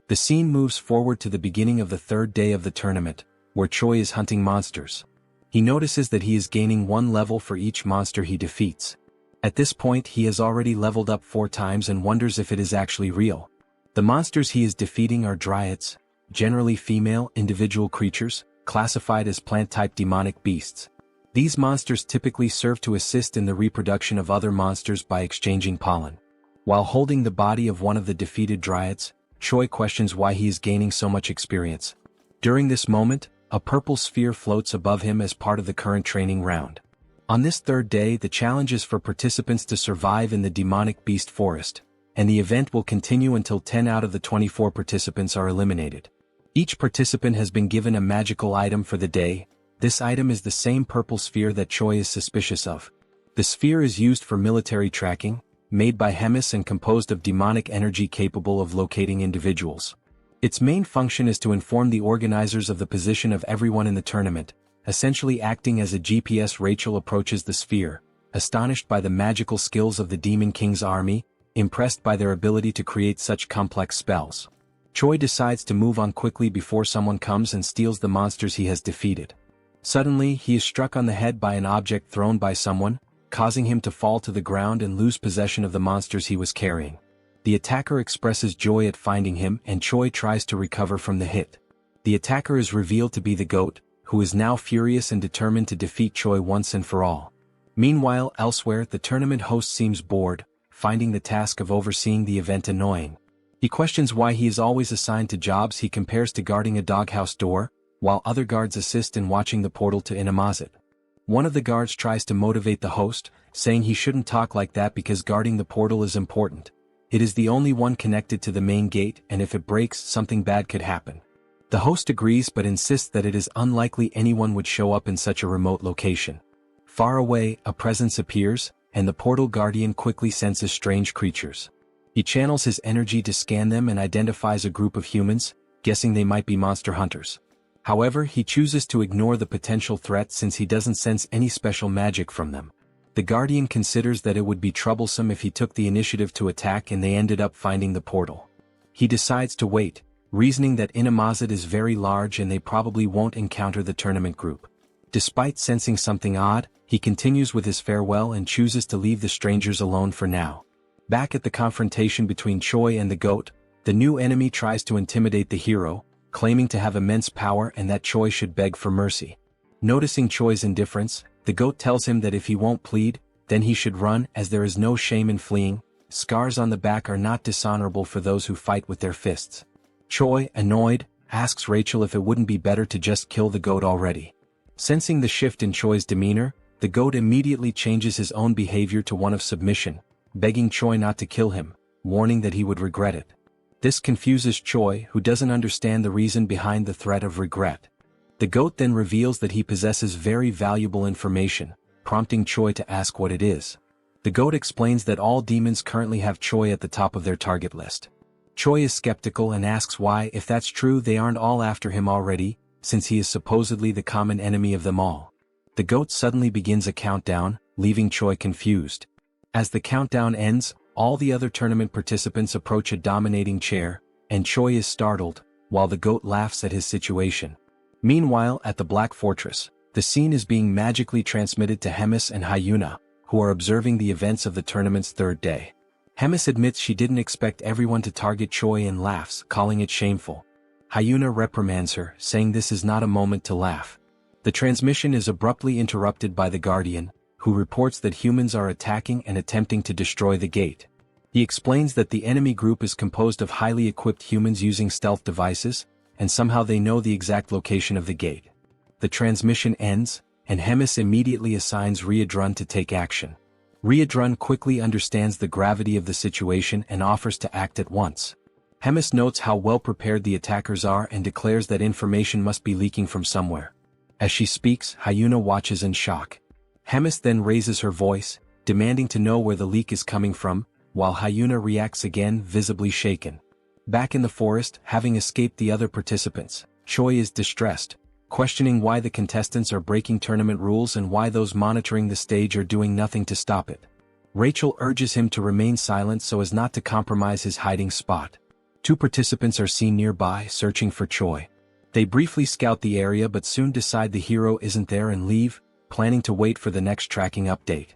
The scene moves forward to the beginning of the third day of the tournament, where Choi is hunting monsters. He notices that he is gaining 1 level for each monster he defeats. At this point he has already leveled up 4 times and wonders if it is actually real. The monsters he is defeating are dryads, generally female individual creatures, classified as plant-type demonic beasts. These monsters typically serve to assist in the reproduction of other monsters by exchanging pollen. While holding the body of one of the defeated dryads, Choi questions why he is gaining so much experience. During this moment, a purple sphere floats above him as part of the current training round. On this third day, the challenge is for participants to survive in the demonic beast forest, and the event will continue until 10 out of the 24 participants are eliminated. Each participant has been given a magical item for the day. This item is the same purple sphere that Choi is suspicious of. The sphere is used for military tracking, made by Hemis and composed of demonic energy capable of locating individuals. Its main function is to inform the organizers of the position of everyone in the tournament, essentially acting as a GPS. Rachel approaches the sphere, astonished by the magical skills of the Demon King's army, impressed by their ability to create such complex spells. Choi decides to move on quickly before someone comes and steals the monsters he has defeated. Suddenly, he is struck on the head by an object thrown by someone, causing him to fall to the ground and lose possession of the monsters he was carrying. The attacker expresses joy at finding him and Choi tries to recover from the hit. The attacker is revealed to be the goat, who is now furious and determined to defeat Choi once and for all. Meanwhile, elsewhere, the tournament host seems bored, finding the task of overseeing the event annoying. He questions why he is always assigned to jobs he compares to guarding a doghouse door, while other guards assist in watching the portal to Inamazet. One of the guards tries to motivate the host, saying he shouldn't talk like that because guarding the portal is important. It is the only one connected to the main gate, and if it breaks, something bad could happen. The host agrees but insists that it is unlikely anyone would show up in such a remote location. Far away, a presence appears, and the portal guardian quickly senses strange creatures. He channels his energy to scan them and identifies a group of humans, guessing they might be monster hunters. However, he chooses to ignore the potential threat since he doesn't sense any special magic from them. The Guardian considers that it would be troublesome if he took the initiative to attack and they ended up finding the portal. He decides to wait, reasoning that Inamazet is very large and they probably won't encounter the tournament group. Despite sensing something odd, he continues with his farewell and chooses to leave the strangers alone for now. Back at the confrontation between Choi and the goat, the new enemy tries to intimidate the hero, claiming to have immense power and that Choi should beg for mercy. Noticing Choi's indifference, the goat tells him that if he won't plead, then he should run as there is no shame in fleeing. Scars on the back are not dishonorable for those who fight with their fists. Choi, annoyed, asks Rachel if it wouldn't be better to just kill the goat already. Sensing the shift in Choi's demeanor, the goat immediately changes his own behavior to one of submission, begging Choi not to kill him, warning that he would regret it. This confuses Choi, who doesn't understand the reason behind the threat of regret. The goat then reveals that he possesses very valuable information, prompting Choi to ask what it is. The goat explains that all demons currently have Choi at the top of their target list. Choi is skeptical and asks why, if that's true, they aren't all after him already, since he is supposedly the common enemy of them all. The goat suddenly begins a countdown, leaving Choi confused. As the countdown ends, all the other tournament participants approach a dominating chair, and Choi is startled, while the goat laughs at his situation. Meanwhile, at the Black Fortress, the scene is being magically transmitted to Hemis and Hyuna, who are observing the events of the tournament's third day. Hemis admits she didn't expect everyone to target Choi and laughs, calling it shameful. Hyuna reprimands her, saying this is not a moment to laugh. The transmission is abruptly interrupted by the Guardian, who reports that humans are attacking and attempting to destroy the gate. He explains that the enemy group is composed of highly equipped humans using stealth devices, and somehow they know the exact location of the gate. The transmission ends, and Hemis immediately assigns Riadrun to take action. Riadrun quickly understands the gravity of the situation and offers to act at once. Hemis notes how well prepared the attackers are and declares that information must be leaking from somewhere. As she speaks, Hyuna watches in shock. Hemis then raises her voice, demanding to know where the leak is coming from, while Hyuna reacts again, visibly shaken. Back in the forest, having escaped the other participants, Choi is distressed, questioning why the contestants are breaking tournament rules and why those monitoring the stage are doing nothing to stop it. Rachel urges him to remain silent so as not to compromise his hiding spot. 2 participants are seen nearby, searching for Choi. They briefly scout the area but soon decide the hero isn't there and leave, planning to wait for the next tracking update.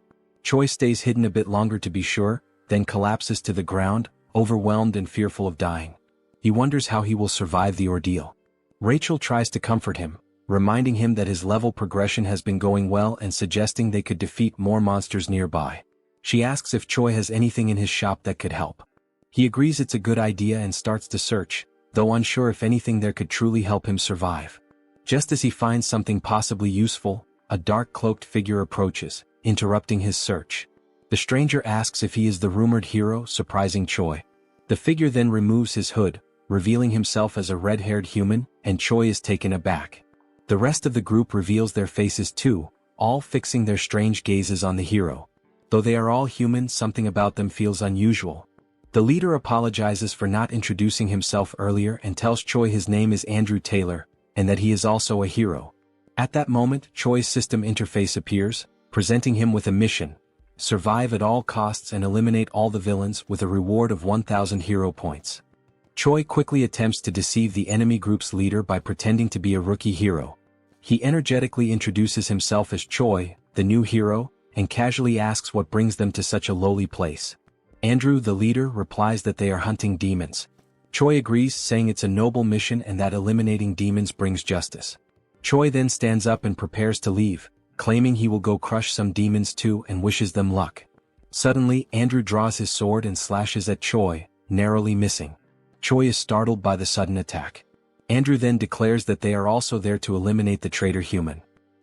Choi stays hidden a bit longer to be sure, then collapses to the ground, overwhelmed and fearful of dying. He wonders how he will survive the ordeal. Rachel tries to comfort him, reminding him that his level progression has been going well and suggesting they could defeat more monsters nearby. She asks if Choi has anything in his shop that could help. He agrees it's a good idea and starts to search, though unsure if anything there could truly help him survive. Just as he finds something possibly useful, a dark cloaked figure approaches, interrupting his search. The stranger asks if he is the rumored hero, surprising Choi. The figure then removes his hood, revealing himself as a red-haired human, and Choi is taken aback. The rest of the group reveals their faces too, all fixing their strange gazes on the hero. Though they are all human, something about them feels unusual. The leader apologizes for not introducing himself earlier and tells Choi his name is Andrew Taylor, and that he is also a hero. At that moment, Choi's system interface appears, presenting him with a mission: survive at all costs and eliminate all the villains with a reward of 1,000 hero points. Choi quickly attempts to deceive the enemy group's leader by pretending to be a rookie hero. He energetically introduces himself as Choi, the new hero, and casually asks what brings them to such a lowly place. Andrew, the leader, replies that they are hunting demons. Choi agrees, saying it's a noble mission and that eliminating demons brings justice. Choi then stands up and prepares to leave, claiming he will go crush some demons too and wishes them luck. Suddenly, Andrew draws his sword and slashes at Choi, narrowly missing. Choi is startled by the sudden attack. Andrew then declares that they are also there to eliminate the traitor human.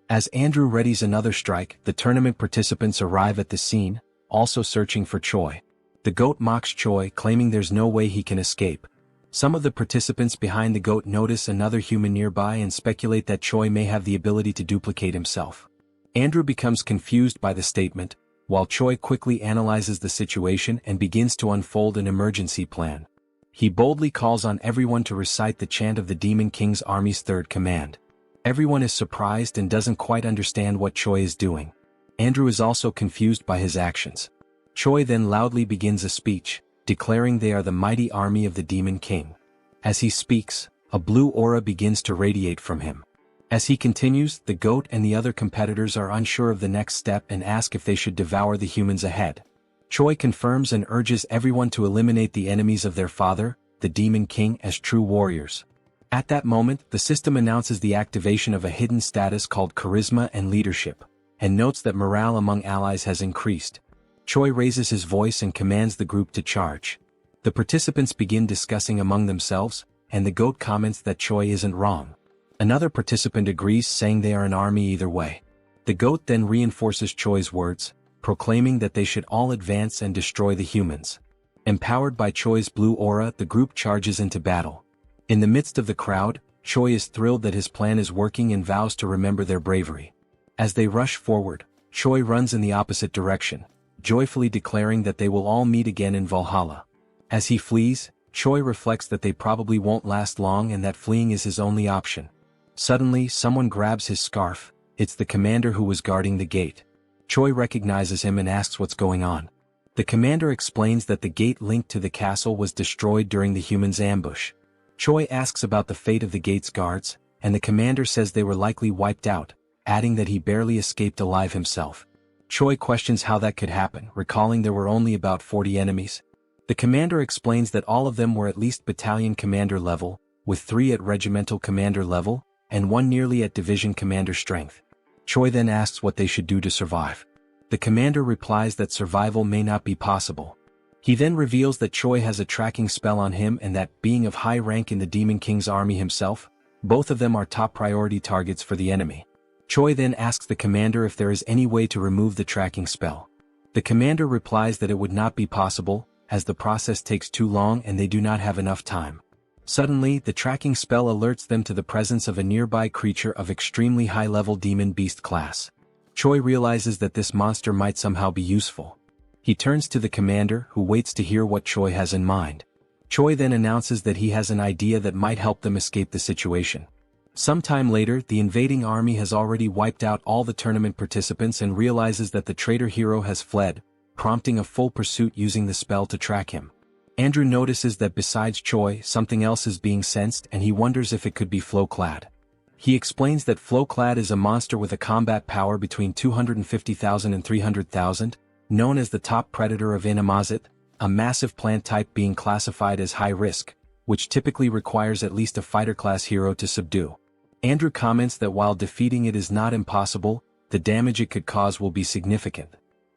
As Andrew readies another strike, the tournament participants arrive at the scene, also searching for Choi. The goat mocks Choi, claiming there's no way he can escape. Some of the participants behind the goat notice another human nearby and speculate that Choi may have the ability to duplicate himself. Andrew becomes confused by the statement, while Choi quickly analyzes the situation and begins to unfold an emergency plan. He boldly calls on everyone to recite the chant of the Demon King's army's third command. Everyone is surprised and doesn't quite understand what Choi is doing. Andrew is also confused by his actions. Choi then loudly begins a speech, declaring they are the mighty army of the Demon King. As he speaks, a blue aura begins to radiate from him. As he continues, the goat and the other competitors are unsure of the next step and ask if they should devour the humans ahead. Choi confirms and urges everyone to eliminate the enemies of their father, the Demon King, as true warriors. At that moment, the system announces the activation of a hidden status called Charisma and Leadership, and notes that morale among allies has increased. Choi raises his voice and commands the group to charge. The participants begin discussing among themselves, and the goat comments that Choi isn't wrong. Another participant agrees, saying they are an army either way. The goat then reinforces Choi's words, proclaiming that they should all advance and destroy the humans. Empowered by Choi's blue aura, the group charges into battle. In the midst of the crowd, Choi is thrilled that his plan is working and vows to remember their bravery. As they rush forward, Choi runs in the opposite direction, joyfully declaring that they will all meet again in Valhalla. As he flees, Choi reflects that they probably won't last long and that fleeing is his only option. Suddenly, someone grabs his scarf. It's the commander who was guarding the gate. Choi recognizes him and asks what's going on. The commander explains that the gate linked to the castle was destroyed during the humans' ambush. Choi asks about the fate of the gate's guards, and the commander says they were likely wiped out, adding that he barely escaped alive himself. Choi questions how that could happen, recalling there were only about 40 enemies, The commander explains that all of them were at least battalion commander level, with 3 at regimental commander level, and 1 nearly at division commander strength. Choi then asks what they should do to survive. The commander replies that survival may not be possible. He then reveals that Choi has a tracking spell on him and that, being of high rank in the Demon King's army himself, both of them are top priority targets for the enemy. Choi then asks the commander if there is any way to remove the tracking spell. The commander replies that it would not be possible, as the process takes too long and they do not have enough time. Suddenly, the tracking spell alerts them to the presence of a nearby creature of extremely high-level demon beast class. Choi realizes that this monster might somehow be useful. He turns to the commander, who waits to hear what Choi has in mind. Choi then announces that he has an idea that might help them escape the situation. Sometime later, the invading army has already wiped out all the tournament participants and realizes that the traitor hero has fled, prompting a full pursuit using the spell to track him. Andrew notices that besides Choi, something else is being sensed and he wonders if it could be Flowclad. He explains that Flowclad is a monster with a combat power between 250,000 and 300,000, known as the top predator of Inamazet, a massive plant type being classified as high risk, which typically requires at least a fighter-class hero to subdue. Andrew comments that while defeating it is not impossible, the damage it could cause will be significant.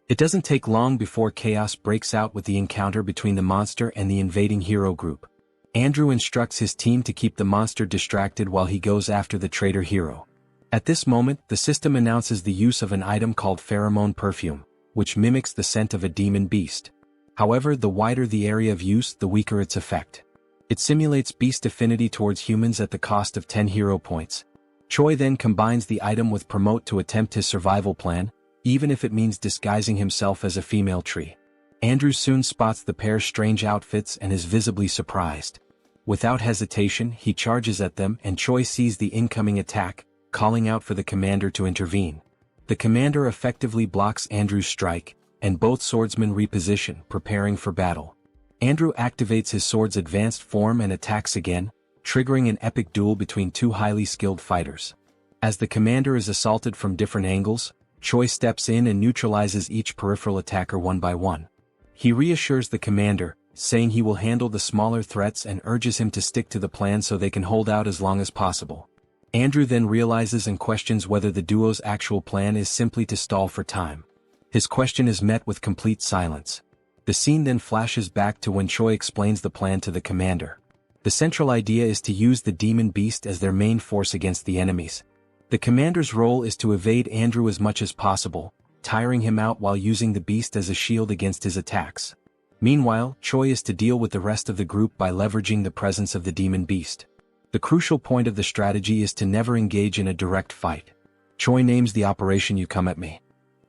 It doesn't take long before chaos breaks out with the encounter between the monster and the invading hero group. Andrew instructs his team to keep the monster distracted while he goes after the traitor hero. At this moment, the system announces the use of an item called pheromone perfume, which mimics the scent of a demon beast. However, the wider the area of use, the weaker its effect. It simulates beast affinity towards humans at the cost of 10 hero points. Choi then combines the item with Promote to attempt his survival plan, even if it means disguising himself as a female tree. Andrew soon spots the pair's strange outfits and is visibly surprised. Without hesitation, he charges at them and Choi sees the incoming attack, calling out for the commander to intervene. The commander effectively blocks Andrew's strike, and both swordsmen reposition, preparing for battle. Andrew activates his sword's advanced form and attacks again, triggering an epic duel between 2 highly skilled fighters. As the commander is assaulted from different angles, Choi steps in and neutralizes each peripheral attacker one by one. He reassures the commander, saying he will handle the smaller threats and urges him to stick to the plan so they can hold out as long as possible. Andrew then realizes and questions whether the duo's actual plan is simply to stall for time. His question is met with complete silence. The scene then flashes back to when Choi explains the plan to the commander. The central idea is to use the demon beast as their main force against the enemies. The commander's role is to evade Andrew as much as possible, tiring him out while using the beast as a shield against his attacks. Meanwhile, Choi is to deal with the rest of the group by leveraging the presence of the demon beast. The crucial point of the strategy is to never engage in a direct fight. Choi names the operation "You Come at Me."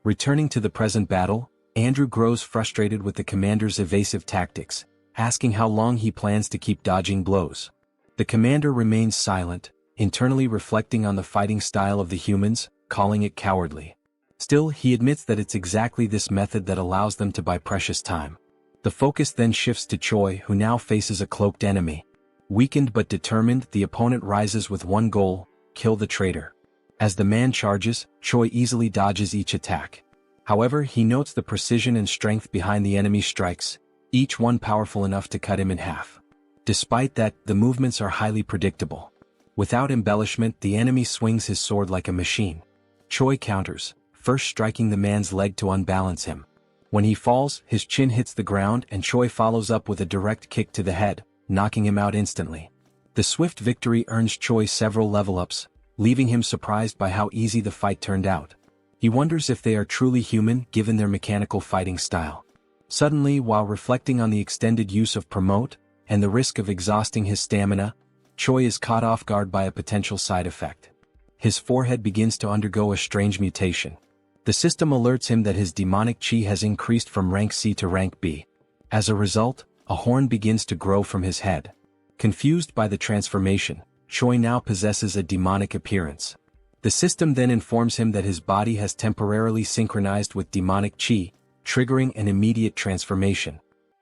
Returning to the present battle, Andrew grows frustrated with the commander's evasive tactics, asking how long he plans to keep dodging blows. The commander remains silent, internally reflecting on the fighting style of the humans, calling it cowardly. Still, he admits that it's exactly this method that allows them to buy precious time. The focus then shifts to Choi, who now faces a cloaked enemy. Weakened but determined, the opponent rises with one goal: kill the traitor. As the man charges, Choi easily dodges each attack. However, he notes the precision and strength behind the enemy's strikes, each one powerful enough to cut him in half. Despite that, the movements are highly predictable. Without embellishment, the enemy swings his sword like a machine. Choi counters, first striking the man's leg to unbalance him. When he falls, his chin hits the ground and Choi follows up with a direct kick to the head, knocking him out instantly. The swift victory earns Choi several level-ups, leaving him surprised by how easy the fight turned out. He wonders if they are truly human given their mechanical fighting style. Suddenly, while reflecting on the extended use of Promote, and the risk of exhausting his stamina, Choi is caught off guard by a potential side effect. His forehead begins to undergo a strange mutation. The system alerts him that his demonic chi has increased from rank C to rank B. As a result, a horn begins to grow from his head. Confused by the transformation, Choi now possesses a demonic appearance. The system then informs him that his body has temporarily synchronized with demonic chi, triggering an immediate transformation.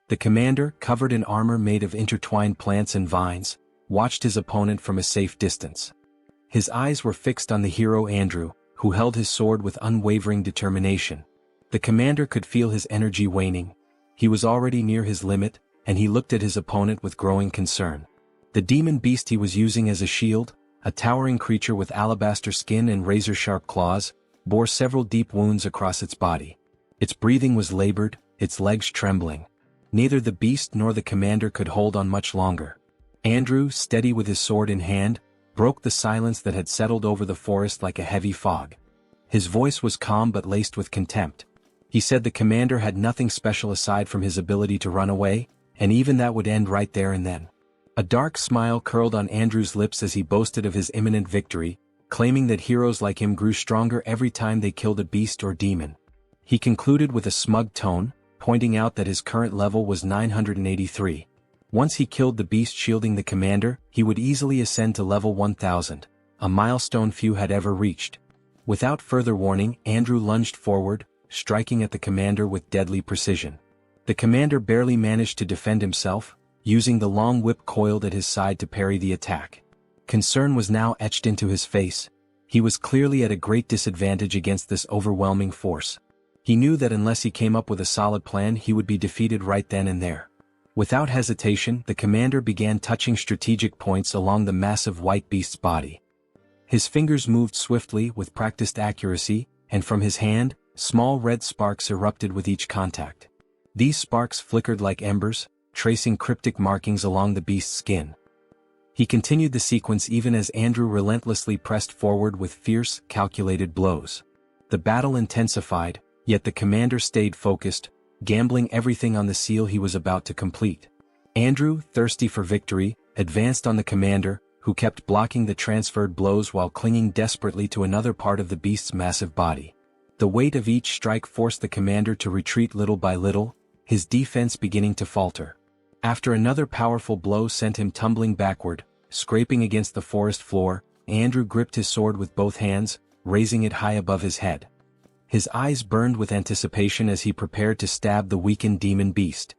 The commander, covered in armor made of intertwined plants and vines, watched his opponent from a safe distance. His eyes were fixed on the hero Andrew, who held his sword with unwavering determination. The commander could feel his energy waning. He was already near his limit, and he looked at his opponent with growing concern. The demon beast he was using as a shield, a towering creature with alabaster skin and razor-sharp claws, bore several deep wounds across its body. Its breathing was labored, its legs trembling. Neither the beast nor the commander could hold on much longer. Andrew, steady with his sword in hand, broke the silence that had settled over the forest like a heavy fog. His voice was calm but laced with contempt. He said the commander had nothing special aside from his ability to run away, and even that would end right there and then. A dark smile curled on Andrew's lips as he boasted of his imminent victory, claiming that heroes like him grew stronger every time they killed a beast or demon. He concluded with a smug tone, pointing out that his current level was 983. Once he killed the beast shielding the commander, he would easily ascend to level 1000, a milestone few had ever reached. Without further warning, Andrew lunged forward, striking at the commander with deadly precision. The commander barely managed to defend himself, using the long whip coiled at his side to parry the attack. Concern was now etched into his face. He was clearly at a great disadvantage against this overwhelming force. He knew that unless he came up with a solid plan he would be defeated right then and there. Without hesitation, the commander began touching strategic points along the massive white beast's body. His fingers moved swiftly with practiced accuracy, and from his hand, small red sparks erupted with each contact. These sparks flickered like embers, tracing cryptic markings along the beast's skin. He continued the sequence even as Andrew relentlessly pressed forward with fierce, calculated blows. The battle intensified, yet the commander stayed focused, gambling everything on the seal he was about to complete. Andrew, thirsty for victory, advanced on the commander, who kept blocking the transferred blows while clinging desperately to another part of the beast's massive body. The weight of each strike forced the commander to retreat little by little, his defense beginning to falter. After another powerful blow sent him tumbling backward, scraping against the forest floor, Andrew gripped his sword with both hands, raising it high above his head. His eyes burned with anticipation as he prepared to stab the weakened demon beast.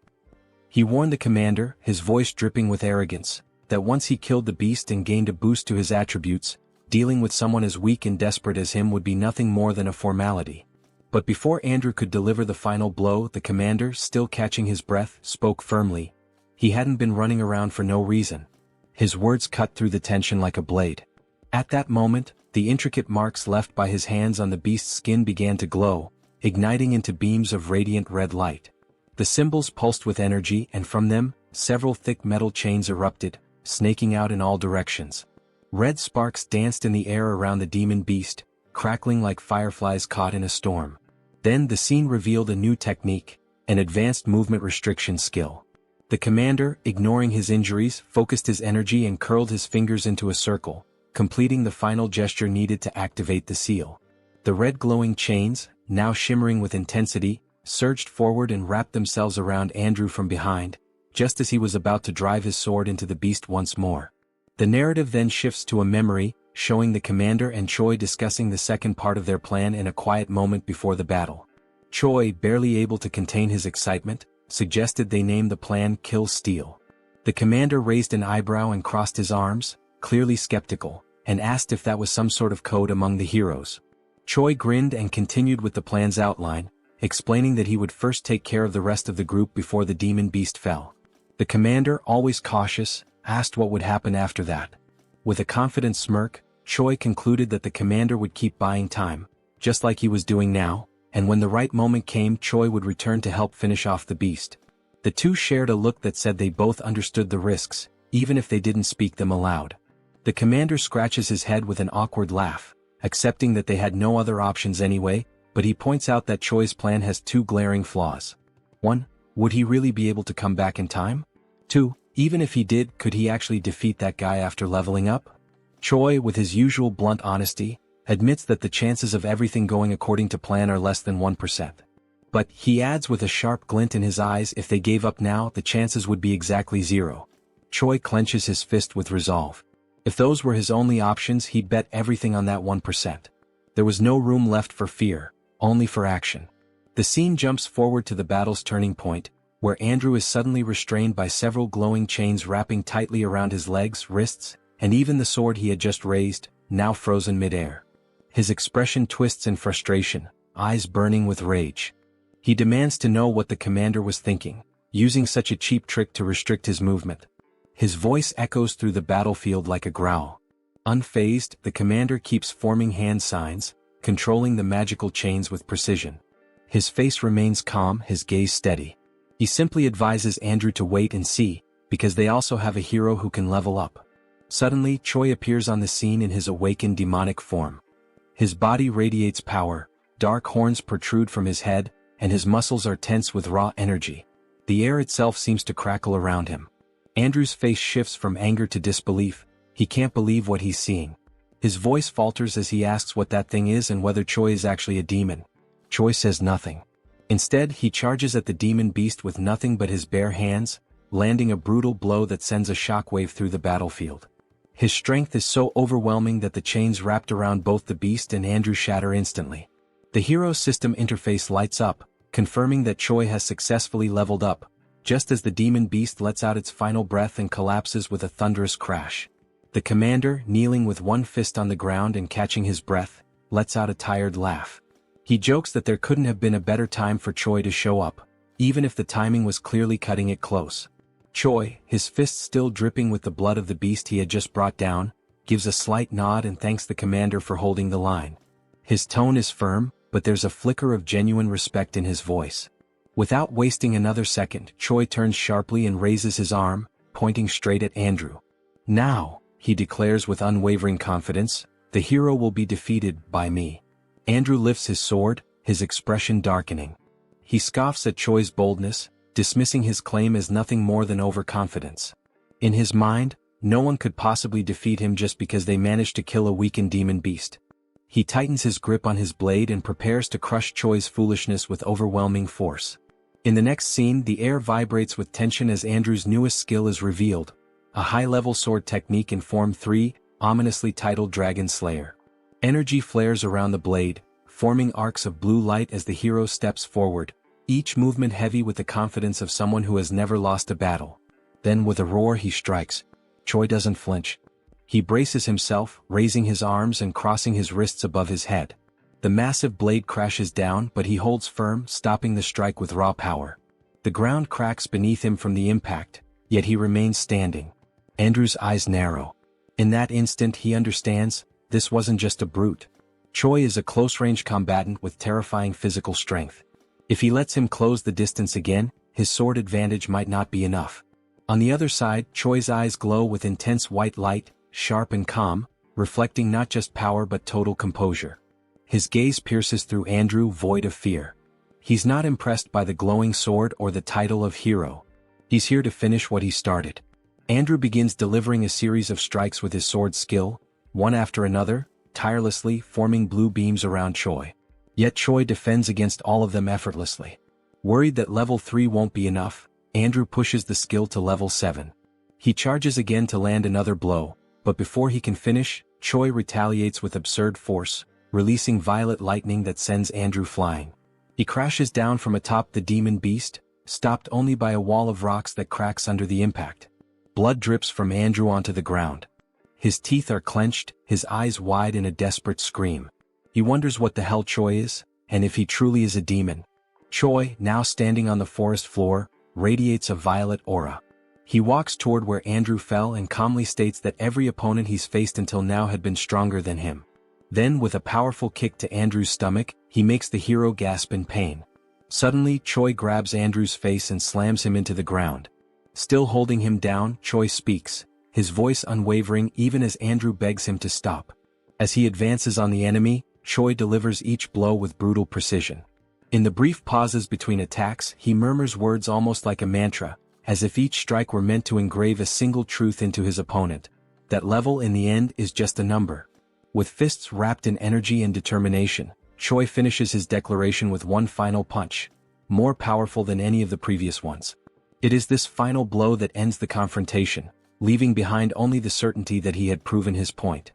He warned the commander, his voice dripping with arrogance, that once he killed the beast and gained a boost to his attributes, dealing with someone as weak and desperate as him would be nothing more than a formality. But before Andrew could deliver the final blow, the commander, still catching his breath, spoke firmly. He hadn't been running around for no reason. His words cut through the tension like a blade. At that moment, the intricate marks left by his hands on the beast's skin began to glow, igniting into beams of radiant red light. The symbols pulsed with energy, and from them, several thick metal chains erupted, snaking out in all directions. Red sparks danced in the air around the demon beast, crackling like fireflies caught in a storm. Then the scene revealed a new technique, an advanced movement restriction skill. The commander, ignoring his injuries, focused his energy and curled his fingers into a circle, completing the final gesture needed to activate the seal. The red glowing chains, now shimmering with intensity, surged forward and wrapped themselves around Andrew from behind, just as he was about to drive his sword into the beast once more. The narrative then shifts to a memory, showing the commander and Choi discussing the second part of their plan in a quiet moment before the battle. Choi, barely able to contain his excitement, suggested they name the plan Kill Steel. The commander raised an eyebrow and crossed his arms, clearly skeptical, and asked if that was some sort of code among the heroes. Choi grinned and continued with the plan's outline, explaining that he would first take care of the rest of the group before the demon beast fell. The commander, always cautious, asked what would happen after that. With a confident smirk, Choi concluded that the commander would keep buying time, just like he was doing now, and when the right moment came Choi would return to help finish off the beast. The two shared a look that said they both understood the risks, even if they didn't speak them aloud. The commander scratches his head with an awkward laugh, accepting that they had no other options anyway, but he points out that Choi's plan has two glaring flaws. 1. Would he really be able to come back in time? 2. Even if he did, could he actually defeat that guy after leveling up? Choi, with his usual blunt honesty, admits that the chances of everything going according to plan are less than 1%. But, he adds with a sharp glint in his eyes, if they gave up now, the chances would be exactly 0. Choi clenches his fist with resolve. If those were his only options, he'd bet everything on that 1%. There was no room left for fear, only for action. The scene jumps forward to the battle's turning point, where Andrew is suddenly restrained by several glowing chains wrapping tightly around his legs, wrists, and even the sword he had just raised, now frozen mid-air. His expression twists in frustration, eyes burning with rage. He demands to know what the commander was thinking. using such a cheap trick to restrict his movement. His voice echoes through the battlefield like a growl. Unfazed, the commander keeps forming hand signs, controlling the magical chains with precision. His face remains calm, his gaze steady. He simply advises Andrew to wait and see, because they also have a hero who can level up. Suddenly, Choi appears on the scene in his awakened demonic form. His body radiates power, dark horns protrude from his head, and his muscles are tense with raw energy. The air itself seems to crackle around him. Andrew's face shifts from anger to disbelief. He can't believe what he's seeing. His voice falters as he asks what that thing is and whether Choi is actually a demon. Choi says nothing. Instead, he charges at the demon beast with nothing but his bare hands, landing a brutal blow that sends a shockwave through the battlefield. His strength is so overwhelming that the chains wrapped around both the beast and Andrew shatter instantly. The hero system interface lights up, confirming that Choi has successfully leveled up, just as the demon beast lets out its final breath and collapses with a thunderous crash. The commander, kneeling with one fist on the ground and catching his breath, lets out a tired laugh. He jokes that there couldn't have been a better time for Choi to show up, even if the timing was clearly cutting it close. Choi, his fist still dripping with the blood of the beast he had just brought down, gives a slight nod and thanks the commander for holding the line. His tone is firm, but there's a flicker of genuine respect in his voice. Without wasting another second, Choi turns sharply and raises his arm, pointing straight at Andrew. Now, he declares with unwavering confidence, the hero will be defeated by me. Andrew lifts his sword, his expression darkening. He scoffs at Choi's boldness, dismissing his claim as nothing more than overconfidence. In his mind, no one could possibly defeat him just because they managed to kill a weakened demon beast. He tightens his grip on his blade and prepares to crush Choi's foolishness with overwhelming force. In the next scene, the air vibrates with tension as Andrew's newest skill is revealed, a high-level sword technique in Form 3, ominously titled Dragon Slayer. Energy flares around the blade, forming arcs of blue light as the hero steps forward, each movement heavy with the confidence of someone who has never lost a battle. Then with a roar he strikes. Choi doesn't flinch. He braces himself, raising his arms and crossing his wrists above his head. The massive blade crashes down, but he holds firm, stopping the strike with raw power. The ground cracks beneath him from the impact, yet he remains standing. Andrew's eyes narrow. In that instant he understands, this wasn't just a brute. Choi is a close-range combatant with terrifying physical strength. If he lets him close the distance again, his sword advantage might not be enough. On the other side, Choi's eyes glow with intense white light, sharp and calm, reflecting not just power but total composure. His gaze pierces through Andrew, void of fear. He's not impressed by the glowing sword or the title of hero. He's here to finish what he started. Andrew begins delivering a series of strikes with his sword skill, one after another, tirelessly forming blue beams around Choi. Yet Choi defends against all of them effortlessly. Worried that level 3 won't be enough, Andrew pushes the skill to level 7. He charges again to land another blow, but before he can finish, Choi retaliates with absurd force, releasing violet lightning that sends Andrew flying. He crashes down from atop the demon beast, stopped only by a wall of rocks that cracks under the impact. Blood drips from Andrew onto the ground. His teeth are clenched, his eyes wide in a desperate scream. He wonders what the hell Choi is, and if he truly is a demon. Choi, now standing on the forest floor, radiates a violet aura. He walks toward where Andrew fell and calmly states that every opponent he's faced until now had been stronger than him. Then, with a powerful kick to Andrew's stomach, he makes the hero gasp in pain. Suddenly, Choi grabs Andrew's face and slams him into the ground. Still holding him down, Choi speaks, his voice unwavering even as Andrew begs him to stop. As he advances on the enemy, Choi delivers each blow with brutal precision. In the brief pauses between attacks, he murmurs words almost like a mantra, as if each strike were meant to engrave a single truth into his opponent. That level in the end is just a number. With fists wrapped in energy and determination, Choi finishes his declaration with one final punch, more powerful than any of the previous ones. It is this final blow that ends the confrontation, leaving behind only the certainty that he had proven his point.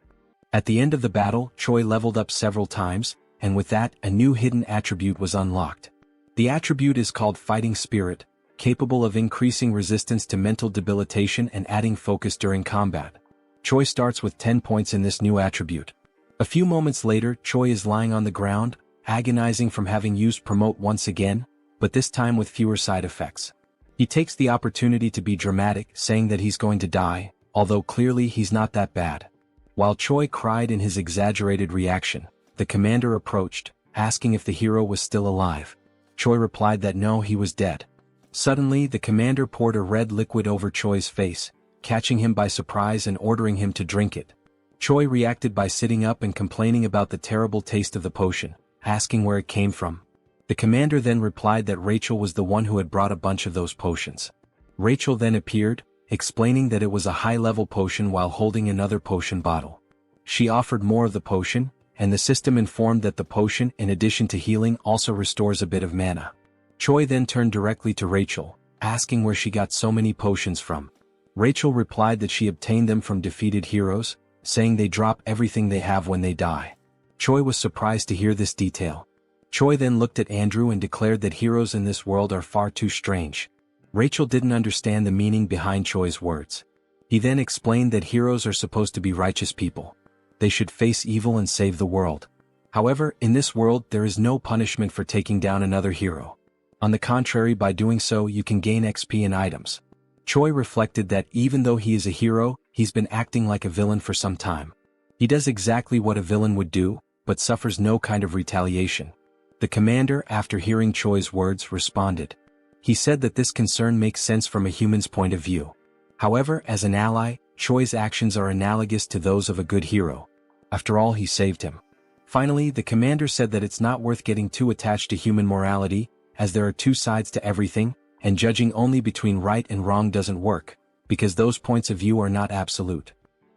At the end of the battle, Choi leveled up several times, and with that, a new hidden attribute was unlocked. The attribute is called Fighting Spirit, capable of increasing resistance to mental debilitation and adding focus during combat. Choi starts with 10 points in this new attribute. A few moments later, Choi is lying on the ground, agonizing from having used Promote once again, but this time with fewer side effects. He takes the opportunity to be dramatic, saying that he's going to die, although clearly he's not that bad. While Choi cried in his exaggerated reaction, the commander approached, asking if the hero was still alive. Choi replied that no, he was dead. Suddenly, the commander poured a red liquid over Choi's face, catching him by surprise and ordering him to drink it. Choi reacted by sitting up and complaining about the terrible taste of the potion, asking where it came from. The commander then replied that Rachel was the one who had brought a bunch of those potions. Rachel then appeared, explaining that it was a high-level potion while holding another potion bottle. She offered more of the potion, and the system informed that the potion, in addition to healing, also restores a bit of mana. Choi then turned directly to Rachel, asking where she got so many potions from. Rachel replied that she obtained them from defeated heroes, saying they drop everything they have when they die. Choi was surprised to hear this detail. Choi then looked at Andrew and declared that heroes in this world are far too strange. Rachel didn't understand the meaning behind Choi's words. He then explained that heroes are supposed to be righteous people. They should face evil and save the world. However, in this world there is no punishment for taking down another hero. On the contrary, by doing so you can gain XP and items. Choi reflected that even though he is a hero, he's been acting like a villain for some time. He does exactly what a villain would do, but suffers no kind of retaliation. The commander, after hearing Choi's words, responded. He said that this concern makes sense from a human's point of view. However, as an ally, Choi's actions are analogous to those of a good hero. After all, he saved him. Finally, the commander said that it's not worth getting too attached to human morality, as there are two sides to everything, and judging only between right and wrong doesn't work, because those points of view are not absolute.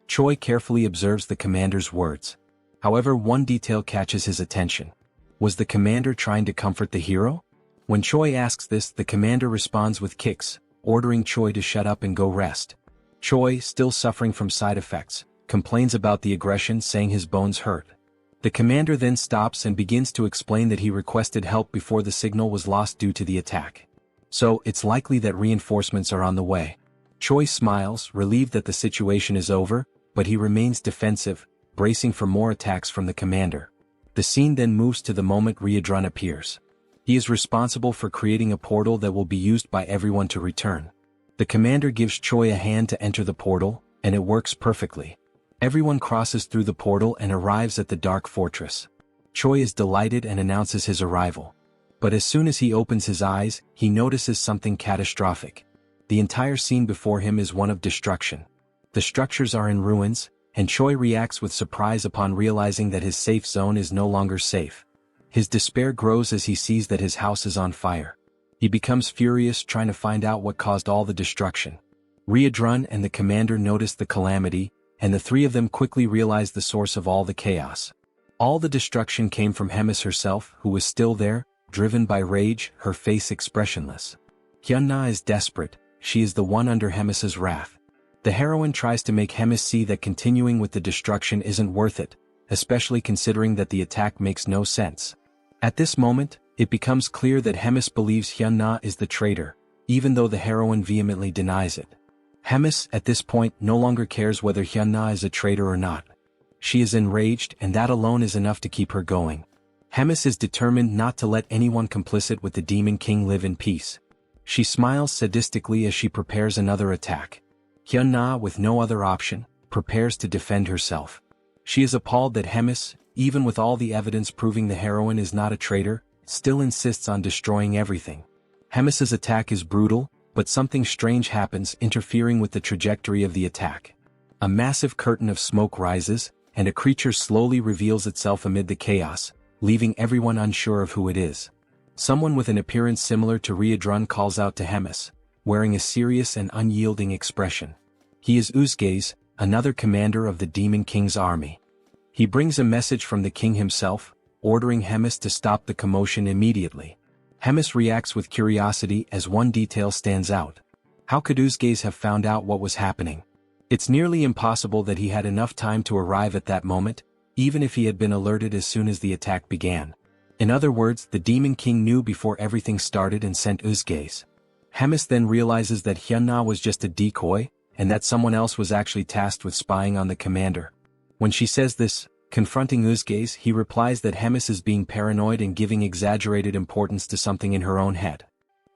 Choi carefully observes the commander's words. However, one detail catches his attention. Was the commander trying to comfort the hero? When Choi asks this, the commander responds with kicks, ordering Choi to shut up and go rest. Choi, still suffering from side effects, complains about the aggression, saying his bones hurt. The commander then stops and begins to explain that he requested help before the signal was lost due to the attack. So, it's likely that reinforcements are on the way. Choi smiles, relieved that the situation is over, but he remains defensive, bracing for more attacks from the commander. The scene then moves to the moment Riadrun appears. He is responsible for creating a portal that will be used by everyone to return. The commander gives Choi a hand to enter the portal, and it works perfectly. Everyone crosses through the portal and arrives at the Dark Fortress. Choi is delighted and announces his arrival. But as soon as he opens his eyes, he notices something catastrophic. The entire scene before him is one of destruction. The structures are in ruins, and Choi reacts with surprise upon realizing that his safe zone is no longer safe. His despair grows as he sees that his house is on fire. He becomes furious, trying to find out what caused all the destruction. Riadrun and the commander notice the calamity, and the three of them quickly realize the source of all the chaos. All the destruction came from Hemis herself, who was still there, driven by rage, her face expressionless. Hyunna is desperate, she is the one under Hemis's wrath. The heroine tries to make Hemis see that continuing with the destruction isn't worth it, especially considering that the attack makes no sense. At this moment, it becomes clear that Hemis believes Hyunna is the traitor, even though the heroine vehemently denies it. Hemis, at this point, no longer cares whether Hyunna is a traitor or not. She is enraged, and that alone is enough to keep her going. Hemis is determined not to let anyone complicit with the Demon King live in peace. She smiles sadistically as she prepares another attack. Hyunna, with no other option, prepares to defend herself. She is appalled that Hemis, even with all the evidence proving the heroine is not a traitor, still insists on destroying everything. Hemis's attack is brutal, but something strange happens, interfering with the trajectory of the attack. A massive curtain of smoke rises, and a creature slowly reveals itself amid the chaos, leaving everyone unsure of who it is. Someone with an appearance similar to Riadrun calls out to Hemis, wearing a serious and unyielding expression. He is Uzgaze, another commander of the Demon King's army. He brings a message from the king himself, ordering Hemis to stop the commotion immediately. Hemis reacts with curiosity as one detail stands out. How could Uzgaze have found out what was happening? It's nearly impossible that he had enough time to arrive at that moment, even if he had been alerted as soon as the attack began. In other words, the Demon King knew before everything started and sent Uzgaze. Hemis then realizes that Hyunna was just a decoy, and that someone else was actually tasked with spying on the commander. When she says this, confronting Uzgaze, he replies that Hemis is being paranoid and giving exaggerated importance to something in her own head.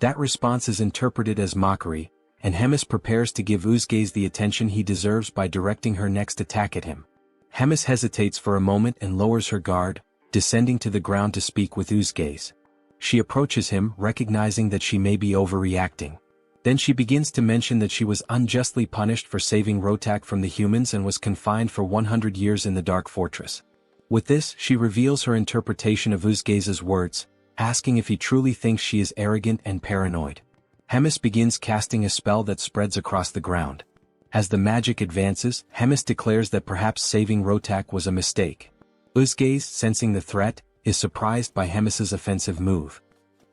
That response is interpreted as mockery, and Hemis prepares to give Uzgaze the attention he deserves by directing her next attack at him. Hemis hesitates for a moment and lowers her guard, descending to the ground to speak with Uzgaze. She approaches him, recognizing that she may be overreacting. Then she begins to mention that she was unjustly punished for saving Rotak from the humans and was confined for 100 years in the Dark Fortress. With this, she reveals her interpretation of Uzgaze's words, asking if he truly thinks she is arrogant and paranoid. Hemis begins casting a spell that spreads across the ground. As the magic advances, Hemis declares that perhaps saving Rotak was a mistake. Uzgaze, sensing the threat, is surprised by Hemis's offensive move.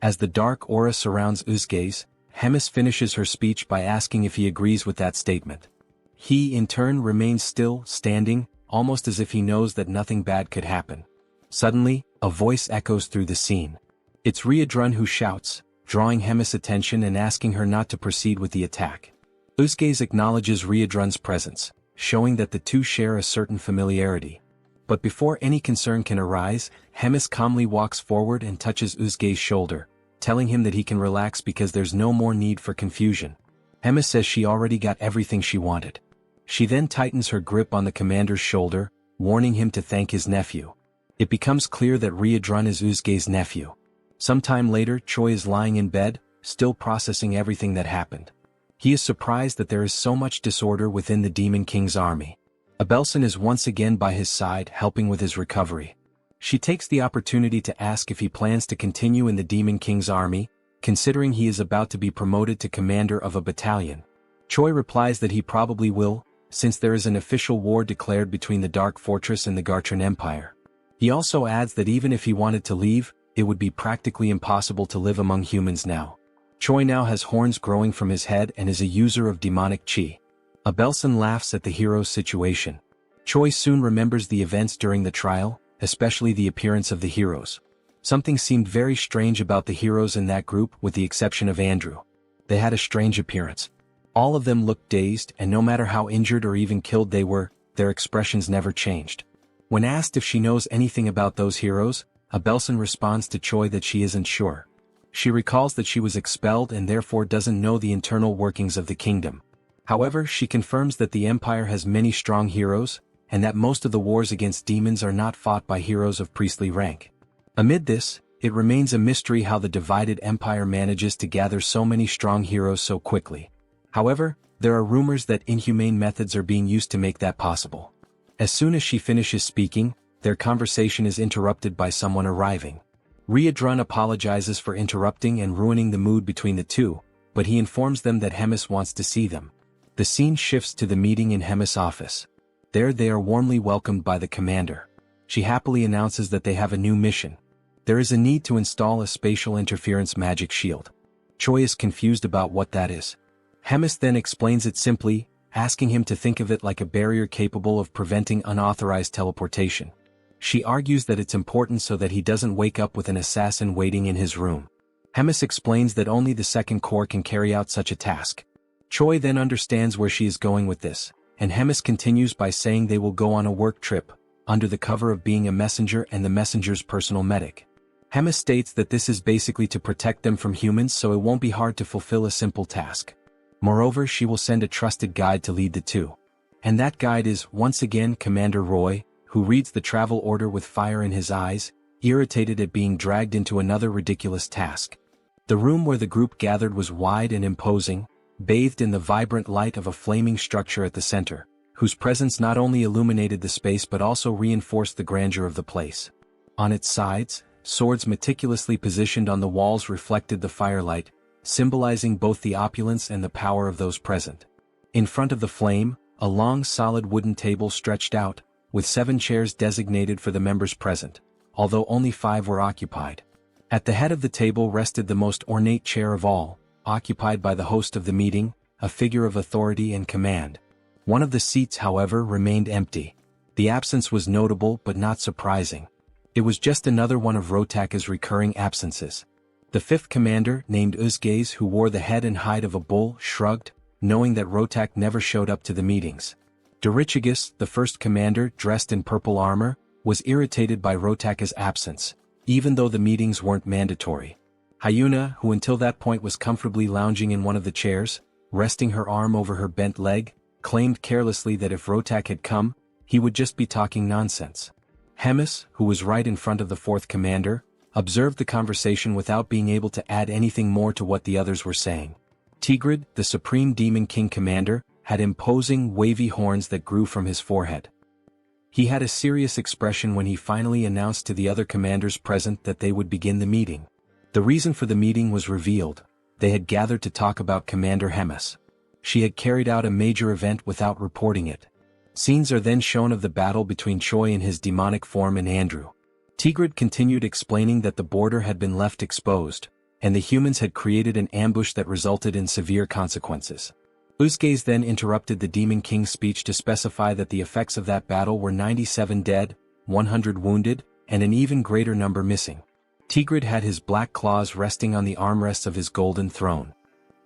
As the dark aura surrounds Uzgaze, Hemis finishes her speech by asking if he agrees with that statement. He, in turn, remains still, standing, almost as if he knows that nothing bad could happen. Suddenly, a voice echoes through the scene. It's Riadrun who shouts, drawing Hemis' attention and asking her not to proceed with the attack. Uzgaze acknowledges Riadrun's presence, showing that the two share a certain familiarity. But before any concern can arise, Hemis calmly walks forward and touches Uzgaze's shoulder, telling him that he can relax because there's no more need for confusion. Hemis says she already got everything she wanted. She then tightens her grip on the commander's shoulder, warning him to thank his nephew. It becomes clear that Riadrun is Uzgaze's nephew. Sometime later, Choi is lying in bed, still processing everything that happened. He is surprised that there is so much disorder within the Demon King's army. Abelson is once again by his side, helping with his recovery. She takes the opportunity to ask if he plans to continue in the Demon King's army, considering he is about to be promoted to commander of a battalion. Choi replies that he probably will, since there is an official war declared between the Dark Fortress and the Gartran Empire. He also adds that even if he wanted to leave, it would be practically impossible to live among humans now. Choi now has horns growing from his head and is a user of demonic chi. Abelson laughs at the hero's situation. Choi soon remembers the events during the trial, especially the appearance of the heroes. Something seemed very strange about the heroes in that group with the exception of Andrew. They had a strange appearance. All of them looked dazed, and no matter how injured or even killed they were, their expressions never changed. When asked if she knows anything about those heroes, Abelson responds to Choi that she isn't sure. She recalls that she was expelled and therefore doesn't know the internal workings of the kingdom. However, she confirms that the Empire has many strong heroes, and that most of the wars against demons are not fought by heroes of priestly rank. Amid this, it remains a mystery how the divided Empire manages to gather so many strong heroes so quickly. However, there are rumors that inhumane methods are being used to make that possible. As soon as she finishes speaking, their conversation is interrupted by someone arriving. Riadrun apologizes for interrupting and ruining the mood between the two, but he informs them that Hemis wants to see them. The scene shifts to the meeting in Hemis' office. There they are warmly welcomed by the commander. She happily announces that they have a new mission. There is a need to install a spatial interference magic shield. Choi is confused about what that is. Hemis then explains it simply, asking him to think of it like a barrier capable of preventing unauthorized teleportation. She argues that it's important so that he doesn't wake up with an assassin waiting in his room. Hemis explains that only the Second Corps can carry out such a task. Choi then understands where she is going with this, and Hemis continues by saying they will go on a work trip, under the cover of being a messenger and the messenger's personal medic. Hemis states that this is basically to protect them from humans so it won't be hard to fulfill a simple task. Moreover, she will send a trusted guide to lead the two. And that guide is, once again, Commander Roy, who reads the travel order with fire in his eyes, irritated at being dragged into another ridiculous task. The room where the group gathered was wide and imposing, bathed in the vibrant light of a flaming structure at the center, whose presence not only illuminated the space but also reinforced the grandeur of the place. On its sides, swords meticulously positioned on the walls reflected the firelight, symbolizing both the opulence and the power of those present. In front of the flame, a long solid wooden table stretched out, with 7 chairs designated for the members present, although only 5 were occupied. At the head of the table rested the most ornate chair of all, occupied by the host of the meeting, a figure of authority and command. One of the seats, however, remained empty. The absence was notable but not surprising. It was just another one of Rotaka's recurring absences. The 5th commander, named Uzgaze, who wore the head and hide of a bull, shrugged, knowing that Rotak never showed up to the meetings. Dorichigus, the 1st commander, dressed in purple armor, was irritated by Rotaka's absence, even though the meetings weren't mandatory. Hyuna, who until that point was comfortably lounging in one of the chairs, resting her arm over her bent leg, claimed carelessly that if Rotak had come, he would just be talking nonsense. Hemis, who was right in front of the fourth commander, observed the conversation without being able to add anything more to what the others were saying. Tigrid, the Supreme Demon King commander, had imposing, wavy horns that grew from his forehead. He had a serious expression when he finally announced to the other commanders present that they would begin the meeting. The reason for the meeting was revealed. They had gathered to talk about Commander Hemis. She had carried out a major event without reporting it. Scenes are then shown of the battle between Choi in his demonic form and Andrew. Tigrid continued explaining that the border had been left exposed, and the humans had created an ambush that resulted in severe consequences. Uzgaze then interrupted the Demon King's speech to specify that the effects of that battle were 97 dead, 100 wounded, and an even greater number missing. Tigrid had his black claws resting on the armrests of his golden throne.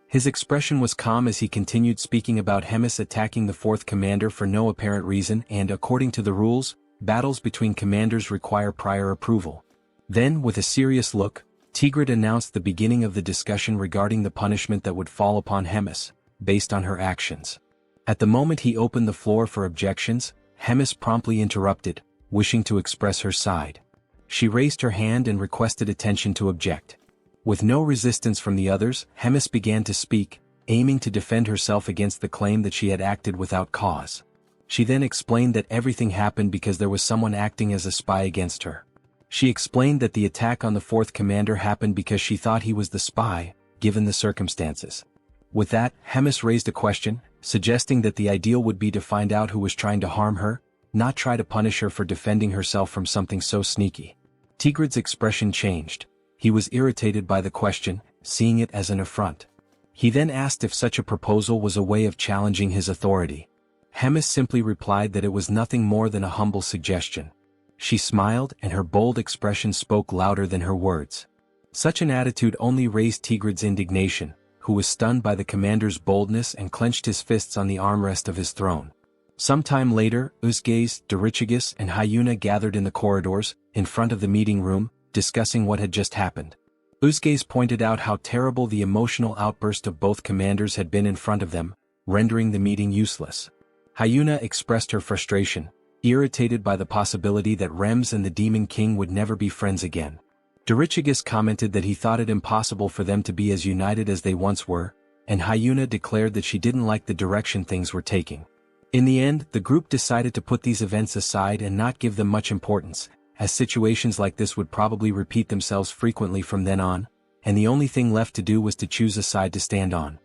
His expression was calm as he continued speaking about Hemis attacking the fourth commander for no apparent reason and, according to the rules, battles between commanders require prior approval. Then, with a serious look, Tigrid announced the beginning of the discussion regarding the punishment that would fall upon Hemis, based on her actions. At the moment he opened the floor for objections, Hemis promptly interrupted, wishing to express her side. She raised her hand and requested attention to object. With no resistance from the others, Hemis began to speak, aiming to defend herself against the claim that she had acted without cause. She then explained that everything happened because there was someone acting as a spy against her. She explained that the attack on the fourth commander happened because she thought he was the spy, given the circumstances. With that, Hemis raised a question, suggesting that the ideal would be to find out who was trying to harm her, not try to punish her for defending herself from something so sneaky. Tigrid's expression changed. He was irritated by the question, seeing it as an affront. He then asked if such a proposal was a way of challenging his authority. Hemis simply replied that it was nothing more than a humble suggestion. She smiled, and her bold expression spoke louder than her words. Such an attitude only raised Tigrid's indignation, who was stunned by the commander's boldness and clenched his fists on the armrest of his throne. Some time later, Uzgaze, Dorichigus, and Hyuna gathered in the corridors, in front of the meeting room, discussing what had just happened. Uzgaze pointed out how terrible the emotional outburst of both commanders had been in front of them, rendering the meeting useless. Hyuna expressed her frustration, irritated by the possibility that Rems and the Demon King would never be friends again. Dorichigus commented that he thought it impossible for them to be as united as they once were, and Hyuna declared that she didn't like the direction things were taking. In the end, the group decided to put these events aside and not give them much importance, as situations like this would probably repeat themselves frequently from then on, and the only thing left to do was to choose a side to stand on.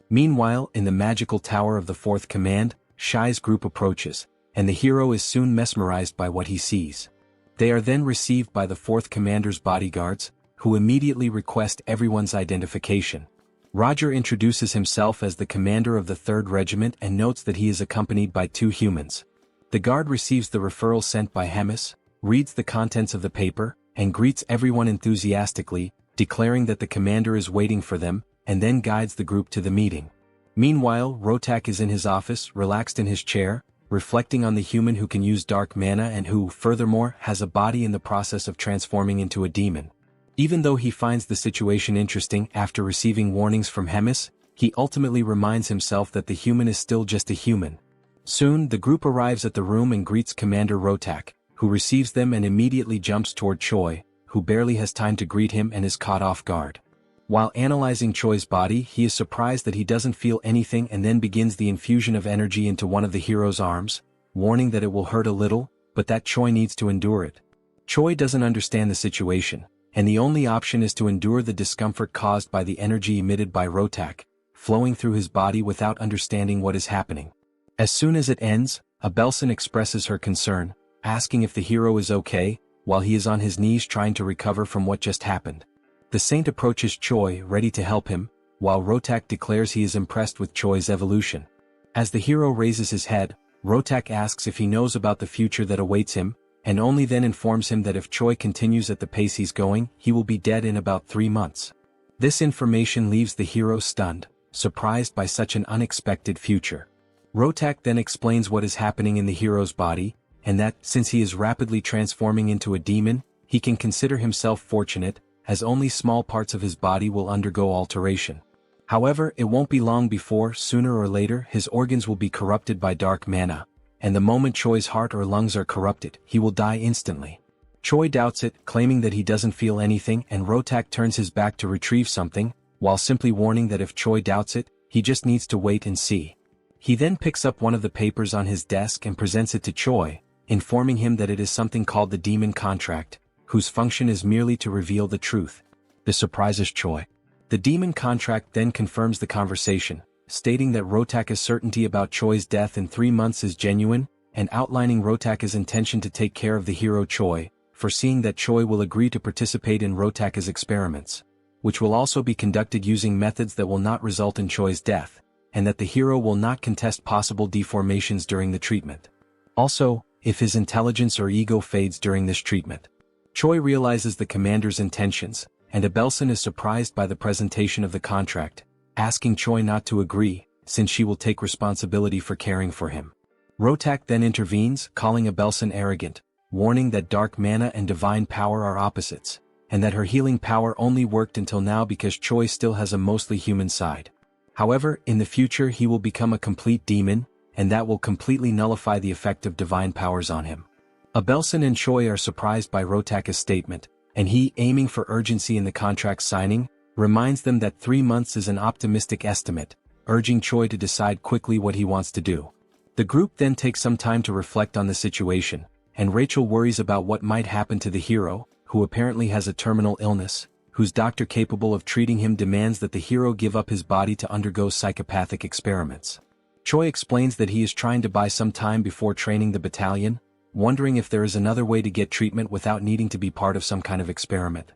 Meanwhile, in the magical tower of the fourth command, Shai's group approaches, and the hero is soon mesmerized by what he sees. They are then received by the fourth commander's bodyguards, who immediately request everyone's identification. Roger introduces himself as the commander of the 3rd Regiment and notes that he is accompanied by 2 humans. The guard receives the referral sent by Hemis, reads the contents of the paper, and greets everyone enthusiastically, declaring that the commander is waiting for them, and then guides the group to the meeting. Meanwhile, Rotak is in his office, relaxed in his chair, reflecting on the human who can use dark mana and who, furthermore, has a body in the process of transforming into a demon. Even though he finds the situation interesting after receiving warnings from Hemis, he ultimately reminds himself that the human is still just a human. Soon, the group arrives at the room and greets Commander Rotak, who receives them and immediately jumps toward Choi, who barely has time to greet him and is caught off guard. While analyzing Choi's body, he is surprised that he doesn't feel anything and then begins the infusion of energy into one of the hero's arms, warning that it will hurt a little, but that Choi needs to endure it. Choi doesn't understand the situation, and the only option is to endure the discomfort caused by the energy emitted by Rotak, flowing through his body without understanding what is happening. As soon as it ends, Abelson expresses her concern, asking if the hero is okay, while he is on his knees trying to recover from what just happened. The saint approaches Choi, ready to help him, while Rotak declares he is impressed with Choi's evolution. As the hero raises his head, Rotak asks if he knows about the future that awaits him, and only then informs him that if Choi continues at the pace he's going, he will be dead in about 3 months. This information leaves the hero stunned, surprised by such an unexpected future. Rotak then explains what is happening in the hero's body, and that, since he is rapidly transforming into a demon, he can consider himself fortunate, as only small parts of his body will undergo alteration. However, it won't be long before, sooner or later, his organs will be corrupted by dark mana, and the moment Choi's heart or lungs are corrupted, he will die instantly. Choi doubts it, claiming that he doesn't feel anything, and Rotak turns his back to retrieve something, while simply warning that if Choi doubts it, he just needs to wait and see. He then picks up one of the papers on his desk and presents it to Choi, informing him that it is something called the Demon Contract, whose function is merely to reveal the truth. This surprises Choi. The Demon Contract then confirms the conversation, stating that Rotaka's certainty about Choi's death in 3 months is genuine, and outlining Rotaka's intention to take care of the hero Choi, foreseeing that Choi will agree to participate in Rotaka's experiments, which will also be conducted using methods that will not result in Choi's death, and that the hero will not contest possible deformations during the treatment. Also, if his intelligence or ego fades during this treatment. Choi realizes the commander's intentions, and Abelson is surprised by the presentation of the contract, asking Choi not to agree, since she will take responsibility for caring for him. Rotak then intervenes, calling Abelson arrogant, warning that dark mana and divine power are opposites, and that her healing power only worked until now because Choi still has a mostly human side. However, in the future he will become a complete demon, and that will completely nullify the effect of divine powers on him. Abelson and Choi are surprised by Rotaka's statement, and he, aiming for urgency in the contract signing, reminds them that 3 months is an optimistic estimate, urging Choi to decide quickly what he wants to do. The group then takes some time to reflect on the situation, and Rachel worries about what might happen to the hero, who apparently has a terminal illness, whose doctor capable of treating him demands that the hero give up his body to undergo psychopathic experiments. Choi explains that he is trying to buy some time before training the battalion, wondering if there is another way to get treatment without needing to be part of some kind of experiment.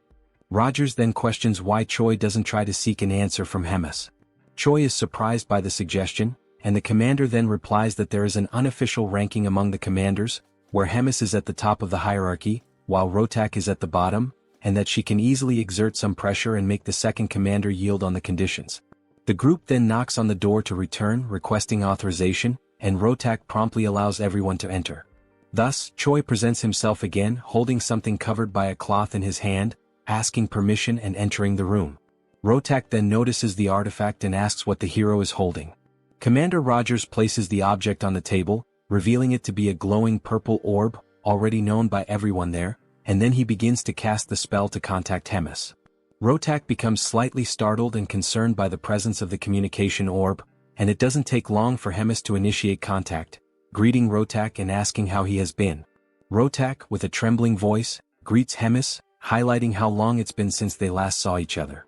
Rogers then questions why Choi doesn't try to seek an answer from Hemis. Choi is surprised by the suggestion, and the commander then replies that there is an unofficial ranking among the commanders, where Hemis is at the top of the hierarchy, while Rotak is at the bottom, and that she can easily exert some pressure and make the second commander yield on the conditions. The group then knocks on the door to return, requesting authorization, and Rotak promptly allows everyone to enter. Thus, Choi presents himself again, holding something covered by a cloth in his hand, asking permission and entering the room. Rotak then notices the artifact and asks what the hero is holding. Commander Rogers places the object on the table, revealing it to be a glowing purple orb, already known by everyone there, and then he begins to cast the spell to contact Hemis. Rotak becomes slightly startled and concerned by the presence of the communication orb, and it doesn't take long for Hemis to initiate contact, greeting Rotak and asking how he has been. Rotak, with a trembling voice, greets Hemis, highlighting how long it's been since they last saw each other.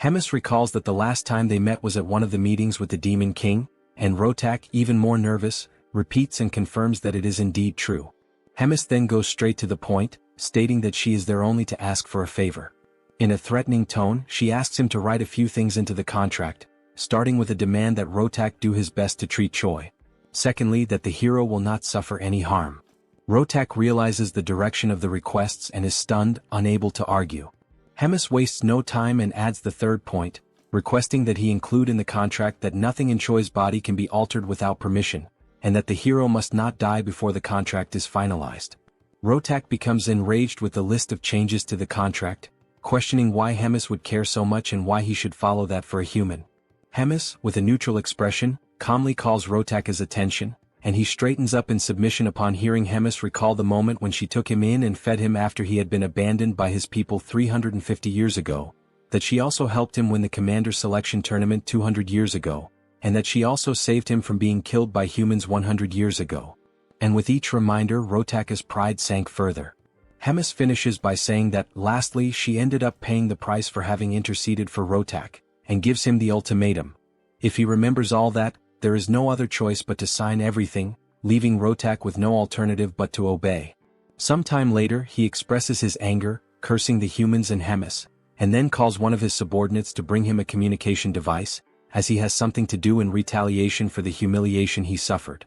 Hemis recalls that the last time they met was at one of the meetings with the Demon King, and Rotak, even more nervous, repeats and confirms that it is indeed true. Hemis then goes straight to the point, stating that she is there only to ask for a favor. In a threatening tone, she asks him to write a few things into the contract, starting with a demand that Rotak do his best to treat Choi. Secondly, that the hero will not suffer any harm. Rotak realizes the direction of the requests and is stunned, unable to argue. Hemis wastes no time and adds the third point, requesting that he include in the contract that nothing in Choi's body can be altered without permission, and that the hero must not die before the contract is finalized. Rotak becomes enraged with the list of changes to the contract, questioning why Hemis would care so much and why he should follow that for a human. Hemis, with a neutral expression, calmly calls Rotak's attention, and he straightens up in submission upon hearing Hemis recall the moment when she took him in and fed him after he had been abandoned by his people 350 years ago, that she also helped him win the commander selection tournament 200 years ago, and that she also saved him from being killed by humans 100 years ago. And with each reminder, Rotak's pride sank further. Hemis finishes by saying that, lastly, she ended up paying the price for having interceded for Rotak, and gives him the ultimatum. If he remembers all that, there is no other choice but to sign everything, leaving Rotak with no alternative but to obey. Sometime later, he expresses his anger, cursing the humans and Hemis, and then calls one of his subordinates to bring him a communication device, as he has something to do in retaliation for the humiliation he suffered.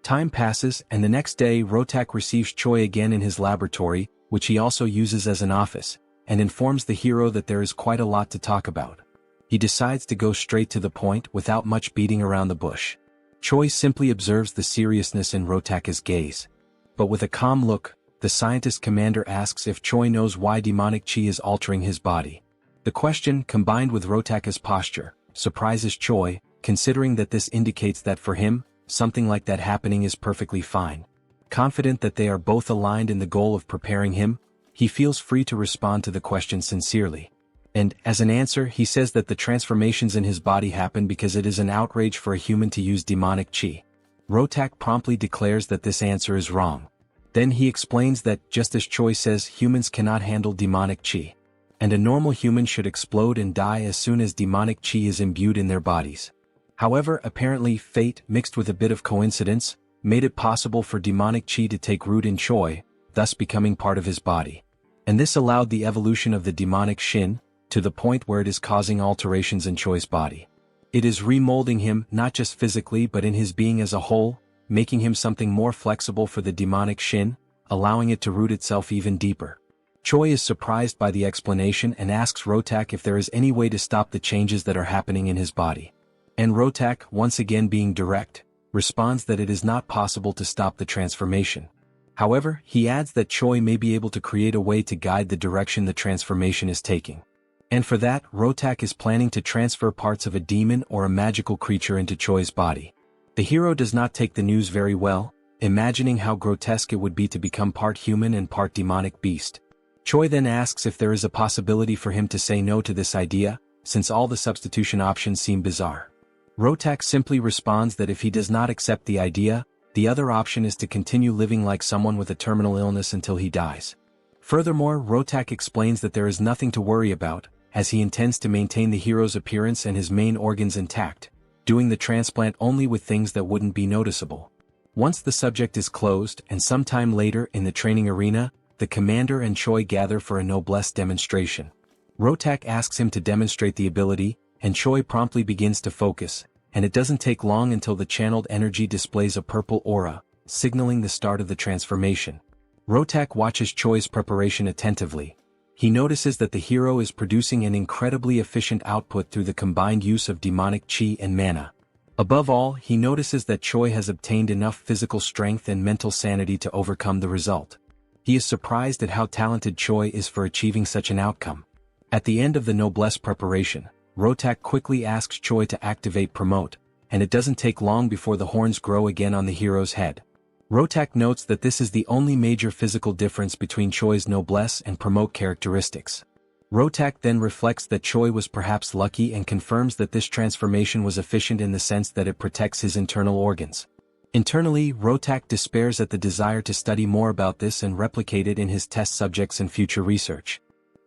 Time passes, and the next day Rotak receives Choi again in his laboratory, which he also uses as an office, and informs the hero that there is quite a lot to talk about. He decides to go straight to the point without much beating around the bush. Choi simply observes the seriousness in Rotak's gaze. But with a calm look, the scientist commander asks if Choi knows why demonic chi is altering his body. The question, combined with Rotaka's posture, surprises Choi, considering that this indicates that for him, something like that happening is perfectly fine. Confident that they are both aligned in the goal of preparing him, he feels free to respond to the question sincerely. And, as an answer, he says that the transformations in his body happen because it is an outrage for a human to use demonic chi. Rotak promptly declares that this answer is wrong. Then he explains that, just as Choi says, humans cannot handle demonic chi, and a normal human should explode and die as soon as demonic chi is imbued in their bodies. However, apparently fate, mixed with a bit of coincidence, made it possible for demonic chi to take root in Choi, thus becoming part of his body. And this allowed the evolution of the demonic Shin, to the point where it is causing alterations in Choi's body. It is remolding him not just physically but in his being as a whole, making him something more flexible for the demonic Shin, allowing it to root itself even deeper. Choi is surprised by the explanation and asks Rotak if there is any way to stop the changes that are happening in his body. And Rotak, once again being direct, responds that it is not possible to stop the transformation. However, he adds that Choi may be able to create a way to guide the direction the transformation is taking. And for that, Rotak is planning to transfer parts of a demon or a magical creature into Choi's body. The hero does not take the news very well, imagining how grotesque it would be to become part human and part demonic beast. Choi then asks if there is a possibility for him to say no to this idea, since all the substitution options seem bizarre. Rotak simply responds that if he does not accept the idea, the other option is to continue living like someone with a terminal illness until he dies. Furthermore, Rotak explains that there is nothing to worry about, as he intends to maintain the hero's appearance and his main organs intact, doing the transplant only with things that wouldn't be noticeable. Once the subject is closed and sometime later in the training arena, the commander and Choi gather for a noblesse demonstration. Rotak asks him to demonstrate the ability, and Choi promptly begins to focus, and it doesn't take long until the channeled energy displays a purple aura, signaling the start of the transformation. Rotak watches Choi's preparation attentively. He notices that the hero is producing an incredibly efficient output through the combined use of demonic chi and mana. Above all, he notices that Choi has obtained enough physical strength and mental sanity to overcome the result. He is surprised at how talented Choi is for achieving such an outcome. At the end of the noblesse preparation, Rotak quickly asks Choi to activate Promote, and it doesn't take long before the horns grow again on the hero's head. Rotak notes that this is the only major physical difference between Choi's noblesse and Promote characteristics. Rotak then reflects that Choi was perhaps lucky and confirms that this transformation was efficient in the sense that it protects his internal organs. Internally, Rotak despairs at the desire to study more about this and replicate it in his test subjects and future research.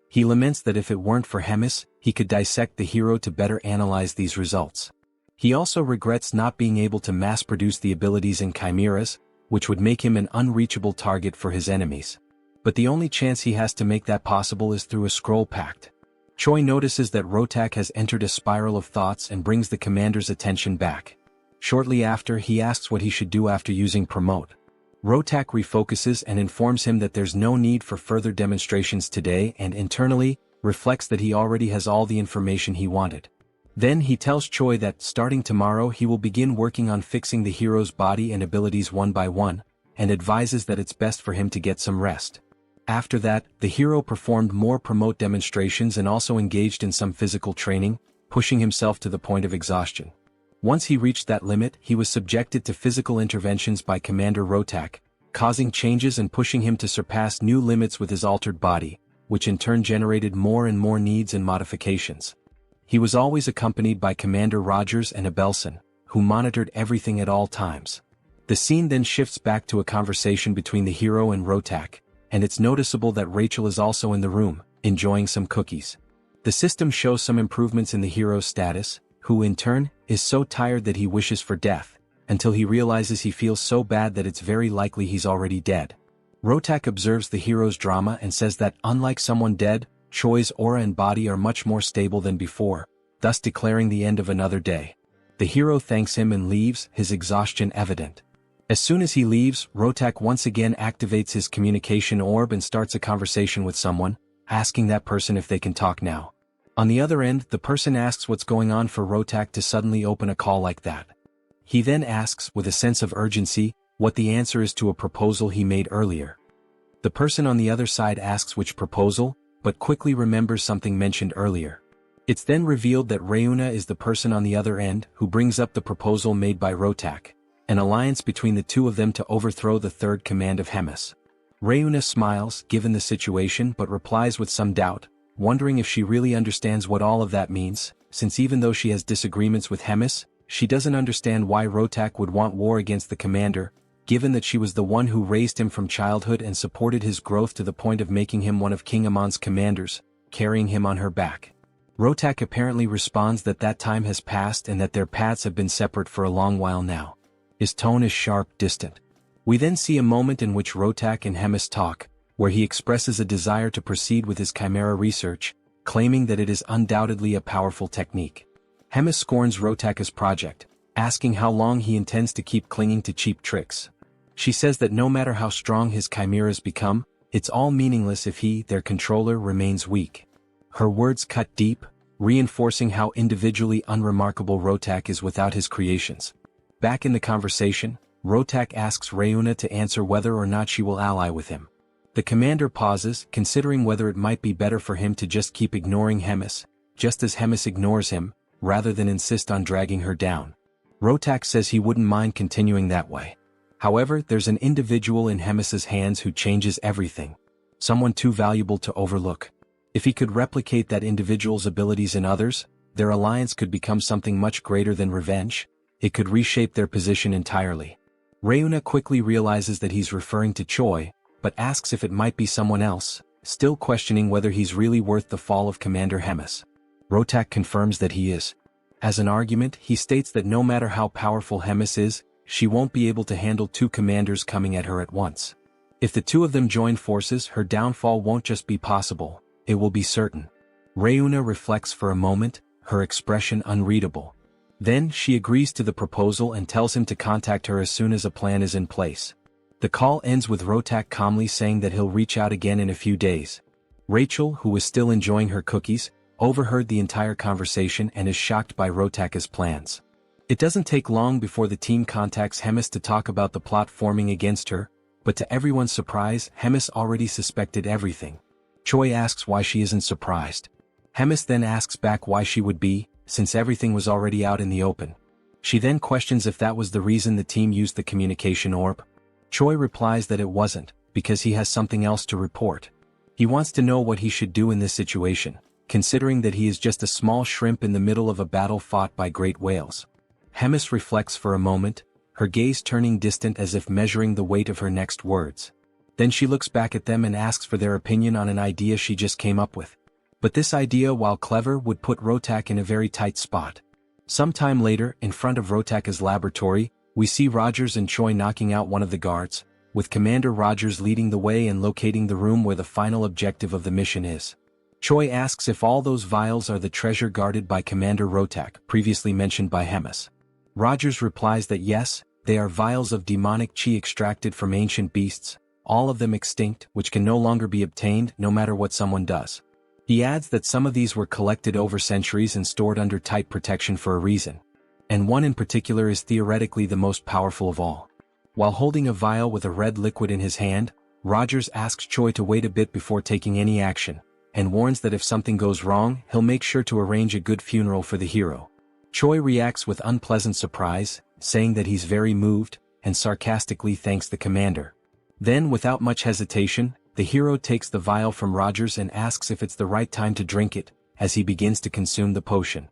He laments that if it weren't for Hemis, he could dissect the hero to better analyze these results. He also regrets not being able to mass-produce the abilities in chimeras, which would make him an unreachable target for his enemies. But the only chance he has to make that possible is through a scroll pact. Choi notices that Rotak has entered a spiral of thoughts and brings the commander's attention back. Shortly after, he asks what he should do after using Promote. Rotak refocuses and informs him that there's no need for further demonstrations today and internally, reflects that he already has all the information he wanted. Then he tells Choi that, starting tomorrow, he will begin working on fixing the hero's body and abilities one by one, and advises that it's best for him to get some rest. After that, the hero performed more Promote demonstrations and also engaged in some physical training, pushing himself to the point of exhaustion. Once he reached that limit, he was subjected to physical interventions by Commander Rotak, causing changes and pushing him to surpass new limits with his altered body, which in turn generated more and more needs and modifications. He was always accompanied by Commander Rogers and Abelson, who monitored everything at all times. The scene then shifts back to a conversation between the hero and Rotak, and it's noticeable that Rachel is also in the room, enjoying some cookies. The system shows some improvements in the hero's status, who in turn, is so tired that he wishes for death, until he realizes he feels so bad that it's very likely he's already dead. Rotak observes the hero's drama and says that, unlike someone dead, Choi's aura and body are much more stable than before, thus declaring the end of another day. The hero thanks him and leaves, his exhaustion evident. As soon as he leaves, Rotak once again activates his communication orb and starts a conversation with someone, asking that person if they can talk now. On the other end, the person asks what's going on for Rotak to suddenly open a call like that. He then asks, with a sense of urgency, what the answer is to a proposal he made earlier. The person on the other side asks which proposal, but quickly remembers something mentioned earlier. It's then revealed that Reuna is the person on the other end who brings up the proposal made by Rotak, an alliance between the two of them to overthrow the third command of Hemis. Reuna smiles, given the situation, but replies with some doubt, wondering if she really understands what all of that means, since even though she has disagreements with Hemis, she doesn't understand why Rotak would want war against the commander, given that she was the one who raised him from childhood and supported his growth to the point of making him one of King Amon's commanders, carrying him on her back. Rotak apparently responds that that time has passed and that their paths have been separate for a long while now. His tone is sharp, distant. We then see a moment in which Rotak and Hemis talk, where he expresses a desire to proceed with his chimera research, claiming that it is undoubtedly a powerful technique. Hemis scorns Rotak's project, asking how long he intends to keep clinging to cheap tricks. She says that no matter how strong his chimeras become, it's all meaningless if he, their controller, remains weak. Her words cut deep, reinforcing how individually unremarkable Rotak is without his creations. Back in the conversation, Rotak asks Reuna to answer whether or not she will ally with him. The commander pauses, considering whether it might be better for him to just keep ignoring Hemis, just as Hemis ignores him, rather than insist on dragging her down. Rotak says he wouldn't mind continuing that way. However, there's an individual in Hemis's hands who changes everything. Someone too valuable to overlook. If he could replicate that individual's abilities in others, their alliance could become something much greater than revenge. It could reshape their position entirely. Reuna quickly realizes that he's referring to Choi, but asks if it might be someone else, still questioning whether he's really worth the fall of Commander Hemis. Rotak confirms that he is. As an argument, he states that no matter how powerful Hemis is, she won't be able to handle two commanders coming at her at once. If the two of them join forces, her downfall won't just be possible, it will be certain. Reuna reflects for a moment, her expression unreadable. Then, she agrees to the proposal and tells him to contact her as soon as a plan is in place. The call ends with Rotak calmly saying that he'll reach out again in a few days. Rachel, who was still enjoying her cookies, overheard the entire conversation and is shocked by Rotak's plans. It doesn't take long before the team contacts Hemis to talk about the plot forming against her, but to everyone's surprise, Hemis already suspected everything. Choi asks why she isn't surprised. Hemis then asks back why she would be, since everything was already out in the open. She then questions if that was the reason the team used the communication orb. Choi replies that it wasn't, because he has something else to report. He wants to know what he should do in this situation, considering that he is just a small shrimp in the middle of a battle fought by great whales. Hemis reflects for a moment, her gaze turning distant as if measuring the weight of her next words. Then she looks back at them and asks for their opinion on an idea she just came up with. But this idea, while clever, would put Rotak in a very tight spot. Sometime later, in front of Rotak's laboratory, we see Rogers and Choi knocking out one of the guards, with Commander Rogers leading the way and locating the room where the final objective of the mission is. Choi asks if all those vials are the treasure guarded by Commander Rotak, previously mentioned by Hemis. Rogers replies that yes, they are vials of demonic chi extracted from ancient beasts, all of them extinct, which can no longer be obtained no matter what someone does. He adds that some of these were collected over centuries and stored under tight protection for a reason. And one in particular is theoretically the most powerful of all. While holding a vial with a red liquid in his hand, Rogers asks Choi to wait a bit before taking any action, and warns that if something goes wrong, he'll make sure to arrange a good funeral for the hero. Choi reacts with unpleasant surprise, saying that he's very moved, and sarcastically thanks the commander. Then, without much hesitation, the hero takes the vial from Rogers and asks if it's the right time to drink it, as he begins to consume the potion.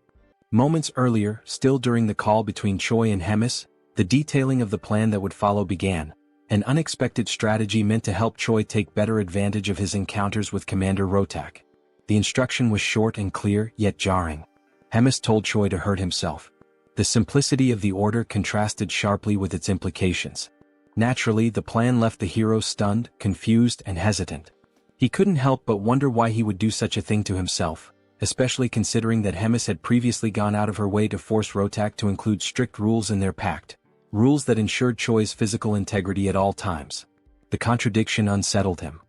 Moments earlier, still during the call between Choi and Hemis, the detailing of the plan that would follow began, an unexpected strategy meant to help Choi take better advantage of his encounters with Commander Rotak. The instruction was short and clear, yet jarring. Hemis told Choi to hurt himself. The simplicity of the order contrasted sharply with its implications. Naturally, the plan left the hero stunned, confused, and hesitant. He couldn't help but wonder why he would do such a thing to himself, especially considering that Hemis had previously gone out of her way to force Rotak to include strict rules in their pact, rules that ensured Choi's physical integrity at all times. The contradiction unsettled him.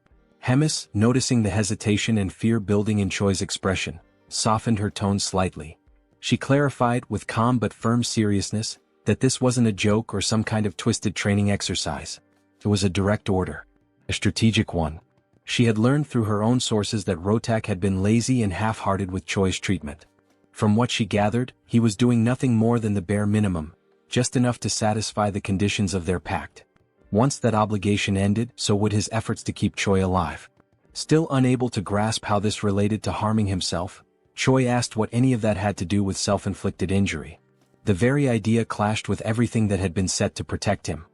Hemis, noticing the hesitation and fear building in Choi's expression, softened her tone slightly. She clarified, with calm but firm seriousness, that this wasn't a joke or some kind of twisted training exercise. It was a direct order. A strategic one. She had learned through her own sources that Rotak had been lazy and half-hearted with Choi's treatment. From what she gathered, he was doing nothing more than the bare minimum, just enough to satisfy the conditions of their pact. Once that obligation ended, so would his efforts to keep Choi alive. Still unable to grasp how this related to harming himself, Choi asked what any of that had to do with self-inflicted injury. The very idea clashed with everything that had been set to protect him.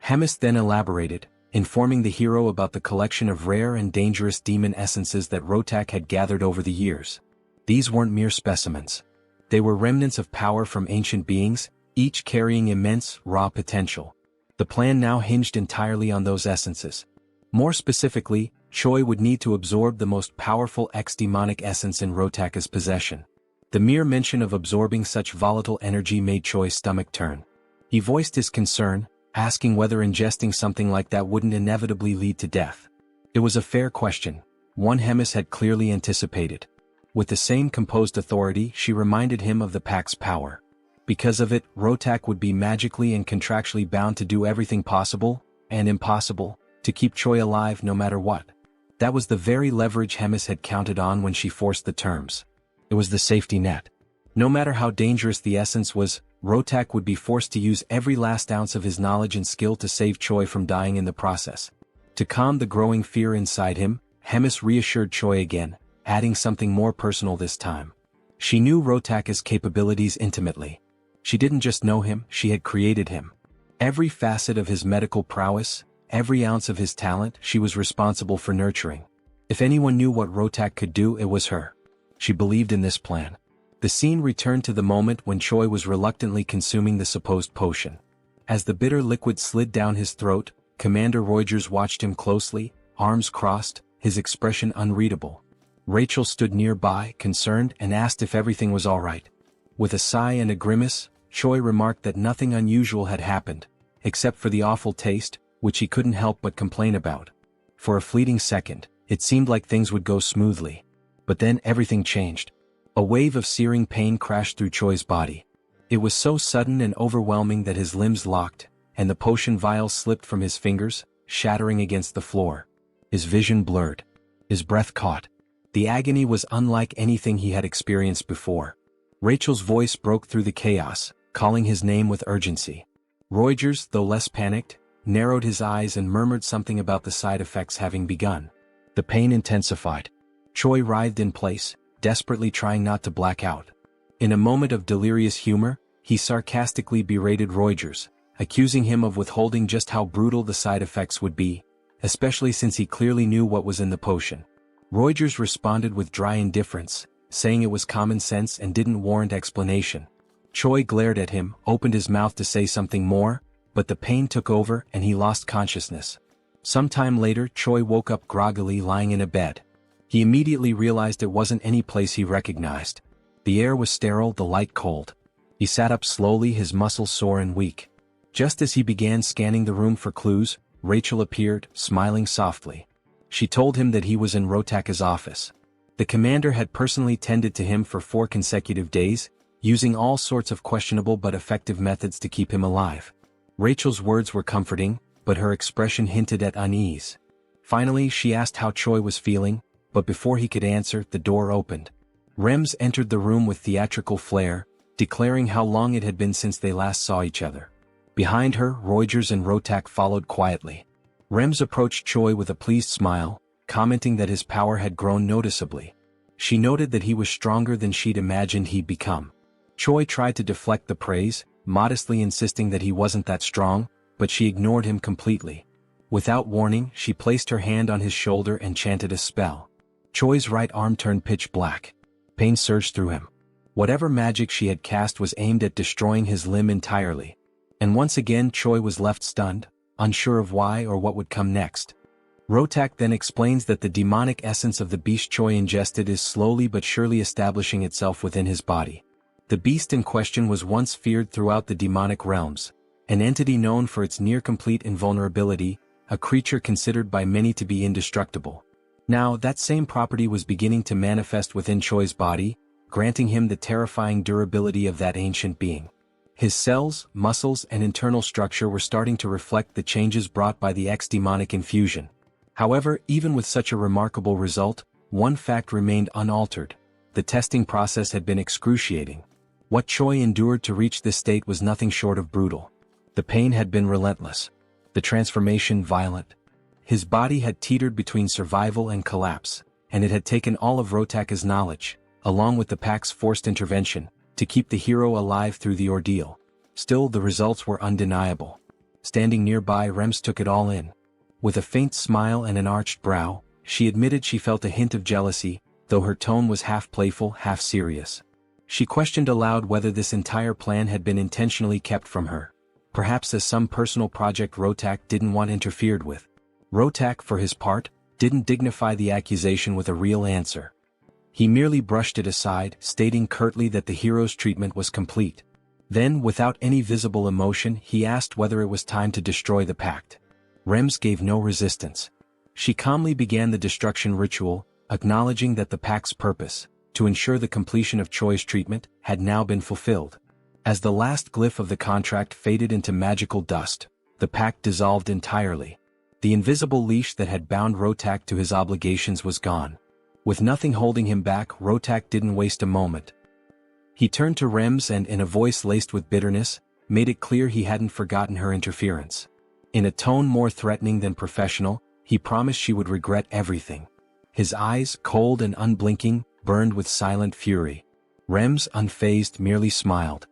Hemis then elaborated, informing the hero about the collection of rare and dangerous demon essences that Rotak had gathered over the years. These weren't mere specimens. They were remnants of power from ancient beings, each carrying immense, raw potential. The plan now hinged entirely on those essences. More specifically, Choi would need to absorb the most powerful ex-demonic essence in Rotaka's possession. The mere mention of absorbing such volatile energy made Choi's stomach turn. He voiced his concern, asking whether ingesting something like that wouldn't inevitably lead to death. It was a fair question, one Hemis had clearly anticipated. With the same composed authority, she reminded him of the Pact's power. Because of it, Rotak would be magically and contractually bound to do everything possible, and impossible, to keep Choi alive no matter what. That was the very leverage Hemis had counted on when she forced the terms. It was the safety net. No matter how dangerous the essence was, Rotak would be forced to use every last ounce of his knowledge and skill to save Choi from dying in the process. To calm the growing fear inside him, Hemis reassured Choi again, adding something more personal this time. She knew Rotaka's capabilities intimately. She didn't just know him, she had created him. Every facet of his medical prowess, every ounce of his talent, she was responsible for nurturing. If anyone knew what Rotak could do, it was her. She believed in this plan. The scene returned to the moment when Choi was reluctantly consuming the supposed potion. As the bitter liquid slid down his throat, Commander Reuters watched him closely, arms crossed, his expression unreadable. Rachel stood nearby, concerned, and asked if everything was all right. With a sigh and a grimace, Choi remarked that nothing unusual had happened, except for the awful taste, which he couldn't help but complain about. For a fleeting second, it seemed like things would go smoothly. But then everything changed. A wave of searing pain crashed through Choi's body. It was so sudden and overwhelming that his limbs locked, and the potion vial slipped from his fingers, shattering against the floor. His vision blurred. His breath caught. The agony was unlike anything he had experienced before. Rachel's voice broke through the chaos, calling his name with urgency. Reuters, though less panicked, narrowed his eyes and murmured something about the side effects having begun. The pain intensified. Choi writhed in place, desperately trying not to black out. In a moment of delirious humor, he sarcastically berated Reuters, accusing him of withholding just how brutal the side effects would be, especially since he clearly knew what was in the potion. Reuters responded with dry indifference, saying it was common sense and didn't warrant explanation. Choi glared at him, opened his mouth to say something more, but the pain took over and he lost consciousness. Sometime later, Choi woke up groggily lying in a bed. He immediately realized it wasn't any place he recognized. The air was sterile, the light cold. He sat up slowly, his muscles sore and weak. Just as he began scanning the room for clues, Rachel appeared, smiling softly. She told him that he was in Rotaka's office. The commander had personally tended to him for 4 consecutive days, using all sorts of questionable but effective methods to keep him alive. Rachel's words were comforting, but her expression hinted at unease. Finally, she asked how Choi was feeling, but before he could answer, the door opened. Rems entered the room with theatrical flair, declaring how long it had been since they last saw each other. Behind her, Reuters and Rotak followed quietly. Rems approached Choi with a pleased smile, commenting that his power had grown noticeably. She noted that he was stronger than she'd imagined he'd become. Choi tried to deflect the praise, modestly insisting that he wasn't that strong, but she ignored him completely. Without warning, she placed her hand on his shoulder and chanted a spell. Choi's right arm turned pitch black. Pain surged through him. Whatever magic she had cast was aimed at destroying his limb entirely. And once again Choi was left stunned, unsure of why or what would come next. Rotak then explains that the demonic essence of the beast Choi ingested is slowly but surely establishing itself within his body. The beast in question was once feared throughout the demonic realms, an entity known for its near-complete invulnerability, a creature considered by many to be indestructible. Now, that same property was beginning to manifest within Choi's body, granting him the terrifying durability of that ancient being. His cells, muscles, and internal structure were starting to reflect the changes brought by the ex-demonic infusion. However, even with such a remarkable result, one fact remained unaltered. The testing process had been excruciating. What Choi endured to reach this state was nothing short of brutal. The pain had been relentless. The transformation violent. His body had teetered between survival and collapse, and it had taken all of Rotaka's knowledge, along with the pack's forced intervention, to keep the hero alive through the ordeal. Still, the results were undeniable. Standing nearby, Rems took it all in. With a faint smile and an arched brow, she admitted she felt a hint of jealousy, though her tone was half playful, half serious. She questioned aloud whether this entire plan had been intentionally kept from her. Perhaps as some personal project Rotak didn't want interfered with. Rotak, for his part, didn't dignify the accusation with a real answer. He merely brushed it aside, stating curtly that the hero's treatment was complete. Then, without any visible emotion, he asked whether it was time to destroy the pact. Rems gave no resistance. She calmly began the destruction ritual, acknowledging that the pact's purpose, to ensure the completion of Choi's treatment, had now been fulfilled. As the last glyph of the contract faded into magical dust, the pact dissolved entirely. The invisible leash that had bound Rotak to his obligations was gone. With nothing holding him back, Rotak didn't waste a moment. He turned to Rems and, in a voice laced with bitterness, made it clear he hadn't forgotten her interference. In a tone more threatening than professional, he promised she would regret everything. His eyes, cold and unblinking, burned with silent fury. Rems, unfazed, merely smiled.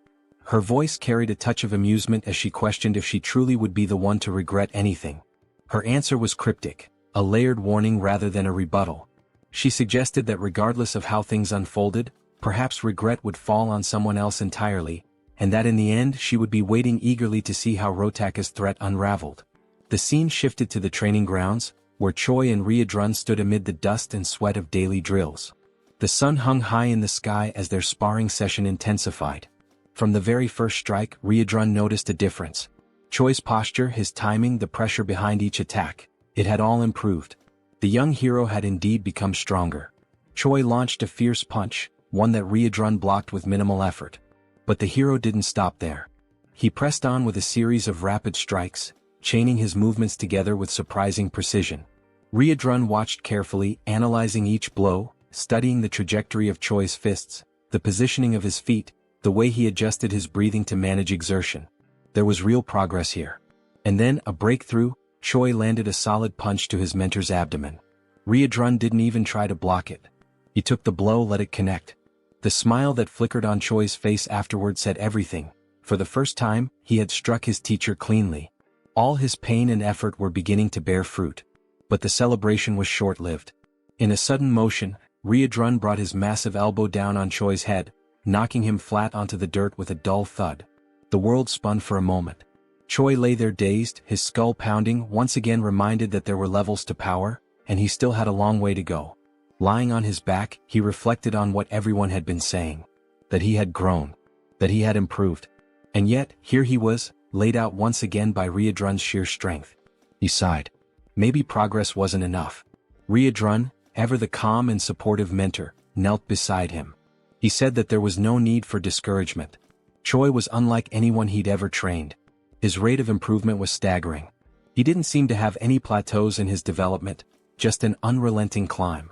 Her voice carried a touch of amusement as she questioned if she truly would be the one to regret anything. Her answer was cryptic, a layered warning rather than a rebuttal. She suggested that regardless of how things unfolded, perhaps regret would fall on someone else entirely, and that in the end she would be waiting eagerly to see how Rotaka's threat unraveled. The scene shifted to the training grounds, where Choi and Ryodrun stood amid the dust and sweat of daily drills. The sun hung high in the sky as their sparring session intensified. From the very first strike, Ryodrun noticed a difference. Choi's posture, his timing, the pressure behind each attack, it had all improved. The young hero had indeed become stronger. Choi launched a fierce punch, one that Ryodrun blocked with minimal effort. But the hero didn't stop there. He pressed on with a series of rapid strikes, chaining his movements together with surprising precision. Ryodrun watched carefully, analyzing each blow, studying the trajectory of Choi's fists, the positioning of his feet, the way he adjusted his breathing to manage exertion. There was real progress here. And then, a breakthrough, Choi landed a solid punch to his mentor's abdomen. Ryodrun didn't even try to block it. He took the blow, let it connect. The smile that flickered on Choi's face afterward said everything. For the first time, he had struck his teacher cleanly. All his pain and effort were beginning to bear fruit. But the celebration was short-lived. In a sudden motion, Ryodrun brought his massive elbow down on Choi's head, knocking him flat onto the dirt with a dull thud. The world spun for a moment. Choi lay there dazed, his skull pounding, once again reminded that there were levels to power, and he still had a long way to go. Lying on his back, he reflected on what everyone had been saying. That he had grown. That he had improved. And yet, here he was, laid out once again by Ryodrun's sheer strength. He sighed. Maybe progress wasn't enough. Ryodrun, ever the calm and supportive mentor, knelt beside him. He said that there was no need for discouragement. Choi was unlike anyone he'd ever trained. His rate of improvement was staggering. He didn't seem to have any plateaus in his development, just an unrelenting climb.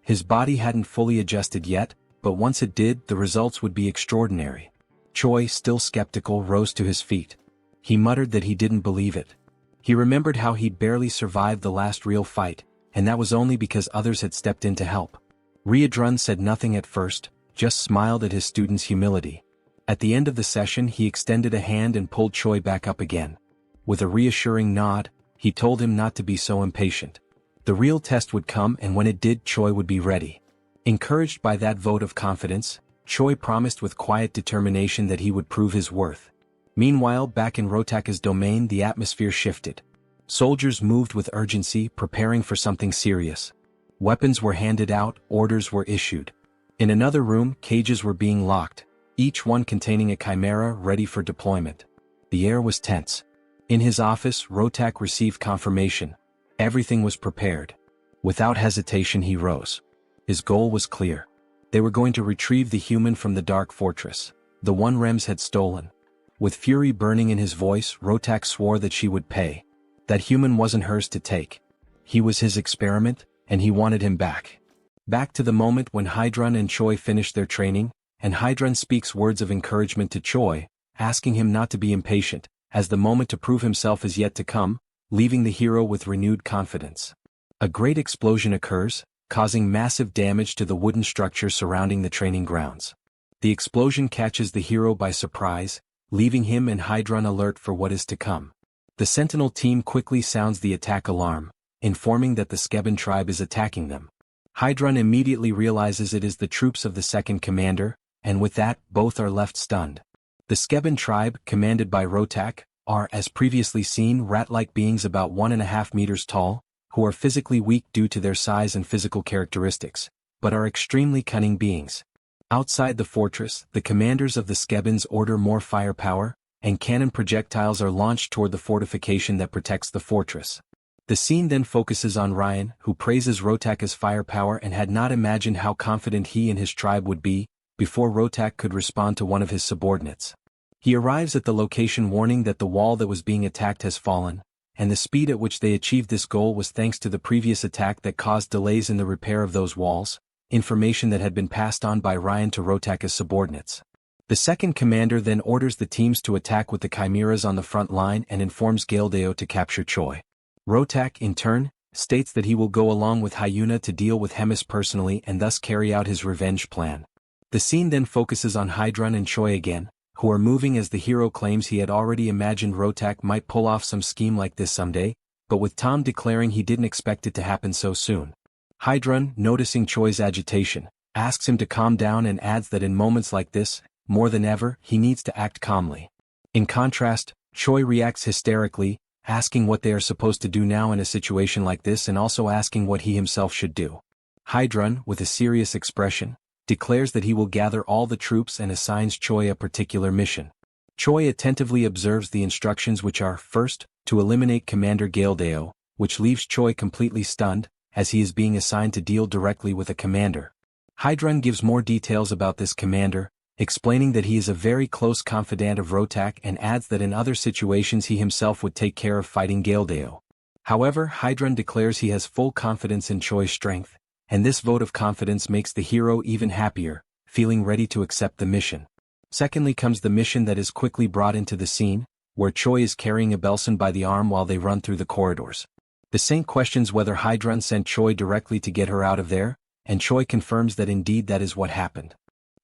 His body hadn't fully adjusted yet, but once it did, the results would be extraordinary. Choi, still skeptical, rose to his feet. He muttered that he didn't believe it. He remembered how he'd barely survived the last real fight, and that was only because others had stepped in to help. Ryodrun said nothing at first, just smiled at his student's humility. At the end of the session, he extended a hand and pulled Choi back up again. With a reassuring nod, he told him not to be so impatient. The real test would come, and when it did, Choi would be ready. Encouraged by that vote of confidence, Choi promised with quiet determination that he would prove his worth. Meanwhile, back in Rotaka's domain, the atmosphere shifted. Soldiers moved with urgency, preparing for something serious. Weapons were handed out, orders were issued. In another room, cages were being locked, each one containing a chimera ready for deployment. The air was tense. In his office, Rotak received confirmation. Everything was prepared. Without hesitation, he rose. His goal was clear. They were going to retrieve the human from the dark fortress, the one Rems had stolen. With fury burning in his voice, Rotak swore that she would pay. That human wasn't hers to take. He was his experiment, and he wanted him back. Back to the moment when Hydrun and Choi finished their training, and Hydrun speaks words of encouragement to Choi, asking him not to be impatient, as the moment to prove himself is yet to come, leaving the hero with renewed confidence. A great explosion occurs, causing massive damage to the wooden structure surrounding the training grounds. The explosion catches the hero by surprise, leaving him and Hydrun alert for what is to come. The Sentinel team quickly sounds the attack alarm, informing that the Skeben tribe is attacking them. Hydrun immediately realizes it is the troops of the second commander, and with that, both are left stunned. The Skeben tribe, commanded by Rotak, are, as previously seen, rat-like beings about 1.5 meters tall, who are physically weak due to their size and physical characteristics, but are extremely cunning beings. Outside the fortress, the commanders of the Skebens order more firepower, and cannon projectiles are launched toward the fortification that protects the fortress. The scene then focuses on Ryan, who praises Rotak's firepower and had not imagined how confident he and his tribe would be, before Rotak could respond to one of his subordinates. He arrives at the location warning that the wall that was being attacked has fallen, and the speed at which they achieved this goal was thanks to the previous attack that caused delays in the repair of those walls, information that had been passed on by Ryan to Rotak's subordinates. The second commander then orders the teams to attack with the chimeras on the front line and informs Galdeo to capture Choi. Rotak, in turn, states that he will go along with Hyuna to deal with Hemis personally and thus carry out his revenge plan. The scene then focuses on Hydrun and Choi again, who are moving as the hero claims he had already imagined Rotak might pull off some scheme like this someday, but with Tom declaring he didn't expect it to happen so soon. Hydrun, noticing Choi's agitation, asks him to calm down and adds that in moments like this, more than ever, he needs to act calmly. In contrast, Choi reacts hysterically, asking what they are supposed to do now in a situation like this and also asking what he himself should do. Hydrun, with a serious expression, declares that he will gather all the troops and assigns Choi a particular mission. Choi attentively observes the instructions, which are, first, to eliminate Commander Galdeo, which leaves Choi completely stunned, as he is being assigned to deal directly with a commander. Hydrun gives more details about this commander, explaining that he is a very close confidant of Rotak and adds that in other situations he himself would take care of fighting Galdeo. However, Hydrun declares he has full confidence in Choi's strength, and this vote of confidence makes the hero even happier, feeling ready to accept the mission. Secondly comes the mission that is quickly brought into the scene, where Choi is carrying Abelson by the arm while they run through the corridors. The Saint questions whether Hydrun sent Choi directly to get her out of there, and Choi confirms that indeed that is what happened.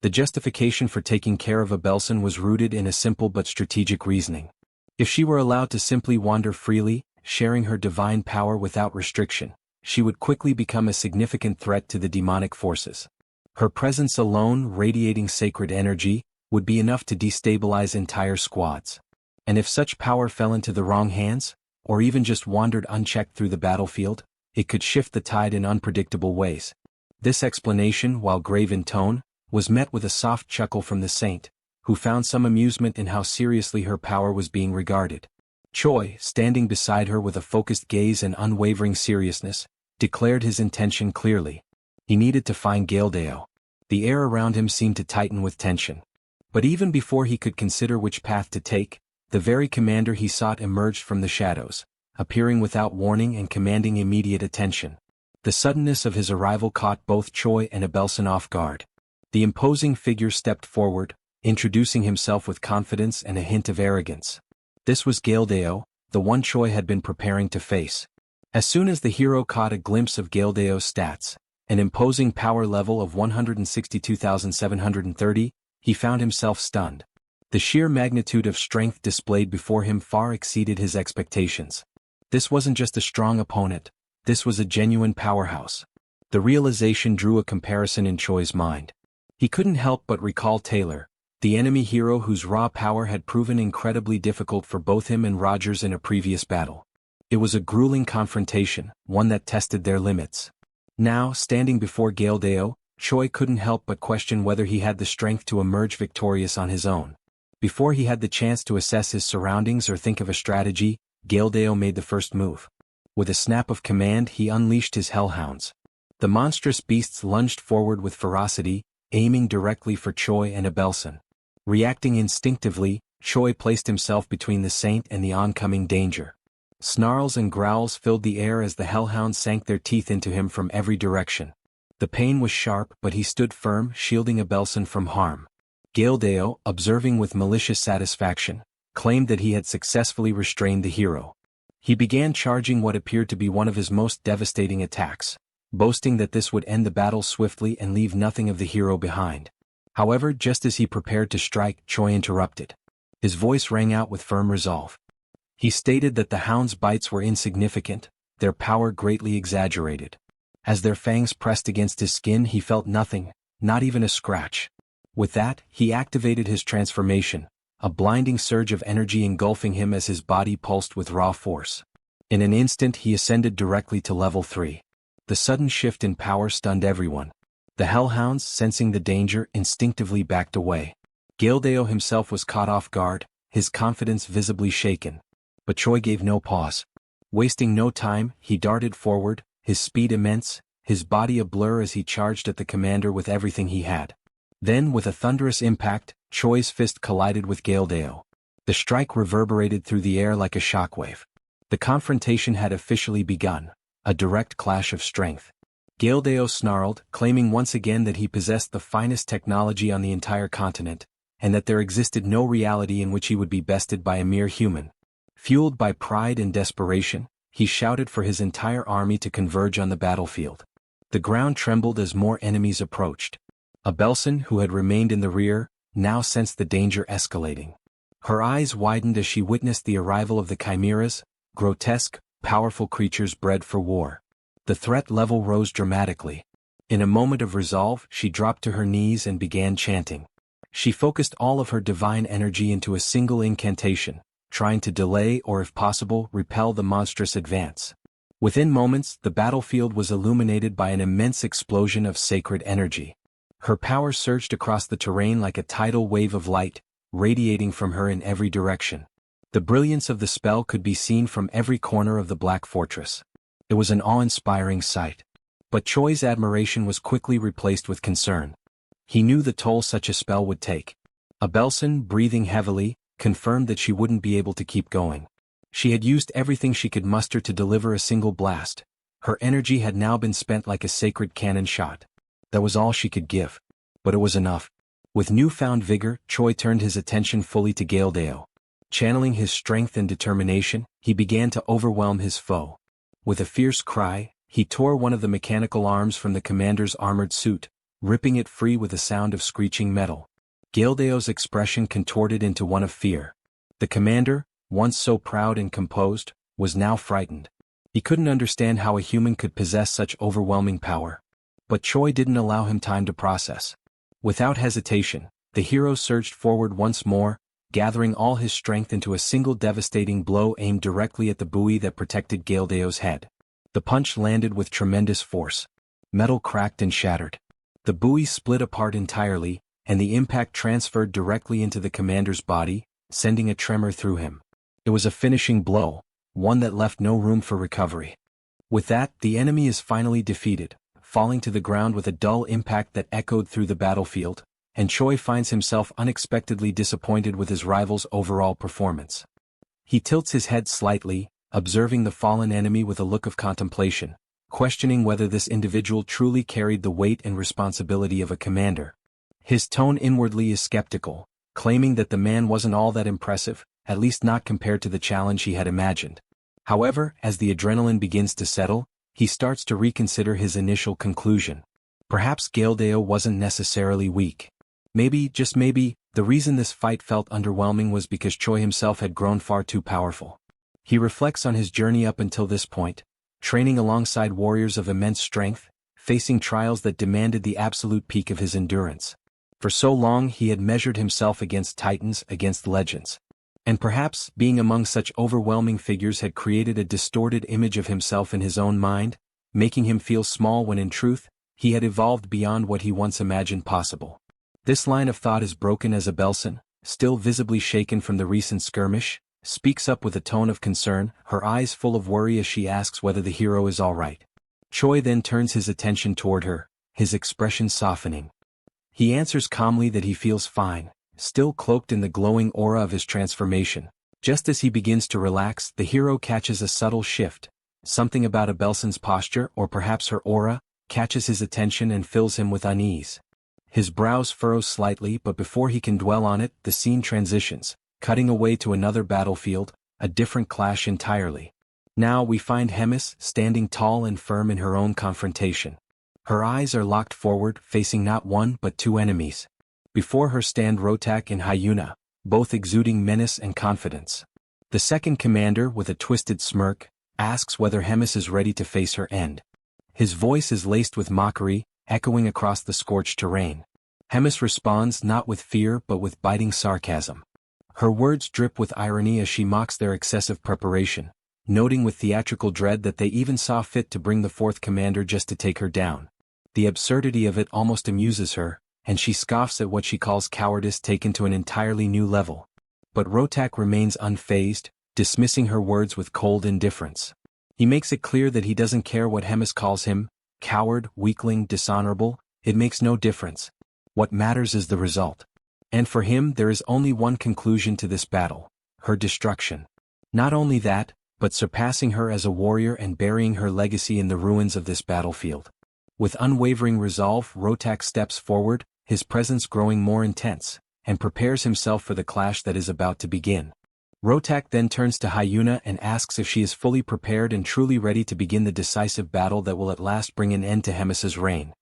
The justification for taking care of Abelson was rooted in a simple but strategic reasoning. If she were allowed to simply wander freely, sharing her divine power without restriction, she would quickly become a significant threat to the demonic forces. Her presence alone, radiating sacred energy, would be enough to destabilize entire squads. And if such power fell into the wrong hands, or even just wandered unchecked through the battlefield, it could shift the tide in unpredictable ways. This explanation, while grave in tone, was met with a soft chuckle from the Saint, who found some amusement in how seriously her power was being regarded. Choi, standing beside her with a focused gaze and unwavering seriousness, declared his intention clearly. He needed to find Galdeo. The air around him seemed to tighten with tension. But even before he could consider which path to take, the very commander he sought emerged from the shadows, appearing without warning and commanding immediate attention. The suddenness of his arrival caught both Choi and Abelson off guard. The imposing figure stepped forward, introducing himself with confidence and a hint of arrogance. This was Galdeo, the one Choi had been preparing to face. As soon as the hero caught a glimpse of Galdeo's stats, an imposing power level of 162,730, he found himself stunned. The sheer magnitude of strength displayed before him far exceeded his expectations. This wasn't just a strong opponent, this was a genuine powerhouse. The realization drew a comparison in Choi's mind. He couldn't help but recall Taylor, the enemy hero whose raw power had proven incredibly difficult for both him and Rogers in a previous battle. It was a grueling confrontation, one that tested their limits. Now, standing before Galdeo, Choi couldn't help but question whether he had the strength to emerge victorious on his own. Before he had the chance to assess his surroundings or think of a strategy, Galdeo made the first move. With a snap of command, he unleashed his hellhounds. The monstrous beasts lunged forward with ferocity, aiming directly for Choi and Abelson. Reacting instinctively, Choi placed himself between the Saint and the oncoming danger. Snarls and growls filled the air as the hellhounds sank their teeth into him from every direction. The pain was sharp, but he stood firm, shielding Abelson from harm. Gildeo, observing with malicious satisfaction, claimed that he had successfully restrained the hero. He began charging what appeared to be one of his most devastating attacks, boasting that this would end the battle swiftly and leave nothing of the hero behind. However, just as he prepared to strike, Choi interrupted. His voice rang out with firm resolve. He stated that the hound's bites were insignificant, their power greatly exaggerated. As their fangs pressed against his skin, he felt nothing, not even a scratch. With that, he activated his transformation, a blinding surge of energy engulfing him as his body pulsed with raw force. In an instant he ascended directly to level 3. The sudden shift in power stunned everyone. The hellhounds, sensing the danger, instinctively backed away. Gildeo himself was caught off guard, his confidence visibly shaken. But Choi gave no pause. Wasting no time, he darted forward, his speed immense, his body a blur as he charged at the commander with everything he had. Then, with a thunderous impact, Choi's fist collided with Gildeo. The strike reverberated through the air like a shockwave. The confrontation had officially begun, a direct clash of strength. Gildeo snarled, claiming once again that he possessed the finest technology on the entire continent, and that there existed no reality in which he would be bested by a mere human. Fueled by pride and desperation, he shouted for his entire army to converge on the battlefield. The ground trembled as more enemies approached. Abelson, who had remained in the rear, now sensed the danger escalating. Her eyes widened as she witnessed the arrival of the chimeras, grotesque, powerful creatures bred for war. The threat level rose dramatically. In a moment of resolve, she dropped to her knees and began chanting. She focused all of her divine energy into a single incantation, trying to delay or, if possible, repel the monstrous advance. Within moments, the battlefield was illuminated by an immense explosion of sacred energy. Her power surged across the terrain like a tidal wave of light, radiating from her in every direction. The brilliance of the spell could be seen from every corner of the Black Fortress. It was an awe-inspiring sight. But Choi's admiration was quickly replaced with concern. He knew the toll such a spell would take. Abelson, breathing heavily, confirmed that she wouldn't be able to keep going. She had used everything she could muster to deliver a single blast. Her energy had now been spent like a sacred cannon shot. That was all she could give. But it was enough. With newfound vigor, Choi turned his attention fully to Gildeo. Channeling his strength and determination, he began to overwhelm his foe. With a fierce cry, he tore one of the mechanical arms from the commander's armored suit, ripping it free with a sound of screeching metal. Gildeo's expression contorted into one of fear. The commander, once so proud and composed, was now frightened. He couldn't understand how a human could possess such overwhelming power. But Choi didn't allow him time to process. Without hesitation, the hero surged forward once more, gathering all his strength into a single devastating blow aimed directly at the buoy that protected Gildeo's head. The punch landed with tremendous force. Metal cracked and shattered. The buoy split apart entirely, and the impact transferred directly into the commander's body, sending a tremor through him. It was a finishing blow, one that left no room for recovery. With that, the enemy is finally defeated, falling to the ground with a dull impact that echoed through the battlefield, and Choi finds himself unexpectedly disappointed with his rival's overall performance. He tilts his head slightly, observing the fallen enemy with a look of contemplation, questioning whether this individual truly carried the weight and responsibility of a commander. His tone inwardly is skeptical, claiming that the man wasn't all that impressive, at least not compared to the challenge he had imagined. However, as the adrenaline begins to settle, he starts to reconsider his initial conclusion. Perhaps Gildeo wasn't necessarily weak. Maybe, just maybe, the reason this fight felt underwhelming was because Choi himself had grown far too powerful. He reflects on his journey up until this point, training alongside warriors of immense strength, facing trials that demanded the absolute peak of his endurance. For so long he had measured himself against titans, against legends. And perhaps, being among such overwhelming figures had created a distorted image of himself in his own mind, making him feel small when in truth, he had evolved beyond what he once imagined possible. This line of thought is broken as Abelson, still visibly shaken from the recent skirmish, speaks up with a tone of concern, her eyes full of worry as she asks whether the hero is all right. Choi then turns his attention toward her, his expression softening. He answers calmly that he feels fine, still cloaked in the glowing aura of his transformation, Just as he begins to relax, the hero catches a subtle shift. Something about Abelson's posture, or perhaps her aura, catches his attention and fills him with unease. His brows furrow slightly, but before he can dwell on it, the scene transitions, cutting away to another battlefield, a different clash entirely. Now we find Hemis standing tall and firm in her own confrontation. Her eyes are locked forward, facing not one but two enemies. Before her stand Rotak and Hyuna, both exuding menace and confidence. The second commander, with a twisted smirk, asks whether Hemis is ready to face her end. His voice is laced with mockery, echoing across the scorched terrain. Hemis responds not with fear but with biting sarcasm. Her words drip with irony as she mocks their excessive preparation, noting with theatrical dread that they even saw fit to bring the fourth commander just to take her down. The absurdity of it almost amuses her, and she scoffs at what she calls cowardice taken to an entirely new level. But Rotak remains unfazed, dismissing her words with cold indifference. He makes it clear that he doesn't care what Hemis calls him, coward, weakling, dishonorable, it makes no difference. What matters is the result. And for him there is only one conclusion to this battle: her destruction. Not only that, but surpassing her as a warrior and burying her legacy in the ruins of this battlefield. With unwavering resolve, Rotak steps forward, his presence growing more intense, and prepares himself for the clash that is about to begin. Rotak then turns to Hyuna and asks if she is fully prepared and truly ready to begin the decisive battle that will at last bring an end to Hemis's reign.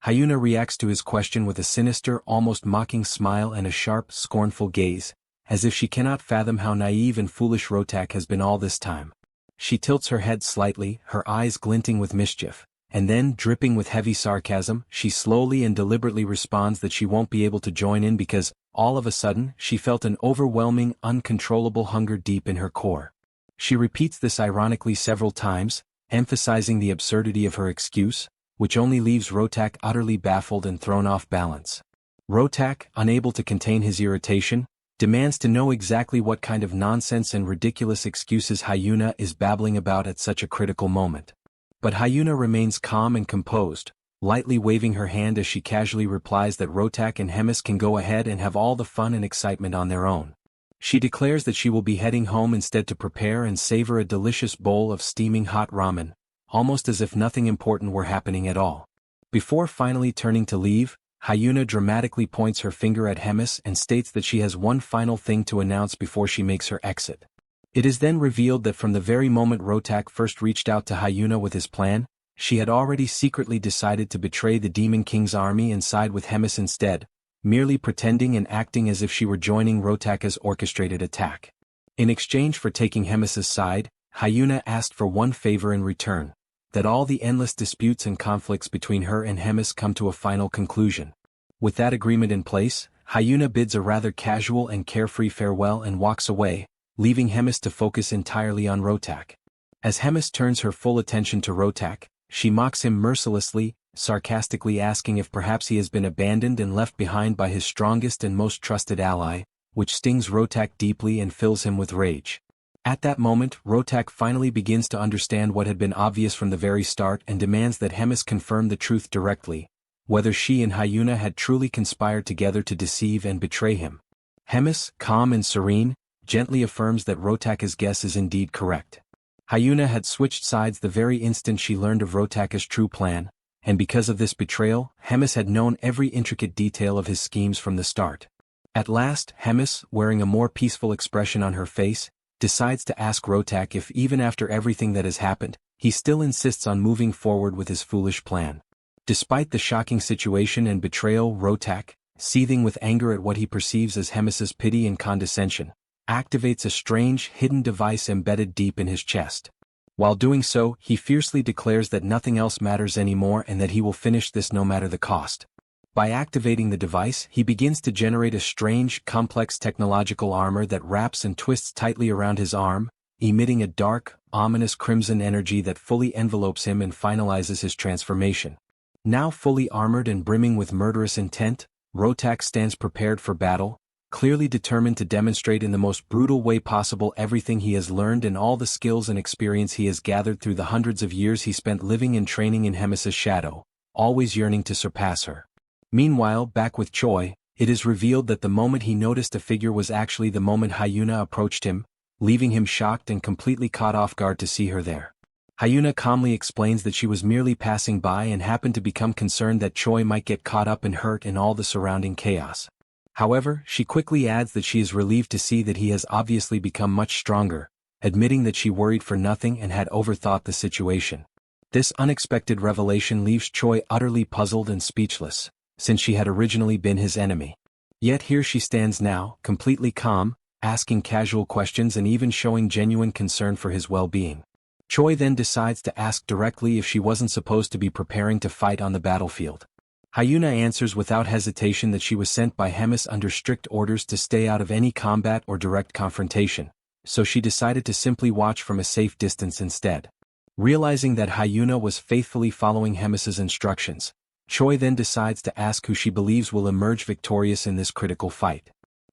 Hyuna reacts to his question with a sinister, almost mocking smile and a sharp, scornful gaze, as if she cannot fathom how naive and foolish Rotak has been all this time. She tilts her head slightly, her eyes glinting with mischief. And then, dripping with heavy sarcasm, she slowly and deliberately responds that she won't be able to join in because, all of a sudden, she felt an overwhelming, uncontrollable hunger deep in her core. She repeats this ironically several times, emphasizing the absurdity of her excuse, which only leaves Rotak utterly baffled and thrown off balance. Rotak, unable to contain his irritation, demands to know exactly what kind of nonsense and ridiculous excuses Hyuna is babbling about at such a critical moment. But Hyuna remains calm and composed, lightly waving her hand as she casually replies that Rotak and Hemis can go ahead and have all the fun and excitement on their own. She declares that she will be heading home instead to prepare and savor a delicious bowl of steaming hot ramen, almost as if nothing important were happening at all. Before finally turning to leave, Hyuna dramatically points her finger at Hemis and states that she has one final thing to announce before she makes her exit. It is then revealed that from the very moment Rotak first reached out to Hyuna with his plan, she had already secretly decided to betray the Demon King's army and side with Hemis instead, merely pretending and acting as if she were joining Rotaka's orchestrated attack. In exchange for taking Hemis's side, Hyuna asked for one favor in return: that all the endless disputes and conflicts between her and Hemis come to a final conclusion. With that agreement in place, Hyuna bids a rather casual and carefree farewell and walks away, leaving Hemis to focus entirely on Rotak. As Hemis turns her full attention to Rotak, she mocks him mercilessly, sarcastically asking if perhaps he has been abandoned and left behind by his strongest and most trusted ally, which stings Rotak deeply and fills him with rage. At that moment, Rotak finally begins to understand what had been obvious from the very start and demands that Hemis confirm the truth directly, whether she and Hyuna had truly conspired together to deceive and betray him. Hemis, calm and serene, gently affirms that Rotaka's guess is indeed correct. Hyuna had switched sides the very instant she learned of Rotaka's true plan, and because of this betrayal, Hemis had known every intricate detail of his schemes from the start. At last, Hemis, wearing a more peaceful expression on her face, decides to ask Rotak if even after everything that has happened, he still insists on moving forward with his foolish plan. Despite the shocking situation and betrayal, Rotak, seething with anger at what he perceives as Hemis's pity and condescension, activates a strange, hidden device embedded deep in his chest. While doing so, he fiercely declares that nothing else matters anymore and that he will finish this no matter the cost. By activating the device, he begins to generate a strange, complex technological armor that wraps and twists tightly around his arm, emitting a dark, ominous crimson energy that fully envelopes him and finalizes his transformation. Now fully armored and brimming with murderous intent, Rotak stands prepared for battle, clearly determined to demonstrate in the most brutal way possible everything he has learned and all the skills and experience he has gathered through the hundreds of years he spent living and training in Hemis's shadow, always yearning to surpass her. Meanwhile, back with Choi, it is revealed that the moment he noticed a figure was actually the moment Hyuna approached him, leaving him shocked and completely caught off guard to see her there. Hyuna calmly explains that she was merely passing by and happened to become concerned that Choi might get caught up and hurt in all the surrounding chaos. However, she quickly adds that she is relieved to see that he has obviously become much stronger, admitting that she worried for nothing and had overthought the situation. This unexpected revelation leaves Choi utterly puzzled and speechless, since she had originally been his enemy. Yet here she stands now, completely calm, asking casual questions and even showing genuine concern for his well-being. Choi then decides to ask directly if she wasn't supposed to be preparing to fight on the battlefield. Hyuna answers without hesitation that she was sent by Hemis under strict orders to stay out of any combat or direct confrontation, so she decided to simply watch from a safe distance instead. Realizing that Hyuna was faithfully following Hemis's instructions, Choi then decides to ask who she believes will emerge victorious in this critical fight.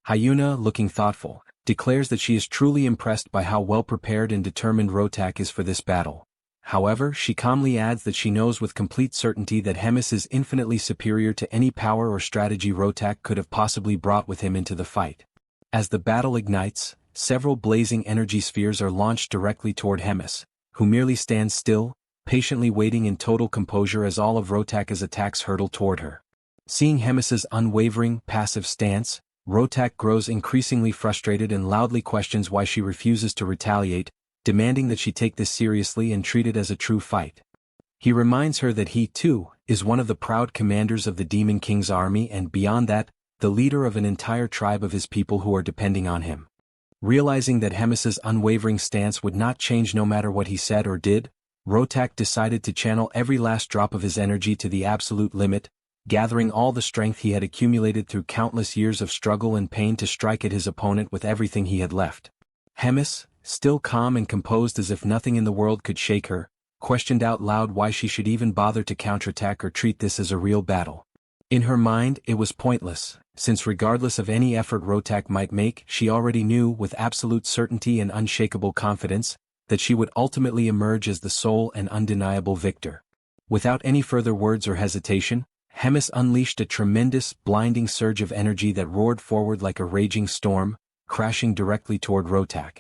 Hyuna, looking thoughtful, declares that she is truly impressed by how well-prepared and determined Rotak is for this battle. However, she calmly adds that she knows with complete certainty that Hemis is infinitely superior to any power or strategy Rotak could have possibly brought with him into the fight. As the battle ignites, several blazing energy spheres are launched directly toward Hemis, who merely stands still, patiently waiting in total composure as all of Rotak's attacks hurtle toward her. Seeing Hemis's unwavering, passive stance, Rotak grows increasingly frustrated and loudly questions why she refuses to retaliate, demanding that she take this seriously and treat it as a true fight. He reminds her that he, too, is one of the proud commanders of the Demon King's army and, beyond that, the leader of an entire tribe of his people who are depending on him. Realizing that Hemis's unwavering stance would not change no matter what he said or did, Rotak decided to channel every last drop of his energy to the absolute limit, gathering all the strength he had accumulated through countless years of struggle and pain to strike at his opponent with everything he had left. Hemis, still calm and composed as if nothing in the world could shake her, questioned out loud why she should even bother to counterattack or treat this as a real battle. In her mind, it was pointless, since regardless of any effort Rotak might make, she already knew with absolute certainty and unshakable confidence that she would ultimately emerge as the sole and undeniable victor. Without any further words or hesitation, Hemis unleashed a tremendous, blinding surge of energy that roared forward like a raging storm, crashing directly toward Rotak.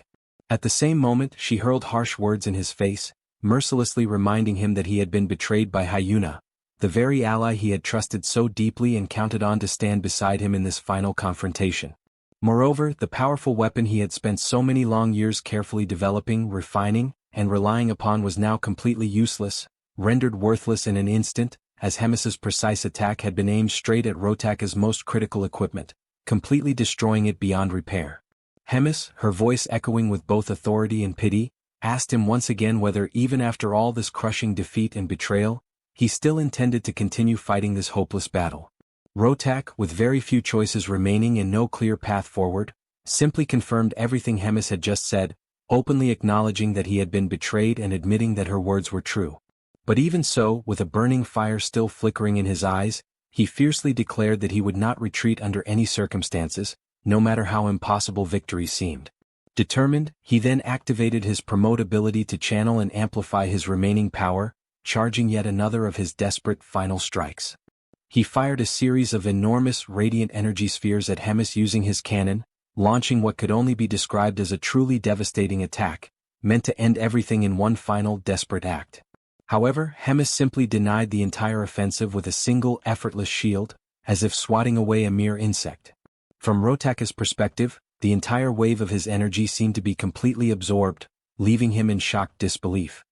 At the same moment, she hurled harsh words in his face, mercilessly reminding him that he had been betrayed by Hyuna, the very ally he had trusted so deeply and counted on to stand beside him in this final confrontation. Moreover, the powerful weapon he had spent so many long years carefully developing, refining, and relying upon was now completely useless, rendered worthless in an instant, as Hemis's precise attack had been aimed straight at Rotak's most critical equipment, completely destroying it beyond repair. Hemis, her voice echoing with both authority and pity, asked him once again whether even after all this crushing defeat and betrayal, he still intended to continue fighting this hopeless battle. Rotak, with very few choices remaining and no clear path forward, simply confirmed everything Hemis had just said, openly acknowledging that he had been betrayed and admitting that her words were true. But even so, with a burning fire still flickering in his eyes, he fiercely declared that he would not retreat under any circumstances, no matter how impossible victory seemed. Determined, he then activated his promote ability to channel and amplify his remaining power, charging yet another of his desperate final strikes. He fired a series of enormous radiant energy spheres at Hemis using his cannon, launching what could only be described as a truly devastating attack, meant to end everything in one final desperate act. However, Hemis simply denied the entire offensive with a single effortless shield, as if swatting away a mere insect. From Rotak's perspective, the entire wave of his energy seemed to be completely absorbed, leaving him in shocked disbelief.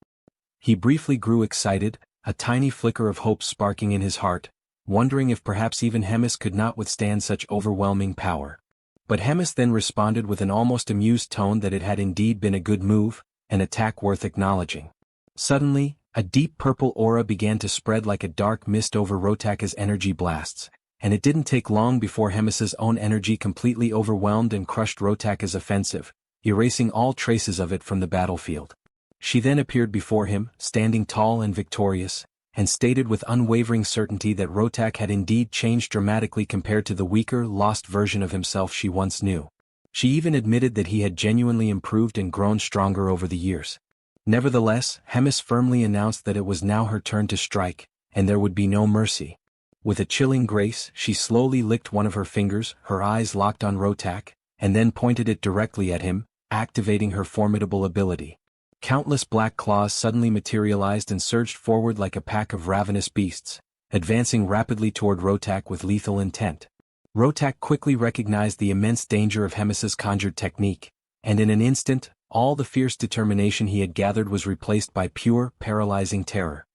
He briefly grew excited, a tiny flicker of hope sparking in his heart, wondering if perhaps even Hemis could not withstand such overwhelming power. But Hemis then responded with an almost amused tone that it had indeed been a good move, an attack worth acknowledging. Suddenly, a deep purple aura began to spread like a dark mist over Rotak's energy blasts, and it didn't take long before Hemis's own energy completely overwhelmed and crushed Rotak's offensive, erasing all traces of it from the battlefield. She then appeared before him, standing tall and victorious, and stated with unwavering certainty that Rotak had indeed changed dramatically compared to the weaker, lost version of himself she once knew. She even admitted that he had genuinely improved and grown stronger over the years. Nevertheless, Hemis firmly announced that it was now her turn to strike, and there would be no mercy. With a chilling grace, she slowly licked one of her fingers, her eyes locked on Rotak, and then pointed it directly at him, activating her formidable ability. Countless black claws suddenly materialized and surged forward like a pack of ravenous beasts, advancing rapidly toward Rotak with lethal intent. Rotak quickly recognized the immense danger of Hemis's conjured technique, and in an instant, all the fierce determination he had gathered was replaced by pure, paralyzing terror.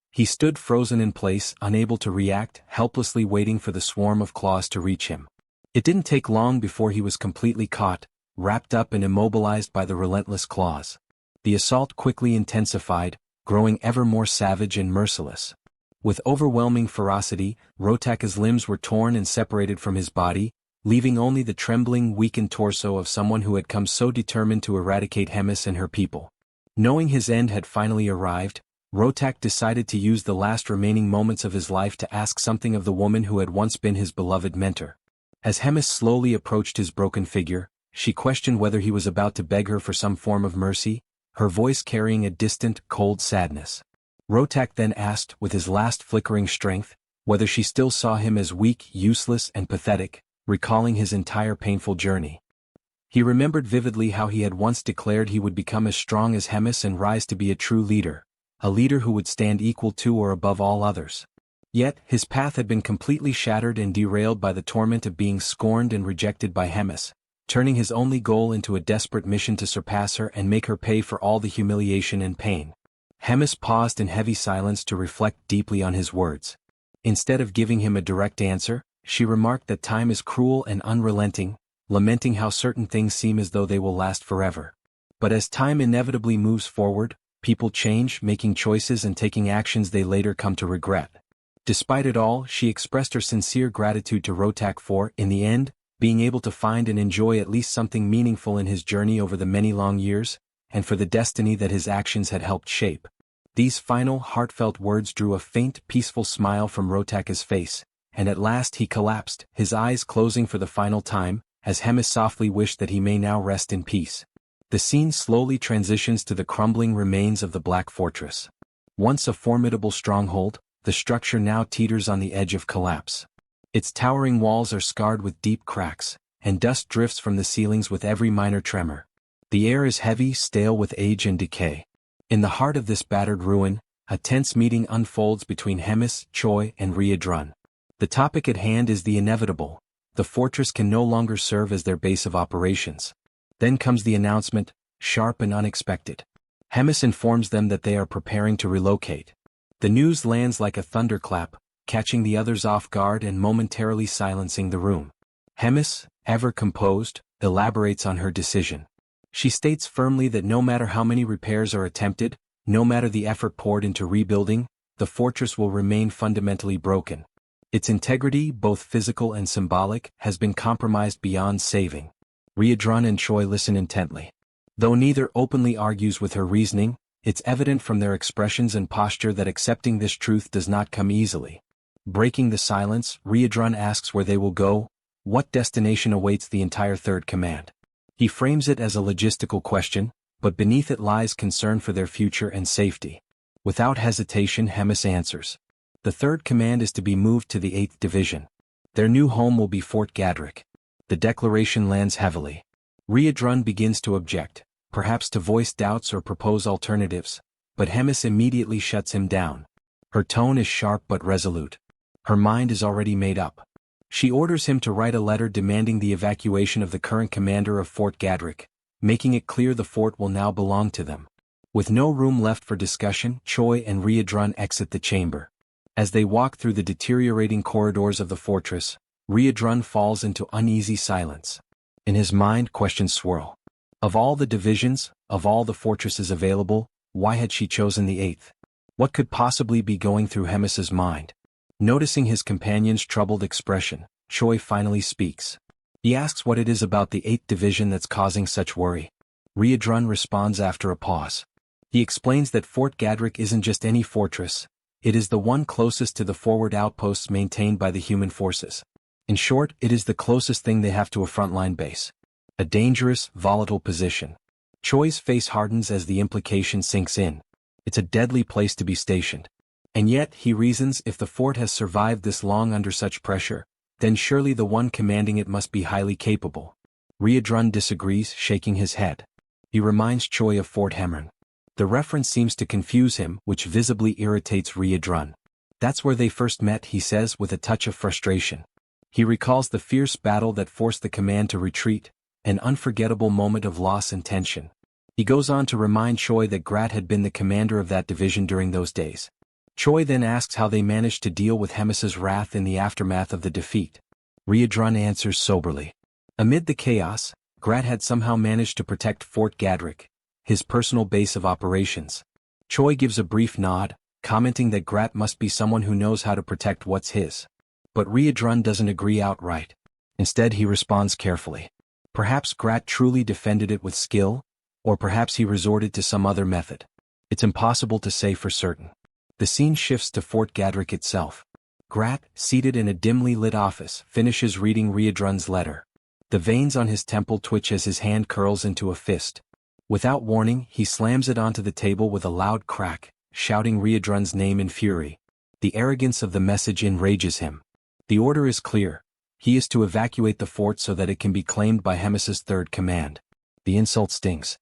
He stood frozen in place, unable to react, helplessly waiting for the swarm of claws to reach him. It didn't take long before he was completely caught, wrapped up and immobilized by the relentless claws. The assault quickly intensified, growing ever more savage and merciless. With overwhelming ferocity, Rotaka's limbs were torn and separated from his body, leaving only the trembling, weakened torso of someone who had come so determined to eradicate Hemis and her people. Knowing his end had finally arrived, Rotak decided to use the last remaining moments of his life to ask something of the woman who had once been his beloved mentor. As Hemis slowly approached his broken figure, she questioned whether he was about to beg her for some form of mercy, her voice carrying a distant, cold sadness. Rotak then asked, with his last flickering strength, whether she still saw him as weak, useless, and pathetic, recalling his entire painful journey. He remembered vividly how he had once declared he would become as strong as Hemis and rise to be a true leader, a leader who would stand equal to or above all others. Yet, his path had been completely shattered and derailed by the torment of being scorned and rejected by Hemis, turning his only goal into a desperate mission to surpass her and make her pay for all the humiliation and pain. Hemis paused in heavy silence to reflect deeply on his words. Instead of giving him a direct answer, she remarked that time is cruel and unrelenting, lamenting how certain things seem as though they will last forever. But as time inevitably moves forward, people change, making choices and taking actions they later come to regret. Despite it all, she expressed her sincere gratitude to Rotak for, in the end, being able to find and enjoy at least something meaningful in his journey over the many long years, and for the destiny that his actions had helped shape. These final, heartfelt words drew a faint, peaceful smile from Rotaka's face, and at last he collapsed, his eyes closing for the final time, as Hemis softly wished that he may now rest in peace. The scene slowly transitions to the crumbling remains of the Black Fortress. Once a formidable stronghold, the structure now teeters on the edge of collapse. Its towering walls are scarred with deep cracks, and dust drifts from the ceilings with every minor tremor. The air is heavy, stale with age and decay. In the heart of this battered ruin, a tense meeting unfolds between Hemis, Choi, and Riedrun. The topic at hand is the inevitable. The fortress can no longer serve as their base of operations. Then comes the announcement, sharp and unexpected. Hemis informs them that they are preparing to relocate. The news lands like a thunderclap, catching the others off guard and momentarily silencing the room. Hemis, ever composed, elaborates on her decision. She states firmly that no matter how many repairs are attempted, no matter the effort poured into rebuilding, the fortress will remain fundamentally broken. Its integrity, both physical and symbolic, has been compromised beyond saving. Riedrun and Choi listen intently. Though neither openly argues with her reasoning, it's evident from their expressions and posture that accepting this truth does not come easily. Breaking the silence, Riedrun asks where they will go, what destination awaits the entire Third Command. He frames it as a logistical question, but beneath it lies concern for their future and safety. Without hesitation, Hemis answers. The Third Command is to be moved to the 8th Division. Their new home will be Fort Gadrick. The declaration lands heavily. Riedrun begins to object, perhaps to voice doubts or propose alternatives, but Hemis immediately shuts him down. Her tone is sharp but resolute. Her mind is already made up. She orders him to write a letter demanding the evacuation of the current commander of Fort Gadrick, making it clear the fort will now belong to them. With no room left for discussion, Choi and Riedrun exit the chamber. As they walk through the deteriorating corridors of the fortress, Riedrun falls into uneasy silence. In his mind, questions swirl. Of all the divisions, of all the fortresses available, why had she chosen the 8th? What could possibly be going through Hemis's mind? Noticing his companion's troubled expression, Choi finally speaks. He asks what it is about the 8th Division that's causing such worry. Riedrun responds after a pause. He explains that Fort Gadrick isn't just any fortress, it is the one closest to the forward outposts maintained by the human forces. In short, it is the closest thing they have to a frontline base. A dangerous, volatile position. Choi's face hardens as the implication sinks in. It's a deadly place to be stationed. And yet, he reasons, if the fort has survived this long under such pressure, then surely the one commanding it must be highly capable. Riedrun disagrees, shaking his head. He reminds Choi of Fort Hemron. The reference seems to confuse him, which visibly irritates Riedrun. That's where they first met, he says with a touch of frustration. He recalls the fierce battle that forced the command to retreat, an unforgettable moment of loss and tension. He goes on to remind Choi that Grat had been the commander of that division during those days. Choi then asks how they managed to deal with Hemis's wrath in the aftermath of the defeat. Riedrun answers soberly. Amid the chaos, Grat had somehow managed to protect Fort Gadrick, his personal base of operations. Choi gives a brief nod, commenting that Grat must be someone who knows how to protect what's his. But Riedrun doesn't agree outright. Instead he responds carefully. Perhaps Grat truly defended it with skill, or perhaps he resorted to some other method. It's impossible to say for certain. The scene shifts to Fort Gadrick itself. Grat, seated in a dimly lit office, finishes reading Riedrun's letter. The veins on his temple twitch as his hand curls into a fist. Without warning, he slams it onto the table with a loud crack, shouting Riedrun's name in fury. The arrogance of the message enrages him. The order is clear. He is to evacuate the fort so that it can be claimed by Hemis's third command. The insult stings.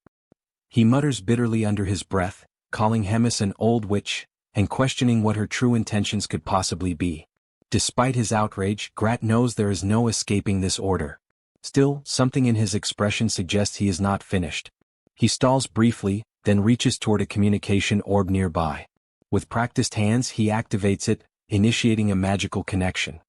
He mutters bitterly under his breath, calling Hemis an old witch, and questioning what her true intentions could possibly be. Despite his outrage, Grat knows there is no escaping this order. Still, something in his expression suggests he is not finished. He stalls briefly, then reaches toward a communication orb nearby. With practiced hands he activates it, initiating a magical connection.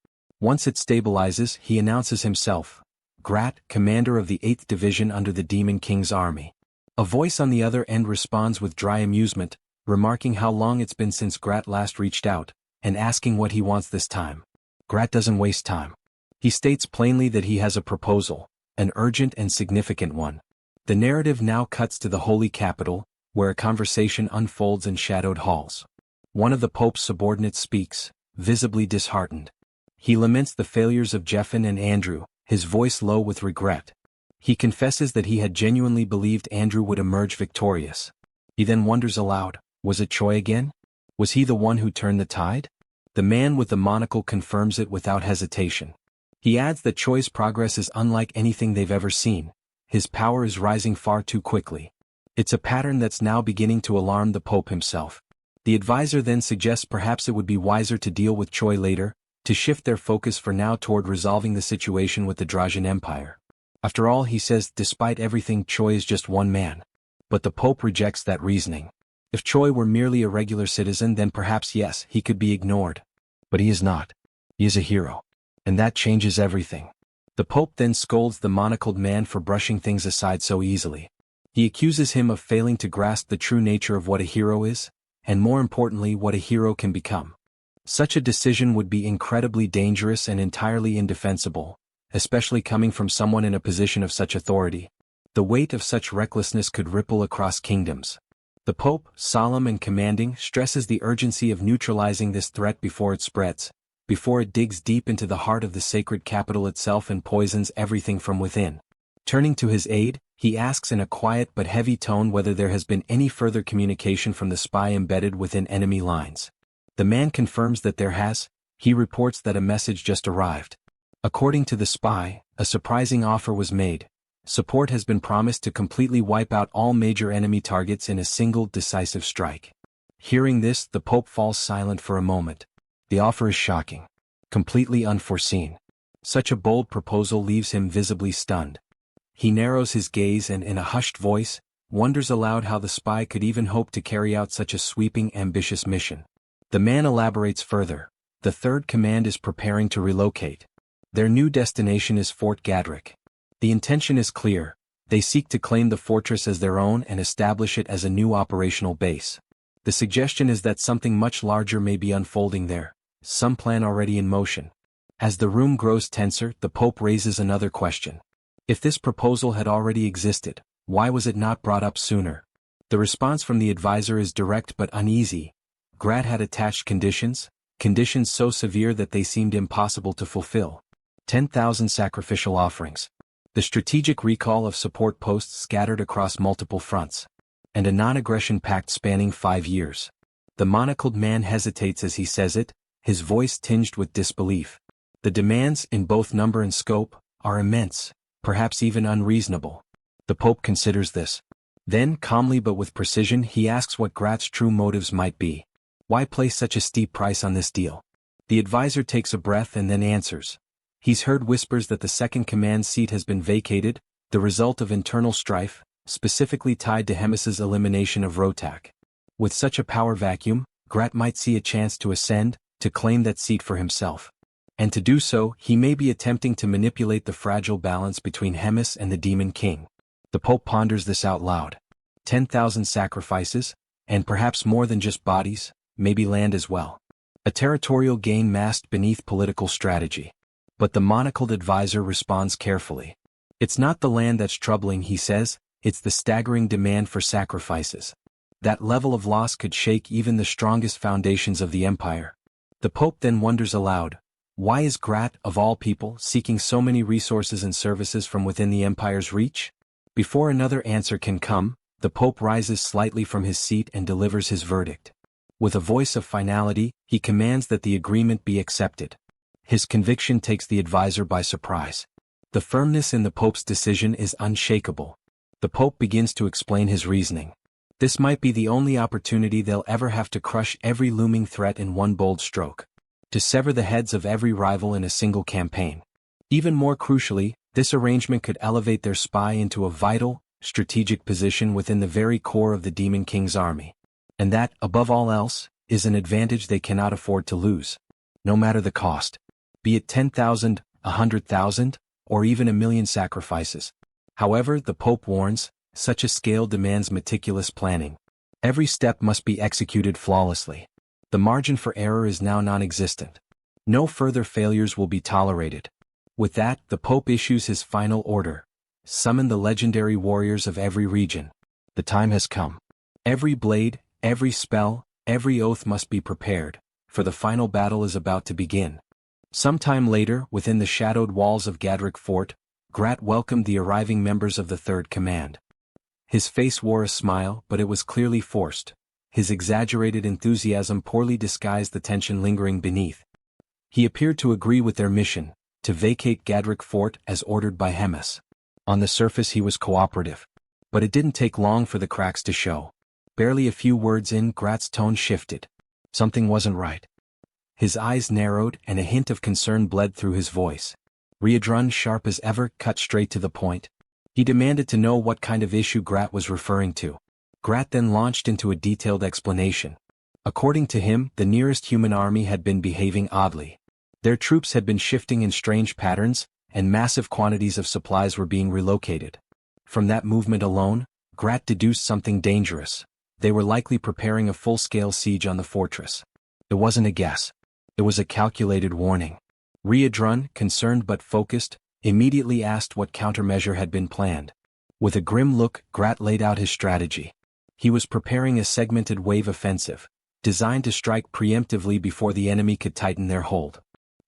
Once it stabilizes, he announces himself. Grat, commander of the 8th Division under the Demon King's army. A voice on the other end responds with dry amusement, remarking how long it's been since Grat last reached out, and asking what he wants this time. Grat doesn't waste time. He states plainly that he has a proposal, an urgent and significant one. The narrative now cuts to the Holy Capital, where a conversation unfolds in shadowed halls. One of the Pope's subordinates speaks, visibly disheartened. He laments the failures of Jeffin and Andrew, his voice low with regret. He confesses that he had genuinely believed Andrew would emerge victorious. He then wonders aloud, was it Choi again? Was he the one who turned the tide? The man with the monocle confirms it without hesitation. He adds that Choi's progress is unlike anything they've ever seen. His power is rising far too quickly. It's a pattern that's now beginning to alarm the Pope himself. The advisor then suggests perhaps it would be wiser to deal with Choi later, to shift their focus for now toward resolving the situation with the Drajan Empire. After all, he says, despite everything, Choi is just one man. But the Pope rejects that reasoning. If Choi were merely a regular citizen, then perhaps yes, he could be ignored. But he is not. He is a hero. And that changes everything. The Pope then scolds the monocled man for brushing things aside so easily. He accuses him of failing to grasp the true nature of what a hero is, and more importantly what a hero can become. Such a decision would be incredibly dangerous and entirely indefensible, especially coming from someone in a position of such authority. The weight of such recklessness could ripple across kingdoms. The Pope, solemn and commanding, stresses the urgency of neutralizing this threat before it spreads, before it digs deep into the heart of the sacred capital itself and poisons everything from within. Turning to his aide, he asks in a quiet but heavy tone whether there has been any further communication from the spy embedded within enemy lines. The man confirms that there has. He reports that a message just arrived. According to the spy, a surprising offer was made. Support has been promised to completely wipe out all major enemy targets in a single decisive strike. Hearing this, the Pope falls silent for a moment. The offer is shocking. Completely unforeseen. Such a bold proposal leaves him visibly stunned. He narrows his gaze and, in a hushed voice, wonders aloud how the spy could even hope to carry out such a sweeping, ambitious mission. The man elaborates further. The 3rd Command is preparing to relocate. Their new destination is Fort Gadrick. The intention is clear. They seek to claim the fortress as their own and establish it as a new operational base. The suggestion is that something much larger may be unfolding there, some plan already in motion. As the room grows tenser, the Pope raises another question. If this proposal had already existed, why was it not brought up sooner? The response from the advisor is direct but uneasy. Grat had attached conditions so severe that they seemed impossible to fulfill. 10,000 sacrificial offerings. The strategic recall of support posts scattered across multiple fronts. And a non-aggression pact spanning 5 years. The monocled man hesitates as he says it, his voice tinged with disbelief. The demands, in both number and scope, are immense. perhaps even unreasonable. The Pope considers this. Then, calmly but with precision, he asks what Grat's true motives might be. Why place such a steep price on this deal? The advisor takes a breath and then answers. He's heard whispers that the second command seat has been vacated, the result of internal strife, specifically tied to Hemis's elimination of Rotak. With such a power vacuum, Grat might see a chance to ascend, to claim that seat for himself. And to do so, he may be attempting to manipulate the fragile balance between Hemis and the Demon King. The Pope ponders this out loud. 10,000 sacrifices, and perhaps more than just bodies, maybe land as well. A territorial gain masked beneath political strategy. But the monocled advisor responds carefully. It's not the land that's troubling, he says, it's the staggering demand for sacrifices. That level of loss could shake even the strongest foundations of the empire. The Pope then wonders aloud, why is Grat, of all people, seeking so many resources and services from within the empire's reach? Before another answer can come, the Pope rises slightly from his seat and delivers his verdict. With a voice of finality, he commands that the agreement be accepted. His conviction takes the advisor by surprise. The firmness in the Pope's decision is unshakable. The Pope begins to explain his reasoning. This might be the only opportunity they'll ever have to crush every looming threat in one bold stroke. To sever the heads of every rival in a single campaign. Even more crucially, this arrangement could elevate their spy into a vital, strategic position within the very core of the Demon King's army. And that, above all else, is an advantage they cannot afford to lose. No matter the cost. Be it 10,000, 100,000, or even 1,000,000 sacrifices. However, the Pope warns, such a scale demands meticulous planning. Every step must be executed flawlessly. The margin for error is now non-existent. No further failures will be tolerated. With that, the Pope issues his final order. Summon the legendary warriors of every region. The time has come. Every blade, every spell, every oath must be prepared, for the final battle is about to begin. Sometime later, within the shadowed walls of Gadrick Fort, Grat welcomed the arriving members of the Third Command. His face wore a smile, but it was clearly forced. His exaggerated enthusiasm poorly disguised the tension lingering beneath. He appeared to agree with their mission, to vacate Gadrick Fort as ordered by Hemis. On the surface he was cooperative. But it didn't take long for the cracks to show. Barely a few words in, Grat's tone shifted. Something wasn't right. His eyes narrowed and a hint of concern bled through his voice. Riadrun, sharp as ever, cut straight to the point. He demanded to know what kind of issue Grat was referring to. Grat then launched into a detailed explanation. According to him, the nearest human army had been behaving oddly. Their troops had been shifting in strange patterns, and massive quantities of supplies were being relocated. From that movement alone, Grat deduced something dangerous. They were likely preparing a full-scale siege on the fortress. It wasn't a guess. It was a calculated warning. Riadrun, concerned but focused, immediately asked what countermeasure had been planned. With a grim look, Grat laid out his strategy. He was preparing a segmented wave offensive, designed to strike preemptively before the enemy could tighten their hold.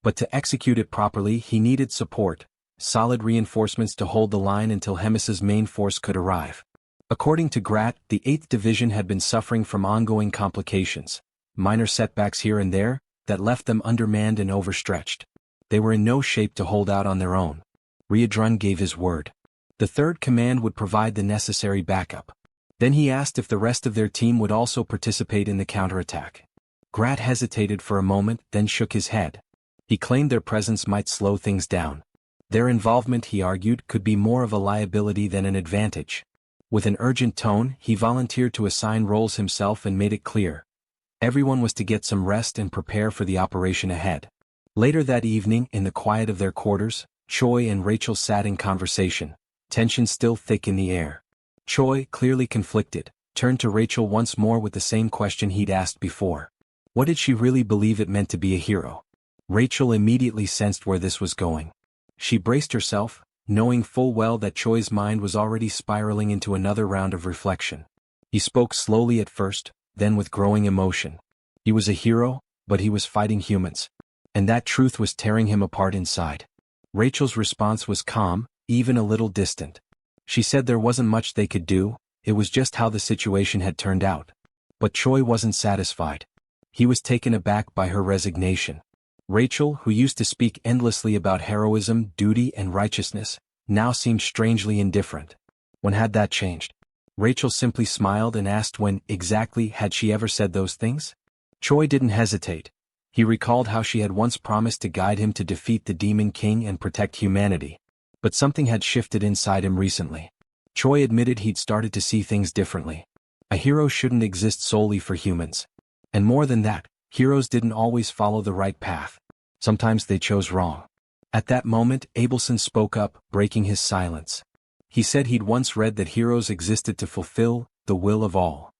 But to execute it properly, he needed support, solid reinforcements to hold the line until Hemis's main force could arrive. According to Grat, the 8th Division had been suffering from ongoing complications, minor setbacks here and there, that left them undermanned and overstretched. They were in no shape to hold out on their own. Riadrun gave his word. The 3rd Command would provide the necessary backup. Then he asked if the rest of their team would also participate in the counterattack. Grat hesitated for a moment, then shook his head. He claimed their presence might slow things down. Their involvement, he argued, could be more of a liability than an advantage. With an urgent tone, he volunteered to assign roles himself and made it clear. Everyone was to get some rest and prepare for the operation ahead. Later that evening, in the quiet of their quarters, Choi and Rachel sat in conversation, tension still thick in the air. Choi, clearly conflicted, turned to Rachel once more with the same question he'd asked before. What did she really believe it meant to be a hero? Rachel immediately sensed where this was going. She braced herself, knowing full well that Choi's mind was already spiraling into another round of reflection. He spoke slowly at first, then with growing emotion. He was a hero, but he was fighting humans. And that truth was tearing him apart inside. Rachel's response was calm, even a little distant. She said there wasn't much they could do, it was just how the situation had turned out. But Choi wasn't satisfied. He was taken aback by her resignation. Rachel, who used to speak endlessly about heroism, duty, and righteousness, now seemed strangely indifferent. When had that changed? Rachel simply smiled and asked when, exactly, had she ever said those things? Choi didn't hesitate. He recalled how she had once promised to guide him to defeat the Demon King and protect humanity. But something had shifted inside him recently. Choi admitted he'd started to see things differently. A hero shouldn't exist solely for humans. And more than that, heroes didn't always follow the right path. Sometimes they chose wrong. At that moment, Abelson spoke up, breaking his silence. He said he'd once read that heroes existed to fulfill the will of all.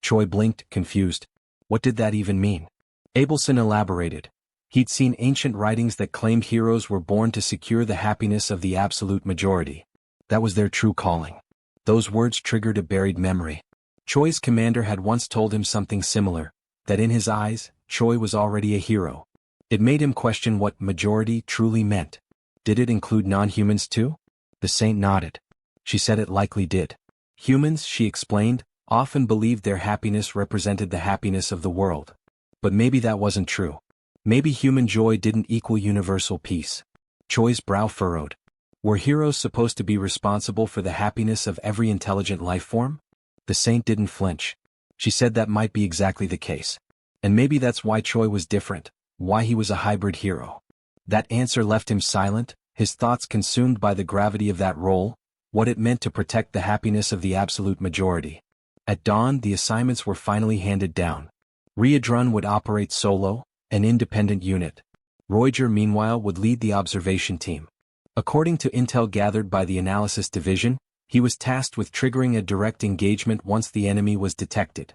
Choi blinked, confused. What did that even mean? Abelson elaborated. He'd seen ancient writings that claimed heroes were born to secure the happiness of the absolute majority. That was their true calling. Those words triggered a buried memory. Choi's commander had once told him something similar, that in his eyes, Choi was already a hero. It made him question what majority truly meant. Did it include non-humans too? The saint nodded. She said it likely did. Humans, she explained, often believed their happiness represented the happiness of the world. But maybe that wasn't true. Maybe human joy didn't equal universal peace. Choi's brow furrowed. Were heroes supposed to be responsible for the happiness of every intelligent life form? The saint didn't flinch. She said that might be exactly the case. And maybe that's why Choi was different, why he was a hybrid hero. That answer left him silent, his thoughts consumed by the gravity of that role, what it meant to protect the happiness of the absolute majority. At dawn, the assignments were finally handed down. Riedrun would operate solo, an independent unit. Roiger, meanwhile, would lead the observation team. According to intel gathered by the analysis division, he was tasked with triggering a direct engagement once the enemy was detected.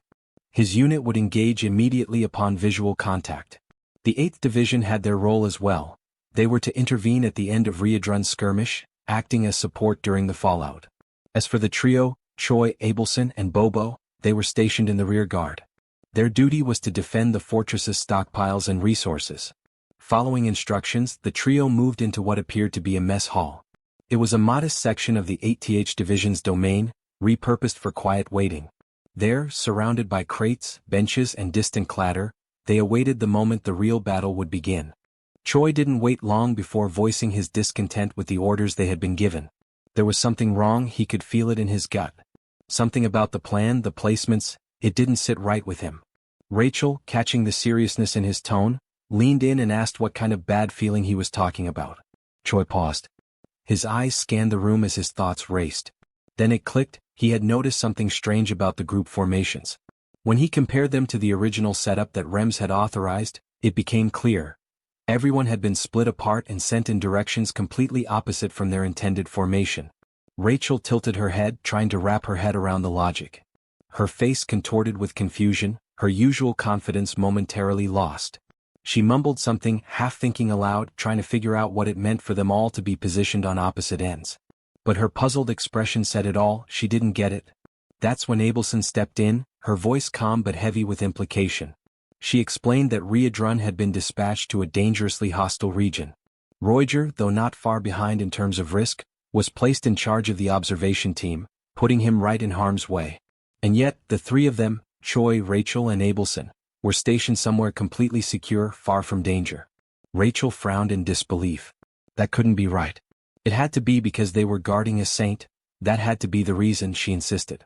His unit would engage immediately upon visual contact. The 8th Division had their role as well. They were to intervene at the end of Riedrun's skirmish, acting as support during the fallout. As for the trio, Choi, Abelson, and Bobo, they were stationed in the rear guard. Their duty was to defend the fortress's stockpiles and resources. Following instructions, the trio moved into what appeared to be a mess hall. It was a modest section of the 8th Division's domain, repurposed for quiet waiting. There, surrounded by crates, benches, and distant clatter, they awaited the moment the real battle would begin. Choi didn't wait long before voicing his discontent with the orders they had been given. There was something wrong, he could feel it in his gut. Something about the plan, the placements, it didn't sit right with him. Rachel, catching the seriousness in his tone, leaned in and asked what kind of bad feeling he was talking about. Choi paused. His eyes scanned the room as his thoughts raced. Then it clicked, he had noticed something strange about the group formations. When he compared them to the original setup that Rems had authorized, it became clear. Everyone had been split apart and sent in directions completely opposite from their intended formation. Rachel tilted her head, trying to wrap her head around the logic. Her face contorted with confusion, her usual confidence momentarily lost. She mumbled something, half thinking aloud, trying to figure out what it meant for them all to be positioned on opposite ends. But her puzzled expression said it all, she didn't get it. That's when Abelson stepped in, her voice calm but heavy with implication. She explained that Riedrun had been dispatched to a dangerously hostile region. Roiger, though not far behind in terms of risk, was placed in charge of the observation team, putting him right in harm's way. And yet, the three of them, Choi, Rachel, and Abelson, were stationed somewhere completely secure, far from danger. Rachel frowned in disbelief. That couldn't be right. It had to be because they were guarding a saint, that had to be the reason, she insisted.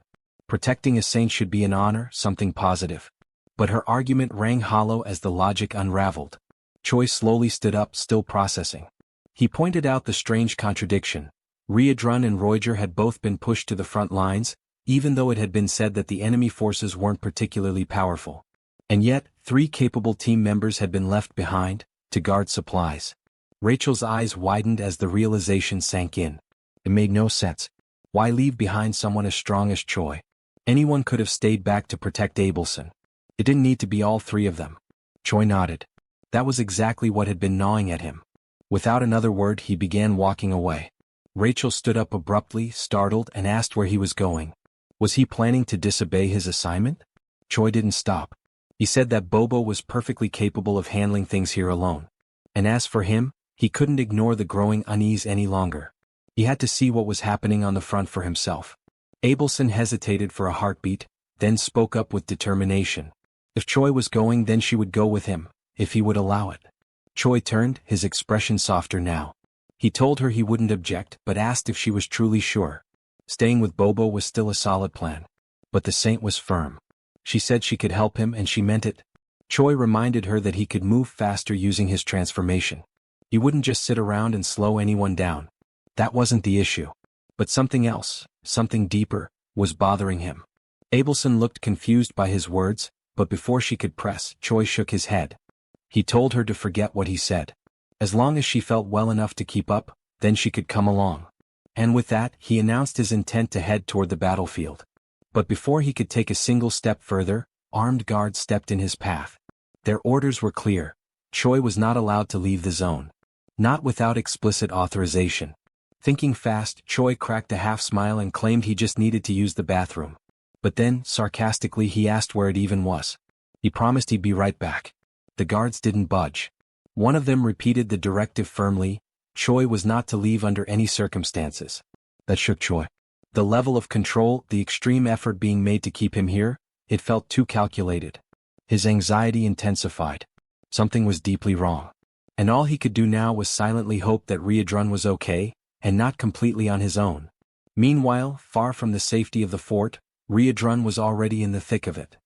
Protecting a saint should be an honor, something positive. But her argument rang hollow as the logic unraveled. Choi slowly stood up, still processing. He pointed out the strange contradiction. Riedrun and Roiger had both been pushed to the front lines, even though it had been said that the enemy forces weren't particularly powerful. And yet, 3 capable team members had been left behind, to guard supplies. Rachel's eyes widened as the realization sank in. It made no sense. Why leave behind someone as strong as Choi? Anyone could have stayed back to protect Abelson. It didn't need to be all 3 of them. Choi nodded. That was exactly what had been gnawing at him. Without another word, he began walking away. Rachel stood up abruptly, startled, and asked where he was going. Was he planning to disobey his assignment? Choi didn't stop. He said that Bobo was perfectly capable of handling things here alone. And as for him, he couldn't ignore the growing unease any longer. He had to see what was happening on the front for himself. Abelson hesitated for a heartbeat, then spoke up with determination. If Choi was going, then she would go with him, if he would allow it. Choi turned, his expression softer now. He told her he wouldn't object but asked if she was truly sure. Staying with Bobo was still a solid plan. But the saint was firm. She said she could help him and she meant it. Choi reminded her that he could move faster using his transformation. He wouldn't just sit around and slow anyone down. That wasn't the issue. But something else, something deeper, was bothering him. Abelson looked confused by his words, but before she could press, Choi shook his head. He told her to forget what he said. As long as she felt well enough to keep up, then she could come along. And with that, he announced his intent to head toward the battlefield. But before he could take a single step further, armed guards stepped in his path. Their orders were clear. Choi was not allowed to leave the zone. Not without explicit authorization. Thinking fast, Choi cracked a half smile and claimed he just needed to use the bathroom. But then, sarcastically, he asked where it even was. He promised he'd be right back. The guards didn't budge. One of them repeated the directive firmly. Choi was not to leave under any circumstances. That shook Choi. The level of control, the extreme effort being made to keep him here, it felt too calculated. His anxiety intensified. Something was deeply wrong. And all he could do now was silently hope that Riedrun was okay, and not completely on his own. Meanwhile, far from the safety of the fort, Riedrun was already in the thick of it.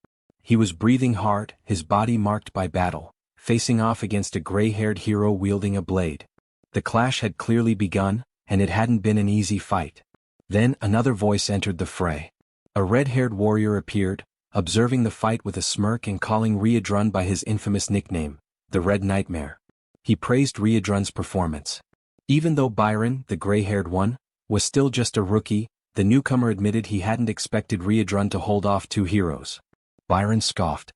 He was breathing hard, his body marked by battle, facing off against a gray-haired hero wielding a blade. The clash had clearly begun, and it hadn't been an easy fight. Then another voice entered the fray. A red-haired warrior appeared, observing the fight with a smirk and calling Riedrun by his infamous nickname, the Red Nightmare. He praised Riedrun's performance. Even though Byron, the gray-haired one, was still just a rookie, the newcomer admitted he hadn't expected Riedrun to hold off two heroes. Byron scoffed.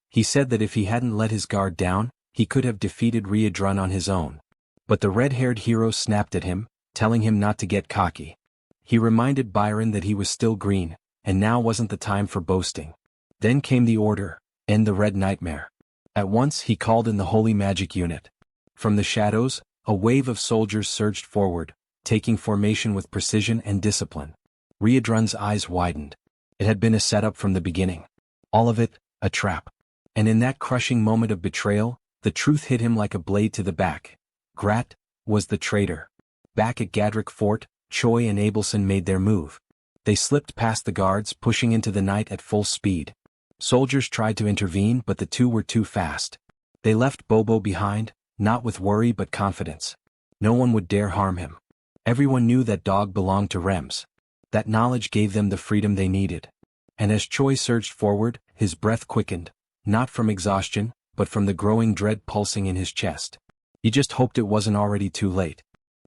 He said that if he hadn't let his guard down, he could have defeated Riedrun on his own. But the red-haired hero snapped at him, telling him not to get cocky. He reminded Byron that he was still green, and now wasn't the time for boasting. Then came the order, end the Red Nightmare. At once he called in the Holy Magic Unit. From the shadows, a wave of soldiers surged forward, taking formation with precision and discipline. Riedrun's eyes widened. It had been a setup from the beginning. All of it, a trap. And in that crushing moment of betrayal, the truth hit him like a blade to the back. Grat was the traitor. Back at Gadrick Fort, Choi and Abelson made their move. They slipped past the guards, pushing into the night at full speed. Soldiers tried to intervene, but the two were too fast. They left Bobo behind, not with worry but confidence. No one would dare harm him. Everyone knew that dog belonged to Rems. That knowledge gave them the freedom they needed. And as Choi surged forward, his breath quickened, not from exhaustion, but from the growing dread pulsing in his chest. He just hoped it wasn't already too late.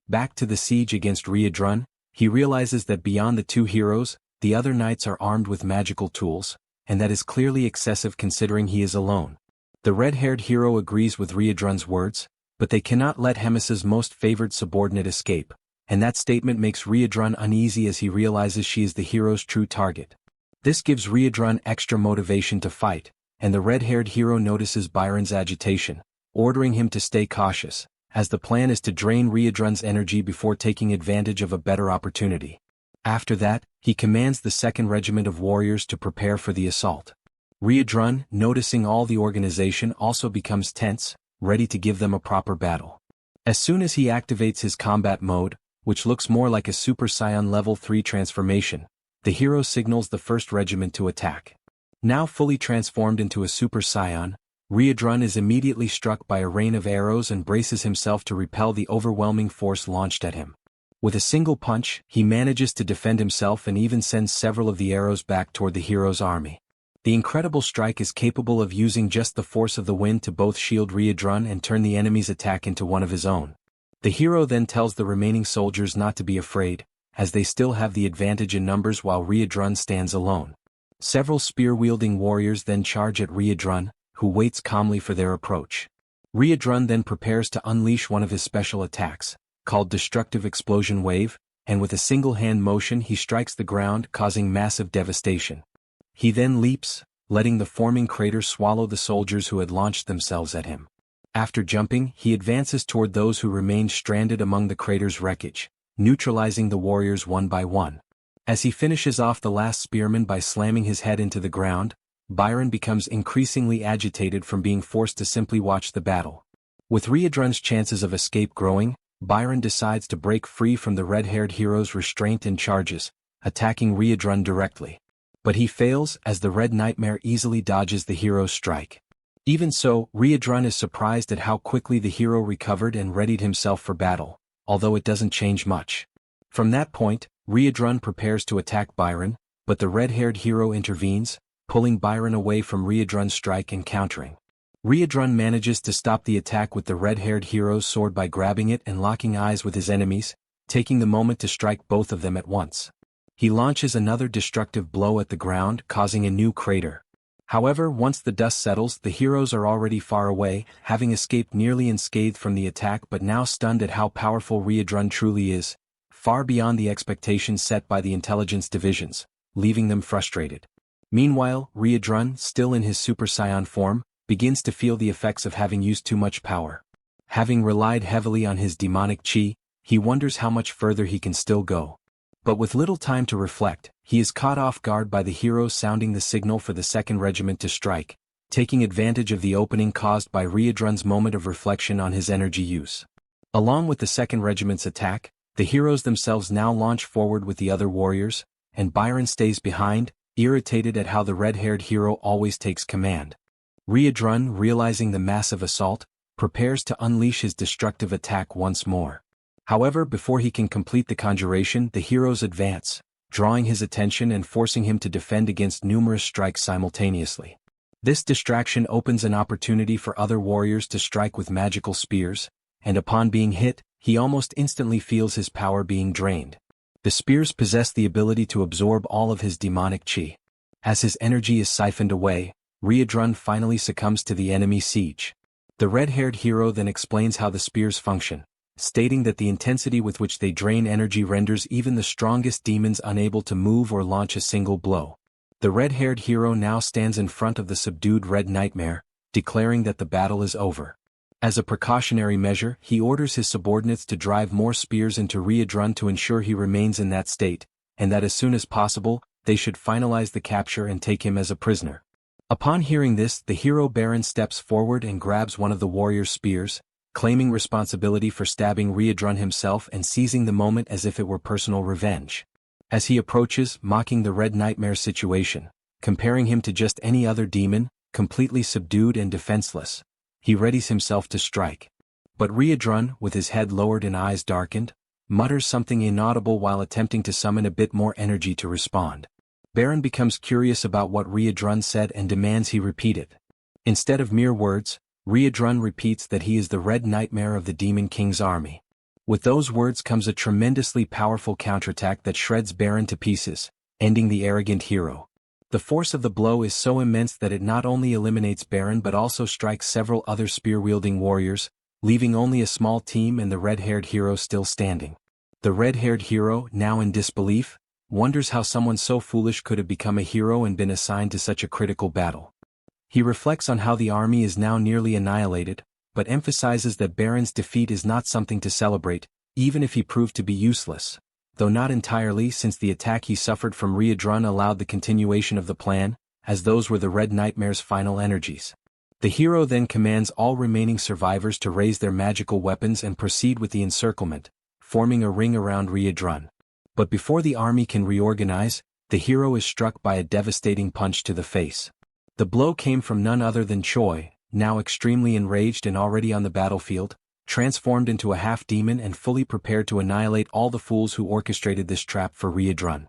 Back to the siege against Riedrun, he realizes that beyond the two heroes, the other knights are armed with magical tools, and that is clearly excessive considering he is alone. The red-haired hero agrees with Riedrun's words, but they cannot let Hemis's most favored subordinate escape, and that statement makes Riedrun uneasy as he realizes she is the hero's true target. This gives Riedrun extra motivation to fight, and the red-haired hero notices Byron's agitation, ordering him to stay cautious, as the plan is to drain Riedrun's energy before taking advantage of a better opportunity. After that, he commands the 2nd Regiment of Warriors to prepare for the assault. Riedrun, noticing all the organization, also becomes tense, ready to give them a proper battle. As soon as he activates his combat mode, which looks more like a Super Saiyan Level 3 transformation, the hero signals the 1st Regiment to attack. Now fully transformed into a Super Saiyan, Riedrun is immediately struck by a rain of arrows and braces himself to repel the overwhelming force launched at him. With a single punch, he manages to defend himself and even sends several of the arrows back toward the hero's army. The incredible strike is capable of using just the force of the wind to both shield Riedrun and turn the enemy's attack into one of his own. The hero then tells the remaining soldiers not to be afraid, as they still have the advantage in numbers while Riedrun stands alone. Several spear-wielding warriors then charge at Riedrun, who waits calmly for their approach. Riedrun then prepares to unleash one of his special attacks, called Destructive Explosion Wave, and with a single-hand motion he strikes the ground, causing massive devastation. He then leaps, letting the forming crater swallow the soldiers who had launched themselves at him. After jumping, he advances toward those who remained stranded among the crater's wreckage, neutralizing the warriors one by one. As he finishes off the last spearman by slamming his head into the ground, Byron becomes increasingly agitated from being forced to simply watch the battle. With Riedrun's chances of escape growing, Byron decides to break free from the red-haired hero's restraint and charges, attacking Riedrun directly. But he fails as the Red Nightmare easily dodges the hero's strike. Even so, Riedrun is surprised at how quickly the hero recovered and readied himself for battle, although it doesn't change much. From that point, Riedrun prepares to attack Byron, but the red-haired hero intervenes, pulling Byron away from Riedrun's strike and countering. Riedrun manages to stop the attack with the red-haired hero's sword by grabbing it and locking eyes with his enemies, taking the moment to strike both of them at once. He launches another destructive blow at the ground, causing a new crater. However, once the dust settles, the heroes are already far away, having escaped nearly unscathed from the attack but now stunned at how powerful Riedrun truly is, far beyond the expectations set by the intelligence divisions, leaving them frustrated. Meanwhile, Riedrun, still in his Super Saiyan form, begins to feel the effects of having used too much power. Having relied heavily on his demonic chi, he wonders how much further he can still go. But with little time to reflect, he is caught off guard by the heroes sounding the signal for the 2nd Regiment to strike, taking advantage of the opening caused by Riedrun's moment of reflection on his energy use. Along with the 2nd Regiment's attack, the heroes themselves now launch forward with the other warriors, and Byron stays behind, irritated at how the red-haired hero always takes command. Riedrun, realizing the massive assault, prepares to unleash his destructive attack once more. However, before he can complete the conjuration, the heroes advance, drawing his attention and forcing him to defend against numerous strikes simultaneously. This distraction opens an opportunity for other warriors to strike with magical spears, and upon being hit, he almost instantly feels his power being drained. The spears possess the ability to absorb all of his demonic chi. As his energy is siphoned away, Riedrun finally succumbs to the enemy siege. The red-haired hero then explains how the spears function, stating that the intensity with which they drain energy renders even the strongest demons unable to move or launch a single blow. The red-haired hero now stands in front of the subdued Red Nightmare, declaring that the battle is over. As a precautionary measure, he orders his subordinates to drive more spears into Riedrun to ensure he remains in that state, and that as soon as possible, they should finalize the capture and take him as a prisoner. Upon hearing this, the hero Baron steps forward and grabs one of the warrior's spears, claiming responsibility for stabbing Riedrun himself and seizing the moment as if it were personal revenge. As he approaches, mocking the Red Nightmare's situation, comparing him to just any other demon, completely subdued and defenseless, he readies himself to strike. But Riedrun, with his head lowered and eyes darkened, mutters something inaudible while attempting to summon a bit more energy to respond. Baron becomes curious about what Riedrun said and demands he repeat it. Instead of mere words, Riedrun repeats that he is the Red Nightmare of the Demon King's army. With those words comes a tremendously powerful counterattack that shreds Baron to pieces, ending the arrogant hero. The force of the blow is so immense that it not only eliminates Baron but also strikes several other spear-wielding warriors, leaving only a small team and the red-haired hero still standing. The red-haired hero, now in disbelief, wonders how someone so foolish could have become a hero and been assigned to such a critical battle. He reflects on how the army is now nearly annihilated, but emphasizes that Baron's defeat is not something to celebrate, even if he proved to be useless, though not entirely since the attack he suffered from Riedrun allowed the continuation of the plan, as those were the Red Nightmare's final energies. The hero then commands all remaining survivors to raise their magical weapons and proceed with the encirclement, forming a ring around Riedrun. But before the army can reorganize, the hero is struck by a devastating punch to the face. The blow came from none other than Choi, now extremely enraged and already on the battlefield, transformed into a half-demon and fully prepared to annihilate all the fools who orchestrated this trap for Riedrun.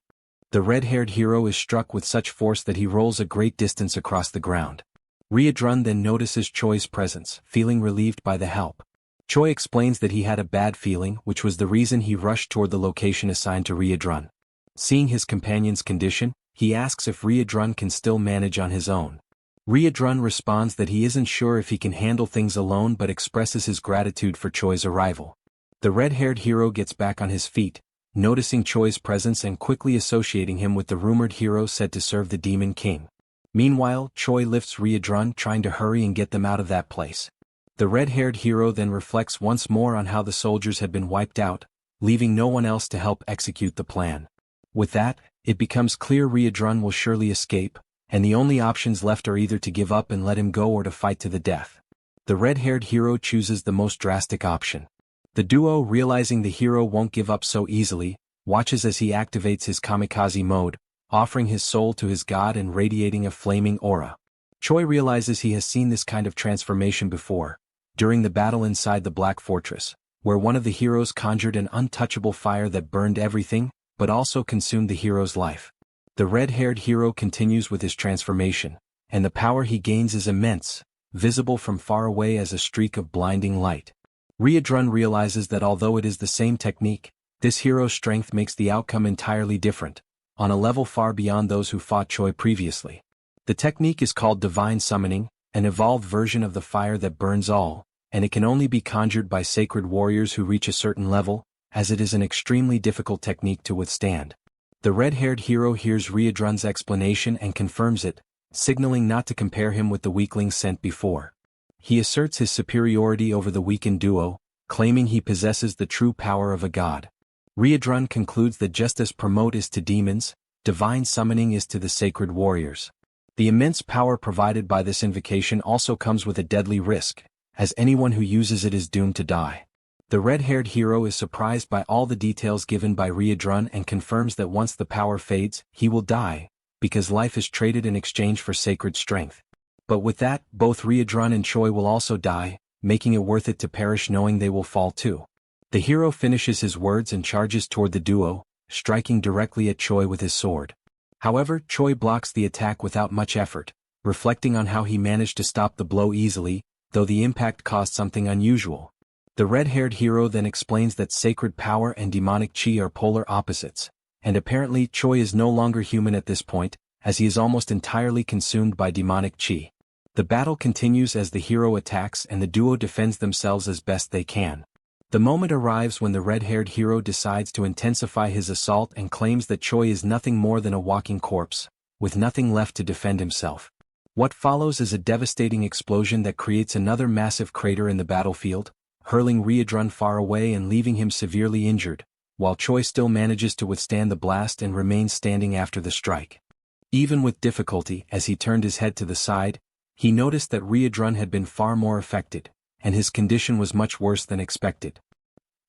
The red-haired hero is struck with such force that he rolls a great distance across the ground. Riedrun then notices Choi's presence, feeling relieved by the help. Choi explains that he had a bad feeling, which was the reason he rushed toward the location assigned to Riedrun. Seeing his companion's condition, he asks if Riedrun can still manage on his own. Riedrun responds that he isn't sure if he can handle things alone but expresses his gratitude for Choi's arrival. The red-haired hero gets back on his feet, noticing Choi's presence and quickly associating him with the rumored hero said to serve the Demon King. Meanwhile, Choi lifts Riedrun, trying to hurry and get them out of that place. The red-haired hero then reflects once more on how the soldiers had been wiped out, leaving no one else to help execute the plan. With that, it becomes clear Riedrun will surely escape, and the only options left are either to give up and let him go or to fight to the death. The red-haired hero chooses the most drastic option. The duo, realizing the hero won't give up so easily, watches as he activates his kamikaze mode, offering his soul to his god and radiating a flaming aura. Choi realizes he has seen this kind of transformation before, during the battle inside the Black Fortress, where one of the heroes conjured an untouchable fire that burned everything, but also consumed the hero's life. The red-haired hero continues with his transformation, and the power he gains is immense, visible from far away as a streak of blinding light. Ryudrun realizes that although it is the same technique, this hero's strength makes the outcome entirely different, on a level far beyond those who fought Choi previously. The technique is called Divine Summoning, an evolved version of the fire that burns all, and it can only be conjured by sacred warriors who reach a certain level, as it is an extremely difficult technique to withstand. The red-haired hero hears Ryudrun's explanation and confirms it, signaling not to compare him with the weaklings sent before. He asserts his superiority over the weakened duo, claiming he possesses the true power of a god. Ryudrun concludes that just as promote is to demons, divine summoning is to the sacred warriors. The immense power provided by this invocation also comes with a deadly risk, as anyone who uses it is doomed to die. The red-haired hero is surprised by all the details given by Ryudrun and confirms that once the power fades, he will die, because life is traded in exchange for sacred strength. But with that, both Ryudrun and Choi will also die, making it worth it to perish knowing they will fall too. The hero finishes his words and charges toward the duo, striking directly at Choi with his sword. However, Choi blocks the attack without much effort, reflecting on how he managed to stop the blow easily, though the impact caused something unusual. The red-haired hero then explains that sacred power and demonic chi are polar opposites, and apparently Choi is no longer human at this point, as he is almost entirely consumed by demonic chi. The battle continues as the hero attacks and the duo defends themselves as best they can. The moment arrives when the red-haired hero decides to intensify his assault and claims that Choi is nothing more than a walking corpse, with nothing left to defend himself. What follows is a devastating explosion that creates another massive crater in the battlefield, hurling Ryudrun far away and leaving him severely injured, while Choi still manages to withstand the blast and remains standing after the strike. Even with difficulty, as he turned his head to the side, he noticed that Ryudrun had been far more affected, and his condition was much worse than expected.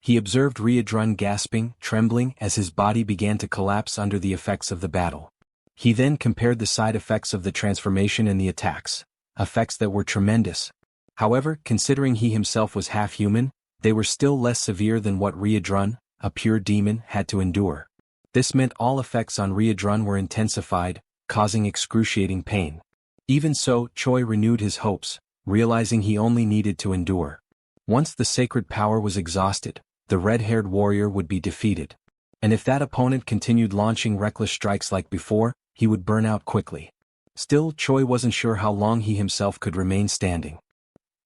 He observed Ryudrun gasping, trembling as his body began to collapse under the effects of the battle. He then compared the side effects of the transformation and the attacks, effects that were tremendous. However, considering he himself was half-human, they were still less severe than what Ryudrun, a pure demon, had to endure. This meant all effects on Ryudrun were intensified, causing excruciating pain. Even so, Choi renewed his hopes, realizing he only needed to endure. Once the sacred power was exhausted, the red-haired warrior would be defeated. And if that opponent continued launching reckless strikes like before, he would burn out quickly. Still, Choi wasn't sure how long he himself could remain standing.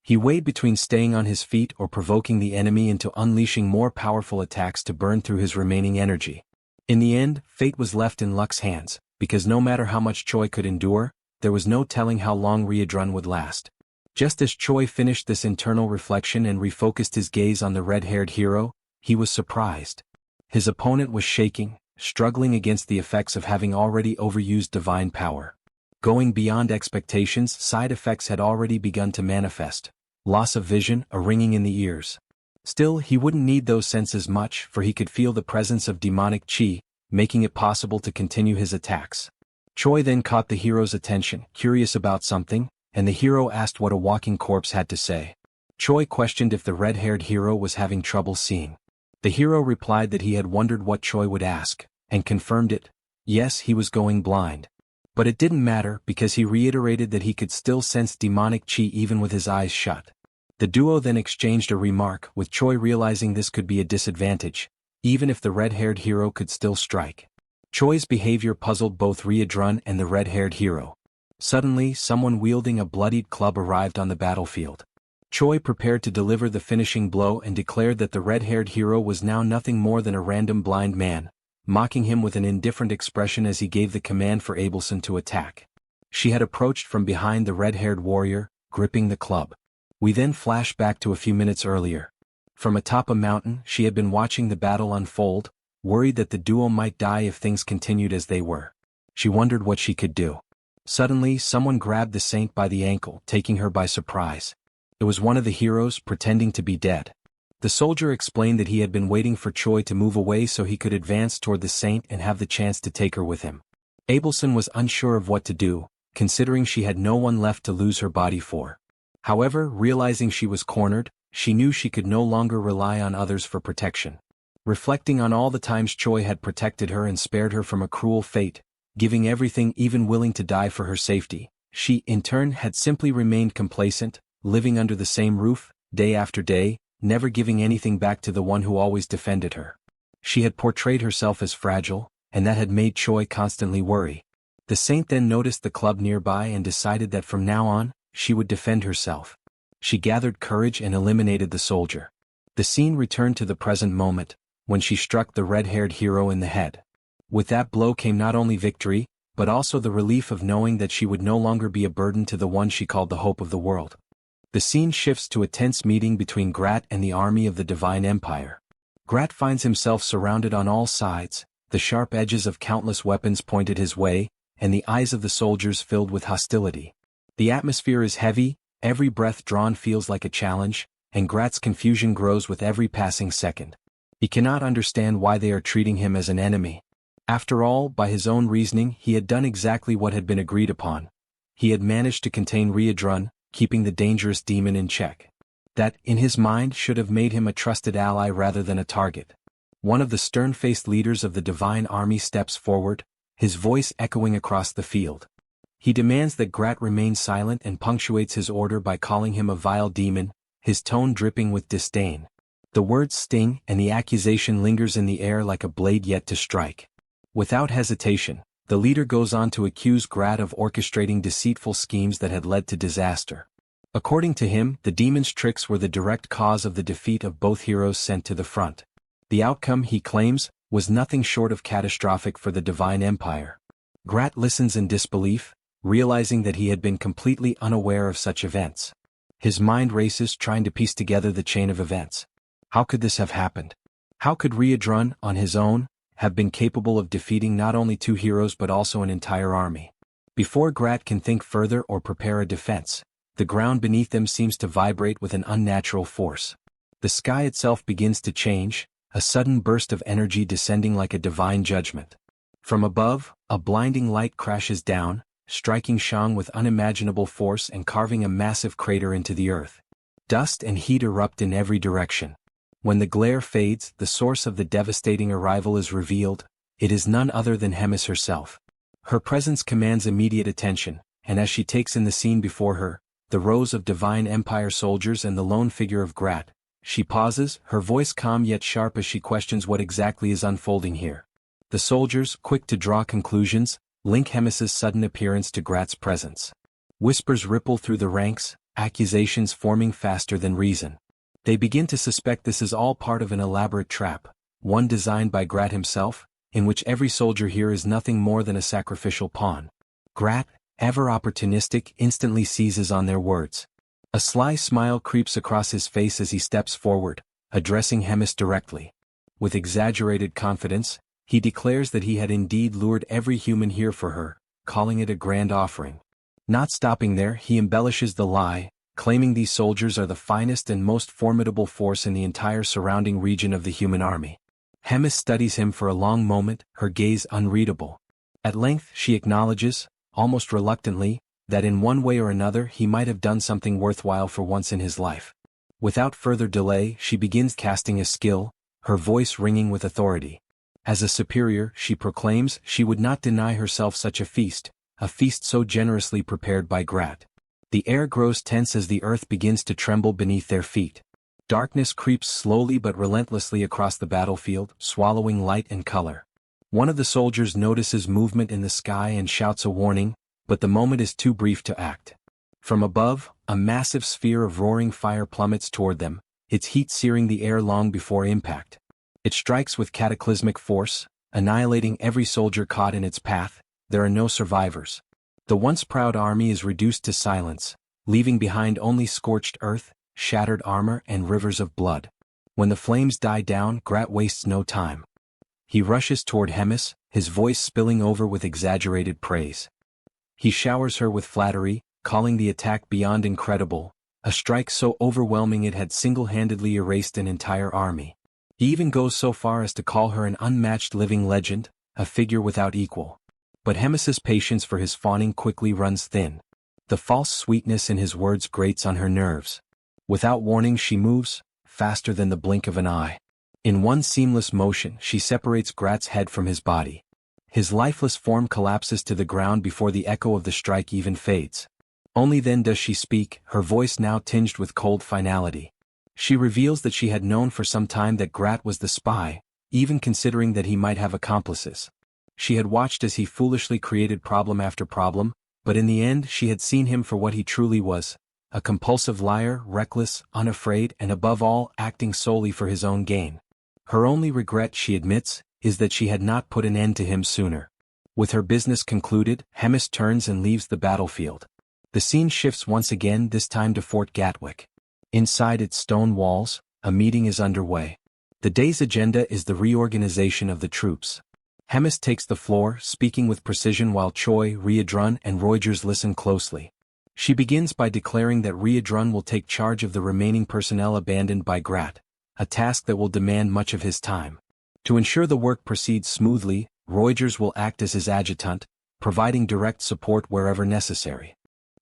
He weighed between staying on his feet or provoking the enemy into unleashing more powerful attacks to burn through his remaining energy. In the end, fate was left in luck's hands, because no matter how much Choi could endure, there was no telling how long Ryudrun would last. Just as Choi finished this internal reflection and refocused his gaze on the red-haired hero, he was surprised. His opponent was shaking, struggling against the effects of having already overused divine power. Going beyond expectations, side effects had already begun to manifest. Loss of vision, a ringing in the ears. Still, he wouldn't need those senses much, for he could feel the presence of demonic chi, making it possible to continue his attacks. Choi then caught the hero's attention, curious about something, and the hero asked what a walking corpse had to say. Choi questioned if the red-haired hero was having trouble seeing. The hero replied that he had wondered what Choi would ask, and confirmed it. Yes, he was going blind. But it didn't matter because he reiterated that he could still sense demonic chi even with his eyes shut. The duo then exchanged a remark, with Choi realizing this could be a disadvantage, even if the red-haired hero could still strike. Choi's behavior puzzled both Ryudrun and the red-haired hero. Suddenly, someone wielding a bloodied club arrived on the battlefield. Choi prepared to deliver the finishing blow and declared that the red-haired hero was now nothing more than a random blind man, mocking him with an indifferent expression as he gave the command for Abelson to attack. She had approached from behind the red-haired warrior, gripping the club. We then flash back to a few minutes earlier. From atop a mountain, she had been watching the battle unfold, worried that the duo might die if things continued as they were. She wondered what she could do. Suddenly, someone grabbed the saint by the ankle, taking her by surprise. It was one of the heroes, pretending to be dead. The soldier explained that he had been waiting for Choi to move away so he could advance toward the saint and have the chance to take her with him. Abelson was unsure of what to do, considering she had no one left to lose her body for. However, realizing she was cornered, she knew she could no longer rely on others for protection. Reflecting on all the times Choi had protected her and spared her from a cruel fate, giving everything, even willing to die for her safety, she, in turn, had simply remained complacent, living under the same roof, day after day, never giving anything back to the one who always defended her. She had portrayed herself as fragile, and that had made Choi constantly worry. The saint then noticed the club nearby and decided that from now on, she would defend herself. She gathered courage and eliminated the soldier. The scene returned to the present moment, when she struck the red-haired hero in the head. With that blow came not only victory, but also the relief of knowing that she would no longer be a burden to the one she called the hope of the world. The scene shifts to a tense meeting between Grat and the army of the Divine Empire. Grat finds himself surrounded on all sides, the sharp edges of countless weapons pointed his way, and the eyes of the soldiers filled with hostility. The atmosphere is heavy, every breath drawn feels like a challenge, and Grat's confusion grows with every passing second. He cannot understand why they are treating him as an enemy. After all, by his own reasoning, he had done exactly what had been agreed upon. He had managed to contain Riadrun, keeping the dangerous demon in check. That, in his mind, should have made him a trusted ally rather than a target. One of the stern-faced leaders of the Divine Army steps forward, his voice echoing across the field. He demands that Grat remain silent and punctuates his order by calling him a vile demon, his tone dripping with disdain. The words sting, and the accusation lingers in the air like a blade yet to strike. Without hesitation, the leader goes on to accuse Grat of orchestrating deceitful schemes that had led to disaster. According to him, the demon's tricks were the direct cause of the defeat of both heroes sent to the front. The outcome, he claims, was nothing short of catastrophic for the Divine Empire. Grat listens in disbelief, realizing that he had been completely unaware of such events. His mind races trying to piece together the chain of events. How could this have happened? How could Riadrun, on his own, have been capable of defeating not only two heroes but also an entire army? Before Grat can think further or prepare a defense, the ground beneath them seems to vibrate with an unnatural force. The sky itself begins to change, a sudden burst of energy descending like a divine judgment. From above, a blinding light crashes down, striking Shang with unimaginable force and carving a massive crater into the earth. Dust and heat erupt in every direction. When the glare fades, the source of the devastating arrival is revealed. It is none other than Hemis herself. Her presence commands immediate attention, and as she takes in the scene before her, the rows of Divine Empire soldiers and the lone figure of Grat, she pauses, her voice calm yet sharp as she questions what exactly is unfolding here. The soldiers, quick to draw conclusions, link Hemis's sudden appearance to Grat's presence. Whispers ripple through the ranks, accusations forming faster than reason. They begin to suspect this is all part of an elaborate trap, one designed by Grat himself, in which every soldier here is nothing more than a sacrificial pawn. Grat, ever opportunistic, instantly seizes on their words. A sly smile creeps across his face as he steps forward, addressing Hemis directly. With exaggerated confidence, he declares that he had indeed lured every human here for her, calling it a grand offering. Not stopping there, he embellishes the lie, claiming these soldiers are the finest and most formidable force in the entire surrounding region of the human army. Hemis studies him for a long moment, her gaze unreadable. At length she acknowledges, almost reluctantly, that in one way or another he might have done something worthwhile for once in his life. Without further delay, she begins casting a skill, her voice ringing with authority. As a superior, she proclaims she would not deny herself such a feast so generously prepared by Grat. The air grows tense as the earth begins to tremble beneath their feet. Darkness creeps slowly but relentlessly across the battlefield, swallowing light and color. One of the soldiers notices movement in the sky and shouts a warning, but the moment is too brief to act. From above, a massive sphere of roaring fire plummets toward them, its heat searing the air long before impact. It strikes with cataclysmic force, annihilating every soldier caught in its path. There are no survivors. The once proud army is reduced to silence, leaving behind only scorched earth, shattered armor and rivers of blood. When the flames die down, Grat wastes no time. He rushes toward Hemis, his voice spilling over with exaggerated praise. He showers her with flattery, calling the attack beyond incredible, a strike so overwhelming it had single-handedly erased an entire army. He even goes so far as to call her an unmatched living legend, a figure without equal. But Hemis's patience for his fawning quickly runs thin. The false sweetness in his words grates on her nerves. Without warning she moves, faster than the blink of an eye. In one seamless motion she separates Grat's head from his body. His lifeless form collapses to the ground before the echo of the strike even fades. Only then does she speak, her voice now tinged with cold finality. She reveals that she had known for some time that Grat was the spy, even considering that he might have accomplices. She had watched as he foolishly created problem after problem, but in the end she had seen him for what he truly was, a compulsive liar, reckless, unafraid, and above all, acting solely for his own gain. Her only regret, she admits, is that she had not put an end to him sooner. With her business concluded, Hemis turns and leaves the battlefield. The scene shifts once again, this time to Fort Gatwick. Inside its stone walls, a meeting is underway. The day's agenda is the reorganization of the troops. Hemis takes the floor, speaking with precision while Choi, Ryedrun, and Reuters listen closely. She begins by declaring that Ryedrun will take charge of the remaining personnel abandoned by Grat, a task that will demand much of his time. To ensure the work proceeds smoothly, Reuters will act as his adjutant, providing direct support wherever necessary.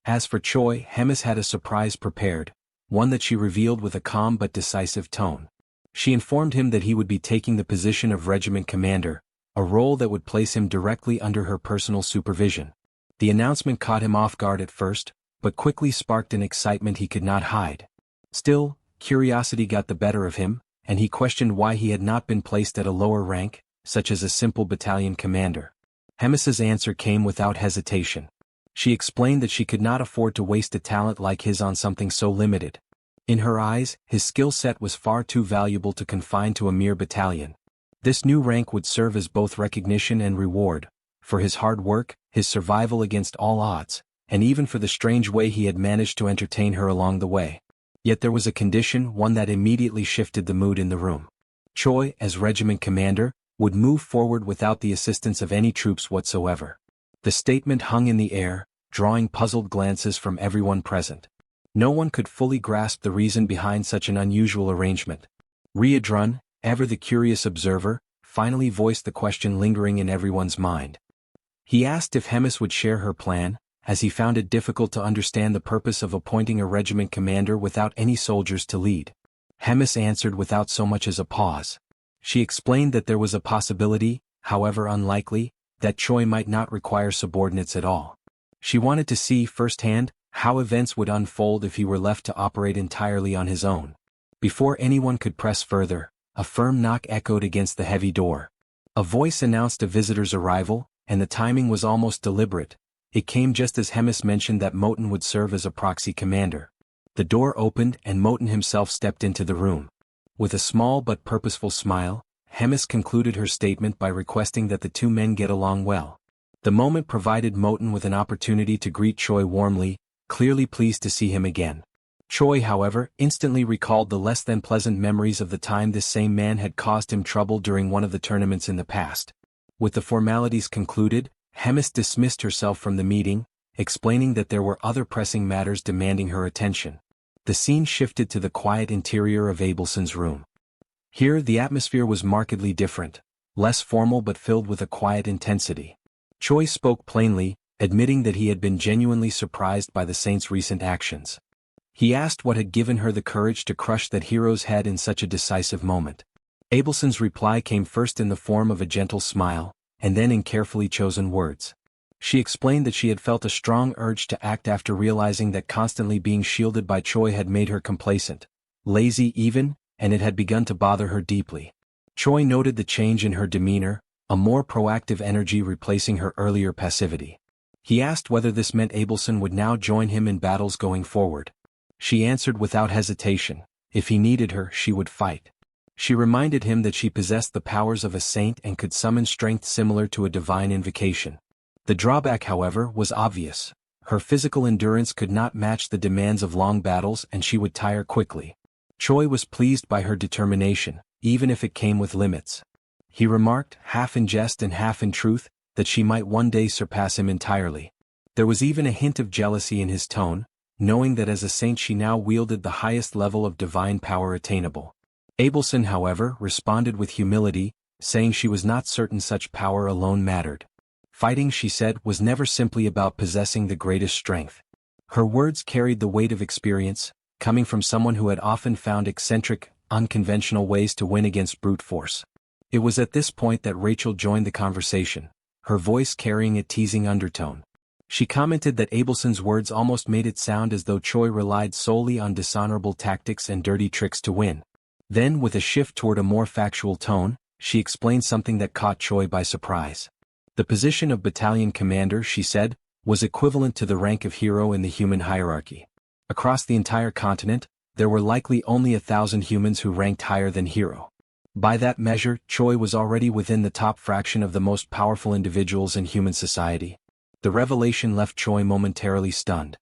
As for Choi, Hemis had a surprise prepared, one that she revealed with a calm but decisive tone. She informed him that he would be taking the position of regiment commander, a role that would place him directly under her personal supervision. The announcement caught him off guard at first, but quickly sparked an excitement he could not hide. Still, curiosity got the better of him, and he questioned why he had not been placed at a lower rank, such as a simple battalion commander. Hemis's answer came without hesitation. She explained that she could not afford to waste a talent like his on something so limited. In her eyes, his skill set was far too valuable to confine to a mere battalion. This new rank would serve as both recognition and reward, for his hard work, his survival against all odds, and even for the strange way he had managed to entertain her along the way. Yet there was a condition, one that immediately shifted the mood in the room. Choi, as regiment commander, would move forward without the assistance of any troops whatsoever. The statement hung in the air, drawing puzzled glances from everyone present. No one could fully grasp the reason behind such an unusual arrangement. Ryedrun, ever the curious observer, finally voiced the question lingering in everyone's mind. He asked if Hemis would share her plan, as he found it difficult to understand the purpose of appointing a regiment commander without any soldiers to lead. Hemis answered without so much as a pause. She explained that there was a possibility, however unlikely, that Choi might not require subordinates at all. She wanted to see firsthand how events would unfold if he were left to operate entirely on his own. Before anyone could press further, a firm knock echoed against the heavy door. A voice announced a visitor's arrival, and the timing was almost deliberate. It came just as Hemis mentioned that Moten would serve as a proxy commander. The door opened and Moten himself stepped into the room. With a small but purposeful smile, Hemis concluded her statement by requesting that the two men get along well. The moment provided Moten with an opportunity to greet Choi warmly, clearly pleased to see him again. Choi, however, instantly recalled the less than pleasant memories of the time this same man had caused him trouble during one of the tournaments in the past. With the formalities concluded, Hemis dismissed herself from the meeting, explaining that there were other pressing matters demanding her attention. The scene shifted to the quiet interior of Abelson's room. Here the atmosphere was markedly different, less formal but filled with a quiet intensity. Choi spoke plainly, admitting that he had been genuinely surprised by the saint's recent actions. He asked what had given her the courage to crush that hero's head in such a decisive moment. Abelson's reply came first in the form of a gentle smile, and then in carefully chosen words. She explained that she had felt a strong urge to act after realizing that constantly being shielded by Choi had made her complacent, lazy even, and it had begun to bother her deeply. Choi noted the change in her demeanor, a more proactive energy replacing her earlier passivity. He asked whether this meant Abelson would now join him in battles going forward. She answered without hesitation, if he needed her, she would fight. She reminded him that she possessed the powers of a saint and could summon strength similar to a divine invocation. The drawback, however, was obvious. Her physical endurance could not match the demands of long battles and she would tire quickly. Choi was pleased by her determination, even if it came with limits. He remarked, half in jest and half in truth, that she might one day surpass him entirely. There was even a hint of jealousy in his tone, knowing that as a saint she now wielded the highest level of divine power attainable. Abelson, however, responded with humility, saying she was not certain such power alone mattered. Fighting, she said, was never simply about possessing the greatest strength. Her words carried the weight of experience, coming from someone who had often found eccentric, unconventional ways to win against brute force. It was at this point that Rachel joined the conversation, her voice carrying a teasing undertone. She commented that Abelson's words almost made it sound as though Choi relied solely on dishonorable tactics and dirty tricks to win. Then, with a shift toward a more factual tone, she explained something that caught Choi by surprise. The position of battalion commander, she said, was equivalent to the rank of hero in the human hierarchy. Across the entire continent, there were likely only 1,000 humans who ranked higher than hero. By that measure, Choi was already within the top fraction of the most powerful individuals in human society. The revelation left Choi momentarily stunned.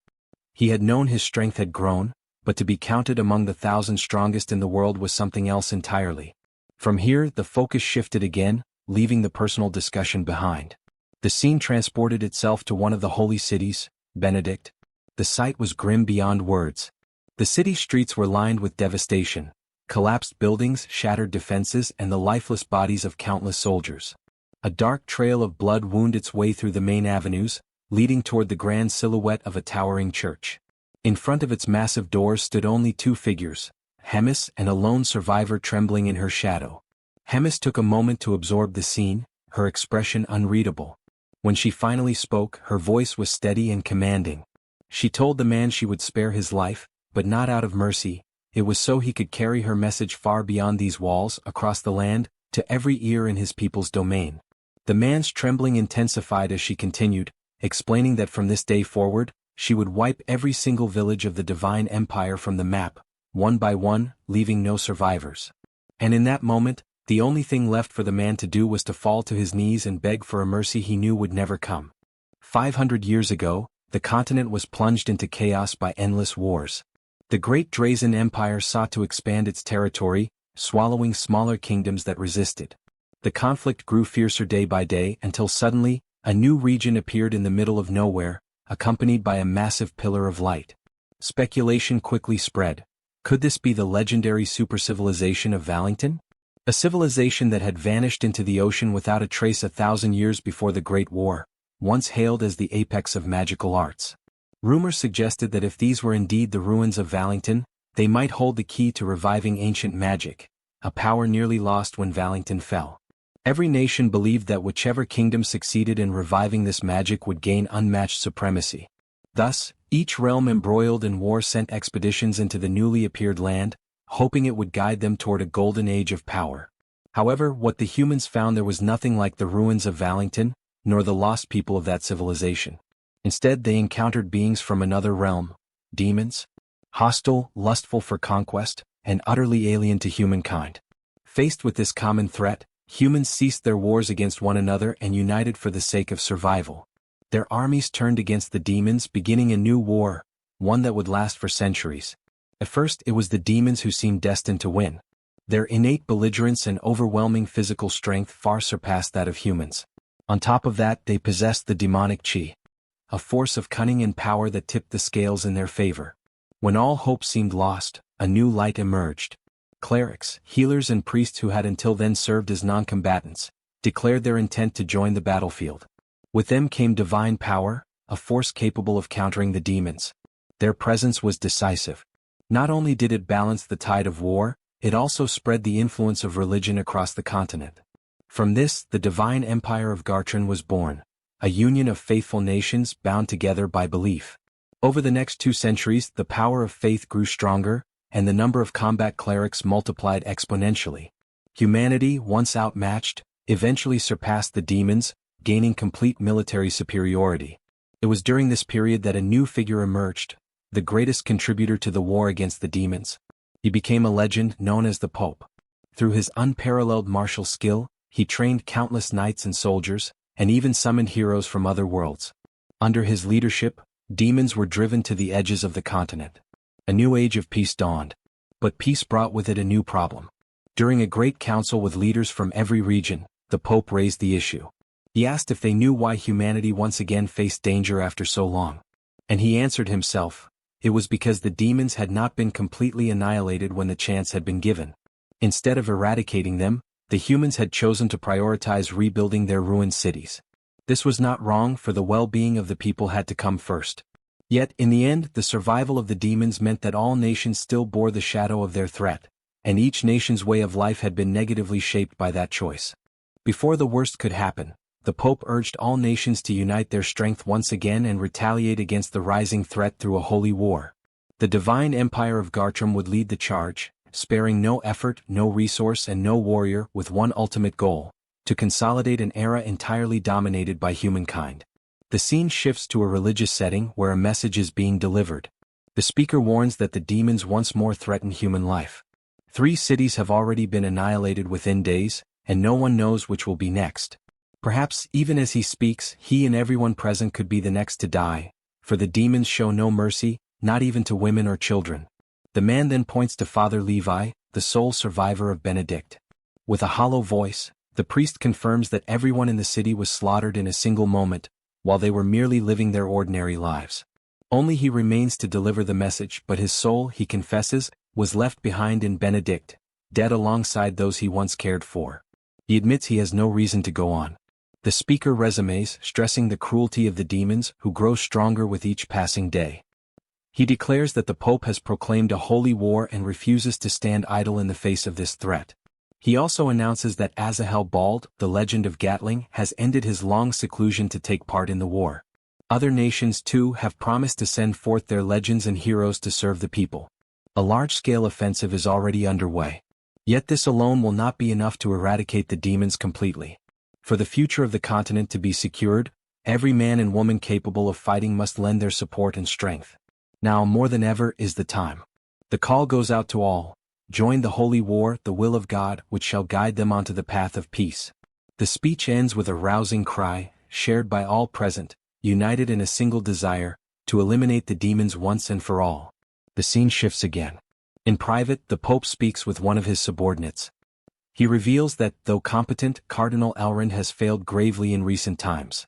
He had known his strength had grown, but to be counted among the 1,000 strongest in the world was something else entirely. From here, the focus shifted again, leaving the personal discussion behind. The scene transported itself to one of the holy cities, Benedict. The sight was grim beyond words. The city streets were lined with devastation, collapsed buildings, shattered defenses, and the lifeless bodies of countless soldiers. A dark trail of blood wound its way through the main avenues, leading toward the grand silhouette of a towering church. In front of its massive doors stood only two figures, Hemis and a lone survivor trembling in her shadow. Hemis took a moment to absorb the scene, her expression unreadable. When she finally spoke, her voice was steady and commanding. She told the man she would spare his life, but not out of mercy. It was so he could carry her message far beyond these walls, across the land, to every ear in his people's domain. The man's trembling intensified as she continued, explaining that from this day forward, she would wipe every single village of the Divine Empire from the map, one by one, leaving no survivors. And in that moment, the only thing left for the man to do was to fall to his knees and beg for a mercy he knew would never come. 500 years ago, the continent was plunged into chaos by endless wars. The Great Drazen Empire sought to expand its territory, swallowing smaller kingdoms that resisted. The conflict grew fiercer day by day until suddenly, a new region appeared in the middle of nowhere, accompanied by a massive pillar of light. Speculation quickly spread. Could this be the legendary supercivilization of Valington? A civilization that had vanished into the ocean without a trace 1,000 years before the Great War, once hailed as the apex of magical arts. Rumors suggested that if these were indeed the ruins of Valington, they might hold the key to reviving ancient magic, a power nearly lost when Valington fell. Every nation believed that whichever kingdom succeeded in reviving this magic would gain unmatched supremacy. Thus, each realm embroiled in war sent expeditions into the newly appeared land, hoping it would guide them toward a golden age of power. However, what the humans found there was nothing like the ruins of Valington, nor the lost people of that civilization. Instead, they encountered beings from another realm, demons, hostile, lustful for conquest, and utterly alien to humankind. Faced with this common threat, humans ceased their wars against one another and united for the sake of survival. Their armies turned against the demons, beginning a new war, one that would last for centuries. At first, it was the demons who seemed destined to win. Their innate belligerence and overwhelming physical strength far surpassed that of humans. On top of that, they possessed the demonic chi, a force of cunning and power that tipped the scales in their favor. When all hope seemed lost, a new light emerged. Clerics, healers and priests who had until then served as non-combatants, declared their intent to join the battlefield. With them came divine power, a force capable of countering the demons. Their presence was decisive. Not only did it balance the tide of war, it also spread the influence of religion across the continent. From this, the divine empire of Gartran was born, a union of faithful nations bound together by belief. Over the next 2 centuries, the power of faith grew stronger, and the number of combat clerics multiplied exponentially. Humanity, once outmatched, eventually surpassed the demons, gaining complete military superiority. It was during this period that a new figure emerged, the greatest contributor to the war against the demons. He became a legend known as the Pope. Through his unparalleled martial skill, he trained countless knights and soldiers, and even summoned heroes from other worlds. Under his leadership, demons were driven to the edges of the continent. A new age of peace dawned. But peace brought with it a new problem. During a great council with leaders from every region, the Pope raised the issue. He asked if they knew why humanity once again faced danger after so long. And he answered himself, It was because the demons had not been completely annihilated when the chance had been given. Instead of eradicating them, the humans had chosen to prioritize rebuilding their ruined cities. This was not wrong, for the well-being of the people had to come first. Yet, in the end, the survival of the demons meant that all nations still bore the shadow of their threat, and each nation's way of life had been negatively shaped by that choice. Before the worst could happen, the Pope urged all nations to unite their strength once again and retaliate against the rising threat through a holy war. The divine empire of Gartrum would lead the charge, sparing no effort, no resource and no warrior, with one ultimate goal: to consolidate an era entirely dominated by humankind. The scene shifts to a religious setting where a message is being delivered. The speaker warns that the demons once more threaten human life. 3 cities have already been annihilated within days, and no one knows which will be next. Perhaps, even as he speaks, he and everyone present could be the next to die, for the demons show no mercy, not even to women or children. The man then points to Father Levi, the sole survivor of Benedict. With a hollow voice, the priest confirms that everyone in the city was slaughtered in a single moment, while they were merely living their ordinary lives. Only he remains to deliver the message, but his soul, he confesses, was left behind in Benedict, dead alongside those he once cared for. He admits he has no reason to go on. The speaker resumes, stressing the cruelty of the demons, who grow stronger with each passing day. He declares that the Pope has proclaimed a holy war and refuses to stand idle in the face of this threat. He also announces that Azahel Bald, the legend of Gatling, has ended his long seclusion to take part in the war. Other nations too have promised to send forth their legends and heroes to serve the people. A large-scale offensive is already underway. Yet this alone will not be enough to eradicate the demons completely. For the future of the continent to be secured, every man and woman capable of fighting must lend their support and strength. Now more than ever is the time. The call goes out to all: join the holy war, the will of God, which shall guide them onto the path of peace. The speech ends with a rousing cry, shared by all present, united in a single desire: to eliminate the demons once and for all. The scene shifts again. In private, the Pope speaks with one of his subordinates. He reveals that, though competent, Cardinal Elrond has failed gravely in recent times.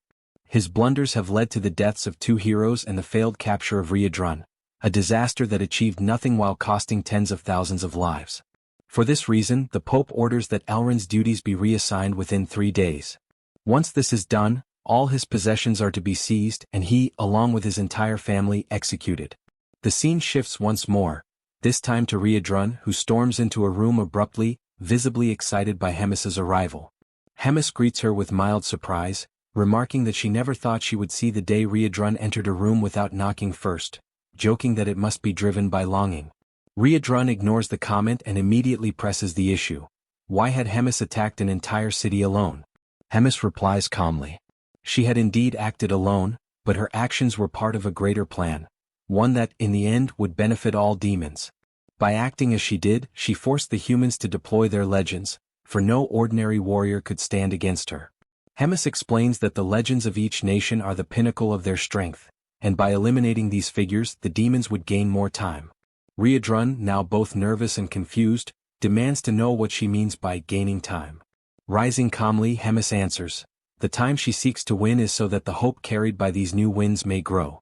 His blunders have led to the deaths of 2 heroes and the failed capture of Riadrun, a disaster that achieved nothing while costing tens of thousands of lives. For this reason, the Pope orders that Elrond's duties be reassigned within 3 days. Once this is done, all his possessions are to be seized and he, along with his entire family, executed. The scene shifts once more, this time to Riadrun, who storms into a room abruptly, visibly excited by Hemis's arrival. Hemis greets her with mild surprise, remarking that she never thought she would see the day Riadrun entered a room without knocking first, joking that it must be driven by longing. Riadrun ignores the comment and immediately presses the issue. Why had Hemis attacked an entire city alone? Hemis replies calmly. She had indeed acted alone, but her actions were part of a greater plan, one that, in the end, would benefit all demons. By acting as she did, she forced the humans to deploy their legends, for no ordinary warrior could stand against her. Hemis explains that the legends of each nation are the pinnacle of their strength, and by eliminating these figures, the demons would gain more time. Riadrun, now both nervous and confused, demands to know what she means by gaining time. Rising calmly, Hemis answers, the time she seeks to win is so that the hope carried by these new winds may grow.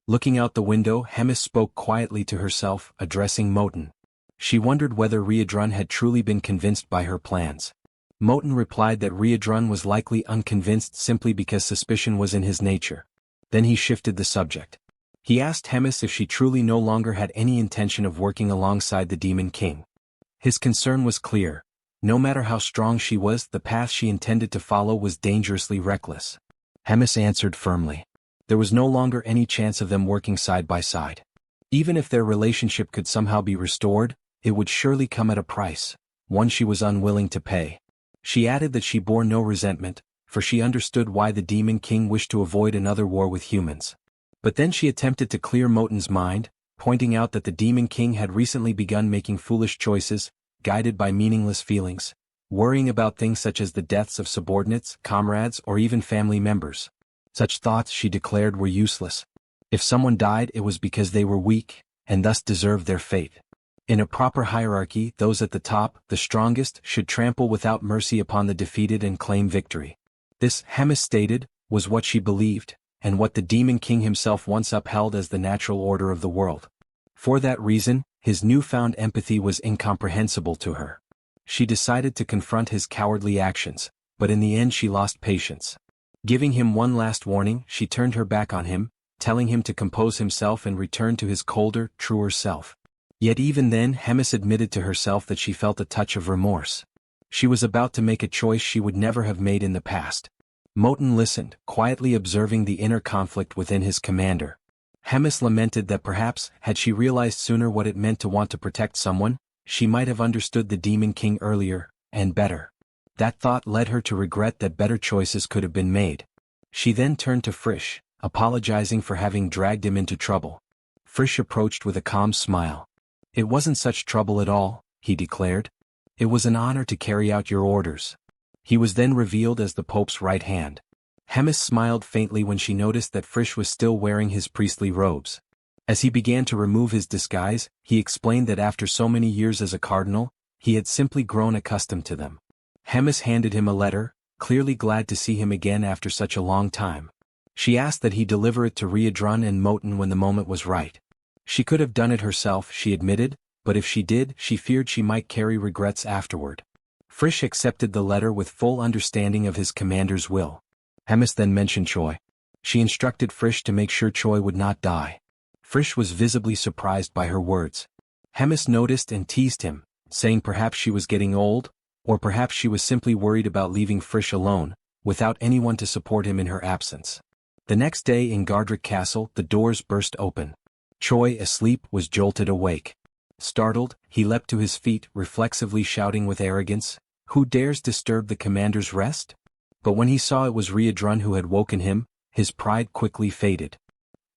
Looking out the window, Hemis spoke quietly to herself, addressing Moten. She wondered whether Riadrun had truly been convinced by her plans. Moten replied that Riadrun was likely unconvinced simply because suspicion was in his nature. Then he shifted the subject. He asked Hemis if she truly no longer had any intention of working alongside the Demon King. His concern was clear. No matter how strong she was, the path she intended to follow was dangerously reckless. Hemis answered firmly. There was no longer any chance of them working side by side. Even if their relationship could somehow be restored, it would surely come at a price, one she was unwilling to pay. She added that she bore no resentment, for she understood why the Demon King wished to avoid another war with humans. But then she attempted to clear Moten's mind, pointing out that the Demon King had recently begun making foolish choices, guided by meaningless feelings, worrying about things such as the deaths of subordinates, comrades, or even family members. Such thoughts, she declared, were useless. If someone died, it was because they were weak, and thus deserved their fate. In a proper hierarchy, those at the top, the strongest, should trample without mercy upon the defeated and claim victory. This, Hemis stated, was what she believed, and what the Demon King himself once upheld as the natural order of the world. For that reason, his newfound empathy was incomprehensible to her. She decided to confront his cowardly actions, but in the end she lost patience. Giving him one last warning, she turned her back on him, telling him to compose himself and return to his colder, truer self. Yet even then Hemis admitted to herself that she felt a touch of remorse. She was about to make a choice she would never have made in the past. Moten listened, quietly observing the inner conflict within his commander. Hemis lamented that perhaps, had she realized sooner what it meant to want to protect someone, she might have understood the Demon King earlier, and better. That thought led her to regret that better choices could have been made. She then turned to Frisch, apologizing for having dragged him into trouble. Frisch approached with a calm smile. "It wasn't such trouble at all," he declared. "It was an honor to carry out your orders." He was then revealed as the Pope's right hand. Hemis smiled faintly when she noticed that Frisch was still wearing his priestly robes. As he began to remove his disguise, he explained that after so many years as a cardinal, he had simply grown accustomed to them. Hemis handed him a letter, clearly glad to see him again after such a long time. She asked that he deliver it to Riedrun and Moten when the moment was right. She could have done it herself, she admitted, but if she did, she feared she might carry regrets afterward. Frisch accepted the letter with full understanding of his commander's will. Hemis then mentioned Choi. She instructed Frisch to make sure Choi would not die. Frisch was visibly surprised by her words. Hemis noticed and teased him, saying perhaps she was getting old, or perhaps she was simply worried about leaving Frisch alone, without anyone to support him in her absence. The next day in Gardrick Castle, the doors burst open. Choi, asleep, was jolted awake. Startled, he leapt to his feet, reflexively shouting with arrogance, "Who dares disturb the commander's rest?" But when he saw it was Riedrun who had woken him, his pride quickly faded.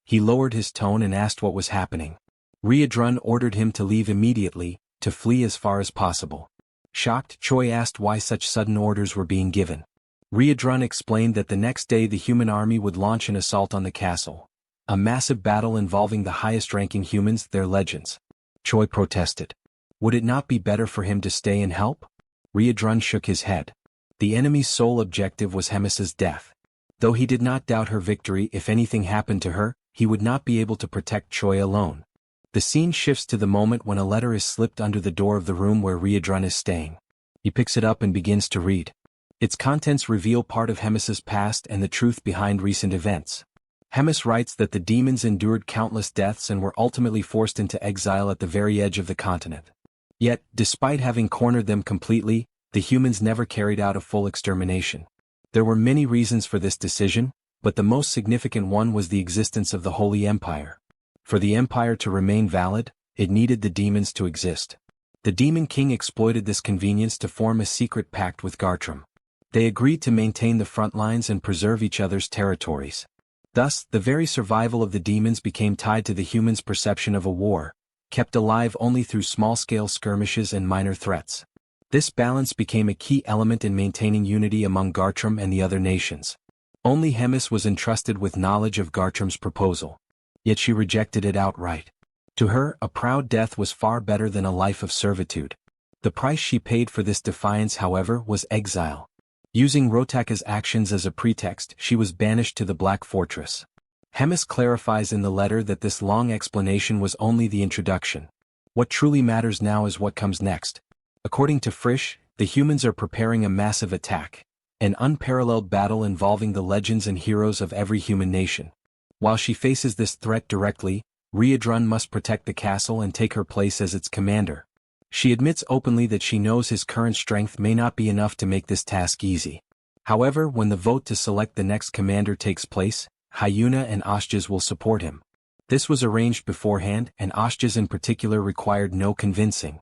He lowered his tone and asked what was happening. Riedrun ordered him to leave immediately, to flee as far as possible. Shocked, Choi asked why such sudden orders were being given. Riedrun explained that the next day the human army would launch an assault on the castle. A massive battle involving the highest-ranking humans, their legends. Choi protested. Would it not be better for him to stay and help? Riedrun shook his head. The enemy's sole objective was Hemis's death. Though he did not doubt her victory, if anything happened to her, he would not be able to protect Choi alone. The scene shifts to the moment when a letter is slipped under the door of the room where Riedrun is staying. He picks it up and begins to read. Its contents reveal part of Hemis's past and the truth behind recent events. Hemis writes that the demons endured countless deaths and were ultimately forced into exile at the very edge of the continent. Yet, despite having cornered them completely, the humans never carried out a full extermination. There were many reasons for this decision, but the most significant one was the existence of the Holy Empire. For the empire to remain valid, it needed the demons to exist. The Demon King exploited this convenience to form a secret pact with Gartrum. They agreed to maintain the front lines and preserve each other's territories. Thus, the very survival of the demons became tied to the humans' perception of a war, kept alive only through small-scale skirmishes and minor threats. This balance became a key element in maintaining unity among Gartrum and the other nations. Only Hemis was entrusted with knowledge of Gartrum's proposal. Yet she rejected it outright. To her, a proud death was far better than a life of servitude. The price she paid for this defiance, however, was exile. Using Rotaka's actions as a pretext, she was banished to the Black Fortress. Hemis clarifies in the letter that this long explanation was only the introduction. What truly matters now is what comes next. According to Frisch, the humans are preparing a massive attack, an unparalleled battle involving the legends and heroes of every human nation. While she faces this threat directly, Riedrun must protect the castle and take her place as its commander. She admits openly that she knows his current strength may not be enough to make this task easy. However, when the vote to select the next commander takes place, Hyuna and Ashjas will support him. This was arranged beforehand, and Ashjas in particular required no convincing.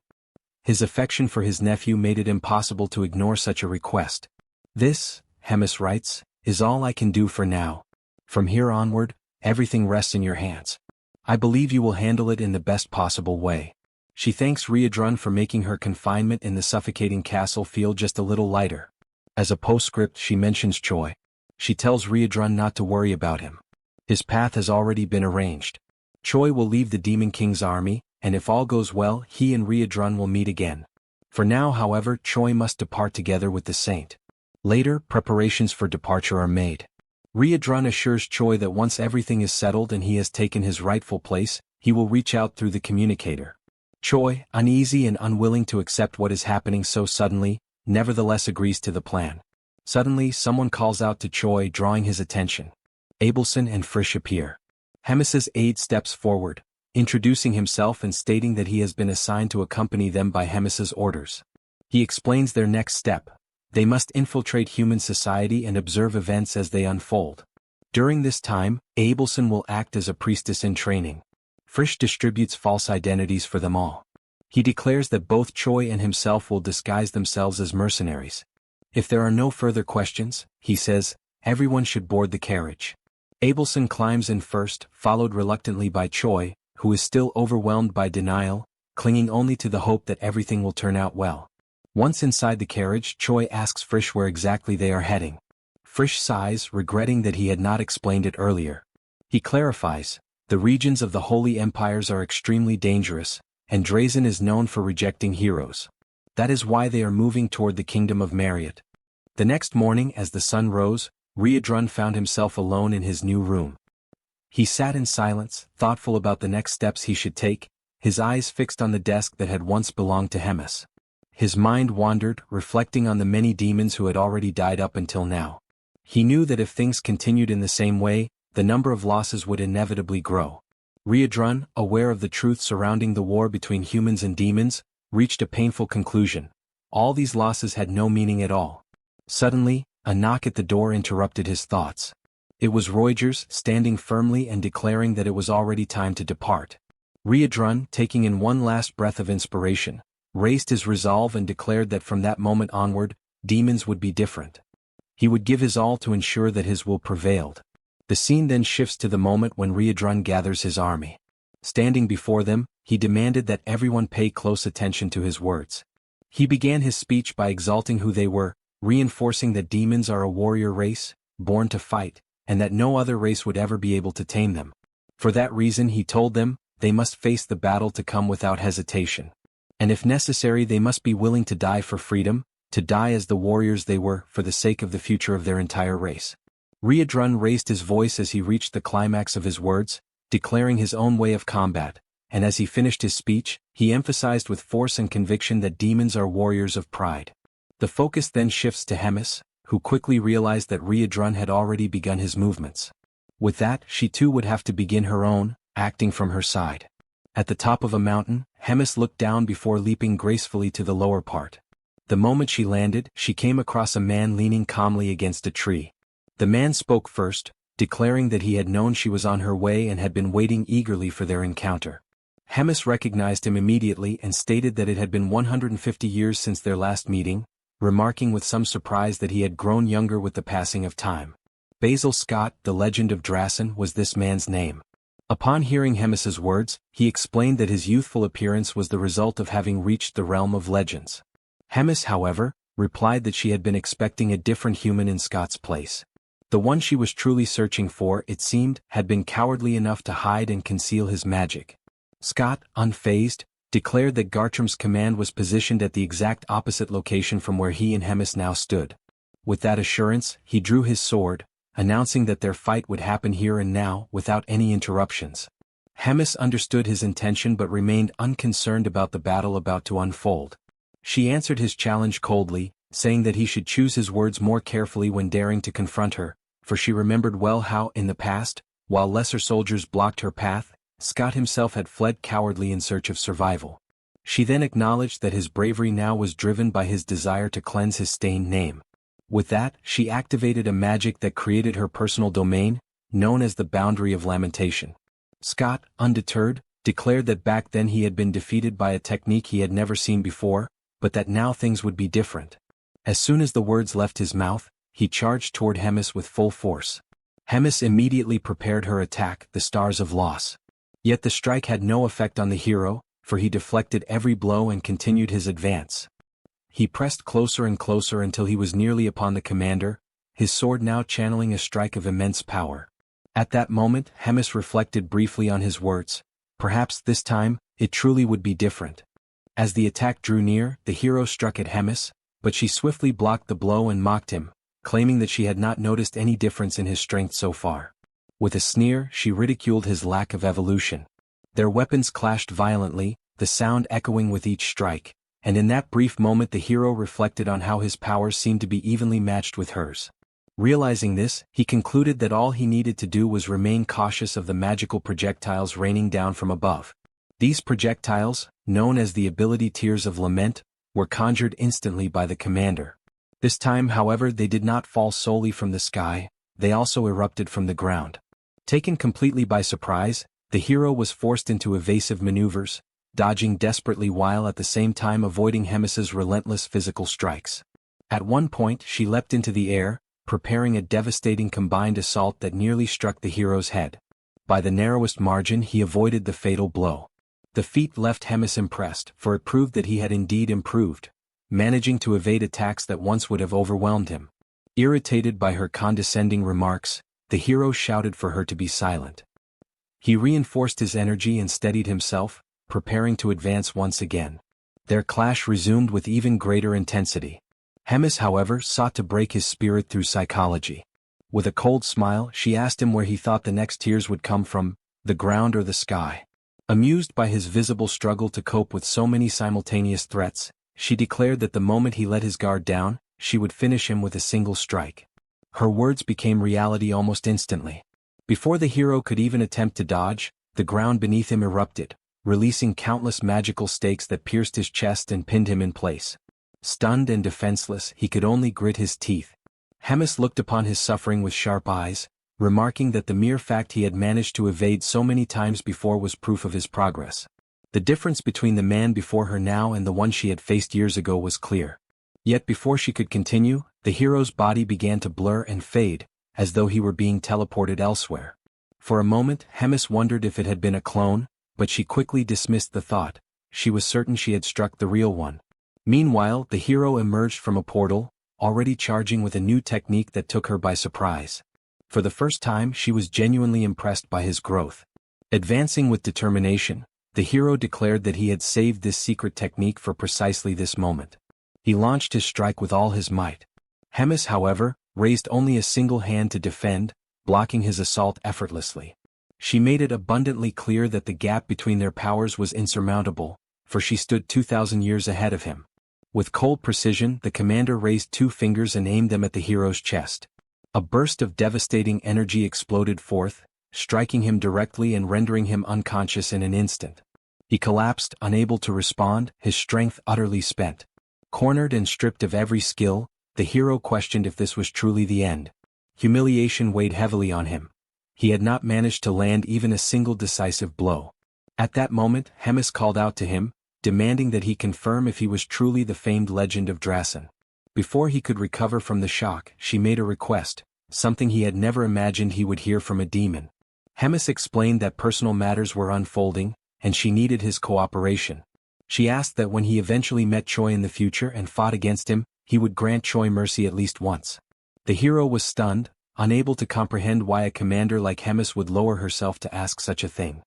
His affection for his nephew made it impossible to ignore such a request. "This," Hemis writes, "is all I can do for now. From here onward, everything rests in your hands. I believe you will handle it in the best possible way." She thanks Riedrun for making her confinement in the suffocating castle feel just a little lighter. As a postscript, she mentions Choi. She tells Riedrun not to worry about him. His path has already been arranged. Choi will leave the Demon King's army, and if all goes well, he and Riedrun will meet again. For now, however, Choi must depart together with the saint. Later, preparations for departure are made. Riedrun assures Choi that once everything is settled and he has taken his rightful place, he will reach out through the communicator. Choi, uneasy and unwilling to accept what is happening so suddenly, nevertheless agrees to the plan. Suddenly someone calls out to Choi, drawing his attention. Abelson and Frisch appear. Hemis's aide steps forward, introducing himself and stating that he has been assigned to accompany them by Hemis's orders. He explains their next step. They must infiltrate human society and observe events as they unfold. During this time, Abelson will act as a priestess in training. Frisch distributes false identities for them all. He declares that both Choi and himself will disguise themselves as mercenaries. If there are no further questions, he says, everyone should board the carriage. Abelson climbs in first, followed reluctantly by Choi, who is still overwhelmed by denial, clinging only to the hope that everything will turn out well. Once inside the carriage, Choi asks Frisch where exactly they are heading. Frisch sighs, regretting that he had not explained it earlier. He clarifies, the regions of the Holy Empires are extremely dangerous, and Drazen is known for rejecting heroes. That is why they are moving toward the kingdom of Marriott. The next morning as the sun rose, Riedrun found himself alone in his new room. He sat in silence, thoughtful about the next steps he should take, his eyes fixed on the desk that had once belonged to Hemis. His mind wandered, reflecting on the many demons who had already died up until now. He knew that if things continued in the same way, the number of losses would inevitably grow. Riedrun, aware of the truth surrounding the war between humans and demons, reached a painful conclusion. All these losses had no meaning at all. Suddenly, a knock at the door interrupted his thoughts. It was Reuters, standing firmly and declaring that it was already time to depart. Riedrun, taking in one last breath of inspiration, raised his resolve and declared that from that moment onward, demons would be different. He would give his all to ensure that his will prevailed. The scene then shifts to the moment when Riedrun gathers his army. Standing before them, he demanded that everyone pay close attention to his words. He began his speech by exalting who they were, reinforcing that demons are a warrior race, born to fight, and that no other race would ever be able to tame them. For that reason, he told them, they must face the battle to come without hesitation. And if necessary, they must be willing to die for freedom, to die as the warriors they were, for the sake of the future of their entire race. Riedrun raised his voice as he reached the climax of his words, declaring his own way of combat, and as he finished his speech, he emphasized with force and conviction that demons are warriors of pride. The focus then shifts to Hemis, who quickly realized that Riedrun had already begun his movements. With that, she too would have to begin her own, acting from her side. At the top of a mountain, Hemis looked down before leaping gracefully to the lower part. The moment she landed, she came across a man leaning calmly against a tree. The man spoke first, declaring that he had known she was on her way and had been waiting eagerly for their encounter. Hemis recognized him immediately and stated that it had been 150 years since their last meeting, remarking with some surprise that he had grown younger with the passing of time. Basil Scott, the Legend of Drazen, was this man's name. Upon hearing Hemis's words, he explained that his youthful appearance was the result of having reached the realm of legends. Hemis, however, replied that she had been expecting a different human in Scott's place. The one she was truly searching for, it seemed, had been cowardly enough to hide and conceal his magic. Scott, unfazed, declared that Gartram's command was positioned at the exact opposite location from where he and Hemis now stood. With that assurance, he drew his sword, announcing that their fight would happen here and now, without any interruptions. Hemis understood his intention but remained unconcerned about the battle about to unfold. She answered his challenge coldly, saying that he should choose his words more carefully when daring to confront her, for she remembered well how, in the past, while lesser soldiers blocked her path, Scott himself had fled cowardly in search of survival. She then acknowledged that his bravery now was driven by his desire to cleanse his stained name. With that, she activated a magic that created her personal domain, known as the Boundary of Lamentation. Scott, undeterred, declared that back then he had been defeated by a technique he had never seen before, but that now things would be different. As soon as the words left his mouth, he charged toward Hemis with full force. Hemis immediately prepared her attack, the Stars of Loss. Yet the strike had no effect on the hero, for he deflected every blow and continued his advance. He pressed closer and closer until he was nearly upon the commander, his sword now channeling a strike of immense power. At that moment, Hemis reflected briefly on his words. Perhaps this time, it truly would be different. As the attack drew near, the hero struck at Hemis, but she swiftly blocked the blow and mocked him, claiming that she had not noticed any difference in his strength so far. With a sneer, she ridiculed his lack of evolution. Their weapons clashed violently, the sound echoing with each strike, and in that brief moment the hero reflected on how his powers seemed to be evenly matched with hers. Realizing this, he concluded that all he needed to do was remain cautious of the magical projectiles raining down from above. These projectiles, known as the ability Tears of Lament, were conjured instantly by the commander. This time, however, they did not fall solely from the sky, they also erupted from the ground. Taken completely by surprise, the hero was forced into evasive maneuvers, dodging desperately while at the same time avoiding Hemis's relentless physical strikes. At one point she leapt into the air, preparing a devastating combined assault that nearly struck the hero's head. By the narrowest margin he avoided the fatal blow. The feat left Hemis impressed, for it proved that he had indeed improved, managing to evade attacks that once would have overwhelmed him. Irritated by her condescending remarks, the hero shouted for her to be silent. He reinforced his energy and steadied himself, preparing to advance once again. Their clash resumed with even greater intensity. Hemis, however, sought to break his spirit through psychology. With a cold smile, she asked him where he thought the next tears would come from, the ground or the sky. Amused by his visible struggle to cope with so many simultaneous threats, she declared that the moment he let his guard down, she would finish him with a single strike. Her words became reality almost instantly. Before the hero could even attempt to dodge, the ground beneath him erupted, releasing countless magical stakes that pierced his chest and pinned him in place. Stunned and defenseless, he could only grit his teeth. Hemis looked upon his suffering with sharp eyes, remarking that the mere fact he had managed to evade so many times before was proof of his progress. The difference between the man before her now and the one she had faced years ago was clear. Yet before she could continue, the hero's body began to blur and fade, as though he were being teleported elsewhere. For a moment, Hemis wondered if it had been a clone, but she quickly dismissed the thought. She was certain she had struck the real one. Meanwhile, the hero emerged from a portal, already charging with a new technique that took her by surprise. For the first time, she was genuinely impressed by his growth. Advancing with determination, the hero declared that he had saved this secret technique for precisely this moment. He launched his strike with all his might. Hemis, however, raised only a single hand to defend, blocking his assault effortlessly. She made it abundantly clear that the gap between their powers was insurmountable, for she stood 2,000 years ahead of him. With cold precision, the commander raised 2 fingers and aimed them at the hero's chest. A burst of devastating energy exploded forth, striking him directly and rendering him unconscious in an instant. He collapsed, unable to respond, his strength utterly spent. Cornered and stripped of every skill, the hero questioned if this was truly the end. Humiliation weighed heavily on him. He had not managed to land even a single decisive blow. At that moment, Hemis called out to him, demanding that he confirm if he was truly the famed legend of Drasen. Before he could recover from the shock, she made a request, something he had never imagined he would hear from a demon. Hemis explained that personal matters were unfolding, and she needed his cooperation. She asked that when he eventually met Choi in the future and fought against him, he would grant Choi mercy at least once. The hero was stunned, unable to comprehend why a commander like Hemis would lower herself to ask such a thing.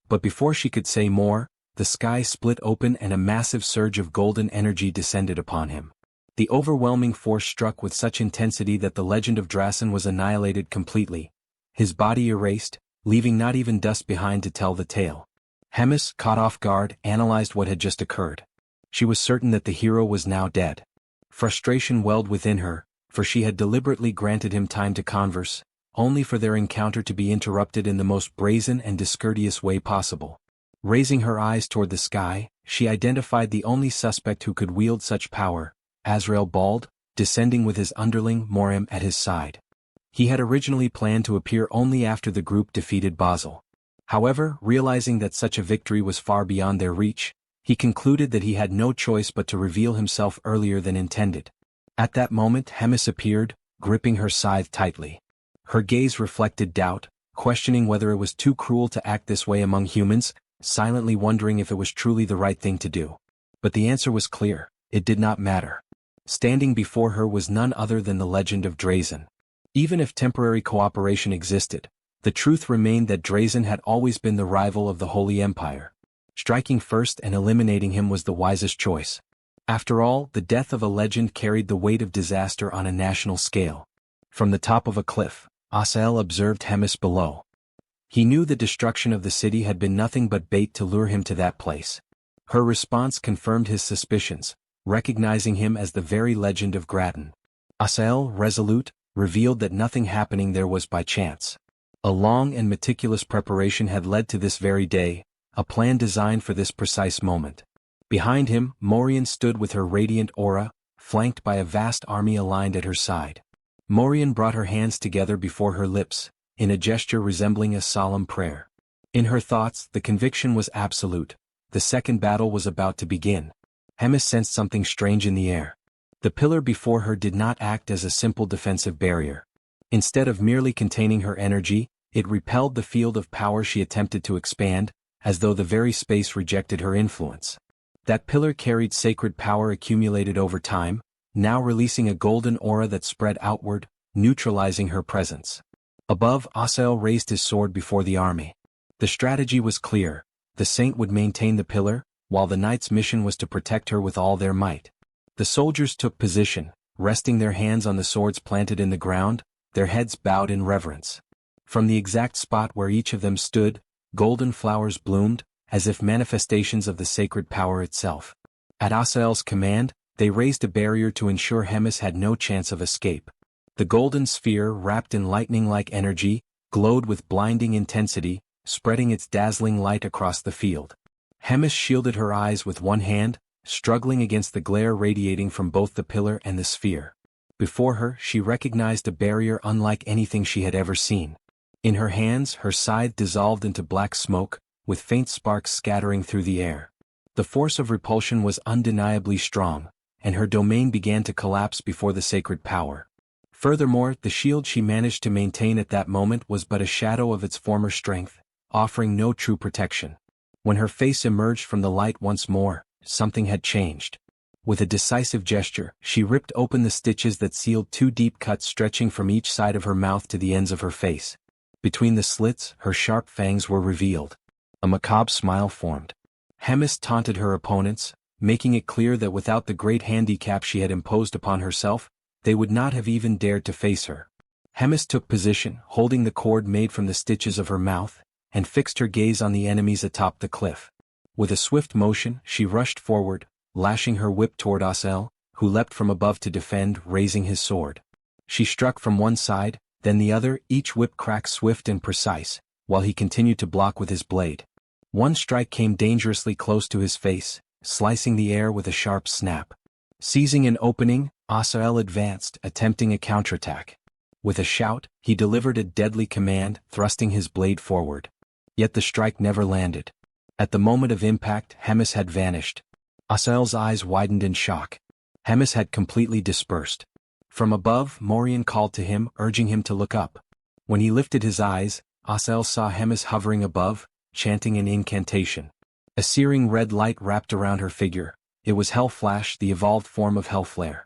But before she could say more, the sky split open and a massive surge of golden energy descended upon him. The overwhelming force struck with such intensity that the legend of Drasen was annihilated completely, his body erased, leaving not even dust behind to tell the tale. Hemis, caught off guard, analyzed what had just occurred. She was certain that the hero was now dead. Frustration welled within her, for she had deliberately granted him time to converse, only for their encounter to be interrupted in the most brazen and discourteous way possible. Raising her eyes toward the sky, she identified the only suspect who could wield such power, Azrael Bald, descending with his underling Morim at his side. He had originally planned to appear only after the group defeated Basel. However, realizing that such a victory was far beyond their reach, he concluded that he had no choice but to reveal himself earlier than intended. At that moment Hemis appeared, gripping her scythe tightly. Her gaze reflected doubt, questioning whether it was too cruel to act this way among humans, silently wondering if it was truly the right thing to do. But the answer was clear, it did not matter. Standing before her was none other than the legend of Drasen. Even if temporary cooperation existed, the truth remained that Drasen had always been the rival of the Holy Empire. Striking first and eliminating him was the wisest choice. After all, the death of a legend carried the weight of disaster on a national scale. From the top of a cliff, Asael observed Hemis below. He knew the destruction of the city had been nothing but bait to lure him to that place. Her response confirmed his suspicions, recognizing him as the very legend of Grattan. Asael, resolute, revealed that nothing happening there was by chance. A long and meticulous preparation had led to this very day, a plan designed for this precise moment. Behind him, Morian stood with her radiant aura, flanked by a vast army aligned at her side. Morian brought her hands together before her lips, in a gesture resembling a solemn prayer. In her thoughts, the conviction was absolute. The second battle was about to begin. Hemis sensed something strange in the air. The pillar before her did not act as a simple defensive barrier. Instead of merely containing her energy, it repelled the field of power she attempted to expand, as though the very space rejected her influence. That pillar carried sacred power accumulated over time, now releasing a golden aura that spread outward, neutralizing her presence. Above, Asael raised his sword before the army. The strategy was clear. The saint would maintain the pillar, while the knight's mission was to protect her with all their might. The soldiers took position, resting their hands on the swords planted in the ground, their heads bowed in reverence. From the exact spot where each of them stood, golden flowers bloomed, as if manifestations of the sacred power itself. At Asael's command, they raised a barrier to ensure Hemis had no chance of escape. The golden sphere, wrapped in lightning-like energy, glowed with blinding intensity, spreading its dazzling light across the field. Hemis shielded her eyes with one hand, struggling against the glare radiating from both the pillar and the sphere. Before her, she recognized a barrier unlike anything she had ever seen. In her hands, her scythe dissolved into black smoke, with faint sparks scattering through the air. The force of repulsion was undeniably strong, and her domain began to collapse before the sacred power. Furthermore, the shield she managed to maintain at that moment was but a shadow of its former strength, offering no true protection. When her face emerged from the light once more, something had changed. With a decisive gesture, she ripped open the stitches that sealed two deep cuts stretching from each side of her mouth to the ends of her face. Between the slits, her sharp fangs were revealed. A macabre smile formed. Hemis taunted her opponents, making it clear that without the great handicap she had imposed upon herself, they would not have even dared to face her. Hemis took position, holding the cord made from the stitches of her mouth, and fixed her gaze on the enemies atop the cliff. With a swift motion, she rushed forward, lashing her whip toward Asael, who leapt from above to defend, raising his sword. She struck from one side, then the other, each whip crack swift and precise, while he continued to block with his blade. One strike came dangerously close to his face, slicing the air with a sharp snap. Seizing an opening, Asael advanced, attempting a counterattack. With a shout, he delivered a deadly command, thrusting his blade forward. Yet the strike never landed. At the moment of impact, Hemis had vanished. Asael's eyes widened in shock. Hemis had completely dispersed. From above, Morian called to him, urging him to look up. When he lifted his eyes, Asael saw Hemis hovering above, chanting an incantation. A searing red light wrapped around her figure. It was Hellflash, the evolved form of Hellflare.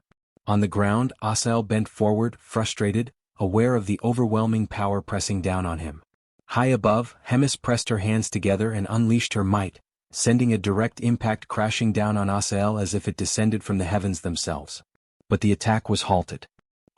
On the ground, Asael bent forward, frustrated, aware of the overwhelming power pressing down on him. High above, Hemis pressed her hands together and unleashed her might, sending a direct impact crashing down on Asael as if it descended from the heavens themselves. But the attack was halted.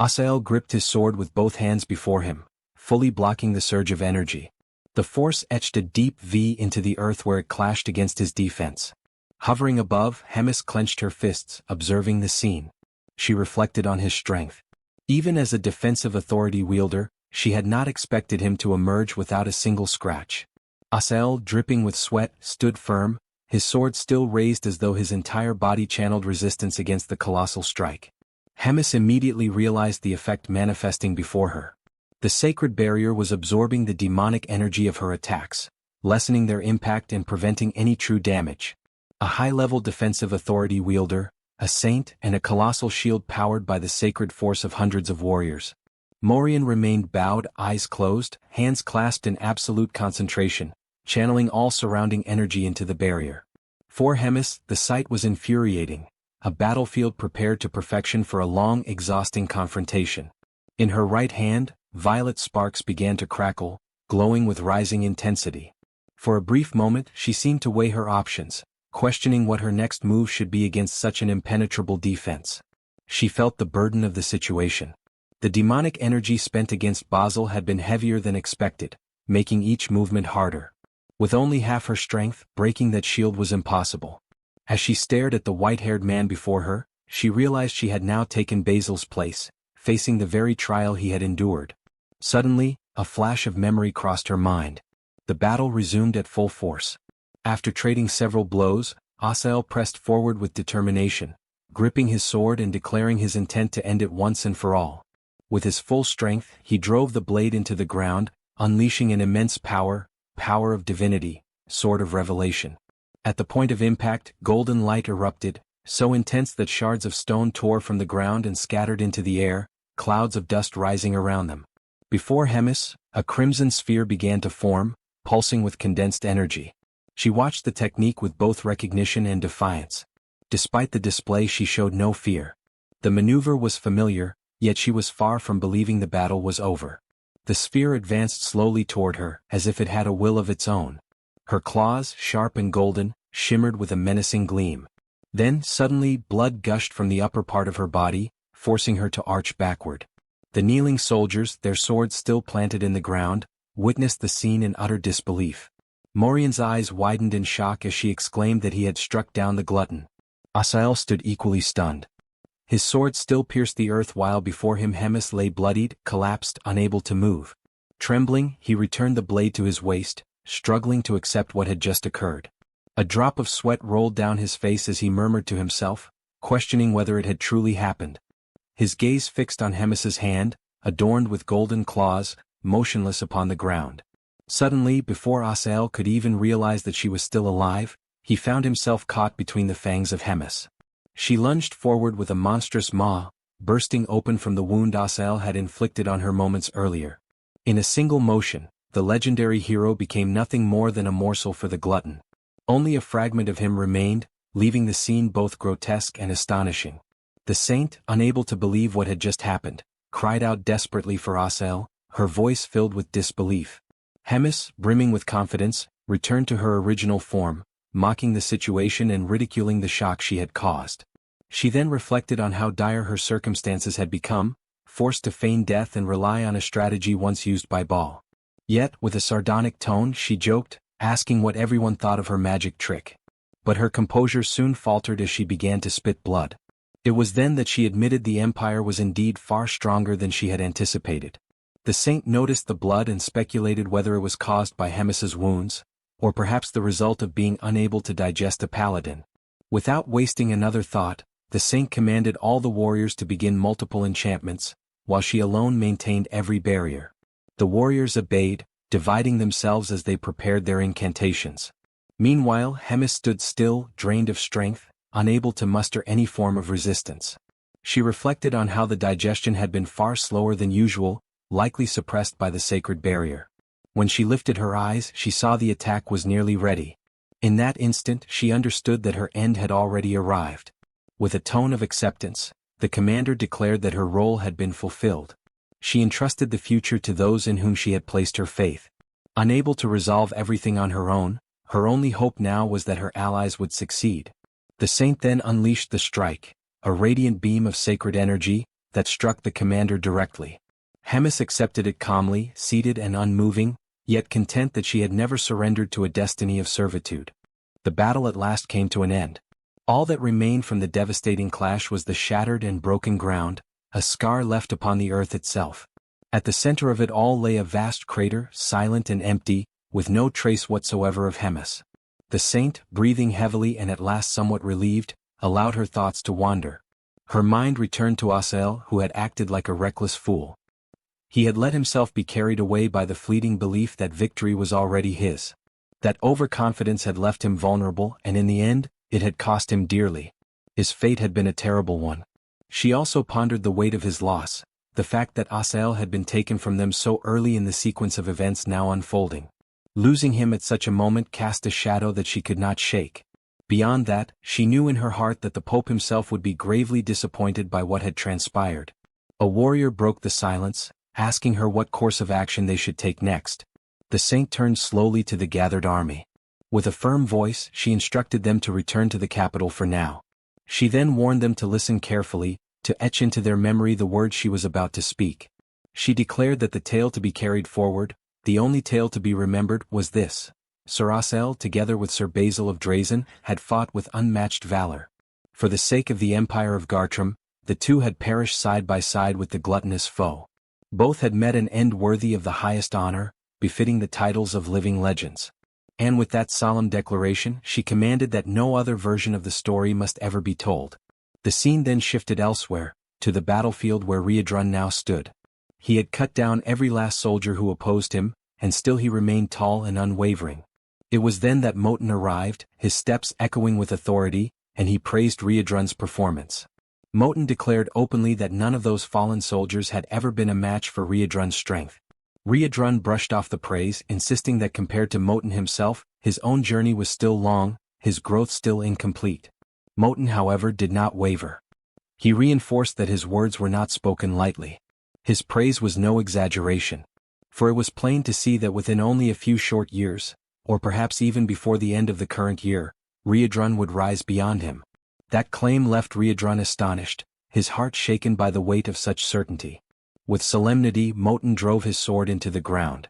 Asael gripped his sword with both hands before him, fully blocking the surge of energy. The force etched a deep V into the earth where it clashed against his defense. Hovering above, Hemis clenched her fists, observing the scene. She reflected on his strength. Even as a defensive authority wielder, she had not expected him to emerge without a single scratch. Asael, dripping with sweat, stood firm, his sword still raised as though his entire body channeled resistance against the colossal strike. Hemis immediately realized the effect manifesting before her. The sacred barrier was absorbing the demonic energy of her attacks, lessening their impact and preventing any true damage. A high-level defensive authority wielder, a saint, and a colossal shield powered by the sacred force of hundreds of warriors. Morian remained bowed, eyes closed, hands clasped in absolute concentration, channeling all surrounding energy into the barrier. For Hemis, the sight was infuriating, a battlefield prepared to perfection for a long, exhausting confrontation. In her right hand, violet sparks began to crackle, glowing with rising intensity. For a brief moment, she seemed to weigh her options, questioning what her next move should be against such an impenetrable defense. She felt the burden of the situation. The demonic energy spent against Basel had been heavier than expected, making each movement harder. With only half her strength, breaking that shield was impossible. As she stared at the white-haired man before her, she realized she had now taken Basil's place, facing the very trial he had endured. Suddenly, a flash of memory crossed her mind. The battle resumed at full force. After trading several blows, Asael pressed forward with determination, gripping his sword and declaring his intent to end it once and for all. With his full strength, he drove the blade into the ground, unleashing an immense power of divinity, sword of revelation. At the point of impact, golden light erupted, so intense that shards of stone tore from the ground and scattered into the air, clouds of dust rising around them. Before Hemis, a crimson sphere began to form, pulsing with condensed energy. She watched the technique with both recognition and defiance. Despite the display, she showed no fear. The maneuver was familiar, yet she was far from believing the battle was over. The sphere advanced slowly toward her, as if it had a will of its own. Her claws, sharp and golden, shimmered with a menacing gleam. Then, suddenly, blood gushed from the upper part of her body, forcing her to arch backward. The kneeling soldiers, their swords still planted in the ground, witnessed the scene in utter disbelief. Morian's eyes widened in shock as she exclaimed that he had struck down the glutton. Asael stood equally stunned. His sword still pierced the earth while before him Hemis lay bloodied, collapsed, unable to move. Trembling, he returned the blade to his waist, struggling to accept what had just occurred. A drop of sweat rolled down his face as he murmured to himself, questioning whether it had truly happened. His gaze fixed on Hemis's hand, adorned with golden claws, motionless upon the ground. Suddenly, before Asael could even realize that she was still alive, he found himself caught between the fangs of Hemis. She lunged forward with a monstrous maw, bursting open from the wound Asael had inflicted on her moments earlier. In a single motion, the legendary hero became nothing more than a morsel for the glutton. Only a fragment of him remained, leaving the scene both grotesque and astonishing. The saint, unable to believe what had just happened, cried out desperately for Asael, her voice filled with disbelief. Hemis, brimming with confidence, returned to her original form, mocking the situation and ridiculing the shock she had caused. She then reflected on how dire her circumstances had become, forced to feign death and rely on a strategy once used by Baal. Yet, with a sardonic tone, she joked, asking what everyone thought of her magic trick. But her composure soon faltered as she began to spit blood. It was then that she admitted the Empire was indeed far stronger than she had anticipated. The saint noticed the blood and speculated whether it was caused by Hemis's wounds, or perhaps the result of being unable to digest a paladin. Without wasting another thought, the saint commanded all the warriors to begin multiple enchantments, while she alone maintained every barrier. The warriors obeyed, dividing themselves as they prepared their incantations. Meanwhile, Hemis stood still, drained of strength, unable to muster any form of resistance. She reflected on how the digestion had been far slower than usual, likely suppressed by the sacred barrier. When she lifted her eyes, she saw the attack was nearly ready. In that instant, she understood that her end had already arrived. With a tone of acceptance, the commander declared that her role had been fulfilled. She entrusted the future to those in whom she had placed her faith. Unable to resolve everything on her own, her only hope now was that her allies would succeed. The saint then unleashed the strike, a radiant beam of sacred energy, that struck the commander directly. Hemis accepted it calmly, seated and unmoving, yet content that she had never surrendered to a destiny of servitude. The battle at last came to an end. All that remained from the devastating clash was the shattered and broken ground, a scar left upon the earth itself. At the center of it all lay a vast crater, silent and empty, with no trace whatsoever of Hemis. The saint, breathing heavily and at last somewhat relieved, allowed her thoughts to wander. Her mind returned to Asael, who had acted like a reckless fool. He had let himself be carried away by the fleeting belief that victory was already his. That overconfidence had left him vulnerable, and in the end, it had cost him dearly. His fate had been a terrible one. She also pondered the weight of his loss, the fact that Asael had been taken from them so early in the sequence of events now unfolding. Losing him at such a moment cast a shadow that she could not shake. Beyond that, she knew in her heart that the Pope himself would be gravely disappointed by what had transpired. A warrior broke the silence, asking her what course of action they should take next. The saint turned slowly to the gathered army. With a firm voice, she instructed them to return to the capital for now. She then warned them to listen carefully, to etch into their memory the words she was about to speak. She declared that the tale to be carried forward, The only tale to be remembered was this. Sir Asel, together with Sir Basil of Drazen, had fought with unmatched valor. For the sake of the Empire of Gartram, the two had perished side by side with the gluttonous foe. Both had met an end worthy of the highest honor, befitting the titles of living legends. And with that solemn declaration, she commanded that no other version of the story must ever be told. The scene then shifted elsewhere, to the battlefield where Riadrun now stood. He had cut down every last soldier who opposed him, and still he remained tall and unwavering. It was then that Moten arrived, his steps echoing with authority, and he praised Riadrun's performance. Moten declared openly that none of those fallen soldiers had ever been a match for Riadrun's strength. Riadrun brushed off the praise, insisting that compared to Moten himself, his own journey was still long, his growth still incomplete. Moten, however, did not waver. He reinforced that his words were not spoken lightly. His praise was no exaggeration. For it was plain to see that within only a few short years, or perhaps even before the end of the current year, Riadrun would rise beyond him. That claim left Riadrun astonished, his heart shaken by the weight of such certainty. With solemnity, Moten drove his sword into the ground.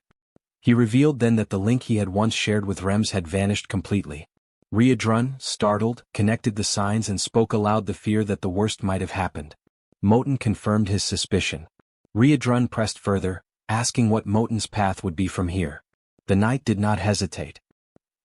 He revealed then that the link he had once shared with Rems had vanished completely. Riadrun, startled, connected the signs and spoke aloud the fear that the worst might have happened. Moten confirmed his suspicion. Riadrun pressed further, asking what Moten's path would be from here. The knight did not hesitate.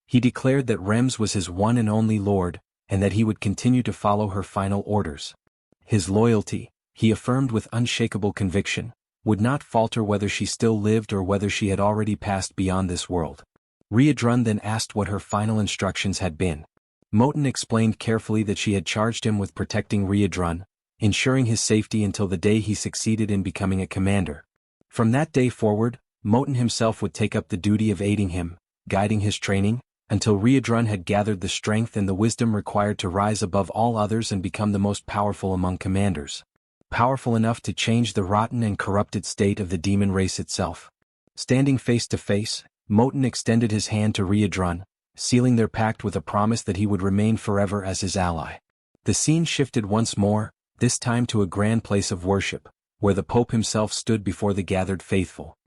He declared that Rems was his one and only lord, and that he would continue to follow her final orders. His loyalty, he affirmed with unshakable conviction, would not falter whether she still lived or whether she had already passed beyond this world. Riadrun then asked what her final instructions had been. Moten explained carefully that she had charged him with protecting Riadrun, ensuring his safety until the day he succeeded in becoming a commander. From that day forward, Moten himself would take up the duty of aiding him, guiding his training, until Riadrun had gathered the strength and the wisdom required to rise above all others and become the most powerful among commanders. Powerful enough to change the rotten and corrupted state of the demon race itself. Standing face to face, Moten extended his hand to Riadrun, sealing their pact with a promise that he would remain forever as his ally. The scene shifted once more, this time to a grand place of worship, where the Pope himself stood before the gathered faithful.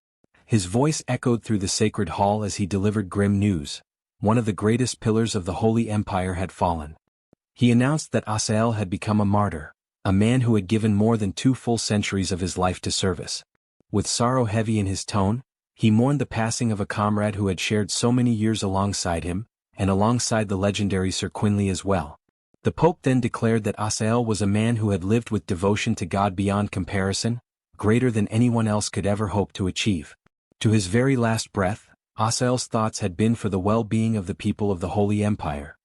His voice echoed through the sacred hall as he delivered grim news. One of the greatest pillars of the Holy Empire had fallen. He announced that Asael had become a martyr, a man who had given more than 2 full centuries of his life to service. With sorrow heavy in his tone, he mourned the passing of a comrade who had shared so many years alongside him, and alongside the legendary Sir Quinley as well. The Pope then declared that Asael was a man who had lived with devotion to God beyond comparison, greater than anyone else could ever hope to achieve. To his very last breath, Asael's thoughts had been for the well-being of the people of the Holy Empire.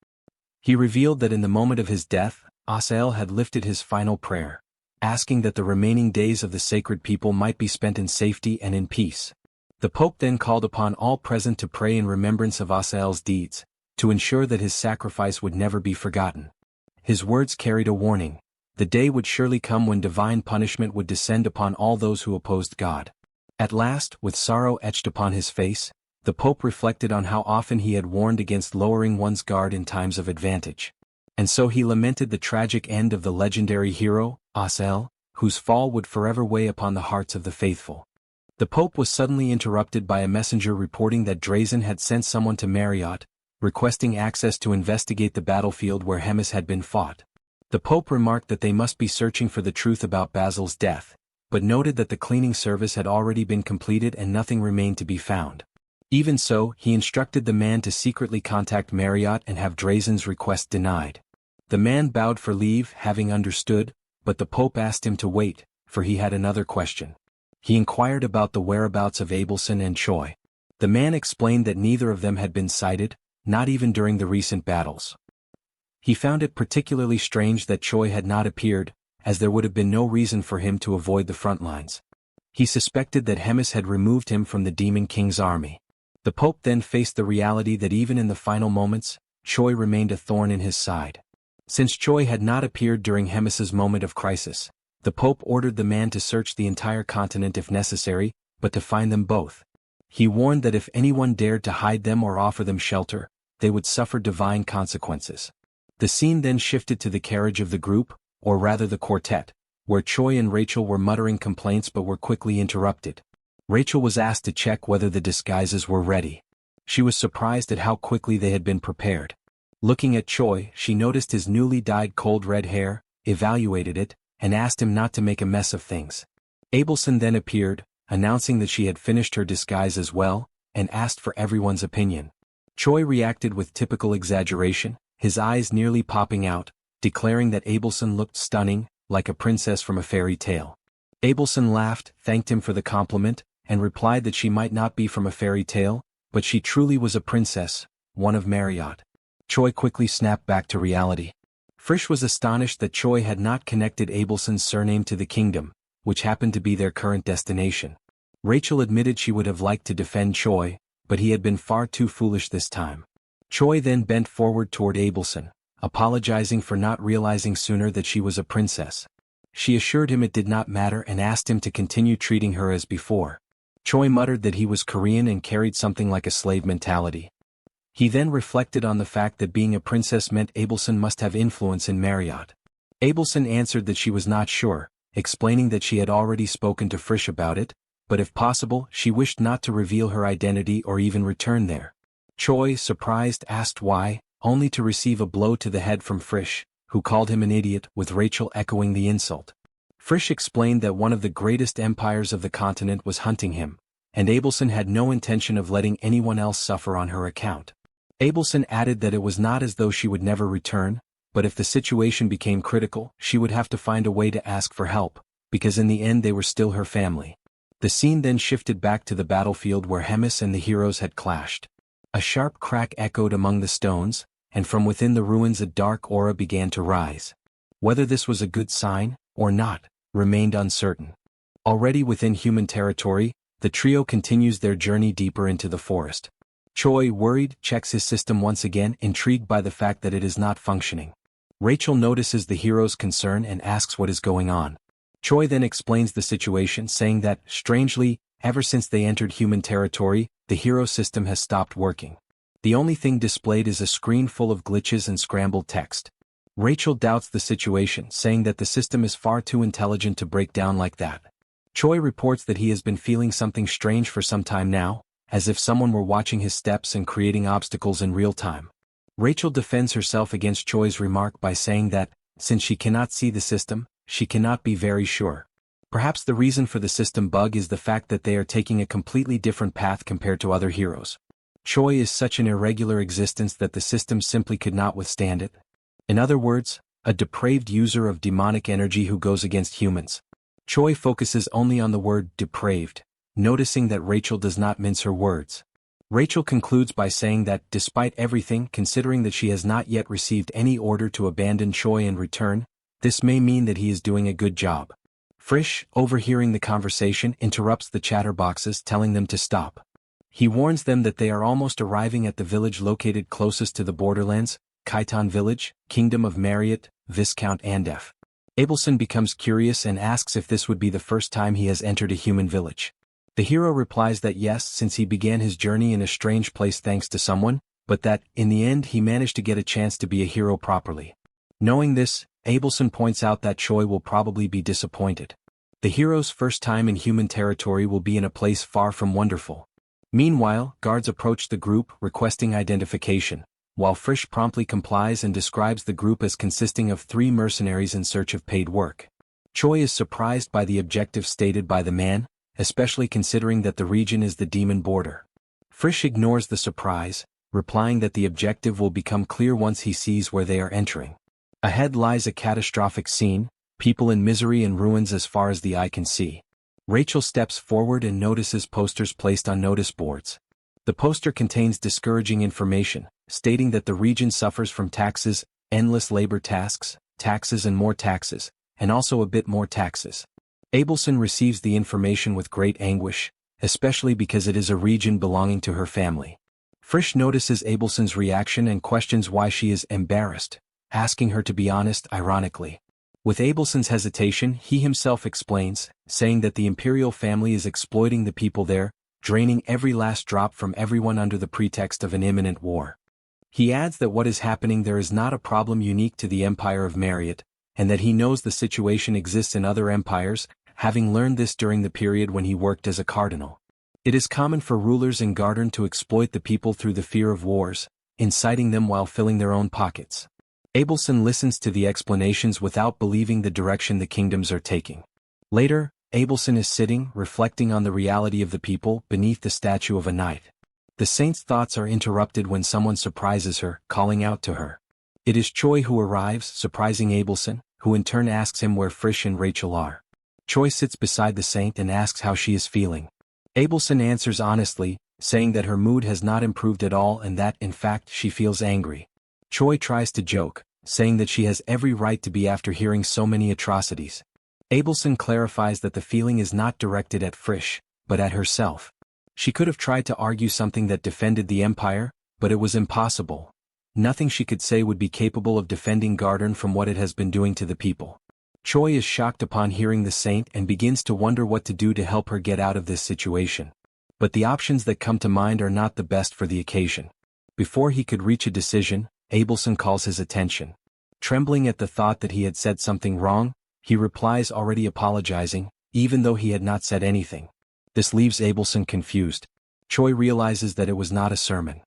He revealed that in the moment of his death, Asael had lifted his final prayer, asking that the remaining days of the sacred people might be spent in safety and in peace. The Pope then called upon all present to pray in remembrance of Asael's deeds, to ensure that his sacrifice would never be forgotten. His words carried a warning. The day would surely come when divine punishment would descend upon all those who opposed God. At last, with sorrow etched upon his face, the Pope reflected on how often he had warned against lowering one's guard in times of advantage. And so he lamented the tragic end of the legendary hero, Asael, whose fall would forever weigh upon the hearts of the faithful. The Pope was suddenly interrupted by a messenger reporting that Drazen had sent someone to Marriott, requesting access to investigate the battlefield where Hemis had been fought. The Pope remarked that they must be searching for the truth about Basil's death, but noted that the cleaning service had already been completed and nothing remained to be found. Even so, he instructed the man to secretly contact Marriott and have Drazen's request denied. The man bowed for leave, having understood, but the Pope asked him to wait, for he had another question. He inquired about the whereabouts of Abelson and Choi. The man explained that neither of them had been sighted, not even during the recent battles. He found it particularly strange that Choi had not appeared, as there would have been no reason for him to avoid the front lines. He suspected that Hemis had removed him from the Demon King's army. The Pope then faced the reality that even in the final moments, Choi remained a thorn in his side. Since Choi had not appeared during Hemis's moment of crisis, the Pope ordered the man to search the entire continent if necessary, but to find them both. He warned that if anyone dared to hide them or offer them shelter, they would suffer divine consequences. The scene then shifted to the carriage of the group, or rather the quartet, where Choi and Rachel were muttering complaints but were quickly interrupted. Rachel was asked to check whether the disguises were ready. She was surprised at how quickly they had been prepared. Looking at Choi, she noticed his newly dyed cold red hair, evaluated it, and asked him not to make a mess of things. Abelson then appeared, announcing that she had finished her disguise as well, and asked for everyone's opinion. Choi reacted with typical exaggeration, his eyes nearly popping out, declaring that Abelson looked stunning, like a princess from a fairy tale. Abelson laughed, thanked him for the compliment, and replied that she might not be from a fairy tale, but she truly was a princess, one of Marriott. Choi quickly snapped back to reality. Frisch was astonished that Choi had not connected Abelson's surname to the kingdom, which happened to be their current destination. Rachel admitted she would have liked to defend Choi, but he had been far too foolish this time. Choi then bent forward toward Abelson, apologizing for not realizing sooner that she was a princess. She assured him it did not matter and asked him to continue treating her as before. Choi muttered that he was Korean and carried something like a slave mentality. He then reflected on the fact that being a princess meant Abelson must have influence in Marriott. Abelson answered that she was not sure, explaining that she had already spoken to Frisch about it, but if possible, she wished not to reveal her identity or even return there. Choi, surprised, asked why, only to receive a blow to the head from Frisch, who called him an idiot, with Rachel echoing the insult. Frisch explained that one of the greatest empires of the continent was hunting him, and Abelson had no intention of letting anyone else suffer on her account. Abelson added that it was not as though she would never return, but if the situation became critical, she would have to find a way to ask for help, because in the end they were still her family. The scene then shifted back to the battlefield where Hemis and the heroes had clashed. A sharp crack echoed among the stones, and from within the ruins a dark aura began to rise. Whether this was a good sign, or not, remained uncertain. Already within human territory, the trio continues their journey deeper into the forest. Choi, worried, checks his system once again, intrigued by the fact that it is not functioning. Rachel notices the hero's concern and asks what is going on. Choi then explains the situation, saying that, strangely, ever since they entered human territory, the hero system has stopped working. The only thing displayed is a screen full of glitches and scrambled text. Rachel doubts the situation, saying that the system is far too intelligent to break down like that. Choi reports that he has been feeling something strange for some time now, as if someone were watching his steps and creating obstacles in real time. Rachel defends herself against Choi's remark by saying that, since she cannot see the system, she cannot be very sure. Perhaps the reason for the system bug is the fact that they are taking a completely different path compared to other heroes. Choi is such an irregular existence that the system simply could not withstand it. In other words, a depraved user of demonic energy who goes against humans. Choi focuses only on the word depraved, noticing that Rachel does not mince her words. Rachel concludes by saying that, despite everything, considering that she has not yet received any order to abandon Choi and return, this may mean that he is doing a good job. Frisch, overhearing the conversation, interrupts the chatterboxes, telling them to stop. He warns them that they are almost arriving at the village located closest to the borderlands, Khitan Village, Kingdom of Marriott, Viscount Andef. Abelson becomes curious and asks if this would be the first time he has entered a human village. The hero replies that yes, since he began his journey in a strange place thanks to someone, but that, in the end, he managed to get a chance to be a hero properly. Knowing this, Abelson points out that Choi will probably be disappointed. The hero's first time in human territory will be in a place far from wonderful. Meanwhile, guards approach the group, requesting identification, while Frisch promptly complies and describes the group as consisting of 3 mercenaries in search of paid work. Choi is surprised by the objective stated by the man, especially considering that the region is the demon border. Frisch ignores the surprise, replying that the objective will become clear once he sees where they are entering. Ahead lies a catastrophic scene, people in misery and ruins as far as the eye can see. Rachel steps forward and notices posters placed on notice boards. The poster contains discouraging information, stating that the region suffers from taxes, endless labor tasks, taxes and more taxes, and also a bit more taxes. Abelson receives the information with great anguish, especially because it is a region belonging to her family. Frisch notices Abelson's reaction and questions why she is embarrassed, asking her to be honest, ironically. With Abelson's hesitation, he himself explains, saying that the imperial family is exploiting the people there, draining every last drop from everyone under the pretext of an imminent war. He adds that what is happening there is not a problem unique to the Empire of Marriott, and that he knows the situation exists in other empires, having learned this during the period when he worked as a cardinal. It is common for rulers in Garden to exploit the people through the fear of wars, inciting them while filling their own pockets. Abelson listens to the explanations without believing the direction the kingdoms are taking. Later, Abelson is sitting, reflecting on the reality of the people, beneath the statue of a knight. The saint's thoughts are interrupted when someone surprises her, calling out to her. It is Choi who arrives, surprising Abelson, who in turn asks him where Frisch and Rachel are. Choi sits beside the saint and asks how she is feeling. Abelson answers honestly, saying that her mood has not improved at all and that, in fact, she feels angry. Choi tries to joke, saying that she has every right to be after hearing so many atrocities. Abelson clarifies that the feeling is not directed at Frisch, but at herself. She could have tried to argue something that defended the empire, but it was impossible. Nothing she could say would be capable of defending Garden from what it has been doing to the people. Choi is shocked upon hearing the saint and begins to wonder what to do to help her get out of this situation. But the options that come to mind are not the best for the occasion. Before he could reach a decision, Abelson calls his attention. Trembling at the thought that he had said something wrong, he replies already apologizing, even though he had not said anything. This leaves Abelson confused. Choi realizes that it was not a sermon.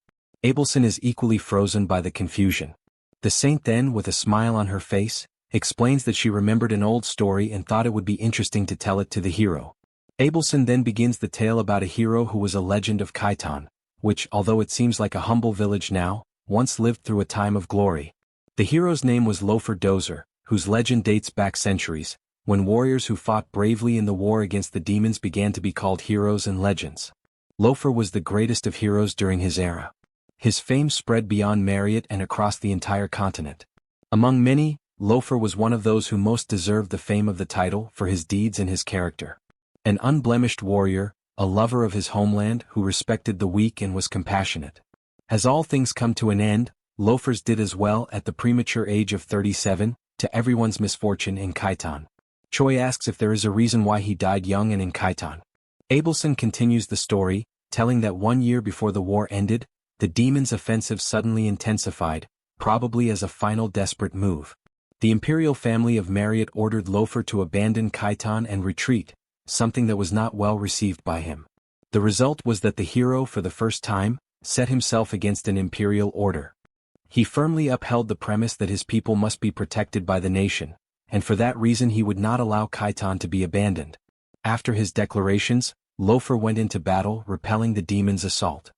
Abelson is equally frozen by the confusion. The saint then, with a smile on her face, explains that she remembered an old story and thought it would be interesting to tell it to the hero. Abelson then begins the tale about a hero who was a legend of Khitan, which, although it seems like a humble village now, once lived through a time of glory. The hero's name was Lofer Dozer, whose legend dates back centuries, when warriors who fought bravely in the war against the demons began to be called heroes and legends. Lofer was the greatest of heroes during his era. His fame spread beyond Marriott and across the entire continent. Among many, Lofer was one of those who most deserved the fame of the title for his deeds and his character. An unblemished warrior, a lover of his homeland who respected the weak and was compassionate. As all things come to an end, Lofer's did as well at the premature age of 37, to everyone's misfortune in Khitan. Choi asks if there is a reason why he died young and in Khitan. Abelson continues the story, telling that 1 year before the war ended, the demons' offensive suddenly intensified, probably as a final desperate move. The imperial family of Marriott ordered Lofer to abandon Khitan and retreat, something that was not well received by him. The result was that the hero, for the first time, set himself against an imperial order. He firmly upheld the premise that his people must be protected by the nation, and for that reason he would not allow Khitan to be abandoned. After his declarations, Lofer went into battle, repelling the demons' assault.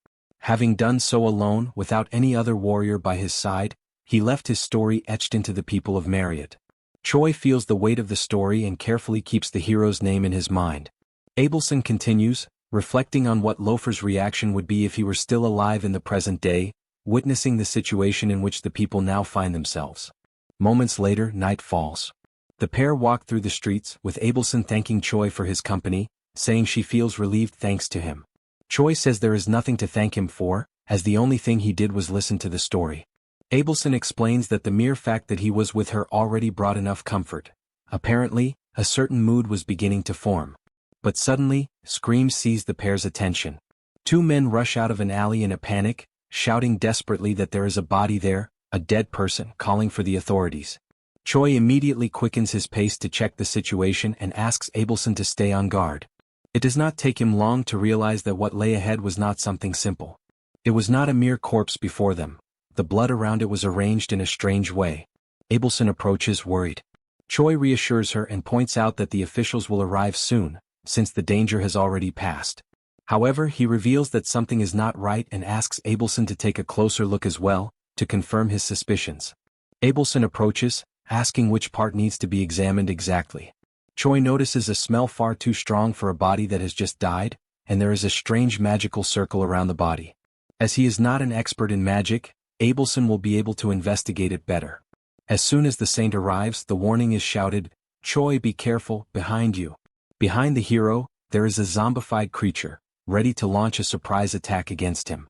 Having done so alone, without any other warrior by his side, he left his story etched into the people of Marriott. Choi feels the weight of the story and carefully keeps the hero's name in his mind. Abelson continues, reflecting on what Lofer's reaction would be if he were still alive in the present day, witnessing the situation in which the people now find themselves. Moments later, night falls. The pair walk through the streets, with Abelson thanking Choi for his company, saying she feels relieved thanks to him. Choi says there is nothing to thank him for, as the only thing he did was listen to the story. Abelson explains that the mere fact that he was with her already brought enough comfort. Apparently, a certain mood was beginning to form. But suddenly, screams seize the pair's attention. Two men rush out of an alley in a panic, shouting desperately that there is a body there, a dead person, calling for the authorities. Choi immediately quickens his pace to check the situation and asks Abelson to stay on guard. It does not take him long to realize that what lay ahead was not something simple. It was not a mere corpse before them. The blood around it was arranged in a strange way. Abelson approaches, worried. Choi reassures her and points out that the officials will arrive soon, since the danger has already passed. However, he reveals that something is not right and asks Abelson to take a closer look as well, to confirm his suspicions. Abelson approaches, asking which part needs to be examined exactly. Choi notices a smell far too strong for a body that has just died, and there is a strange magical circle around the body. As he is not an expert in magic, Abelson will be able to investigate it better. As soon as the saint arrives, the warning is shouted, "Choi, be careful, behind you." Behind the hero, there is a zombified creature, ready to launch a surprise attack against him.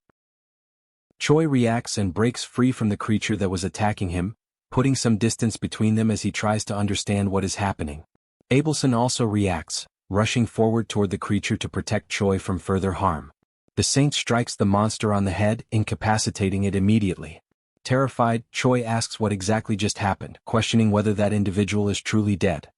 Choi reacts and breaks free from the creature that was attacking him, putting some distance between them as he tries to understand what is happening. Abelson also reacts, rushing forward toward the creature to protect Choi from further harm. The saint strikes the monster on the head, incapacitating it immediately. Terrified, Choi asks what exactly just happened, questioning whether that individual is truly dead.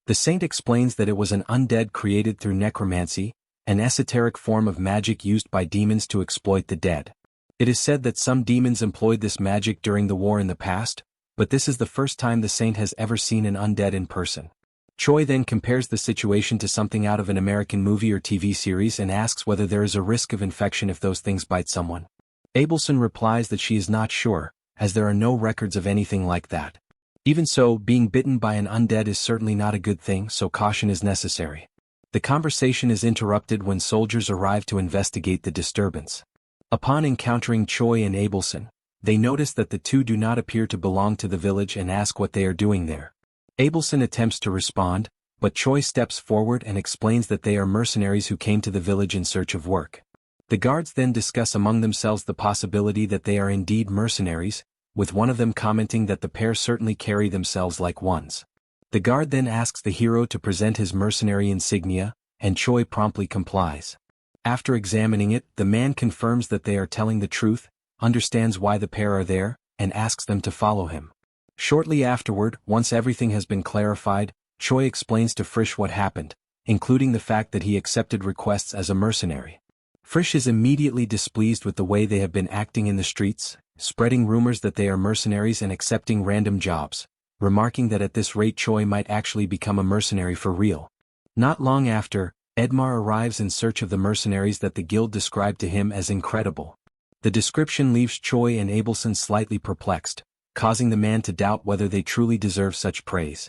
The saint explains that it was an undead created through necromancy, an esoteric form of magic used by demons to exploit the dead. It is said that some demons employed this magic during the war in the past, but this is the first time the saint has ever seen an undead in person. Choi then compares the situation to something out of an American movie or TV series and asks whether there is a risk of infection if those things bite someone. Abelson replies that she is not sure, as there are no records of anything like that. Even so, being bitten by an undead is certainly not a good thing, so caution is necessary. The conversation is interrupted when soldiers arrive to investigate the disturbance. Upon encountering Choi and Abelson, they notice that the two do not appear to belong to the village and ask what they are doing there. Abelson attempts to respond, but Choi steps forward and explains that they are mercenaries who came to the village in search of work. The guards then discuss among themselves the possibility that they are indeed mercenaries, with one of them commenting that the pair certainly carry themselves like ones. The guard then asks the hero to present his mercenary insignia, and Choi promptly complies. After examining it, the man confirms that they are telling the truth, understands why the pair are there, and asks them to follow him. Shortly afterward, once everything has been clarified, Choi explains to Frisch what happened, including the fact that he accepted requests as a mercenary. Frisch is immediately displeased with the way they have been acting in the streets, spreading rumors that they are mercenaries and accepting random jobs, remarking that at this rate Choi might actually become a mercenary for real. Not long after, Edmar arrives in search of the mercenaries that the guild described to him as incredible. The description leaves Choi and Abelson slightly perplexed, causing the man to doubt whether they truly deserve such praise.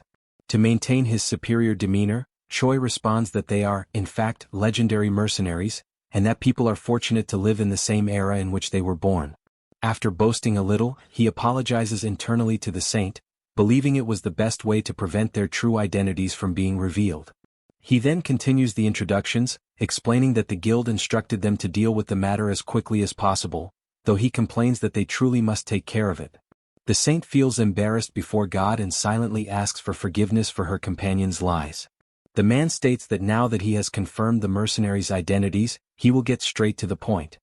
To maintain his superior demeanor, Choi responds that they are, in fact, legendary mercenaries, and that people are fortunate to live in the same era in which they were born. After boasting a little, he apologizes internally to the saint, believing it was the best way to prevent their true identities from being revealed. He then continues the introductions, explaining that the guild instructed them to deal with the matter as quickly as possible, though he complains that they truly must take care of it. The saint feels embarrassed before God and silently asks for forgiveness for her companion's lies. The man states that now that he has confirmed the mercenaries' identities, he will get straight to the point.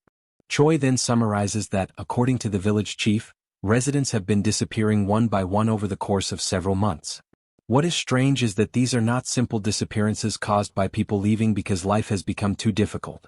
Choi then summarizes that, according to the village chief, residents have been disappearing one by one over the course of several months. What is strange is that these are not simple disappearances caused by people leaving because life has become too difficult.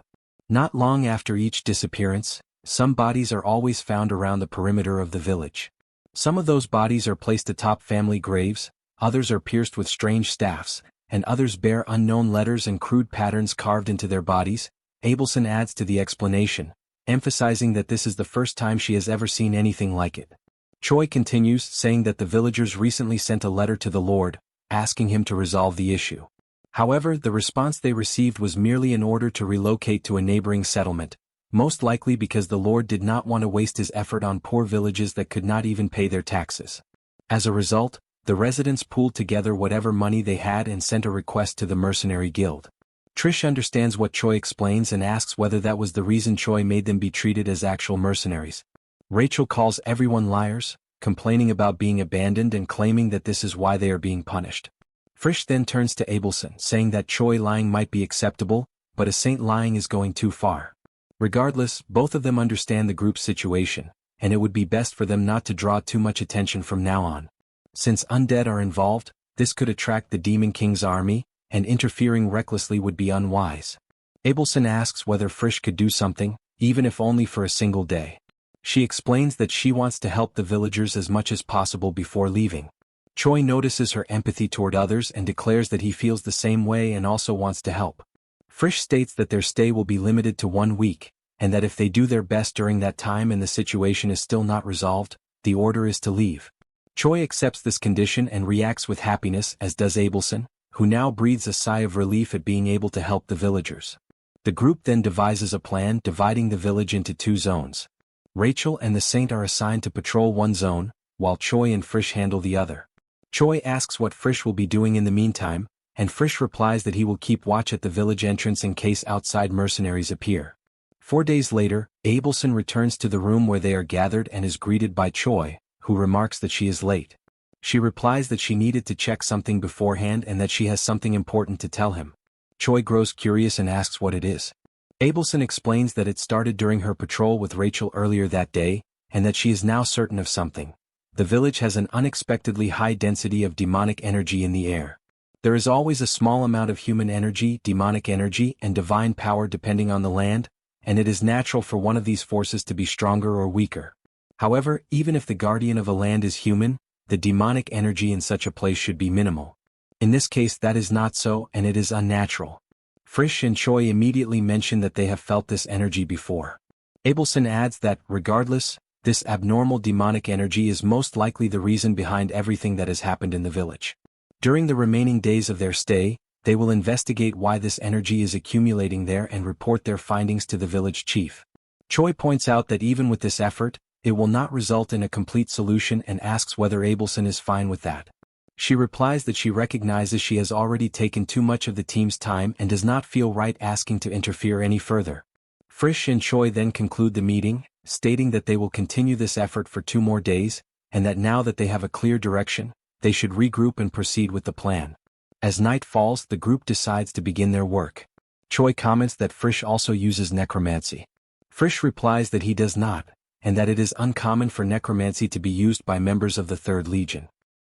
Not long after each disappearance, some bodies are always found around the perimeter of the village. Some of those bodies are placed atop family graves, others are pierced with strange staffs, and others bear unknown letters and crude patterns carved into their bodies. Abelson adds to the explanation, emphasizing that this is the first time she has ever seen anything like it. Choi continues, saying that the villagers recently sent a letter to the Lord, asking him to resolve the issue. However, the response they received was merely an order to relocate to a neighboring settlement, most likely because the Lord did not want to waste his effort on poor villages that could not even pay their taxes. As a result, the residents pooled together whatever money they had and sent a request to the mercenary guild. Trish understands what Choi explains and asks whether that was the reason Choi made them be treated as actual mercenaries. Rachel calls everyone liars, complaining about being abandoned and claiming that this is why they are being punished. Frisch then turns to Abelson, saying that Choi lying might be acceptable, but a saint lying is going too far. Regardless, both of them understand the group's situation, and it would be best for them not to draw too much attention from now on. Since undead are involved, this could attract the Demon King's army, and interfering recklessly would be unwise. Abelson asks whether Frisch could do something, even if only for a single day. She explains that she wants to help the villagers as much as possible before leaving. Choi notices her empathy toward others and declares that he feels the same way and also wants to help. Frisch states that their stay will be limited to 1 week, and that if they do their best during that time and the situation is still not resolved, the order is to leave. Choi accepts this condition and reacts with happiness, as does Abelson, who now breathes a sigh of relief at being able to help the villagers. The group then devises a plan dividing the village into 2 zones. Rachel and the saint are assigned to patrol one zone, while Choi and Frisch handle the other. Choi asks what Frisch will be doing in the meantime, and Frisch replies that he will keep watch at the village entrance in case outside mercenaries appear. 4 days later, Abelson returns to the room where they are gathered and is greeted by Choi, who remarks that she is late. She replies that she needed to check something beforehand and that she has something important to tell him. Choi grows curious and asks what it is. Abelson explains that it started during her patrol with Rachel earlier that day, and that she is now certain of something. The village has an unexpectedly high density of demonic energy in the air. There is always a small amount of human energy, demonic energy, and divine power depending on the land, and it is natural for one of these forces to be stronger or weaker. However, even if the guardian of a land is human, the demonic energy in such a place should be minimal. In this case that is not so, and it is unnatural. Frisch and Choi immediately mention that they have felt this energy before. Abelson adds that, regardless, this abnormal demonic energy is most likely the reason behind everything that has happened in the village. During the remaining days of their stay, they will investigate why this energy is accumulating there and report their findings to the village chief. Choi points out that even with this effort, it will not result in a complete solution and asks whether Abelson is fine with that. She replies that she recognizes she has already taken too much of the team's time and does not feel right asking to interfere any further. Frisch and Choi then conclude the meeting, stating that they will continue this effort for 2 more days, and that now that they have a clear direction, they should regroup and proceed with the plan. As night falls, the group decides to begin their work. Choi comments that Frisch also uses necromancy. Frisch replies that he does not, and that it is uncommon for necromancy to be used by members of the Third Legion.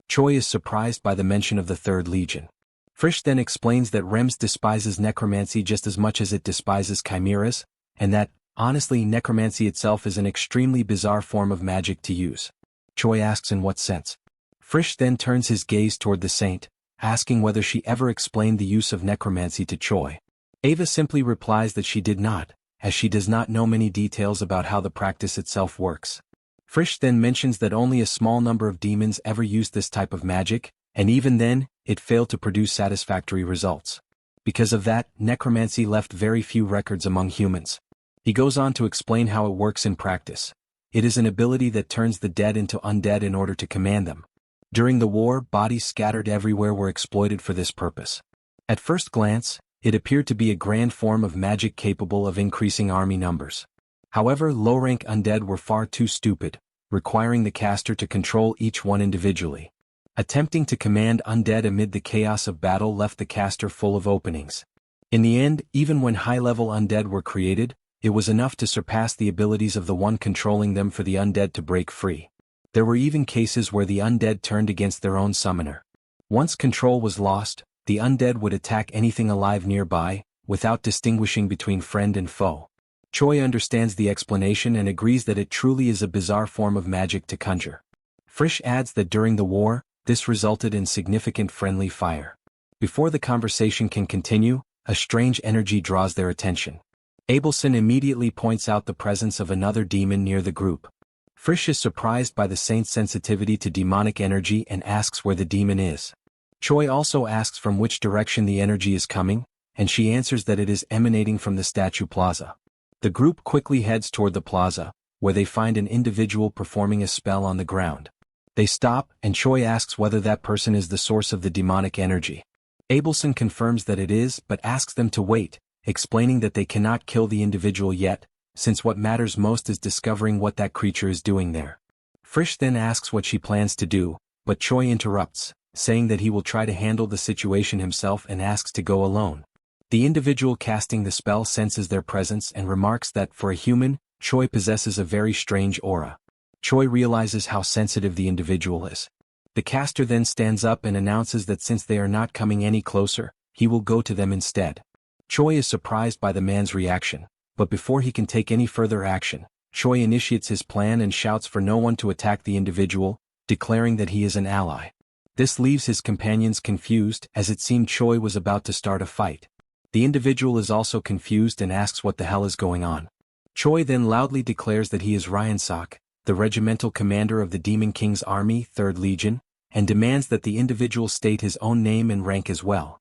Choi is surprised by the mention of the Third Legion. Frisch then explains that Rems despises necromancy just as much as it despises chimeras, and that, honestly, necromancy itself is an extremely bizarre form of magic to use. Choi asks in what sense. Frisch then turns his gaze toward the saint, asking whether she ever explained the use of necromancy to Choi. Ava simply replies that she did not, as she does not know many details about how the practice itself works. Frisch then mentions that only a small number of demons ever used this type of magic, and even then, it failed to produce satisfactory results. Because of that, necromancy left very few records among humans. He goes on to explain how it works in practice. It is an ability that turns the dead into undead in order to command them. During the war, bodies scattered everywhere were exploited for this purpose. At first glance, it appeared to be a grand form of magic capable of increasing army numbers. However, low-rank undead were far too stupid, requiring the caster to control each one individually. Attempting to command undead amid the chaos of battle left the caster full of openings. In the end, even when high-level undead were created, it was enough to surpass the abilities of the one controlling them for the undead to break free. There were even cases where the undead turned against their own summoner. Once control was lost, the undead would attack anything alive nearby, without distinguishing between friend and foe. Choi understands the explanation and agrees that it truly is a bizarre form of magic to conjure. Frisch adds that during the war, this resulted in significant friendly fire. Before the conversation can continue, a strange energy draws their attention. Abelson immediately points out the presence of another demon near the group. Frisch is surprised by the saint's sensitivity to demonic energy and asks where the demon is. Choi also asks from which direction the energy is coming, and she answers that it is emanating from the statue plaza. The group quickly heads toward the plaza, where they find an individual performing a spell on the ground. They stop, and Choi asks whether that person is the source of the demonic energy. Abelson confirms that it is, but asks them to wait, explaining that they cannot kill the individual yet, since what matters most is discovering what that creature is doing there. Frisch then asks what she plans to do, but Choi interrupts, saying that he will try to handle the situation himself and asks to go alone. The individual casting the spell senses their presence and remarks that for a human, Choi possesses a very strange aura. Choi realizes how sensitive the individual is. The caster then stands up and announces that since they are not coming any closer, he will go to them instead. Choi is surprised by the man's reaction, but before he can take any further action, Choi initiates his plan and shouts for no one to attack the individual, declaring that he is an ally. This leaves his companions confused, as it seemed Choi was about to start a fight. The individual is also confused and asks what the hell is going on. Choi then loudly declares that he is Hyunseok, the regimental commander of the Demon King's army, 3rd Legion, and demands that the individual state his own name and rank as well.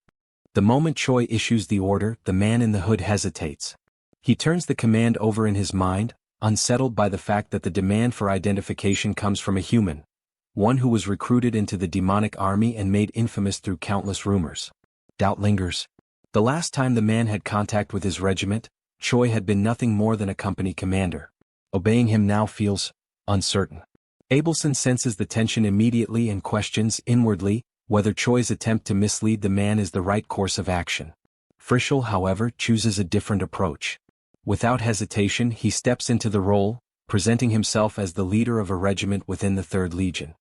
The moment Choi issues the order, the man in the hood hesitates. He turns the command over in his mind, unsettled by the fact that the demand for identification comes from a human, one who was recruited into the demonic army and made infamous through countless rumors. Doubt lingers. The last time the man had contact with his regiment, Choi had been nothing more than a company commander. Obeying him now feels uncertain. Abelson senses the tension immediately and questions inwardly whether Choi's attempt to mislead the man is the right course of action. Frischl, however, chooses a different approach. Without hesitation, he steps into the role, presenting himself as the leader of a regiment within the 3rd Legion.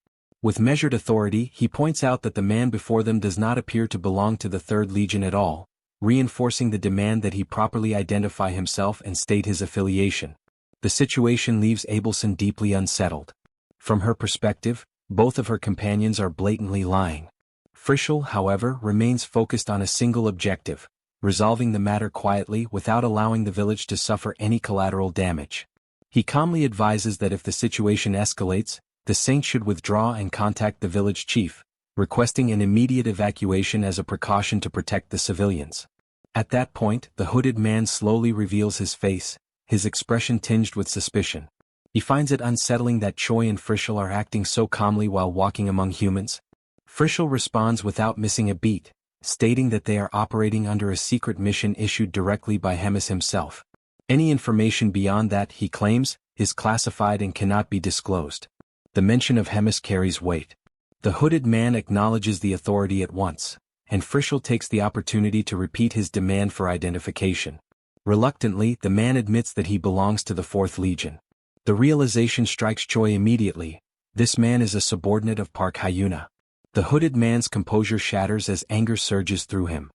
With measured authority, he points out that the man before them does not appear to belong to the Third Legion at all, reinforcing the demand that he properly identify himself and state his affiliation. The situation leaves Abelson deeply unsettled. From her perspective, both of her companions are blatantly lying. Frischel, however, remains focused on a single objective: resolving the matter quietly without allowing the village to suffer any collateral damage. He calmly advises that if the situation escalates, the saint should withdraw and contact the village chief, requesting an immediate evacuation as a precaution to protect the civilians. At that point, the hooded man slowly reveals his face, his expression tinged with suspicion. He finds it unsettling that Choi and Frischel are acting so calmly while walking among humans. Frischel responds without missing a beat, stating that they are operating under a secret mission issued directly by Hemis himself. Any information beyond that, he claims, is classified and cannot be disclosed. The mention of Hemis carries weight. The hooded man acknowledges the authority at once, and Frischel takes the opportunity to repeat his demand for identification. Reluctantly, the man admits that he belongs to the Fourth Legion. The realization strikes Choi immediately: this man is a subordinate of Park Hyuna. The hooded man's composure shatters as anger surges through him.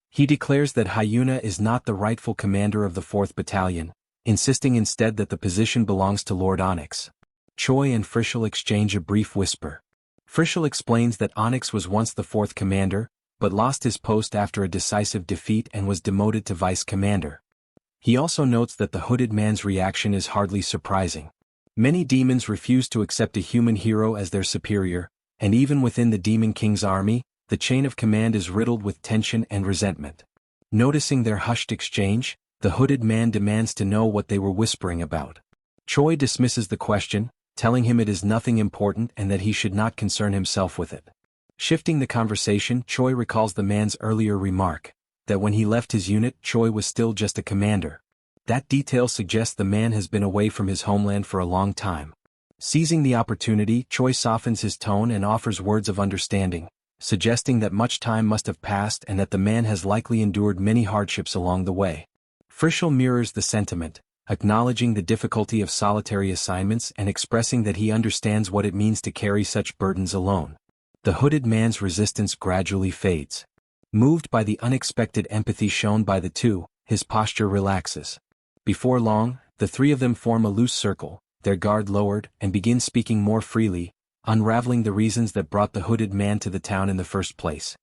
He declares that Hyuna is not the rightful commander of the 4th Battalion, insisting instead that the position belongs to Lord Onyx. Choi and Frischel exchange a brief whisper. Frischel explains that Onyx was once the 4th commander, but lost his post after a decisive defeat and was demoted to vice commander. He also notes that the hooded man's reaction is hardly surprising. Many demons refuse to accept a human hero as their superior, and even within the Demon King's army, the chain of command is riddled with tension and resentment. Noticing their hushed exchange, the hooded man demands to know what they were whispering about. Choi dismisses the question, telling him it is nothing important and that he should not concern himself with it. Shifting the conversation, Choi recalls the man's earlier remark, that when he left his unit, Choi was still just a commander. That detail suggests the man has been away from his homeland for a long time. Seizing the opportunity, Choi softens his tone and offers words of understanding, suggesting that much time must have passed and that the man has likely endured many hardships along the way. Frischel mirrors the sentiment, acknowledging the difficulty of solitary assignments and expressing that he understands what it means to carry such burdens alone. The hooded man's resistance gradually fades. Moved by the unexpected empathy shown by the two, his posture relaxes. Before long, the three of them form a loose circle, their guard lowered, and begin speaking more freely, unraveling the reasons that brought the hooded man to the town in the first place.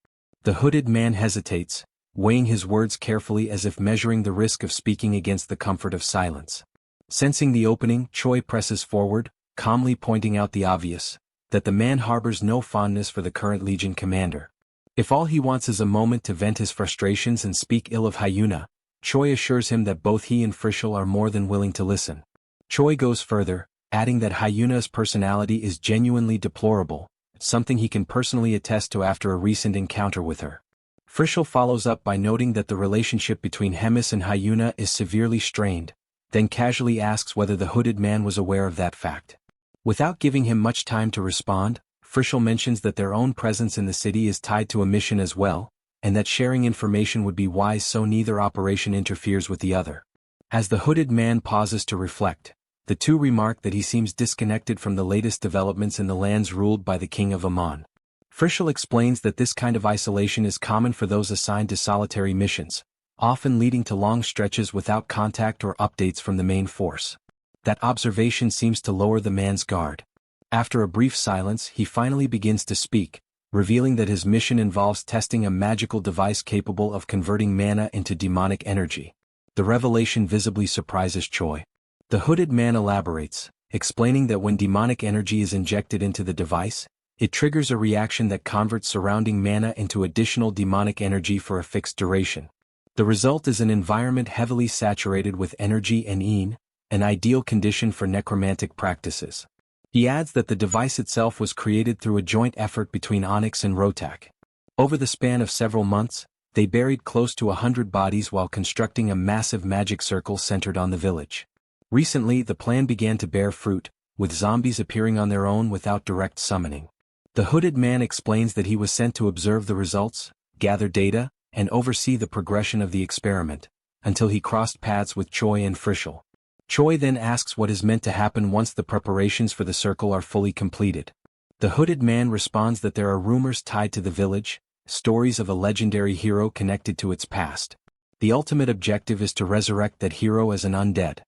The hooded man hesitates, weighing his words carefully as if measuring the risk of speaking against the comfort of silence. Sensing the opening, Choi presses forward, calmly pointing out the obvious, that the man harbors no fondness for the current Legion commander. If all he wants is a moment to vent his frustrations and speak ill of Hyuna, Choi assures him that both he and Frischel are more than willing to listen. Choi goes further, adding that Hyuna's personality is genuinely deplorable, something he can personally attest to after a recent encounter with her. Frischel follows up by noting that the relationship between Hemis and Hyuna is severely strained, then casually asks whether the hooded man was aware of that fact. Without giving him much time to respond, Frischel mentions that their own presence in the city is tied to a mission as well, and that sharing information would be wise so neither operation interferes with the other. As the hooded man pauses to reflect, the two remark that he seems disconnected from the latest developments in the lands ruled by the King of Amon. Frischel explains that this kind of isolation is common for those assigned to solitary missions, often leading to long stretches without contact or updates from the main force. That observation seems to lower the man's guard. After a brief silence, he finally begins to speak, revealing that his mission involves testing a magical device capable of converting mana into demonic energy. The revelation visibly surprises Choi. The hooded man elaborates, explaining that when demonic energy is injected into the device, it triggers a reaction that converts surrounding mana into additional demonic energy for a fixed duration. The result is an environment heavily saturated with energy and een, an ideal condition for necromantic practices. He adds that the device itself was created through a joint effort between Onyx and Rotak. Over the span of several months, they buried close to 100 bodies while constructing a massive magic circle centered on the village. Recently, the plan began to bear fruit, with zombies appearing on their own without direct summoning. The hooded man explains that he was sent to observe the results, gather data, and oversee the progression of the experiment, until he crossed paths with Choi and Frischel. Choi then asks what is meant to happen once the preparations for the circle are fully completed. The hooded man responds that there are rumors tied to the village, stories of a legendary hero connected to its past. The ultimate objective is to resurrect that hero as an undead.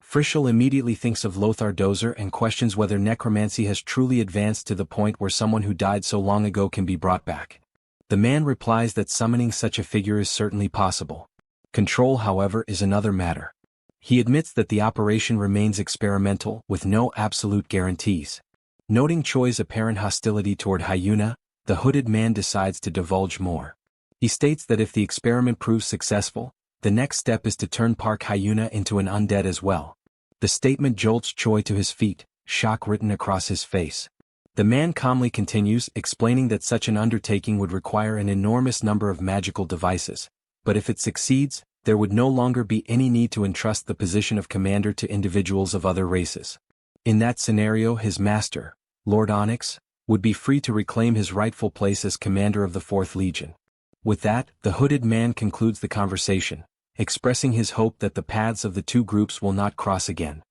Frischel immediately thinks of Lothar Dozer and questions whether necromancy has truly advanced to the point where someone who died so long ago can be brought back. The man replies that summoning such a figure is certainly possible. Control, however, is another matter. He admits that the operation remains experimental, with no absolute guarantees. Noting Choi's apparent hostility toward Hyuna, the hooded man decides to divulge more. He states that if the experiment proves successful, the next step is to turn Park Hyuna into an undead as well. The statement jolts Choi to his feet, shock written across his face. The man calmly continues, explaining that such an undertaking would require an enormous number of magical devices, but if it succeeds, there would no longer be any need to entrust the position of commander to individuals of other races. In that scenario, his master, Lord Onyx, would be free to reclaim his rightful place as commander of the 4th Legion. With that, the hooded man concludes the conversation, expressing his hope that the paths of the two groups will not cross again.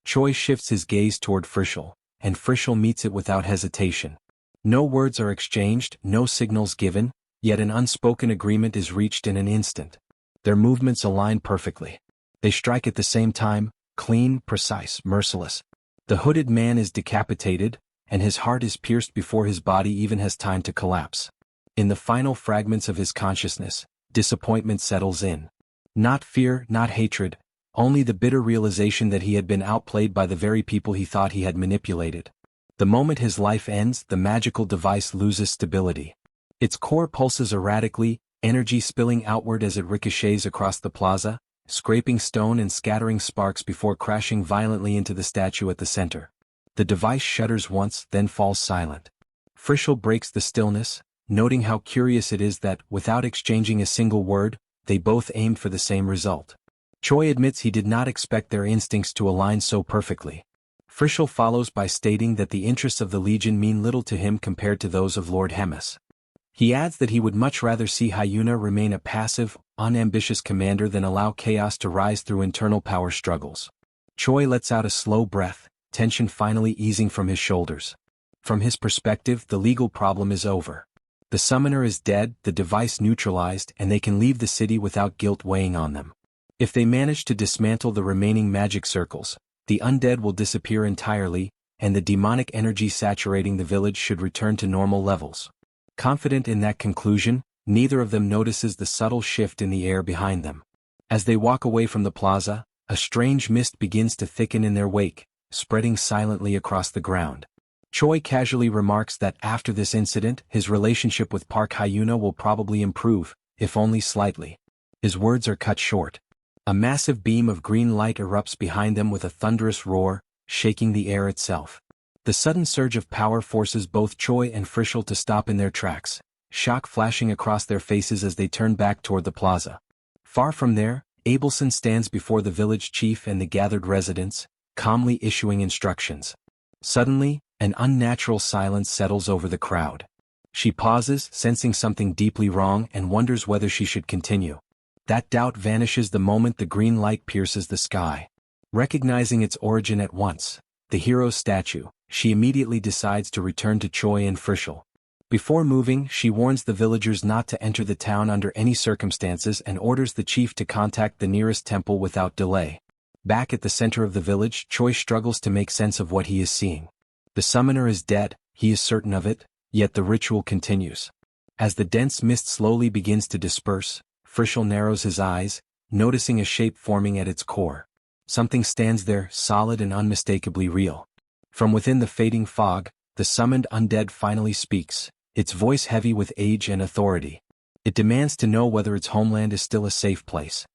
Choi shifts his gaze toward Frischel, and Frischel meets it without hesitation. No words are exchanged, no signals given, yet an unspoken agreement is reached in an instant. Their movements align perfectly. They strike at the same time, clean, precise, merciless. The hooded man is decapitated, and his heart is pierced before his body even has time to collapse. In the final fragments of his consciousness, disappointment settles in. Not fear, not hatred, only the bitter realization that he had been outplayed by the very people he thought he had manipulated. The moment his life ends, the magical device loses stability. Its core pulses erratically, energy spilling outward as it ricochets across the plaza, scraping stone and scattering sparks before crashing violently into the statue at the center. The device shudders once, then falls silent. Frischel breaks the stillness, noting how curious it is that, without exchanging a single word, they both aimed for the same result. Choi admits he did not expect their instincts to align so perfectly. Frischel follows by stating that the interests of the Legion mean little to him compared to those of Lord Hemis. He adds that he would much rather see Hyuna remain a passive, unambitious commander than allow chaos to rise through internal power struggles. Choi lets out a slow breath, tension finally easing from his shoulders. From his perspective, the legal problem is over. The summoner is dead, the device neutralized, and they can leave the city without guilt weighing on them. If they manage to dismantle the remaining magic circles, the undead will disappear entirely, and the demonic energy saturating the village should return to normal levels. Confident in that conclusion, neither of them notices the subtle shift in the air behind them. As they walk away from the plaza, a strange mist begins to thicken in their wake, spreading silently across the ground. Choi casually remarks that after this incident, his relationship with Park Hyuna will probably improve, if only slightly. His words are cut short. A massive beam of green light erupts behind them with a thunderous roar, shaking the air itself. The sudden surge of power forces both Choi and Frischel to stop in their tracks, shock flashing across their faces as they turn back toward the plaza. Far from there, Abelson stands before the village chief and the gathered residents, calmly issuing instructions. Suddenly, an unnatural silence settles over the crowd. She pauses, sensing something deeply wrong, and wonders whether she should continue. That doubt vanishes the moment the green light pierces the sky. Recognizing its origin at once, the hero's statue, she immediately decides to return to Choi and Frischel. Before moving, she warns the villagers not to enter the town under any circumstances and orders the chief to contact the nearest temple without delay. Back at the center of the village, Choi struggles to make sense of what he is seeing. The summoner is dead, he is certain of it, yet the ritual continues. As the dense mist slowly begins to disperse, Frischel narrows his eyes, noticing a shape forming at its core. Something stands there, solid and unmistakably real. From within the fading fog, the summoned undead finally speaks, its voice heavy with age and authority. It demands to know whether its homeland is still a safe place.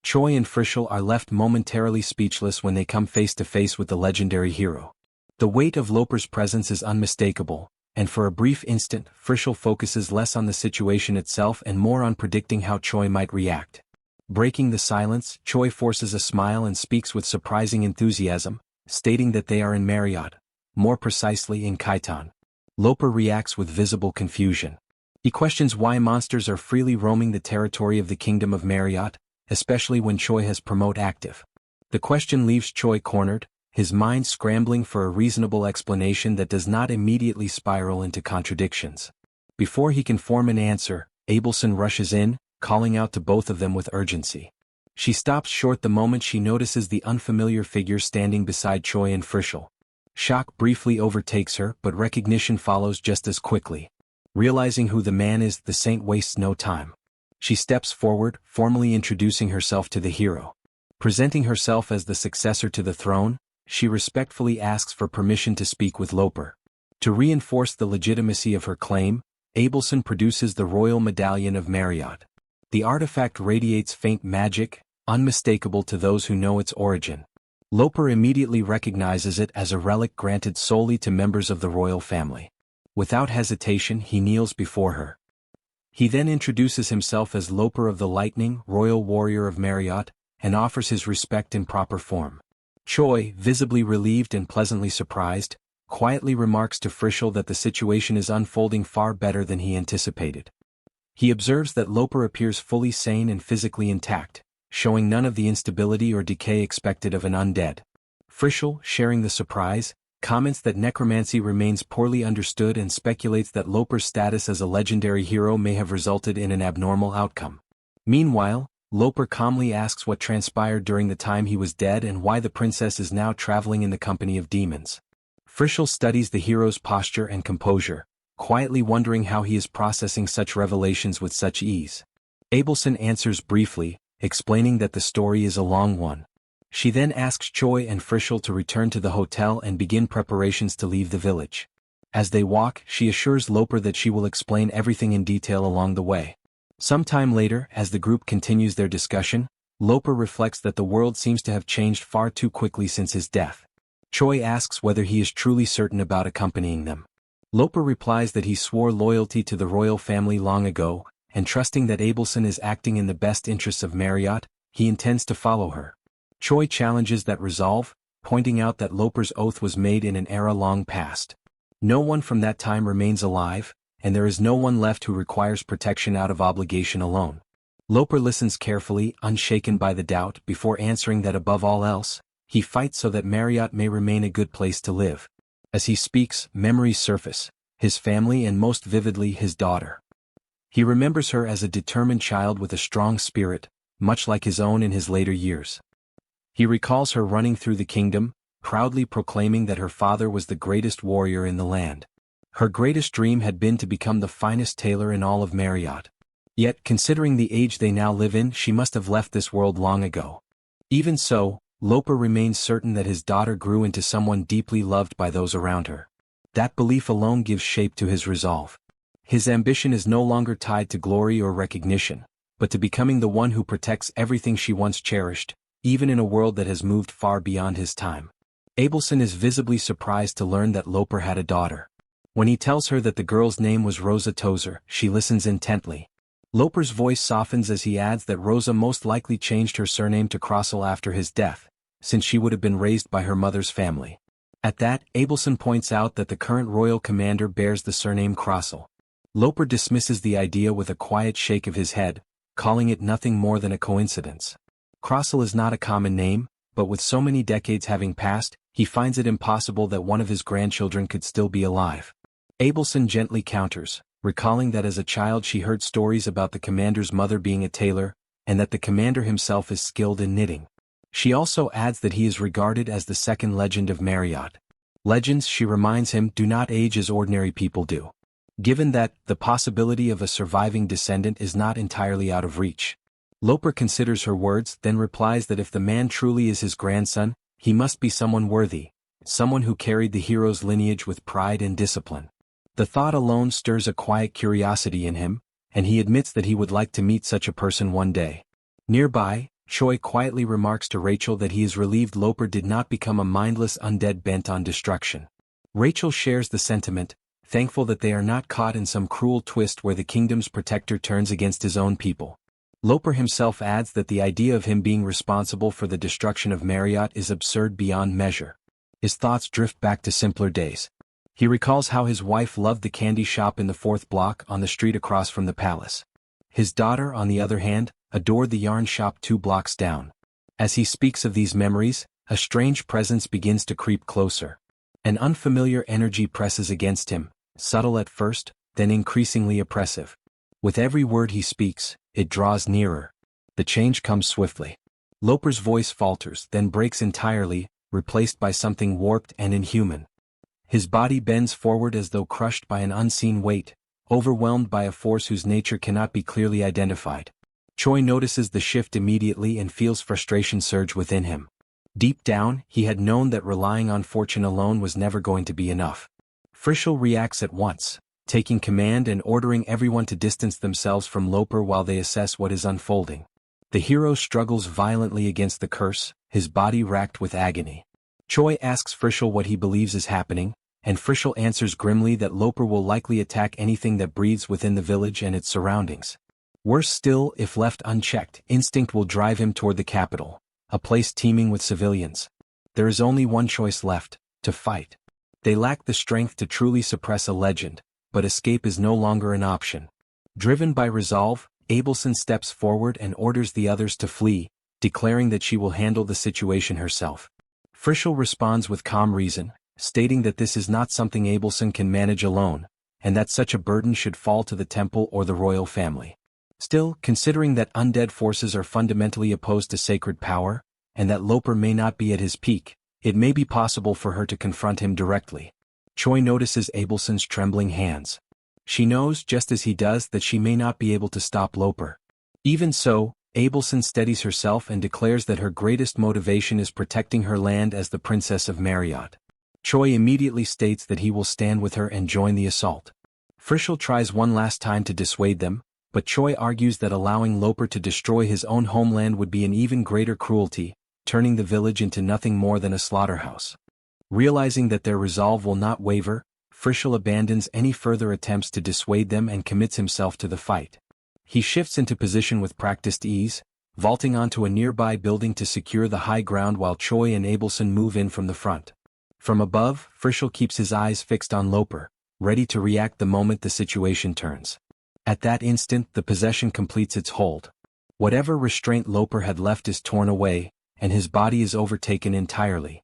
Choi and Frischel are left momentarily speechless when they come face to face with the legendary hero. The weight of Loper's presence is unmistakable, and for a brief instant, Frischel focuses less on the situation itself and more on predicting how Choi might react. Breaking the silence, Choi forces a smile and speaks with surprising enthusiasm, stating that they are in Marriott, more precisely in Kaitan. Loper reacts with visible confusion. He questions why monsters are freely roaming the territory of the Kingdom of Marriott, especially when Choi has promote active. The question leaves Choi cornered, his mind scrambling for a reasonable explanation that does not immediately spiral into contradictions. Before he can form an answer, Abelson rushes in, calling out to both of them with urgency. She stops short the moment she notices the unfamiliar figure standing beside Choi and Frischl. Shock briefly overtakes her, but recognition follows just as quickly. Realizing who the man is, the saint wastes no time. She steps forward, formally introducing herself to the hero. Presenting herself as the successor to the throne, she respectfully asks for permission to speak with Loper. To reinforce the legitimacy of her claim, Abelson produces the Royal Medallion of Marriott. The artifact radiates faint magic, unmistakable to those who know its origin. Loper immediately recognizes it as a relic granted solely to members of the royal family. Without hesitation, he kneels before her. He then introduces himself as Loper of the Lightning, Royal Warrior of Marriott, and offers his respect in proper form. Choi, visibly relieved and pleasantly surprised, quietly remarks to Frischl that the situation is unfolding far better than he anticipated. He observes that Loper appears fully sane and physically intact, showing none of the instability or decay expected of an undead. Frischl, sharing the surprise, comments that necromancy remains poorly understood and speculates that Loper's status as a legendary hero may have resulted in an abnormal outcome. Meanwhile, Loper calmly asks what transpired during the time he was dead and why the princess is now traveling in the company of demons. Frischl studies the hero's posture and composure, quietly wondering how he is processing such revelations with such ease. Abelson answers briefly, explaining that the story is a long one. She then asks Choi and Frischl to return to the hotel and begin preparations to leave the village. As they walk, she assures Loper that she will explain everything in detail along the way. Sometime later, as the group continues their discussion, Loper reflects that the world seems to have changed far too quickly since his death. Choi asks whether he is truly certain about accompanying them. Loper replies that he swore loyalty to the royal family long ago, and trusting that Abelson is acting in the best interests of Marriott, he intends to follow her. Choi challenges that resolve, pointing out that Loper's oath was made in an era long past. No one from that time remains alive, and there is no one left who requires protection out of obligation alone. Loper listens carefully, unshaken by the doubt, before answering that above all else, he fights so that Marriott may remain a good place to live. As he speaks, memories surface, his family and most vividly his daughter. He remembers her as a determined child with a strong spirit, much like his own in his later years. He recalls her running through the kingdom, proudly proclaiming that her father was the greatest warrior in the land. Her greatest dream had been to become the finest tailor in all of Marriott. Yet, considering the age they now live in, she must have left this world long ago. Even so, Loper remains certain that his daughter grew into someone deeply loved by those around her. That belief alone gives shape to his resolve. His ambition is no longer tied to glory or recognition, but to becoming the one who protects everything she once cherished, even in a world that has moved far beyond his time. Abelson is visibly surprised to learn that Loper had a daughter. When he tells her that the girl's name was Rosa Tozer, she listens intently. Loper's voice softens as he adds that Rosa most likely changed her surname to Crossel after his death, since she would have been raised by her mother's family. At that, Abelson points out that the current royal commander bears the surname Crossel. Loper dismisses the idea with a quiet shake of his head, calling it nothing more than a coincidence. Crossel is not a common name, but with so many decades having passed, he finds it impossible that one of his grandchildren could still be alive. Abelson gently counters, recalling that as a child she heard stories about the commander's mother being a tailor, and that the commander himself is skilled in knitting. She also adds that he is regarded as the second legend of Marriott. Legends, she reminds him, do not age as ordinary people do. Given that, the possibility of a surviving descendant is not entirely out of reach. Loper considers her words, then replies that if the man truly is his grandson, he must be someone worthy, someone who carried the hero's lineage with pride and discipline. The thought alone stirs a quiet curiosity in him, and he admits that he would like to meet such a person one day. Nearby, Choi quietly remarks to Rachel that he is relieved Loper did not become a mindless undead bent on destruction. Rachel shares the sentiment, thankful that they are not caught in some cruel twist where the kingdom's protector turns against his own people. Loper himself adds that the idea of him being responsible for the destruction of Marriott is absurd beyond measure. His thoughts drift back to simpler days. He recalls how his wife loved the candy shop in the 4th block on the street across from the palace. His daughter, on the other hand, adored the yarn shop 2 blocks down. As he speaks of these memories, A strange presence begins to creep closer. An unfamiliar energy presses against him, subtle at first, then increasingly oppressive. With every word he speaks, it draws nearer. The change comes swiftly. Loper's voice falters, then breaks entirely, replaced by something warped and inhuman. His body bends forward as though crushed by an unseen weight, overwhelmed by a force whose nature cannot be clearly identified. Choi notices the shift immediately and feels frustration surge within him. Deep down, he had known that relying on fortune alone was never going to be enough. Frischl reacts at once, taking command and ordering everyone to distance themselves from Loper while they assess what is unfolding. The hero struggles violently against the curse, his body racked with agony. Choi asks Frischl what he believes is happening, and Frischl answers grimly that Loper will likely attack anything that breathes within the village and its surroundings. Worse still, if left unchecked, instinct will drive him toward the capital, a place teeming with civilians. There is only one choice left: to fight. They lack the strength to truly suppress a legend, but escape is no longer an option. Driven by resolve, Abelson steps forward and orders the others to flee, declaring that she will handle the situation herself. Frischl responds with calm reason, stating that this is not something Abelson can manage alone, and that such a burden should fall to the temple or the royal family. Still, considering that undead forces are fundamentally opposed to sacred power, and that Loper may not be at his peak, it may be possible for her to confront him directly. Choi notices Abelson's trembling hands. She knows, just as he does, that she may not be able to stop Loper. Even so, Abelson steadies herself and declares that her greatest motivation is protecting her land as the Princess of Marriott. Choi immediately states that he will stand with her and join the assault. Frischl tries one last time to dissuade them, but Choi argues that allowing Loper to destroy his own homeland would be an even greater cruelty, turning the village into nothing more than a slaughterhouse. Realizing that their resolve will not waver, Frischl abandons any further attempts to dissuade them and commits himself to the fight. He shifts into position with practiced ease, vaulting onto a nearby building to secure the high ground while Choi and Abelson move in from the front. From above, Frischl keeps his eyes fixed on Loper, ready to react the moment the situation turns. At that instant, the possession completes its hold. Whatever restraint Loper had left is torn away, and his body is overtaken entirely.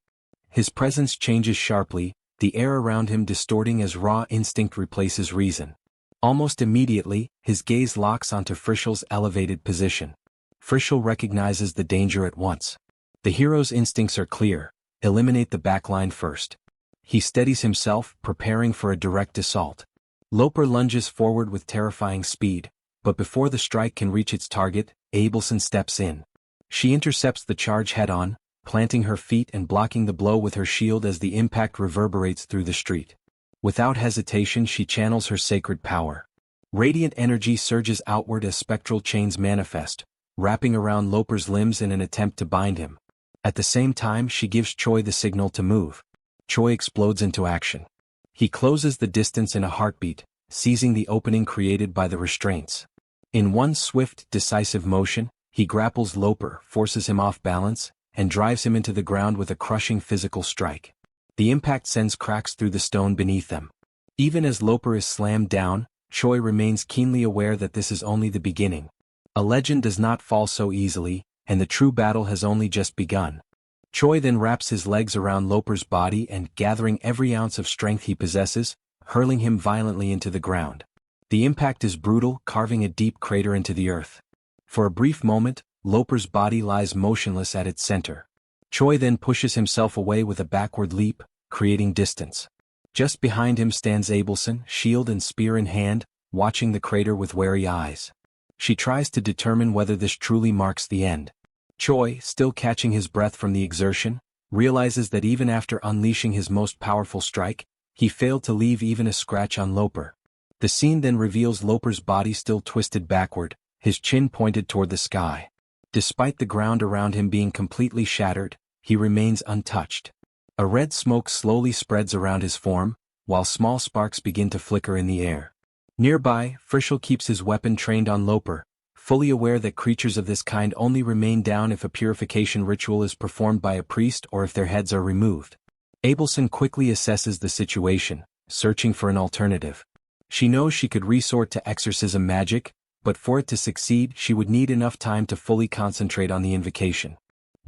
His presence changes sharply, the air around him distorting as raw instinct replaces reason. Almost immediately, his gaze locks onto Frischl's elevated position. Frischl recognizes the danger at once. The hero's instincts are clear: eliminate the backline first. He steadies himself, preparing for a direct assault. Loper lunges forward with terrifying speed, but before the strike can reach its target, Abelson steps in. She intercepts the charge head-on, planting her feet and blocking the blow with her shield as the impact reverberates through the street. Without hesitation, she channels her sacred power. Radiant energy surges outward as spectral chains manifest, wrapping around Loper's limbs in an attempt to bind him. At the same time, she gives Choi the signal to move. Choi explodes into action. He closes the distance in a heartbeat, seizing the opening created by the restraints. In one swift, decisive motion, he grapples Loper, forces him off balance, and drives him into the ground with a crushing physical strike. The impact sends cracks through the stone beneath them. Even as Loper is slammed down, Choi remains keenly aware that this is only the beginning. A legend does not fall so easily, and the true battle has only just begun. Choi then wraps his legs around Loper's body and, gathering every ounce of strength he possesses, hurling him violently into the ground. The impact is brutal, carving a deep crater into the earth. For a brief moment, Loper's body lies motionless at its center. Choi then pushes himself away with a backward leap, creating distance. Just behind him stands Abelson, shield and spear in hand, watching the crater with wary eyes. She tries to determine whether this truly marks the end. Choi, still catching his breath from the exertion, realizes that even after unleashing his most powerful strike, he failed to leave even a scratch on Loper. The scene then reveals Loper's body still twisted backward, his chin pointed toward the sky. Despite the ground around him being completely shattered, he remains untouched. A red smoke slowly spreads around his form, while small sparks begin to flicker in the air. Nearby, Frischl keeps his weapon trained on Loper, fully aware that creatures of this kind only remain down if a purification ritual is performed by a priest or if their heads are removed. Abelson quickly assesses the situation, searching for an alternative. She knows she could resort to exorcism magic, but for it to succeed she would need enough time to fully concentrate on the invocation.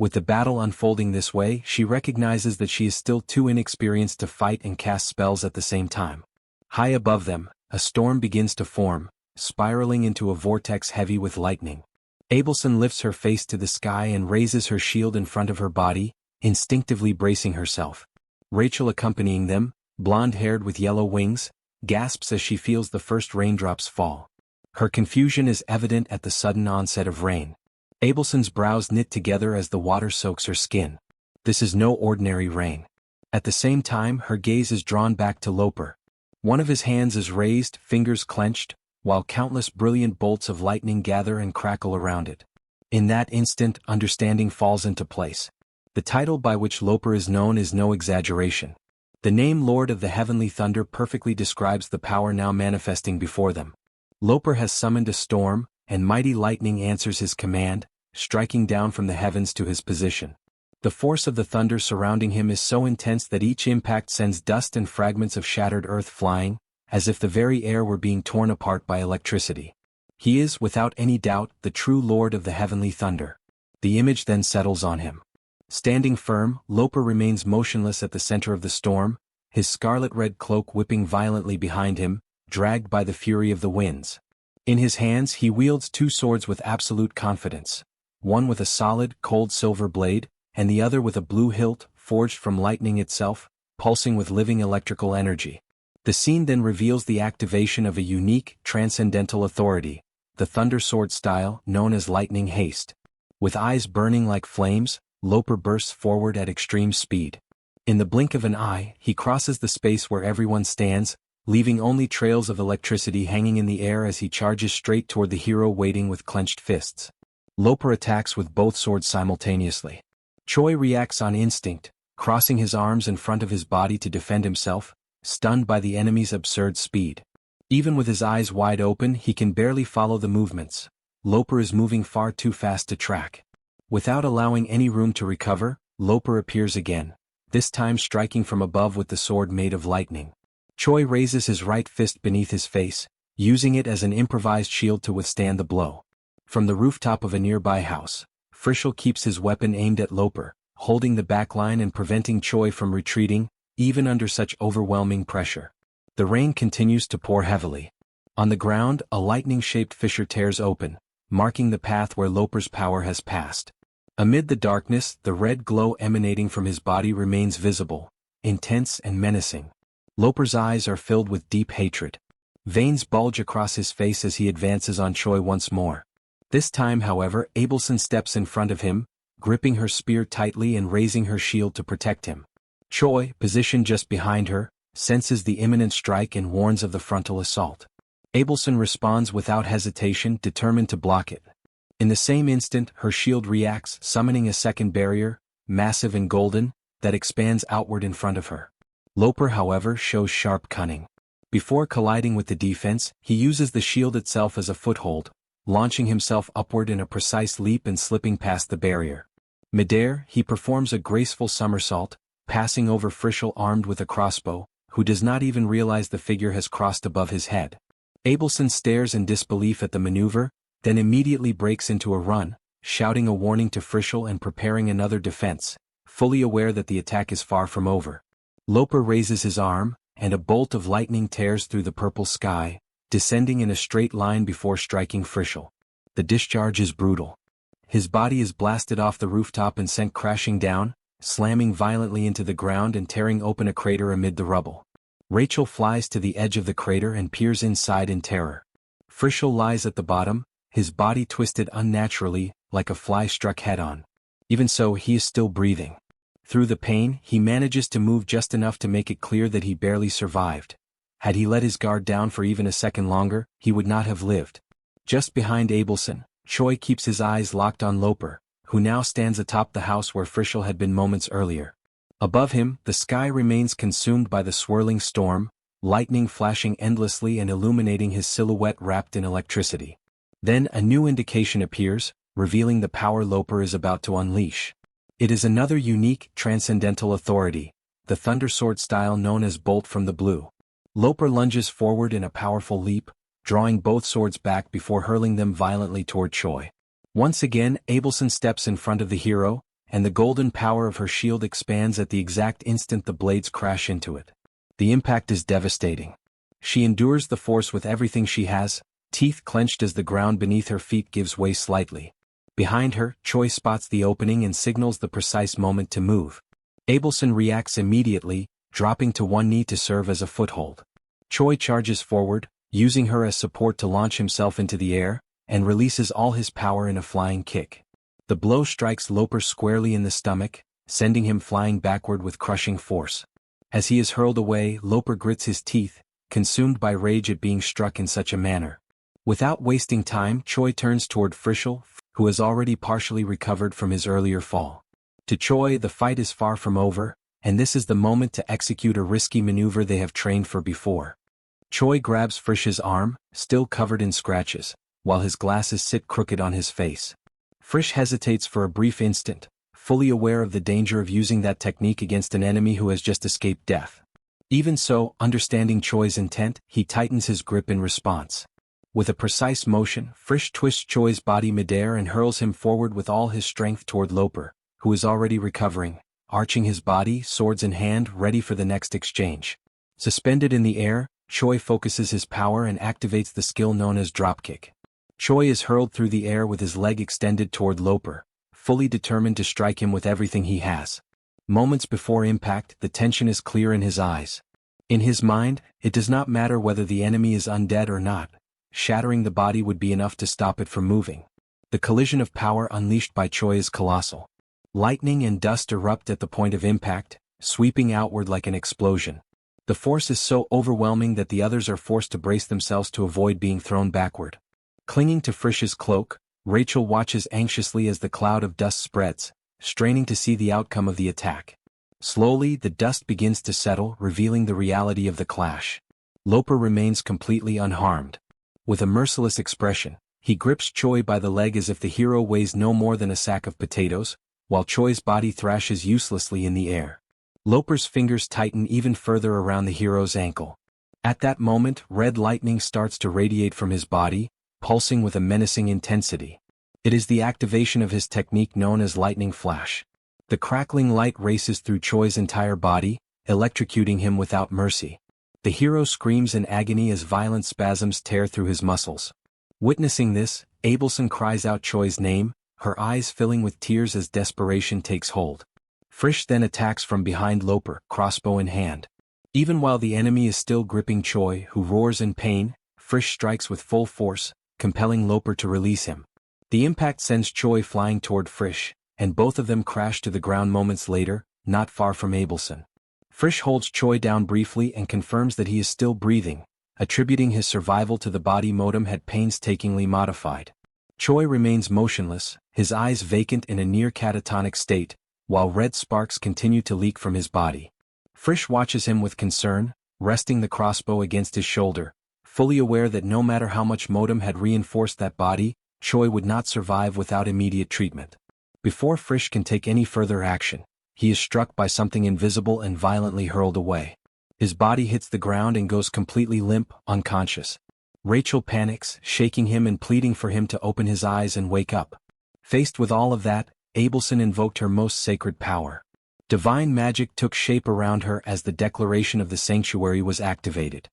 With the battle unfolding this way, she recognizes that she is still too inexperienced to fight and cast spells at the same time. High above them, a storm begins to form, spiraling into a vortex heavy with lightning. Abelson lifts her face to the sky and raises her shield in front of her body, instinctively bracing herself. Rachel, accompanying them, blonde-haired with yellow wings, gasps as she feels the first raindrops fall. Her confusion is evident at the sudden onset of rain. Abelson's brows knit together as the water soaks her skin. This is no ordinary rain. At the same time, her gaze is drawn back to Loper. One of his hands is raised, fingers clenched, while countless brilliant bolts of lightning gather and crackle around it. In that instant, understanding falls into place. The title by which Loper is known is no exaggeration. The name Lord of the Heavenly Thunder perfectly describes the power now manifesting before them. Loper has summoned a storm, and mighty lightning answers his command, striking down from the heavens to his position. The force of the thunder surrounding him is so intense that each impact sends dust and fragments of shattered earth flying, as if the very air were being torn apart by electricity. He is, without any doubt, the true Lord of the Heavenly Thunder. The image then settles on him. Standing firm, Loper remains motionless at the center of the storm, his scarlet-red cloak whipping violently behind him, dragged by the fury of the winds. In his hands he wields two swords with absolute confidence, one with a solid, cold silver blade, and the other with a blue hilt, forged from lightning itself, pulsing with living electrical energy. The scene then reveals the activation of a unique, transcendental authority, the Thunder Sword style, known as Lightning Haste. With eyes burning like flames, Loper bursts forward at extreme speed. In the blink of an eye, he crosses the space where everyone stands, leaving only trails of electricity hanging in the air as he charges straight toward the hero waiting with clenched fists. Loper attacks with both swords simultaneously. Choi reacts on instinct, crossing his arms in front of his body to defend himself, stunned by the enemy's absurd speed. Even with his eyes wide open, he can barely follow the movements. Loper is moving far too fast to track. Without allowing any room to recover, Loper appears again, this time striking from above with the sword made of lightning. Choi raises his right fist beneath his face, using it as an improvised shield to withstand the blow. From the rooftop of a nearby house, Frischl keeps his weapon aimed at Loper, holding the backline and preventing Choi from retreating, even under such overwhelming pressure. The rain continues to pour heavily. On the ground, a lightning-shaped fissure tears open, marking the path where Loper's power has passed. Amid the darkness, the red glow emanating from his body remains visible, intense and menacing. Loper's eyes are filled with deep hatred. Veins bulge across his face as he advances on Choi once more. This time, however, Abelson steps in front of him, gripping her spear tightly and raising her shield to protect him. Choi, positioned just behind her, senses the imminent strike and warns of the frontal assault. Abelson responds without hesitation, determined to block it. In the same instant, her shield reacts, summoning a second barrier, massive and golden, that expands outward in front of her. Loper, however, shows sharp cunning. Before colliding with the defense, he uses the shield itself as a foothold, launching himself upward in a precise leap and slipping past the barrier. Midair, he performs a graceful somersault, passing over Frischl armed with a crossbow, who does not even realize the figure has crossed above his head. Abelson stares in disbelief at the maneuver, then immediately breaks into a run, shouting a warning to Frischl and preparing another defense, fully aware that the attack is far from over. Loper raises his arm, and a bolt of lightning tears through the purple sky, descending in a straight line before striking Frischl. The discharge is brutal. His body is blasted off the rooftop and sent crashing down, slamming violently into the ground and tearing open a crater amid the rubble. Rachel flies to the edge of the crater and peers inside in terror. Frischl lies at the bottom, his body twisted unnaturally, like a fly struck head-on. Even so, he is still breathing. Through the pain, he manages to move just enough to make it clear that he barely survived. Had he let his guard down for even a second longer, he would not have lived. Just behind Abelson, Choi keeps his eyes locked on Loper, who now stands atop the house where Frischl had been moments earlier. Above him, the sky remains consumed by the swirling storm, lightning flashing endlessly and illuminating his silhouette wrapped in electricity. Then a new indication appears, revealing the power Loper is about to unleash. It is another unique, transcendental authority, the Thunder Sword style known as Bolt from the Blue. Loper lunges forward in a powerful leap, drawing both swords back before hurling them violently toward Choi. Once again, Abelson steps in front of the hero, and the golden power of her shield expands at the exact instant the blades crash into it. The impact is devastating. She endures the force with everything she has, teeth clenched as the ground beneath her feet gives way slightly. Behind her, Choi spots the opening and signals the precise moment to move. Abelson reacts immediately, dropping to one knee to serve as a foothold. Choi charges forward, using her as support to launch himself into the air, and releases all his power in a flying kick. The blow strikes Loper squarely in the stomach, sending him flying backward with crushing force. As he is hurled away, Loper grits his teeth, consumed by rage at being struck in such a manner. Without wasting time, Choi turns toward Frischl, who has already partially recovered from his earlier fall. To Choi, the fight is far from over, and this is the moment to execute a risky maneuver they have trained for before. Choi grabs Frisch's arm, still covered in scratches, while his glasses sit crooked on his face. Frisch hesitates for a brief instant, fully aware of the danger of using that technique against an enemy who has just escaped death. Even so, understanding Choi's intent, he tightens his grip in response. With a precise motion, Frisch twists Choi's body midair and hurls him forward with all his strength toward Loper, who is already recovering, arching his body, swords in hand, ready for the next exchange. Suspended in the air, Choi focuses his power and activates the skill known as dropkick. Choi is hurled through the air with his leg extended toward Loper, fully determined to strike him with everything he has. Moments before impact, the tension is clear in his eyes. In his mind, it does not matter whether the enemy is undead or not. Shattering the body would be enough to stop it from moving. The collision of power unleashed by Choi is colossal. Lightning and dust erupt at the point of impact, sweeping outward like an explosion. The force is so overwhelming that the others are forced to brace themselves to avoid being thrown backward. Clinging to Frisch's cloak, Rachel watches anxiously as the cloud of dust spreads, straining to see the outcome of the attack. Slowly, the dust begins to settle, revealing the reality of the clash. Loper remains completely unharmed. With a merciless expression, he grips Choi by the leg as if the hero weighs no more than a sack of potatoes, while Choi's body thrashes uselessly in the air. Loper's fingers tighten even further around the hero's ankle. At that moment, red lightning starts to radiate from his body, pulsing with a menacing intensity. It is the activation of his technique known as lightning flash. The crackling light races through Choi's entire body, electrocuting him without mercy. The hero screams in agony as violent spasms tear through his muscles. Witnessing this, Abelson cries out Choi's name, her eyes filling with tears as desperation takes hold. Frisch then attacks from behind Loper, crossbow in hand. Even while the enemy is still gripping Choi, who roars in pain, Frisch strikes with full force, compelling Loper to release him. The impact sends Choi flying toward Frisch, and both of them crash to the ground moments later, not far from Abelson. Frisch holds Choi down briefly and confirms that he is still breathing, attributing his survival to the body Modem had painstakingly modified. Choi remains motionless, his eyes vacant in a near catatonic state, while red sparks continue to leak from his body. Frisch watches him with concern, resting the crossbow against his shoulder, fully aware that no matter how much Modem had reinforced that body, Choi would not survive without immediate treatment. Before Frisch can take any further action, he is struck by something invisible and violently hurled away. His body hits the ground and goes completely limp, unconscious. Rachel panics, shaking him and pleading for him to open his eyes and wake up. Faced with all of that, Abelson invoked her most sacred power. Divine magic took shape around her as the declaration of the sanctuary was activated.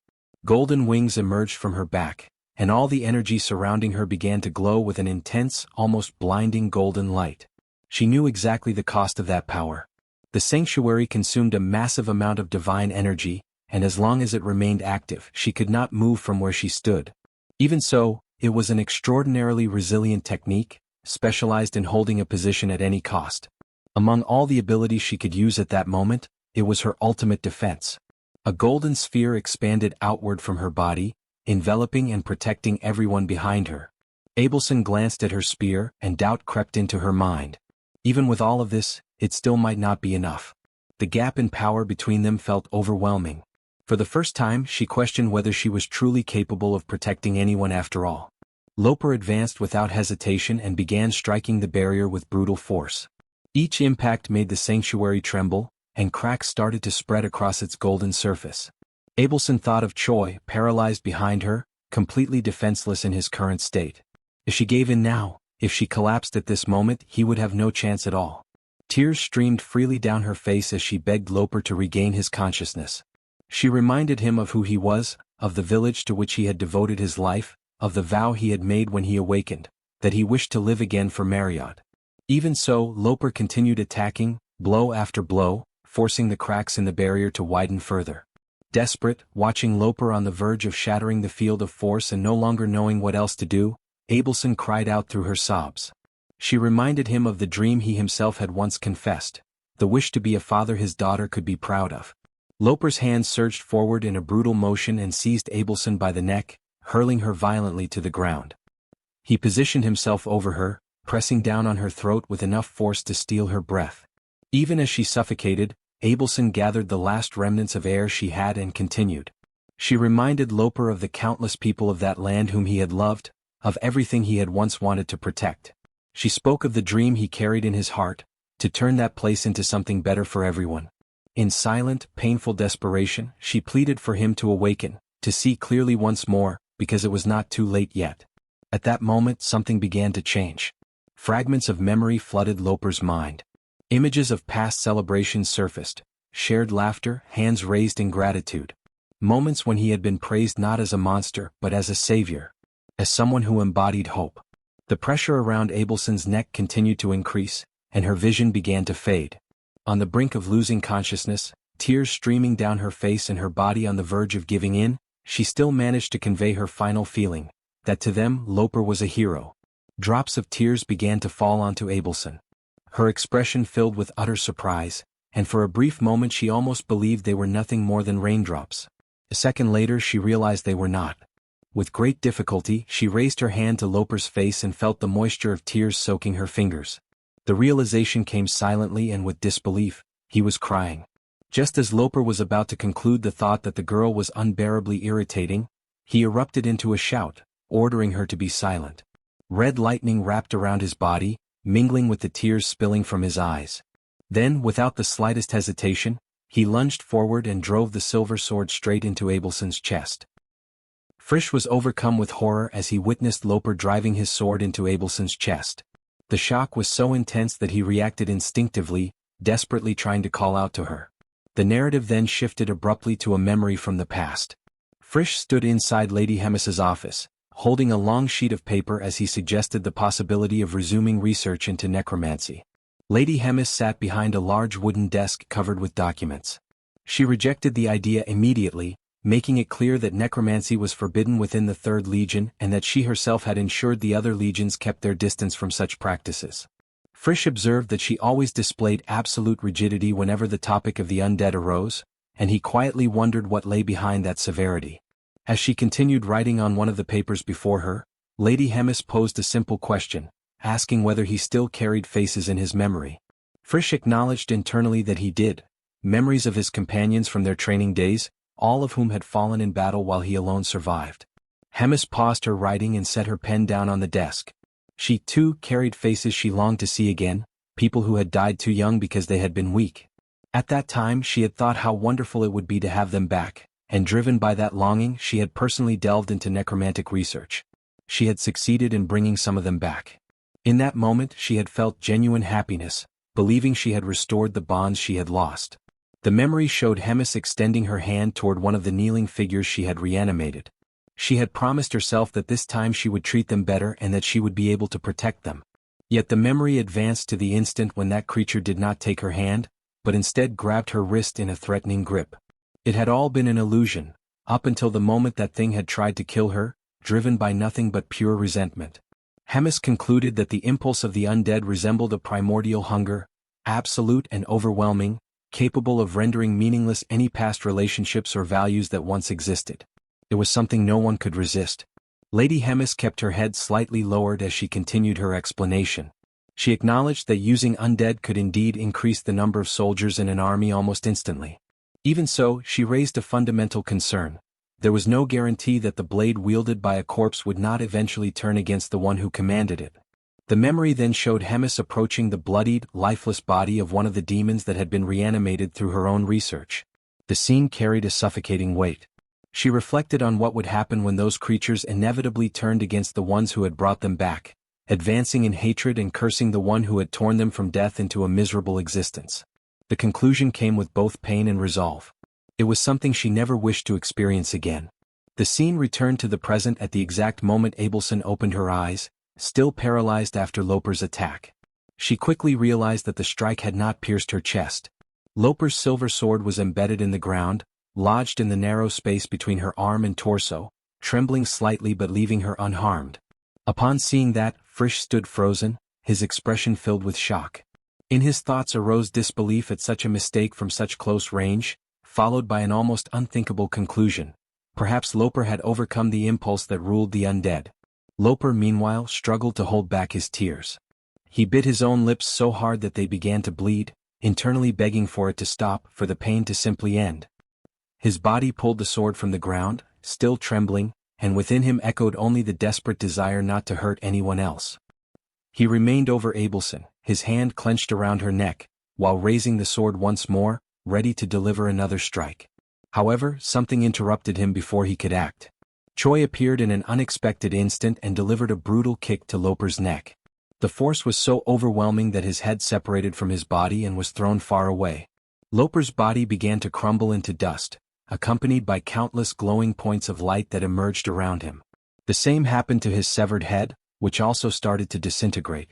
Golden wings emerged from her back, and all the energy surrounding her began to glow with an intense, almost blinding golden light. She knew exactly the cost of that power. The sanctuary consumed a massive amount of divine energy, and as long as it remained active, she could not move from where she stood. Even so, it was an extraordinarily resilient technique, specialized in holding a position at any cost. Among all the abilities she could use at that moment, it was her ultimate defense. A golden sphere expanded outward from her body, enveloping and protecting everyone behind her. Abelson glanced at her spear, and doubt crept into her mind. Even with all of this, it still might not be enough. The gap in power between them felt overwhelming. For the first time, she questioned whether she was truly capable of protecting anyone after all. Loper advanced without hesitation and began striking the barrier with brutal force. Each impact made the sanctuary tremble, and cracks started to spread across its golden surface. Abelson thought of Choi, paralyzed behind her, completely defenseless in his current state. If she gave in now, if she collapsed at this moment, he would have no chance at all. Tears streamed freely down her face as she begged Loper to regain his consciousness. She reminded him of who he was, of the village to which he had devoted his life, of the vow he had made when he awakened, that he wished to live again for Marriott. Even so, Loper continued attacking, blow after blow, forcing the cracks in the barrier to widen further. Desperate, watching Loper on the verge of shattering the field of force and no longer knowing what else to do, Abelson cried out through her sobs. She reminded him of the dream he himself had once confessed, the wish to be a father his daughter could be proud of. Loper's hand surged forward in a brutal motion and seized Abelson by the neck, hurling her violently to the ground. He positioned himself over her, pressing down on her throat with enough force to steal her breath. Even as she suffocated, Abelson gathered the last remnants of air she had and continued. She reminded Loper of the countless people of that land whom he had loved, of everything he had once wanted to protect. She spoke of the dream he carried in his heart, to turn that place into something better for everyone. In silent, painful desperation, she pleaded for him to awaken, to see clearly once more, because it was not too late yet. At that moment something began to change. Fragments of memory flooded Loper's mind. Images of past celebrations surfaced, shared laughter, hands raised in gratitude. Moments when he had been praised not as a monster but as a savior, as someone who embodied hope. The pressure around Abelson's neck continued to increase, and her vision began to fade. On the brink of losing consciousness, tears streaming down her face and her body on the verge of giving in, she still managed to convey her final feeling, that to them Loper was a hero. Drops of tears began to fall onto Abelson. Her expression filled with utter surprise, and for a brief moment she almost believed they were nothing more than raindrops. A second later she realized they were not. With great difficulty she raised her hand to Loper's face and felt the moisture of tears soaking her fingers. The realization came silently and with disbelief: he was crying. Just as Loper was about to conclude the thought that the girl was unbearably irritating, he erupted into a shout, ordering her to be silent. Red lightning wrapped around his body, mingling with the tears spilling from his eyes. Then, without the slightest hesitation, he lunged forward and drove the silver sword straight into Abelson's chest. Frisch was overcome with horror as he witnessed Loper driving his sword into Abelson's chest. The shock was so intense that he reacted instinctively, desperately trying to call out to her. The narrative then shifted abruptly to a memory from the past. Frisch stood inside Lady Hemis's office, holding a long sheet of paper as he suggested the possibility of resuming research into necromancy. Lady Hemis sat behind a large wooden desk covered with documents. She rejected the idea immediately, making it clear that necromancy was forbidden within the Third Legion and that she herself had ensured the other legions kept their distance from such practices. Frisch observed that she always displayed absolute rigidity whenever the topic of the undead arose, and he quietly wondered what lay behind that severity. As she continued writing on one of the papers before her, Lady Hemis posed a simple question, asking whether he still carried faces in his memory. Frisch acknowledged internally that he did, memories of his companions from their training days, all of whom had fallen in battle while he alone survived. Hemis paused her writing and set her pen down on the desk. She, too, carried faces she longed to see again, people who had died too young because they had been weak. At that time she had thought how wonderful it would be to have them back, and driven by that longing she had personally delved into necromantic research. She had succeeded in bringing some of them back. In that moment she had felt genuine happiness, believing she had restored the bonds she had lost. The memory showed Hemis extending her hand toward one of the kneeling figures she had reanimated. She had promised herself that this time she would treat them better and that she would be able to protect them. Yet the memory advanced to the instant when that creature did not take her hand, but instead grabbed her wrist in a threatening grip. It had all been an illusion, up until the moment that thing had tried to kill her, driven by nothing but pure resentment. Hemis concluded that the impulse of the undead resembled a primordial hunger, absolute and overwhelming, capable of rendering meaningless any past relationships or values that once existed. It was something no one could resist. Lady Hemis kept her head slightly lowered as she continued her explanation. She acknowledged that using undead could indeed increase the number of soldiers in an army almost instantly. Even so, she raised a fundamental concern. There was no guarantee that the blade wielded by a corpse would not eventually turn against the one who commanded it. The memory then showed Hemis approaching the bloodied, lifeless body of one of the demons that had been reanimated through her own research. The scene carried a suffocating weight. She reflected on what would happen when those creatures inevitably turned against the ones who had brought them back, advancing in hatred and cursing the one who had torn them from death into a miserable existence. The conclusion came with both pain and resolve. It was something she never wished to experience again. The scene returned to the present at the exact moment Abelson opened her eyes, still paralyzed after Loper's attack. She quickly realized that the strike had not pierced her chest. Loper's silver sword was embedded in the ground, lodged in the narrow space between her arm and torso, trembling slightly but leaving her unharmed. Upon seeing that, Frisch stood frozen, his expression filled with shock. In his thoughts arose disbelief at such a mistake from such close range, followed by an almost unthinkable conclusion. Perhaps Loper had overcome the impulse that ruled the undead. Loper, meanwhile, struggled to hold back his tears. He bit his own lips so hard that they began to bleed, internally begging for it to stop, for the pain to simply end. His body pulled the sword from the ground, still trembling, and within him echoed only the desperate desire not to hurt anyone else. He remained over Abelson, his hand clenched around her neck, while raising the sword once more, ready to deliver another strike. However, something interrupted him before he could act. Choi appeared in an unexpected instant and delivered a brutal kick to Loper's neck. The force was so overwhelming that his head separated from his body and was thrown far away. Loper's body began to crumble into dust, accompanied by countless glowing points of light that emerged around him. The same happened to his severed head, which also started to disintegrate.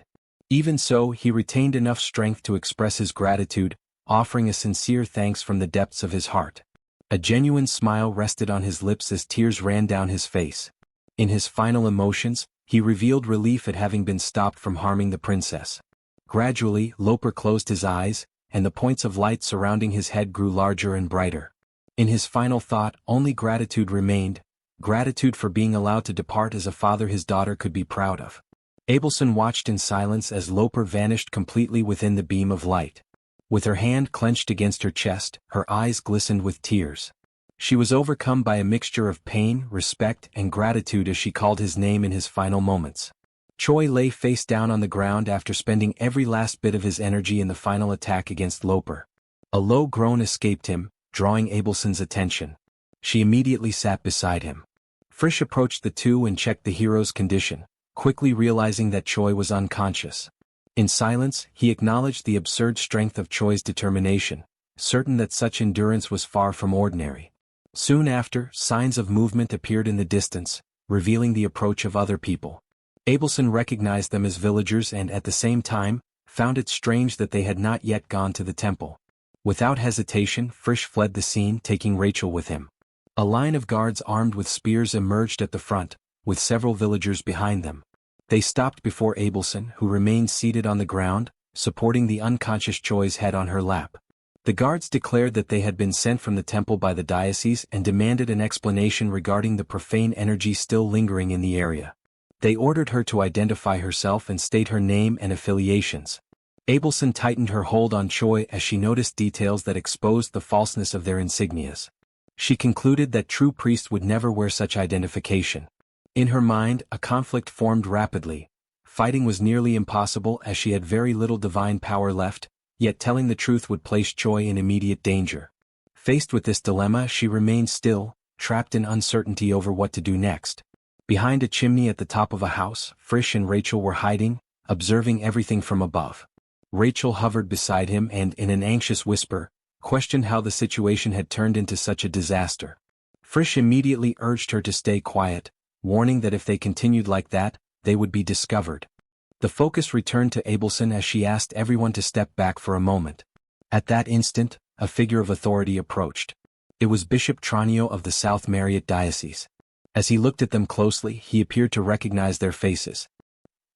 Even so, he retained enough strength to express his gratitude, offering a sincere thanks from the depths of his heart. A genuine smile rested on his lips as tears ran down his face. In his final emotions, he revealed relief at having been stopped from harming the princess. Gradually, Loper closed his eyes, and the points of light surrounding his head grew larger and brighter. In his final thought, only gratitude remained, gratitude for being allowed to depart as a father his daughter could be proud of. Abelson watched in silence as Loper vanished completely within the beam of light. With her hand clenched against her chest, her eyes glistened with tears. She was overcome by a mixture of pain, respect, and gratitude as she called his name in his final moments. Choi lay face down on the ground after spending every last bit of his energy in the final attack against Loper. A low groan escaped him, drawing Abelson's attention. She immediately sat beside him. Frisch approached the two and checked the hero's condition, quickly realizing that Choi was unconscious. In silence, he acknowledged the absurd strength of Choi's determination, certain that such endurance was far from ordinary. Soon after, signs of movement appeared in the distance, revealing the approach of other people. Abelson recognized them as villagers and at the same time, found it strange that they had not yet gone to the temple. Without hesitation, Frisch fled the scene, taking Rachel with him. A line of guards armed with spears emerged at the front, with several villagers behind them. They stopped before Abelson, who remained seated on the ground, supporting the unconscious Choi's head on her lap. The guards declared that they had been sent from the temple by the diocese and demanded an explanation regarding the profane energy still lingering in the area. They ordered her to identify herself and state her name and affiliations. Abelson tightened her hold on Choi as she noticed details that exposed the falseness of their insignias. She concluded that true priests would never wear such identification. In her mind, a conflict formed rapidly. Fighting was nearly impossible as she had very little divine power left, yet telling the truth would place Choi in immediate danger. Faced with this dilemma, she remained still, trapped in uncertainty over what to do next. Behind a chimney at the top of a house, Frisch and Rachel were hiding, observing everything from above. Rachel hovered beside him and, in an anxious whisper, questioned how the situation had turned into such a disaster. Frisch immediately urged her to stay quiet, warning that if they continued like that, they would be discovered. The focus returned to Abelson as she asked everyone to step back for a moment. At that instant, a figure of authority approached. It was Bishop Tranio of the South Marriott Diocese. As he looked at them closely, he appeared to recognize their faces.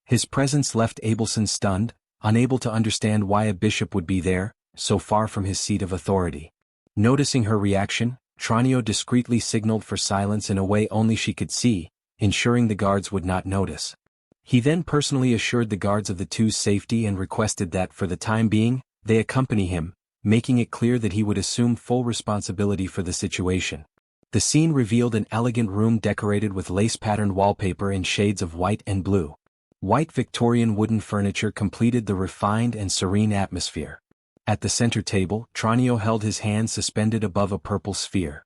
His presence left Abelson stunned, unable to understand why a bishop would be there, so far from his seat of authority. Noticing her reaction, Tranio discreetly signaled for silence in a way only she could see, ensuring the guards would not notice. He then personally assured the guards of the two's safety and requested that for the time being, they accompany him, making it clear that he would assume full responsibility for the situation. The scene revealed an elegant room decorated with lace-patterned wallpaper in shades of white and blue. White Victorian wooden furniture completed the refined and serene atmosphere. At the center table, Tranio held his hand suspended above a purple sphere.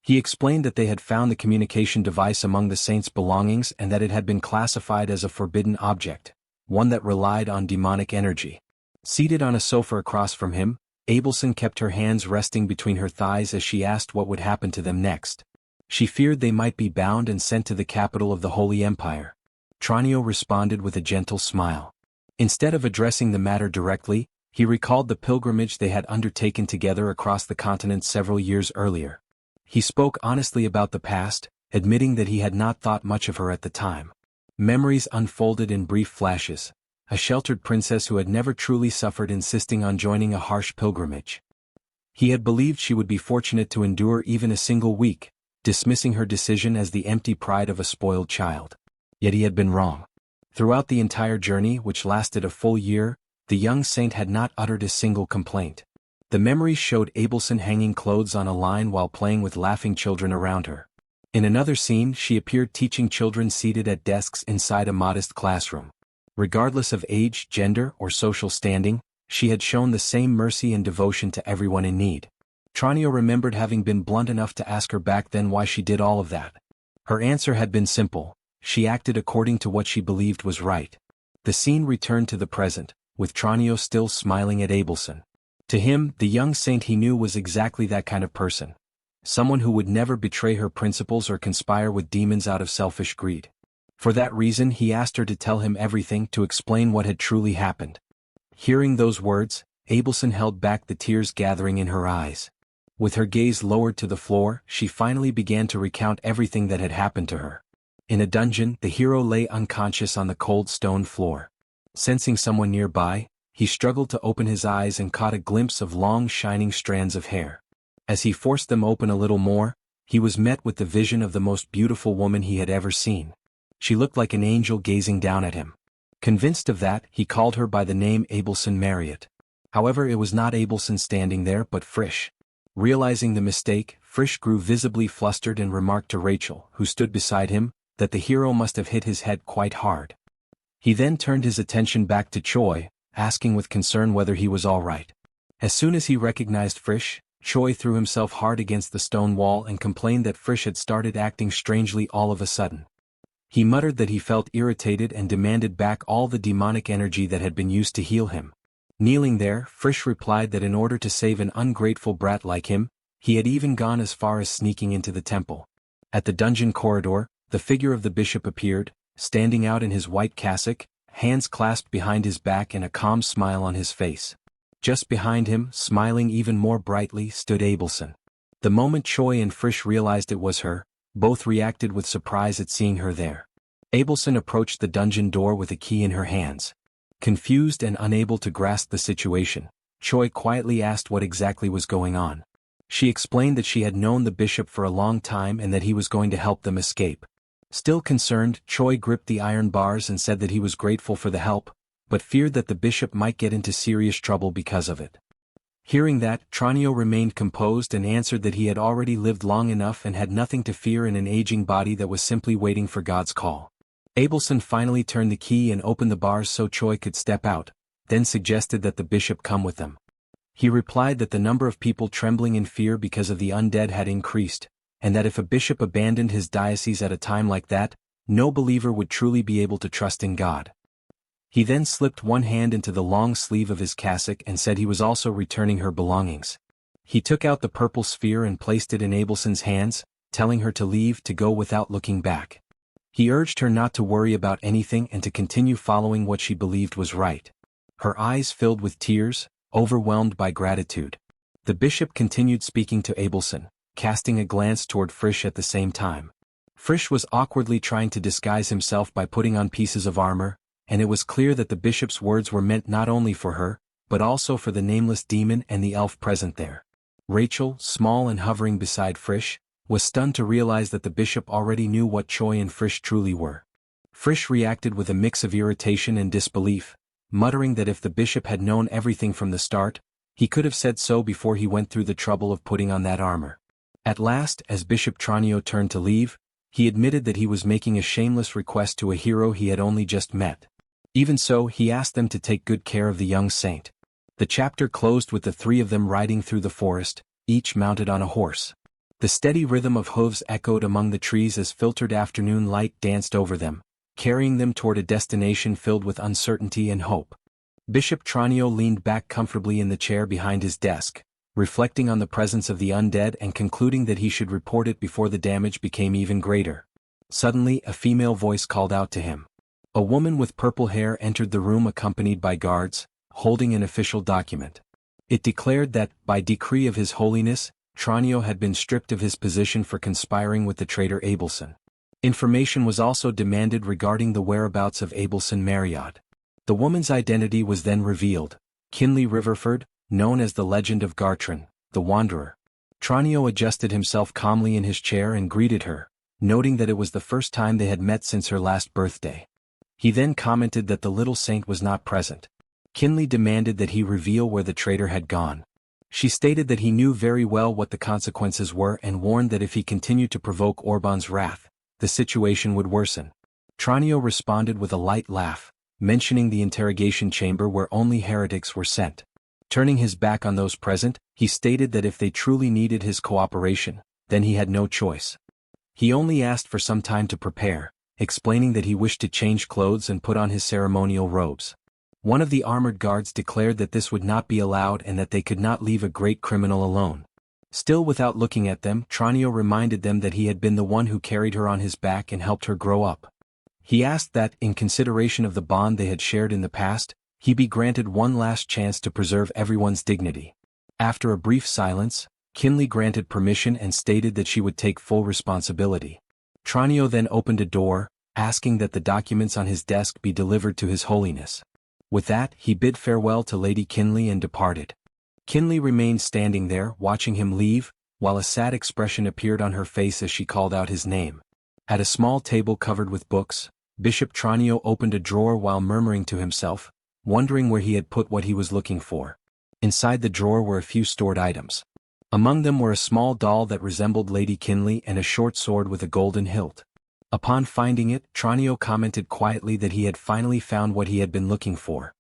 He explained that they had found the communication device among the saint's belongings and that it had been classified as a forbidden object, one that relied on demonic energy. Seated on a sofa across from him, Abelson kept her hands resting between her thighs as she asked what would happen to them next. She feared they might be bound and sent to the capital of the Holy Empire. Tranio responded with a gentle smile. Instead of addressing the matter directly, he recalled the pilgrimage they had undertaken together across the continent several years earlier. He spoke honestly about the past, admitting that he had not thought much of her at the time. Memories unfolded in brief flashes, a sheltered princess who had never truly suffered insisting on joining a harsh pilgrimage. He had believed she would be fortunate to endure even a single week, dismissing her decision as the empty pride of a spoiled child. Yet he had been wrong. Throughout the entire journey, which lasted a full year, the young saint had not uttered a single complaint. The memories showed Abelson hanging clothes on a line while playing with laughing children around her. In another scene, she appeared teaching children seated at desks inside a modest classroom. Regardless of age, gender, or social standing, she had shown the same mercy and devotion to everyone in need. Tranio remembered having been blunt enough to ask her back then why she did all of that. Her answer had been simple: she acted according to what she believed was right. The scene returned to the present, with Tranio still smiling at Abelson. To him, the young saint he knew was exactly that kind of person. Someone who would never betray her principles or conspire with demons out of selfish greed. For that reason he asked her to tell him everything, to explain what had truly happened. Hearing those words, Abelson held back the tears gathering in her eyes. With her gaze lowered to the floor, she finally began to recount everything that had happened to her. In a dungeon, the hero lay unconscious on the cold stone floor. Sensing someone nearby, he struggled to open his eyes and caught a glimpse of long shining strands of hair. As he forced them open a little more, he was met with the vision of the most beautiful woman he had ever seen. She looked like an angel gazing down at him. Convinced of that, he called her by the name Abelson Marriott. However, it was not Abelson standing there but Frisch. Realizing the mistake, Frisch grew visibly flustered and remarked to Rachel, who stood beside him, that the hero must have hit his head quite hard. He then turned his attention back to Choi, asking with concern whether he was all right. As soon as he recognized Frisch, Choi threw himself hard against the stone wall and complained that Frisch had started acting strangely all of a sudden. He muttered that he felt irritated and demanded back all the demonic energy that had been used to heal him. Kneeling there, Frisch replied that in order to save an ungrateful brat like him, he had even gone as far as sneaking into the temple. At the dungeon corridor, the figure of the bishop appeared, standing out in his white cassock, hands clasped behind his back and a calm smile on his face. Just behind him, smiling even more brightly, stood Abelson. The moment Choi and Frisch realized it was her, both reacted with surprise at seeing her there. Abelson approached the dungeon door with a key in her hands. Confused and unable to grasp the situation, Choi quietly asked what exactly was going on. She explained that she had known the bishop for a long time and that he was going to help them escape. Still concerned, Choi gripped the iron bars and said that he was grateful for the help, but feared that the bishop might get into serious trouble because of it. Hearing that, Tranio remained composed and answered that he had already lived long enough and had nothing to fear in an aging body that was simply waiting for God's call. Abelson finally turned the key and opened the bars so Choi could step out, then suggested that the bishop come with them. He replied that the number of people trembling in fear because of the undead had increased, and that if a bishop abandoned his diocese at a time like that, no believer would truly be able to trust in God. He then slipped one hand into the long sleeve of his cassock and said he was also returning her belongings. He took out the purple sphere and placed it in Abelson's hands, telling her to leave, to go without looking back. He urged her not to worry about anything and to continue following what she believed was right. Her eyes filled with tears, overwhelmed by gratitude. The bishop continued speaking to Abelson, casting a glance toward Frisch at the same time. Frisch was awkwardly trying to disguise himself by putting on pieces of armor, and it was clear that the bishop's words were meant not only for her, but also for the nameless demon and the elf present there. Rachel, small and hovering beside Frisch, was stunned to realize that the bishop already knew what Choi and Frisch truly were. Frisch reacted with a mix of irritation and disbelief, muttering that if the bishop had known everything from the start, he could have said so before he went through the trouble of putting on that armor. At last, as Bishop Tranio turned to leave, he admitted that he was making a shameless request to a hero he had only just met. Even so, he asked them to take good care of the young saint. The chapter closed with the three of them riding through the forest, each mounted on a horse. The steady rhythm of hooves echoed among the trees as filtered afternoon light danced over them, carrying them toward a destination filled with uncertainty and hope. Bishop Tranio leaned back comfortably in the chair behind his desk, reflecting on the presence of the undead and concluding that he should report it before the damage became even greater. Suddenly, a female voice called out to him. A woman with purple hair entered the room accompanied by guards, holding an official document. It declared that, by decree of His Holiness, Tranio had been stripped of his position for conspiring with the traitor Abelson. Information was also demanded regarding the whereabouts of Abelson Marriott. The woman's identity was then revealed: Kinley Riverford, known as the Legend of Gartran, the Wanderer. Tranio adjusted himself calmly in his chair and greeted her, noting that it was the first time they had met since her last birthday. He then commented that the little saint was not present. Kinley demanded that he reveal where the traitor had gone. She stated that he knew very well what the consequences were and warned that if he continued to provoke Orban's wrath, the situation would worsen. Tranio responded with a light laugh, mentioning the interrogation chamber where only heretics were sent. Turning his back on those present, he stated that if they truly needed his cooperation, then he had no choice. He only asked for some time to prepare, explaining that he wished to change clothes and put on his ceremonial robes. One of the armored guards declared that this would not be allowed and that they could not leave a great criminal alone. Still without looking at them, Tranio reminded them that he had been the one who carried her on his back and helped her grow up. He asked that, in consideration of the bond they had shared in the past, he be granted one last chance to preserve everyone's dignity. After a brief silence, Kinley granted permission and stated that she would take full responsibility. Tranio then opened a door, asking that the documents on his desk be delivered to His Holiness. With that, he bid farewell to Lady Kinley and departed. Kinley remained standing there, watching him leave, while a sad expression appeared on her face as she called out his name. At a small table covered with books, Bishop Tranio opened a drawer while murmuring to himself, wondering where he had put what he was looking for. Inside the drawer were a few stored items. Among them were a small doll that resembled Lady Kinley and a short sword with a golden hilt. Upon finding it, Tranio commented quietly that he had finally found what he had been looking for.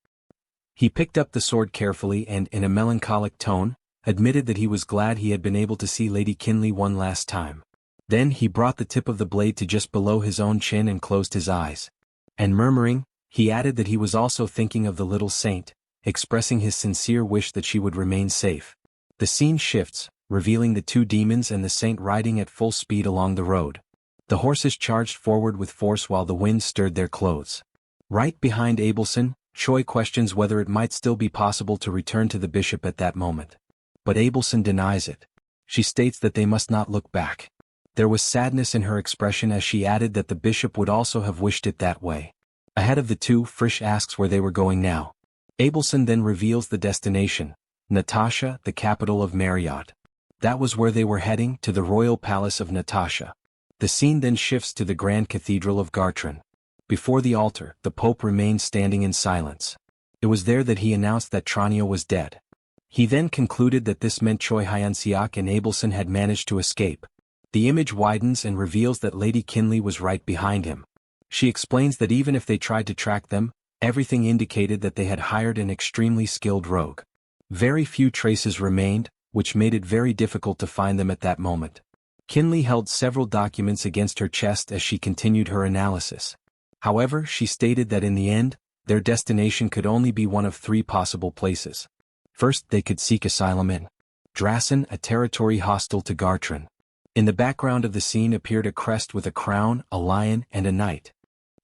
He picked up the sword carefully and, in a melancholic tone, admitted that he was glad he had been able to see Lady Kinley one last time. Then he brought the tip of the blade to just below his own chin and closed his eyes. And murmuring, he added that he was also thinking of the little saint, expressing his sincere wish that she would remain safe. The scene shifts, revealing the two demons and the saint riding at full speed along the road. The horses charged forward with force while the wind stirred their clothes. Right behind Abelson, Choi questions whether it might still be possible to return to the bishop at that moment. But Abelson denies it. She states that they must not look back. There was sadness in her expression as she added that the bishop would also have wished it that way. Ahead of the two, Frisch asks where they were going now. Abelson then reveals the destination: Natasha, the capital of Marriott. That was where they were heading, to the royal palace of Natasha. The scene then shifts to the Grand Cathedral of Gartran. Before the altar, the Pope remained standing in silence. It was there that he announced that Tranio was dead. He then concluded that this meant Choi Hyunseok and Abelson had managed to escape. The image widens and reveals that Lady Kinley was right behind him. She explains that even if they tried to track them, everything indicated that they had hired an extremely skilled rogue. Very few traces remained, which made it very difficult to find them at that moment. Kinley held several documents against her chest as she continued her analysis. However, she stated that in the end, their destination could only be one of three possible places. First, they could seek asylum in Drassen, a territory hostile to Gartran. In the background of the scene appeared a crest with a crown, a lion, and a knight.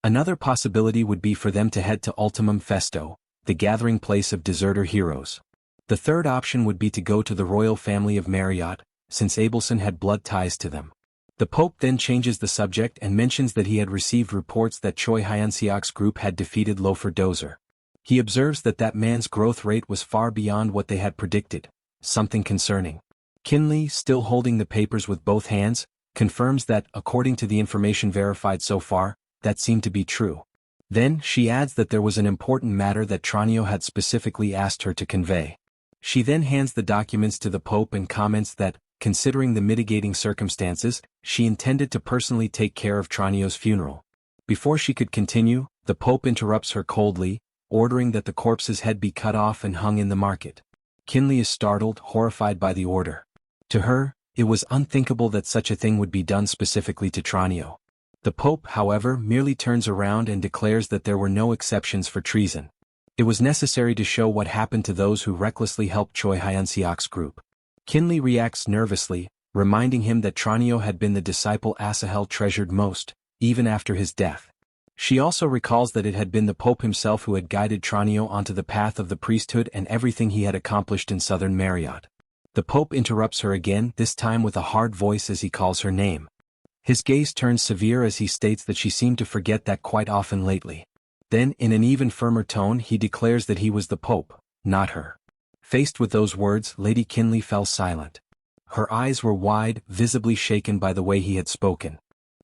Another possibility would be for them to head to Ultimum Festo, the gathering place of deserter heroes. The third option would be to go to the royal family of Marriott, since Abelson had blood ties to them. The Pope then changes the subject and mentions that he had received reports that Choi Hyunseok's group had defeated Lofer Dozer. He observes that that man's growth rate was far beyond what they had predicted, something concerning. Kinley, still holding the papers with both hands, confirms that, according to the information verified so far, that seemed to be true. Then, she adds that there was an important matter that Tranio had specifically asked her to convey. She then hands the documents to the Pope and comments that, considering the mitigating circumstances, she intended to personally take care of Tranio's funeral. Before she could continue, the Pope interrupts her coldly, ordering that the corpse's head be cut off and hung in the market. Kinley is startled, horrified by the order. To her, It was unthinkable that such a thing would be done specifically to Tranio. The Pope, however, merely turns around and declares that there were no exceptions for treason. It was necessary to show what happened to those who recklessly helped Choi Hyunseok's group. Kinley reacts nervously, reminding him that Tranio had been the disciple Asahel treasured most, even after his death. She also recalls that it had been the Pope himself who had guided Tranio onto the path of the priesthood and everything he had accomplished in southern Marriott. The Pope interrupts her again, this time with a hard voice as he calls her name. His gaze turns severe as he states that she seemed to forget that quite often lately. Then, in an even firmer tone, he declares that he was the Pope, not her. Faced with those words, Lady Kinley fell silent. Her eyes were wide, visibly shaken by the way he had spoken.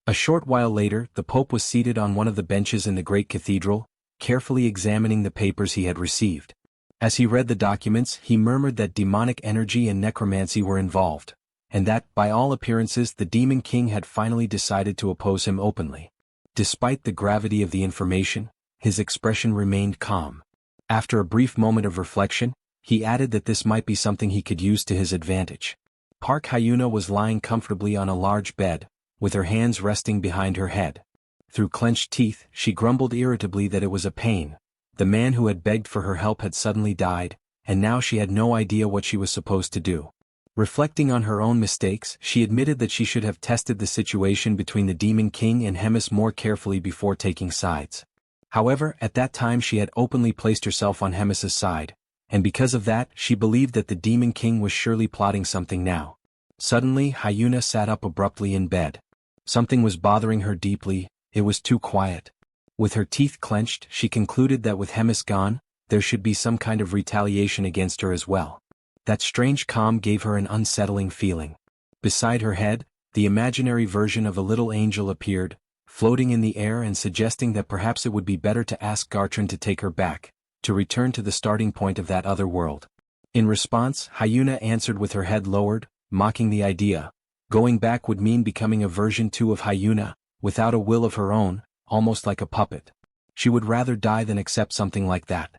A short while later, the Pope was seated on one of the benches in the great cathedral, carefully examining the papers he had received. As he read the documents, he murmured that demonic energy and necromancy were involved, and that, by all appearances, the Demon King had finally decided to oppose him openly. Despite the gravity of the information, his expression remained calm. After a brief moment of reflection, he added that this might be something he could use to his advantage. Park Hyuna was lying comfortably on a large bed, with her hands resting behind her head. Through clenched teeth, she grumbled irritably that it was a pain. The man who had begged for her help had suddenly died, and now she had no idea what she was supposed to do. Reflecting on her own mistakes, she admitted that she should have tested the situation between the Demon King and Hemis more carefully before taking sides. However, at that time she had openly placed herself on Hemis's side, and because of that, she believed that the Demon King was surely plotting something now. Suddenly, Hyuna sat up abruptly in bed. Something was bothering her deeply, it was too quiet. With her teeth clenched, she concluded that with Hemis gone, there should be some kind of retaliation against her as well. That strange calm gave her an unsettling feeling. Beside her head, the imaginary version of a little angel appeared, floating in the air and suggesting that perhaps it would be better to ask Gartran to take her back, to return to the starting point of that other world. In response, Hyuna answered with her head lowered, mocking the idea. Going back would mean becoming a version 2 of Hyuna, without a will of her own, almost like a puppet. She would rather die than accept something like that.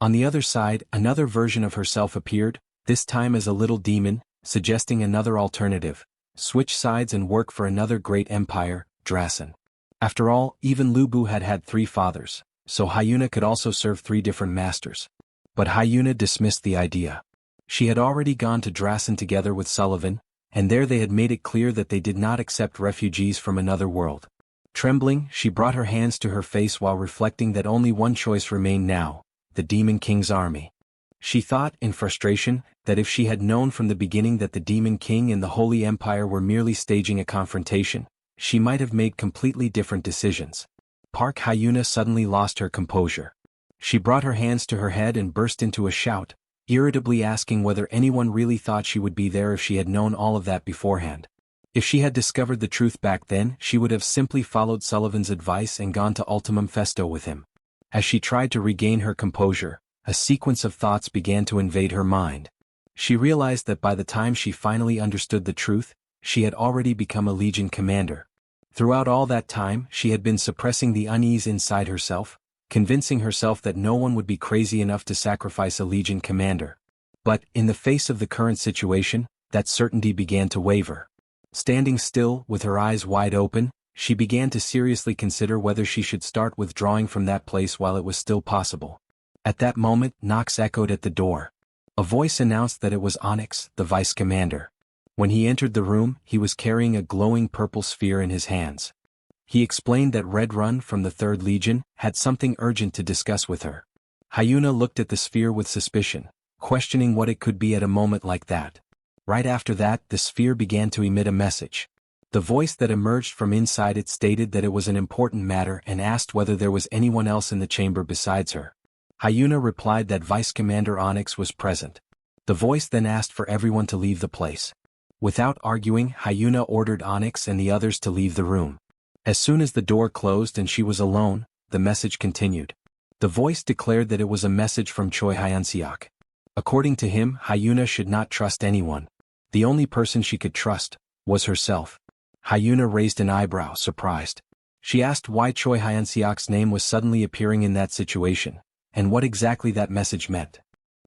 On the other side, another version of herself appeared, this time as a little demon, suggesting another alternative. Switch sides and work for another great empire, Drasen. After all, even Lubu had had 3 fathers, so Hyuna could also serve 3 different masters. But Hyuna dismissed the idea. She had already gone to Drasen together with Sullivan, and there they had made it clear that they did not accept refugees from another world. Trembling, she brought her hands to her face while reflecting that only one choice remained now, the Demon King's army. She thought, in frustration, that if she had known from the beginning that the Demon King and the Holy Empire were merely staging a confrontation, she might have made completely different decisions. Park Hyuna suddenly lost her composure. She brought her hands to her head and burst into a shout, irritably asking whether anyone really thought she would be there if she had known all of that beforehand. If she had discovered the truth back then, she would have simply followed Sullivan's advice and gone to Ultimum Festo with him. As she tried to regain her composure, a sequence of thoughts began to invade her mind. She realized that by the time she finally understood the truth, she had already become a Legion commander. Throughout all that time, she had been suppressing the unease inside herself, convincing herself that no one would be crazy enough to sacrifice a Legion commander. But, in the face of the current situation, that certainty began to waver. Standing still, with her eyes wide open, she began to seriously consider whether she should start withdrawing from that place while it was still possible. At that moment, knocks echoed at the door. A voice announced that it was Onyx, the vice commander. When he entered the room, he was carrying a glowing purple sphere in his hands. He explained that Red Run from the 3rd Legion had something urgent to discuss with her. Hyuna looked at the sphere with suspicion, questioning what it could be at a moment like that. Right after that, the sphere began to emit a message. The voice that emerged from inside it stated that it was an important matter and asked whether there was anyone else in the chamber besides her. Hyuna replied that Vice Commander Onyx was present. The voice then asked for everyone to leave the place. Without arguing, Hyuna ordered Onyx and the others to leave the room. As soon as the door closed and she was alone, the message continued. The voice declared that it was a message from Choi Hyunseok. According to him, Hyuna should not trust anyone. The only person she could trust was herself. Hyuna raised an eyebrow, surprised. She asked why Choi Hyunseok's name was suddenly appearing in that situation, and what exactly that message meant.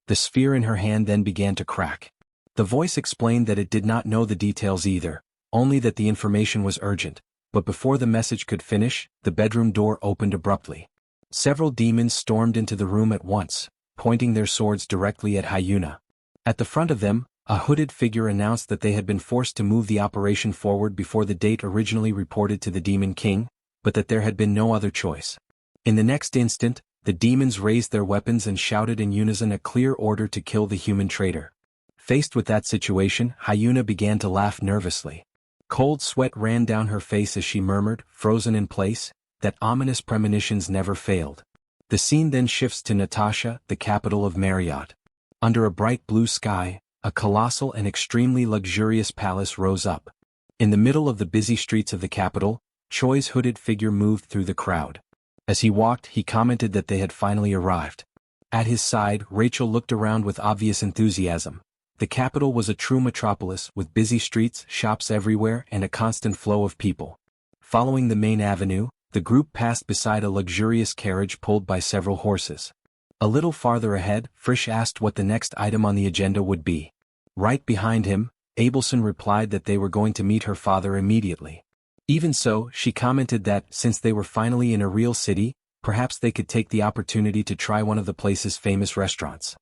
The sphere in her hand then began to crack. The voice explained that it did not know the details either, only that the information was urgent, but before the message could finish, the bedroom door opened abruptly. Several demons stormed into the room at once, pointing their swords directly at Hyuna. At the front of them, a hooded figure announced that they had been forced to move the operation forward before the date originally reported to the Demon King, but that there had been no other choice. In the next instant, the demons raised their weapons and shouted in unison a clear order to kill the human traitor. Faced with that situation, Hyuna began to laugh nervously. Cold sweat ran down her face as she murmured, frozen in place, that ominous premonitions never failed. The scene then shifts to Natasha, the capital of Marriott. Under a bright blue sky, a colossal and extremely luxurious palace rose up. In the middle of the busy streets of the capital, Choi's hooded figure moved through the crowd. As he walked, he commented that they had finally arrived. At his side, Rachel looked around with obvious enthusiasm. The capital was a true metropolis with busy streets, shops everywhere, and a constant flow of people. Following the main avenue, the group passed beside a luxurious carriage pulled by several horses. A little farther ahead, Frisch asked what the next item on the agenda would be. Right behind him, Abelson replied that they were going to meet her father immediately. Even so, she commented that, since they were finally in a real city, perhaps they could take the opportunity to try one of the place's famous restaurants.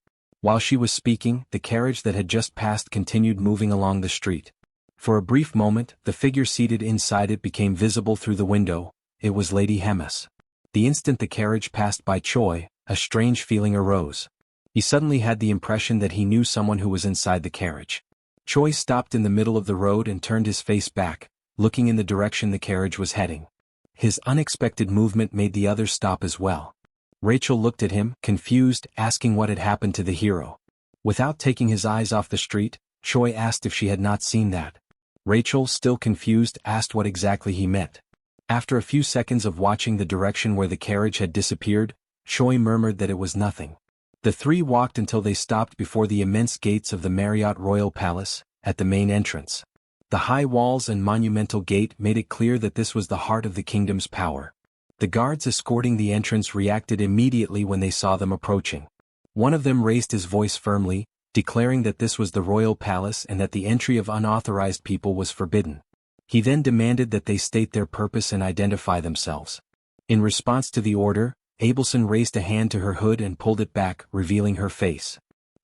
While she was speaking, the carriage that had just passed continued moving along the street. For a brief moment, the figure seated inside it became visible through the window. It was Lady Hemis. The instant the carriage passed by Choi, a strange feeling arose. He suddenly had the impression that he knew someone who was inside the carriage. Choi stopped in the middle of the road and turned his face back, looking in the direction the carriage was heading. His unexpected movement made the others stop as well. Rachel looked at him, confused, asking what had happened to the hero. Without taking his eyes off the street, Choi asked if she had not seen that. Rachel, still confused, asked what exactly he meant. After a few seconds of watching the direction where the carriage had disappeared, Choi murmured that it was nothing. The three walked until they stopped before the immense gates of the Marriott Royal Palace, at the main entrance. The high walls and monumental gate made it clear that this was the heart of the kingdom's power. The guards escorting the entrance reacted immediately when they saw them approaching. One of them raised his voice firmly, declaring that this was the royal palace and that the entry of unauthorized people was forbidden. He then demanded that they state their purpose and identify themselves. In response to the order, Abelson raised a hand to her hood and pulled it back, revealing her face.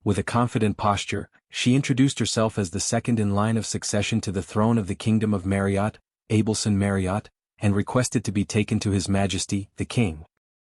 With a confident posture, she introduced herself as the second in line of succession to the throne of the Kingdom of Marriott, Abelson Marriott, and requested to be taken to His Majesty, the King.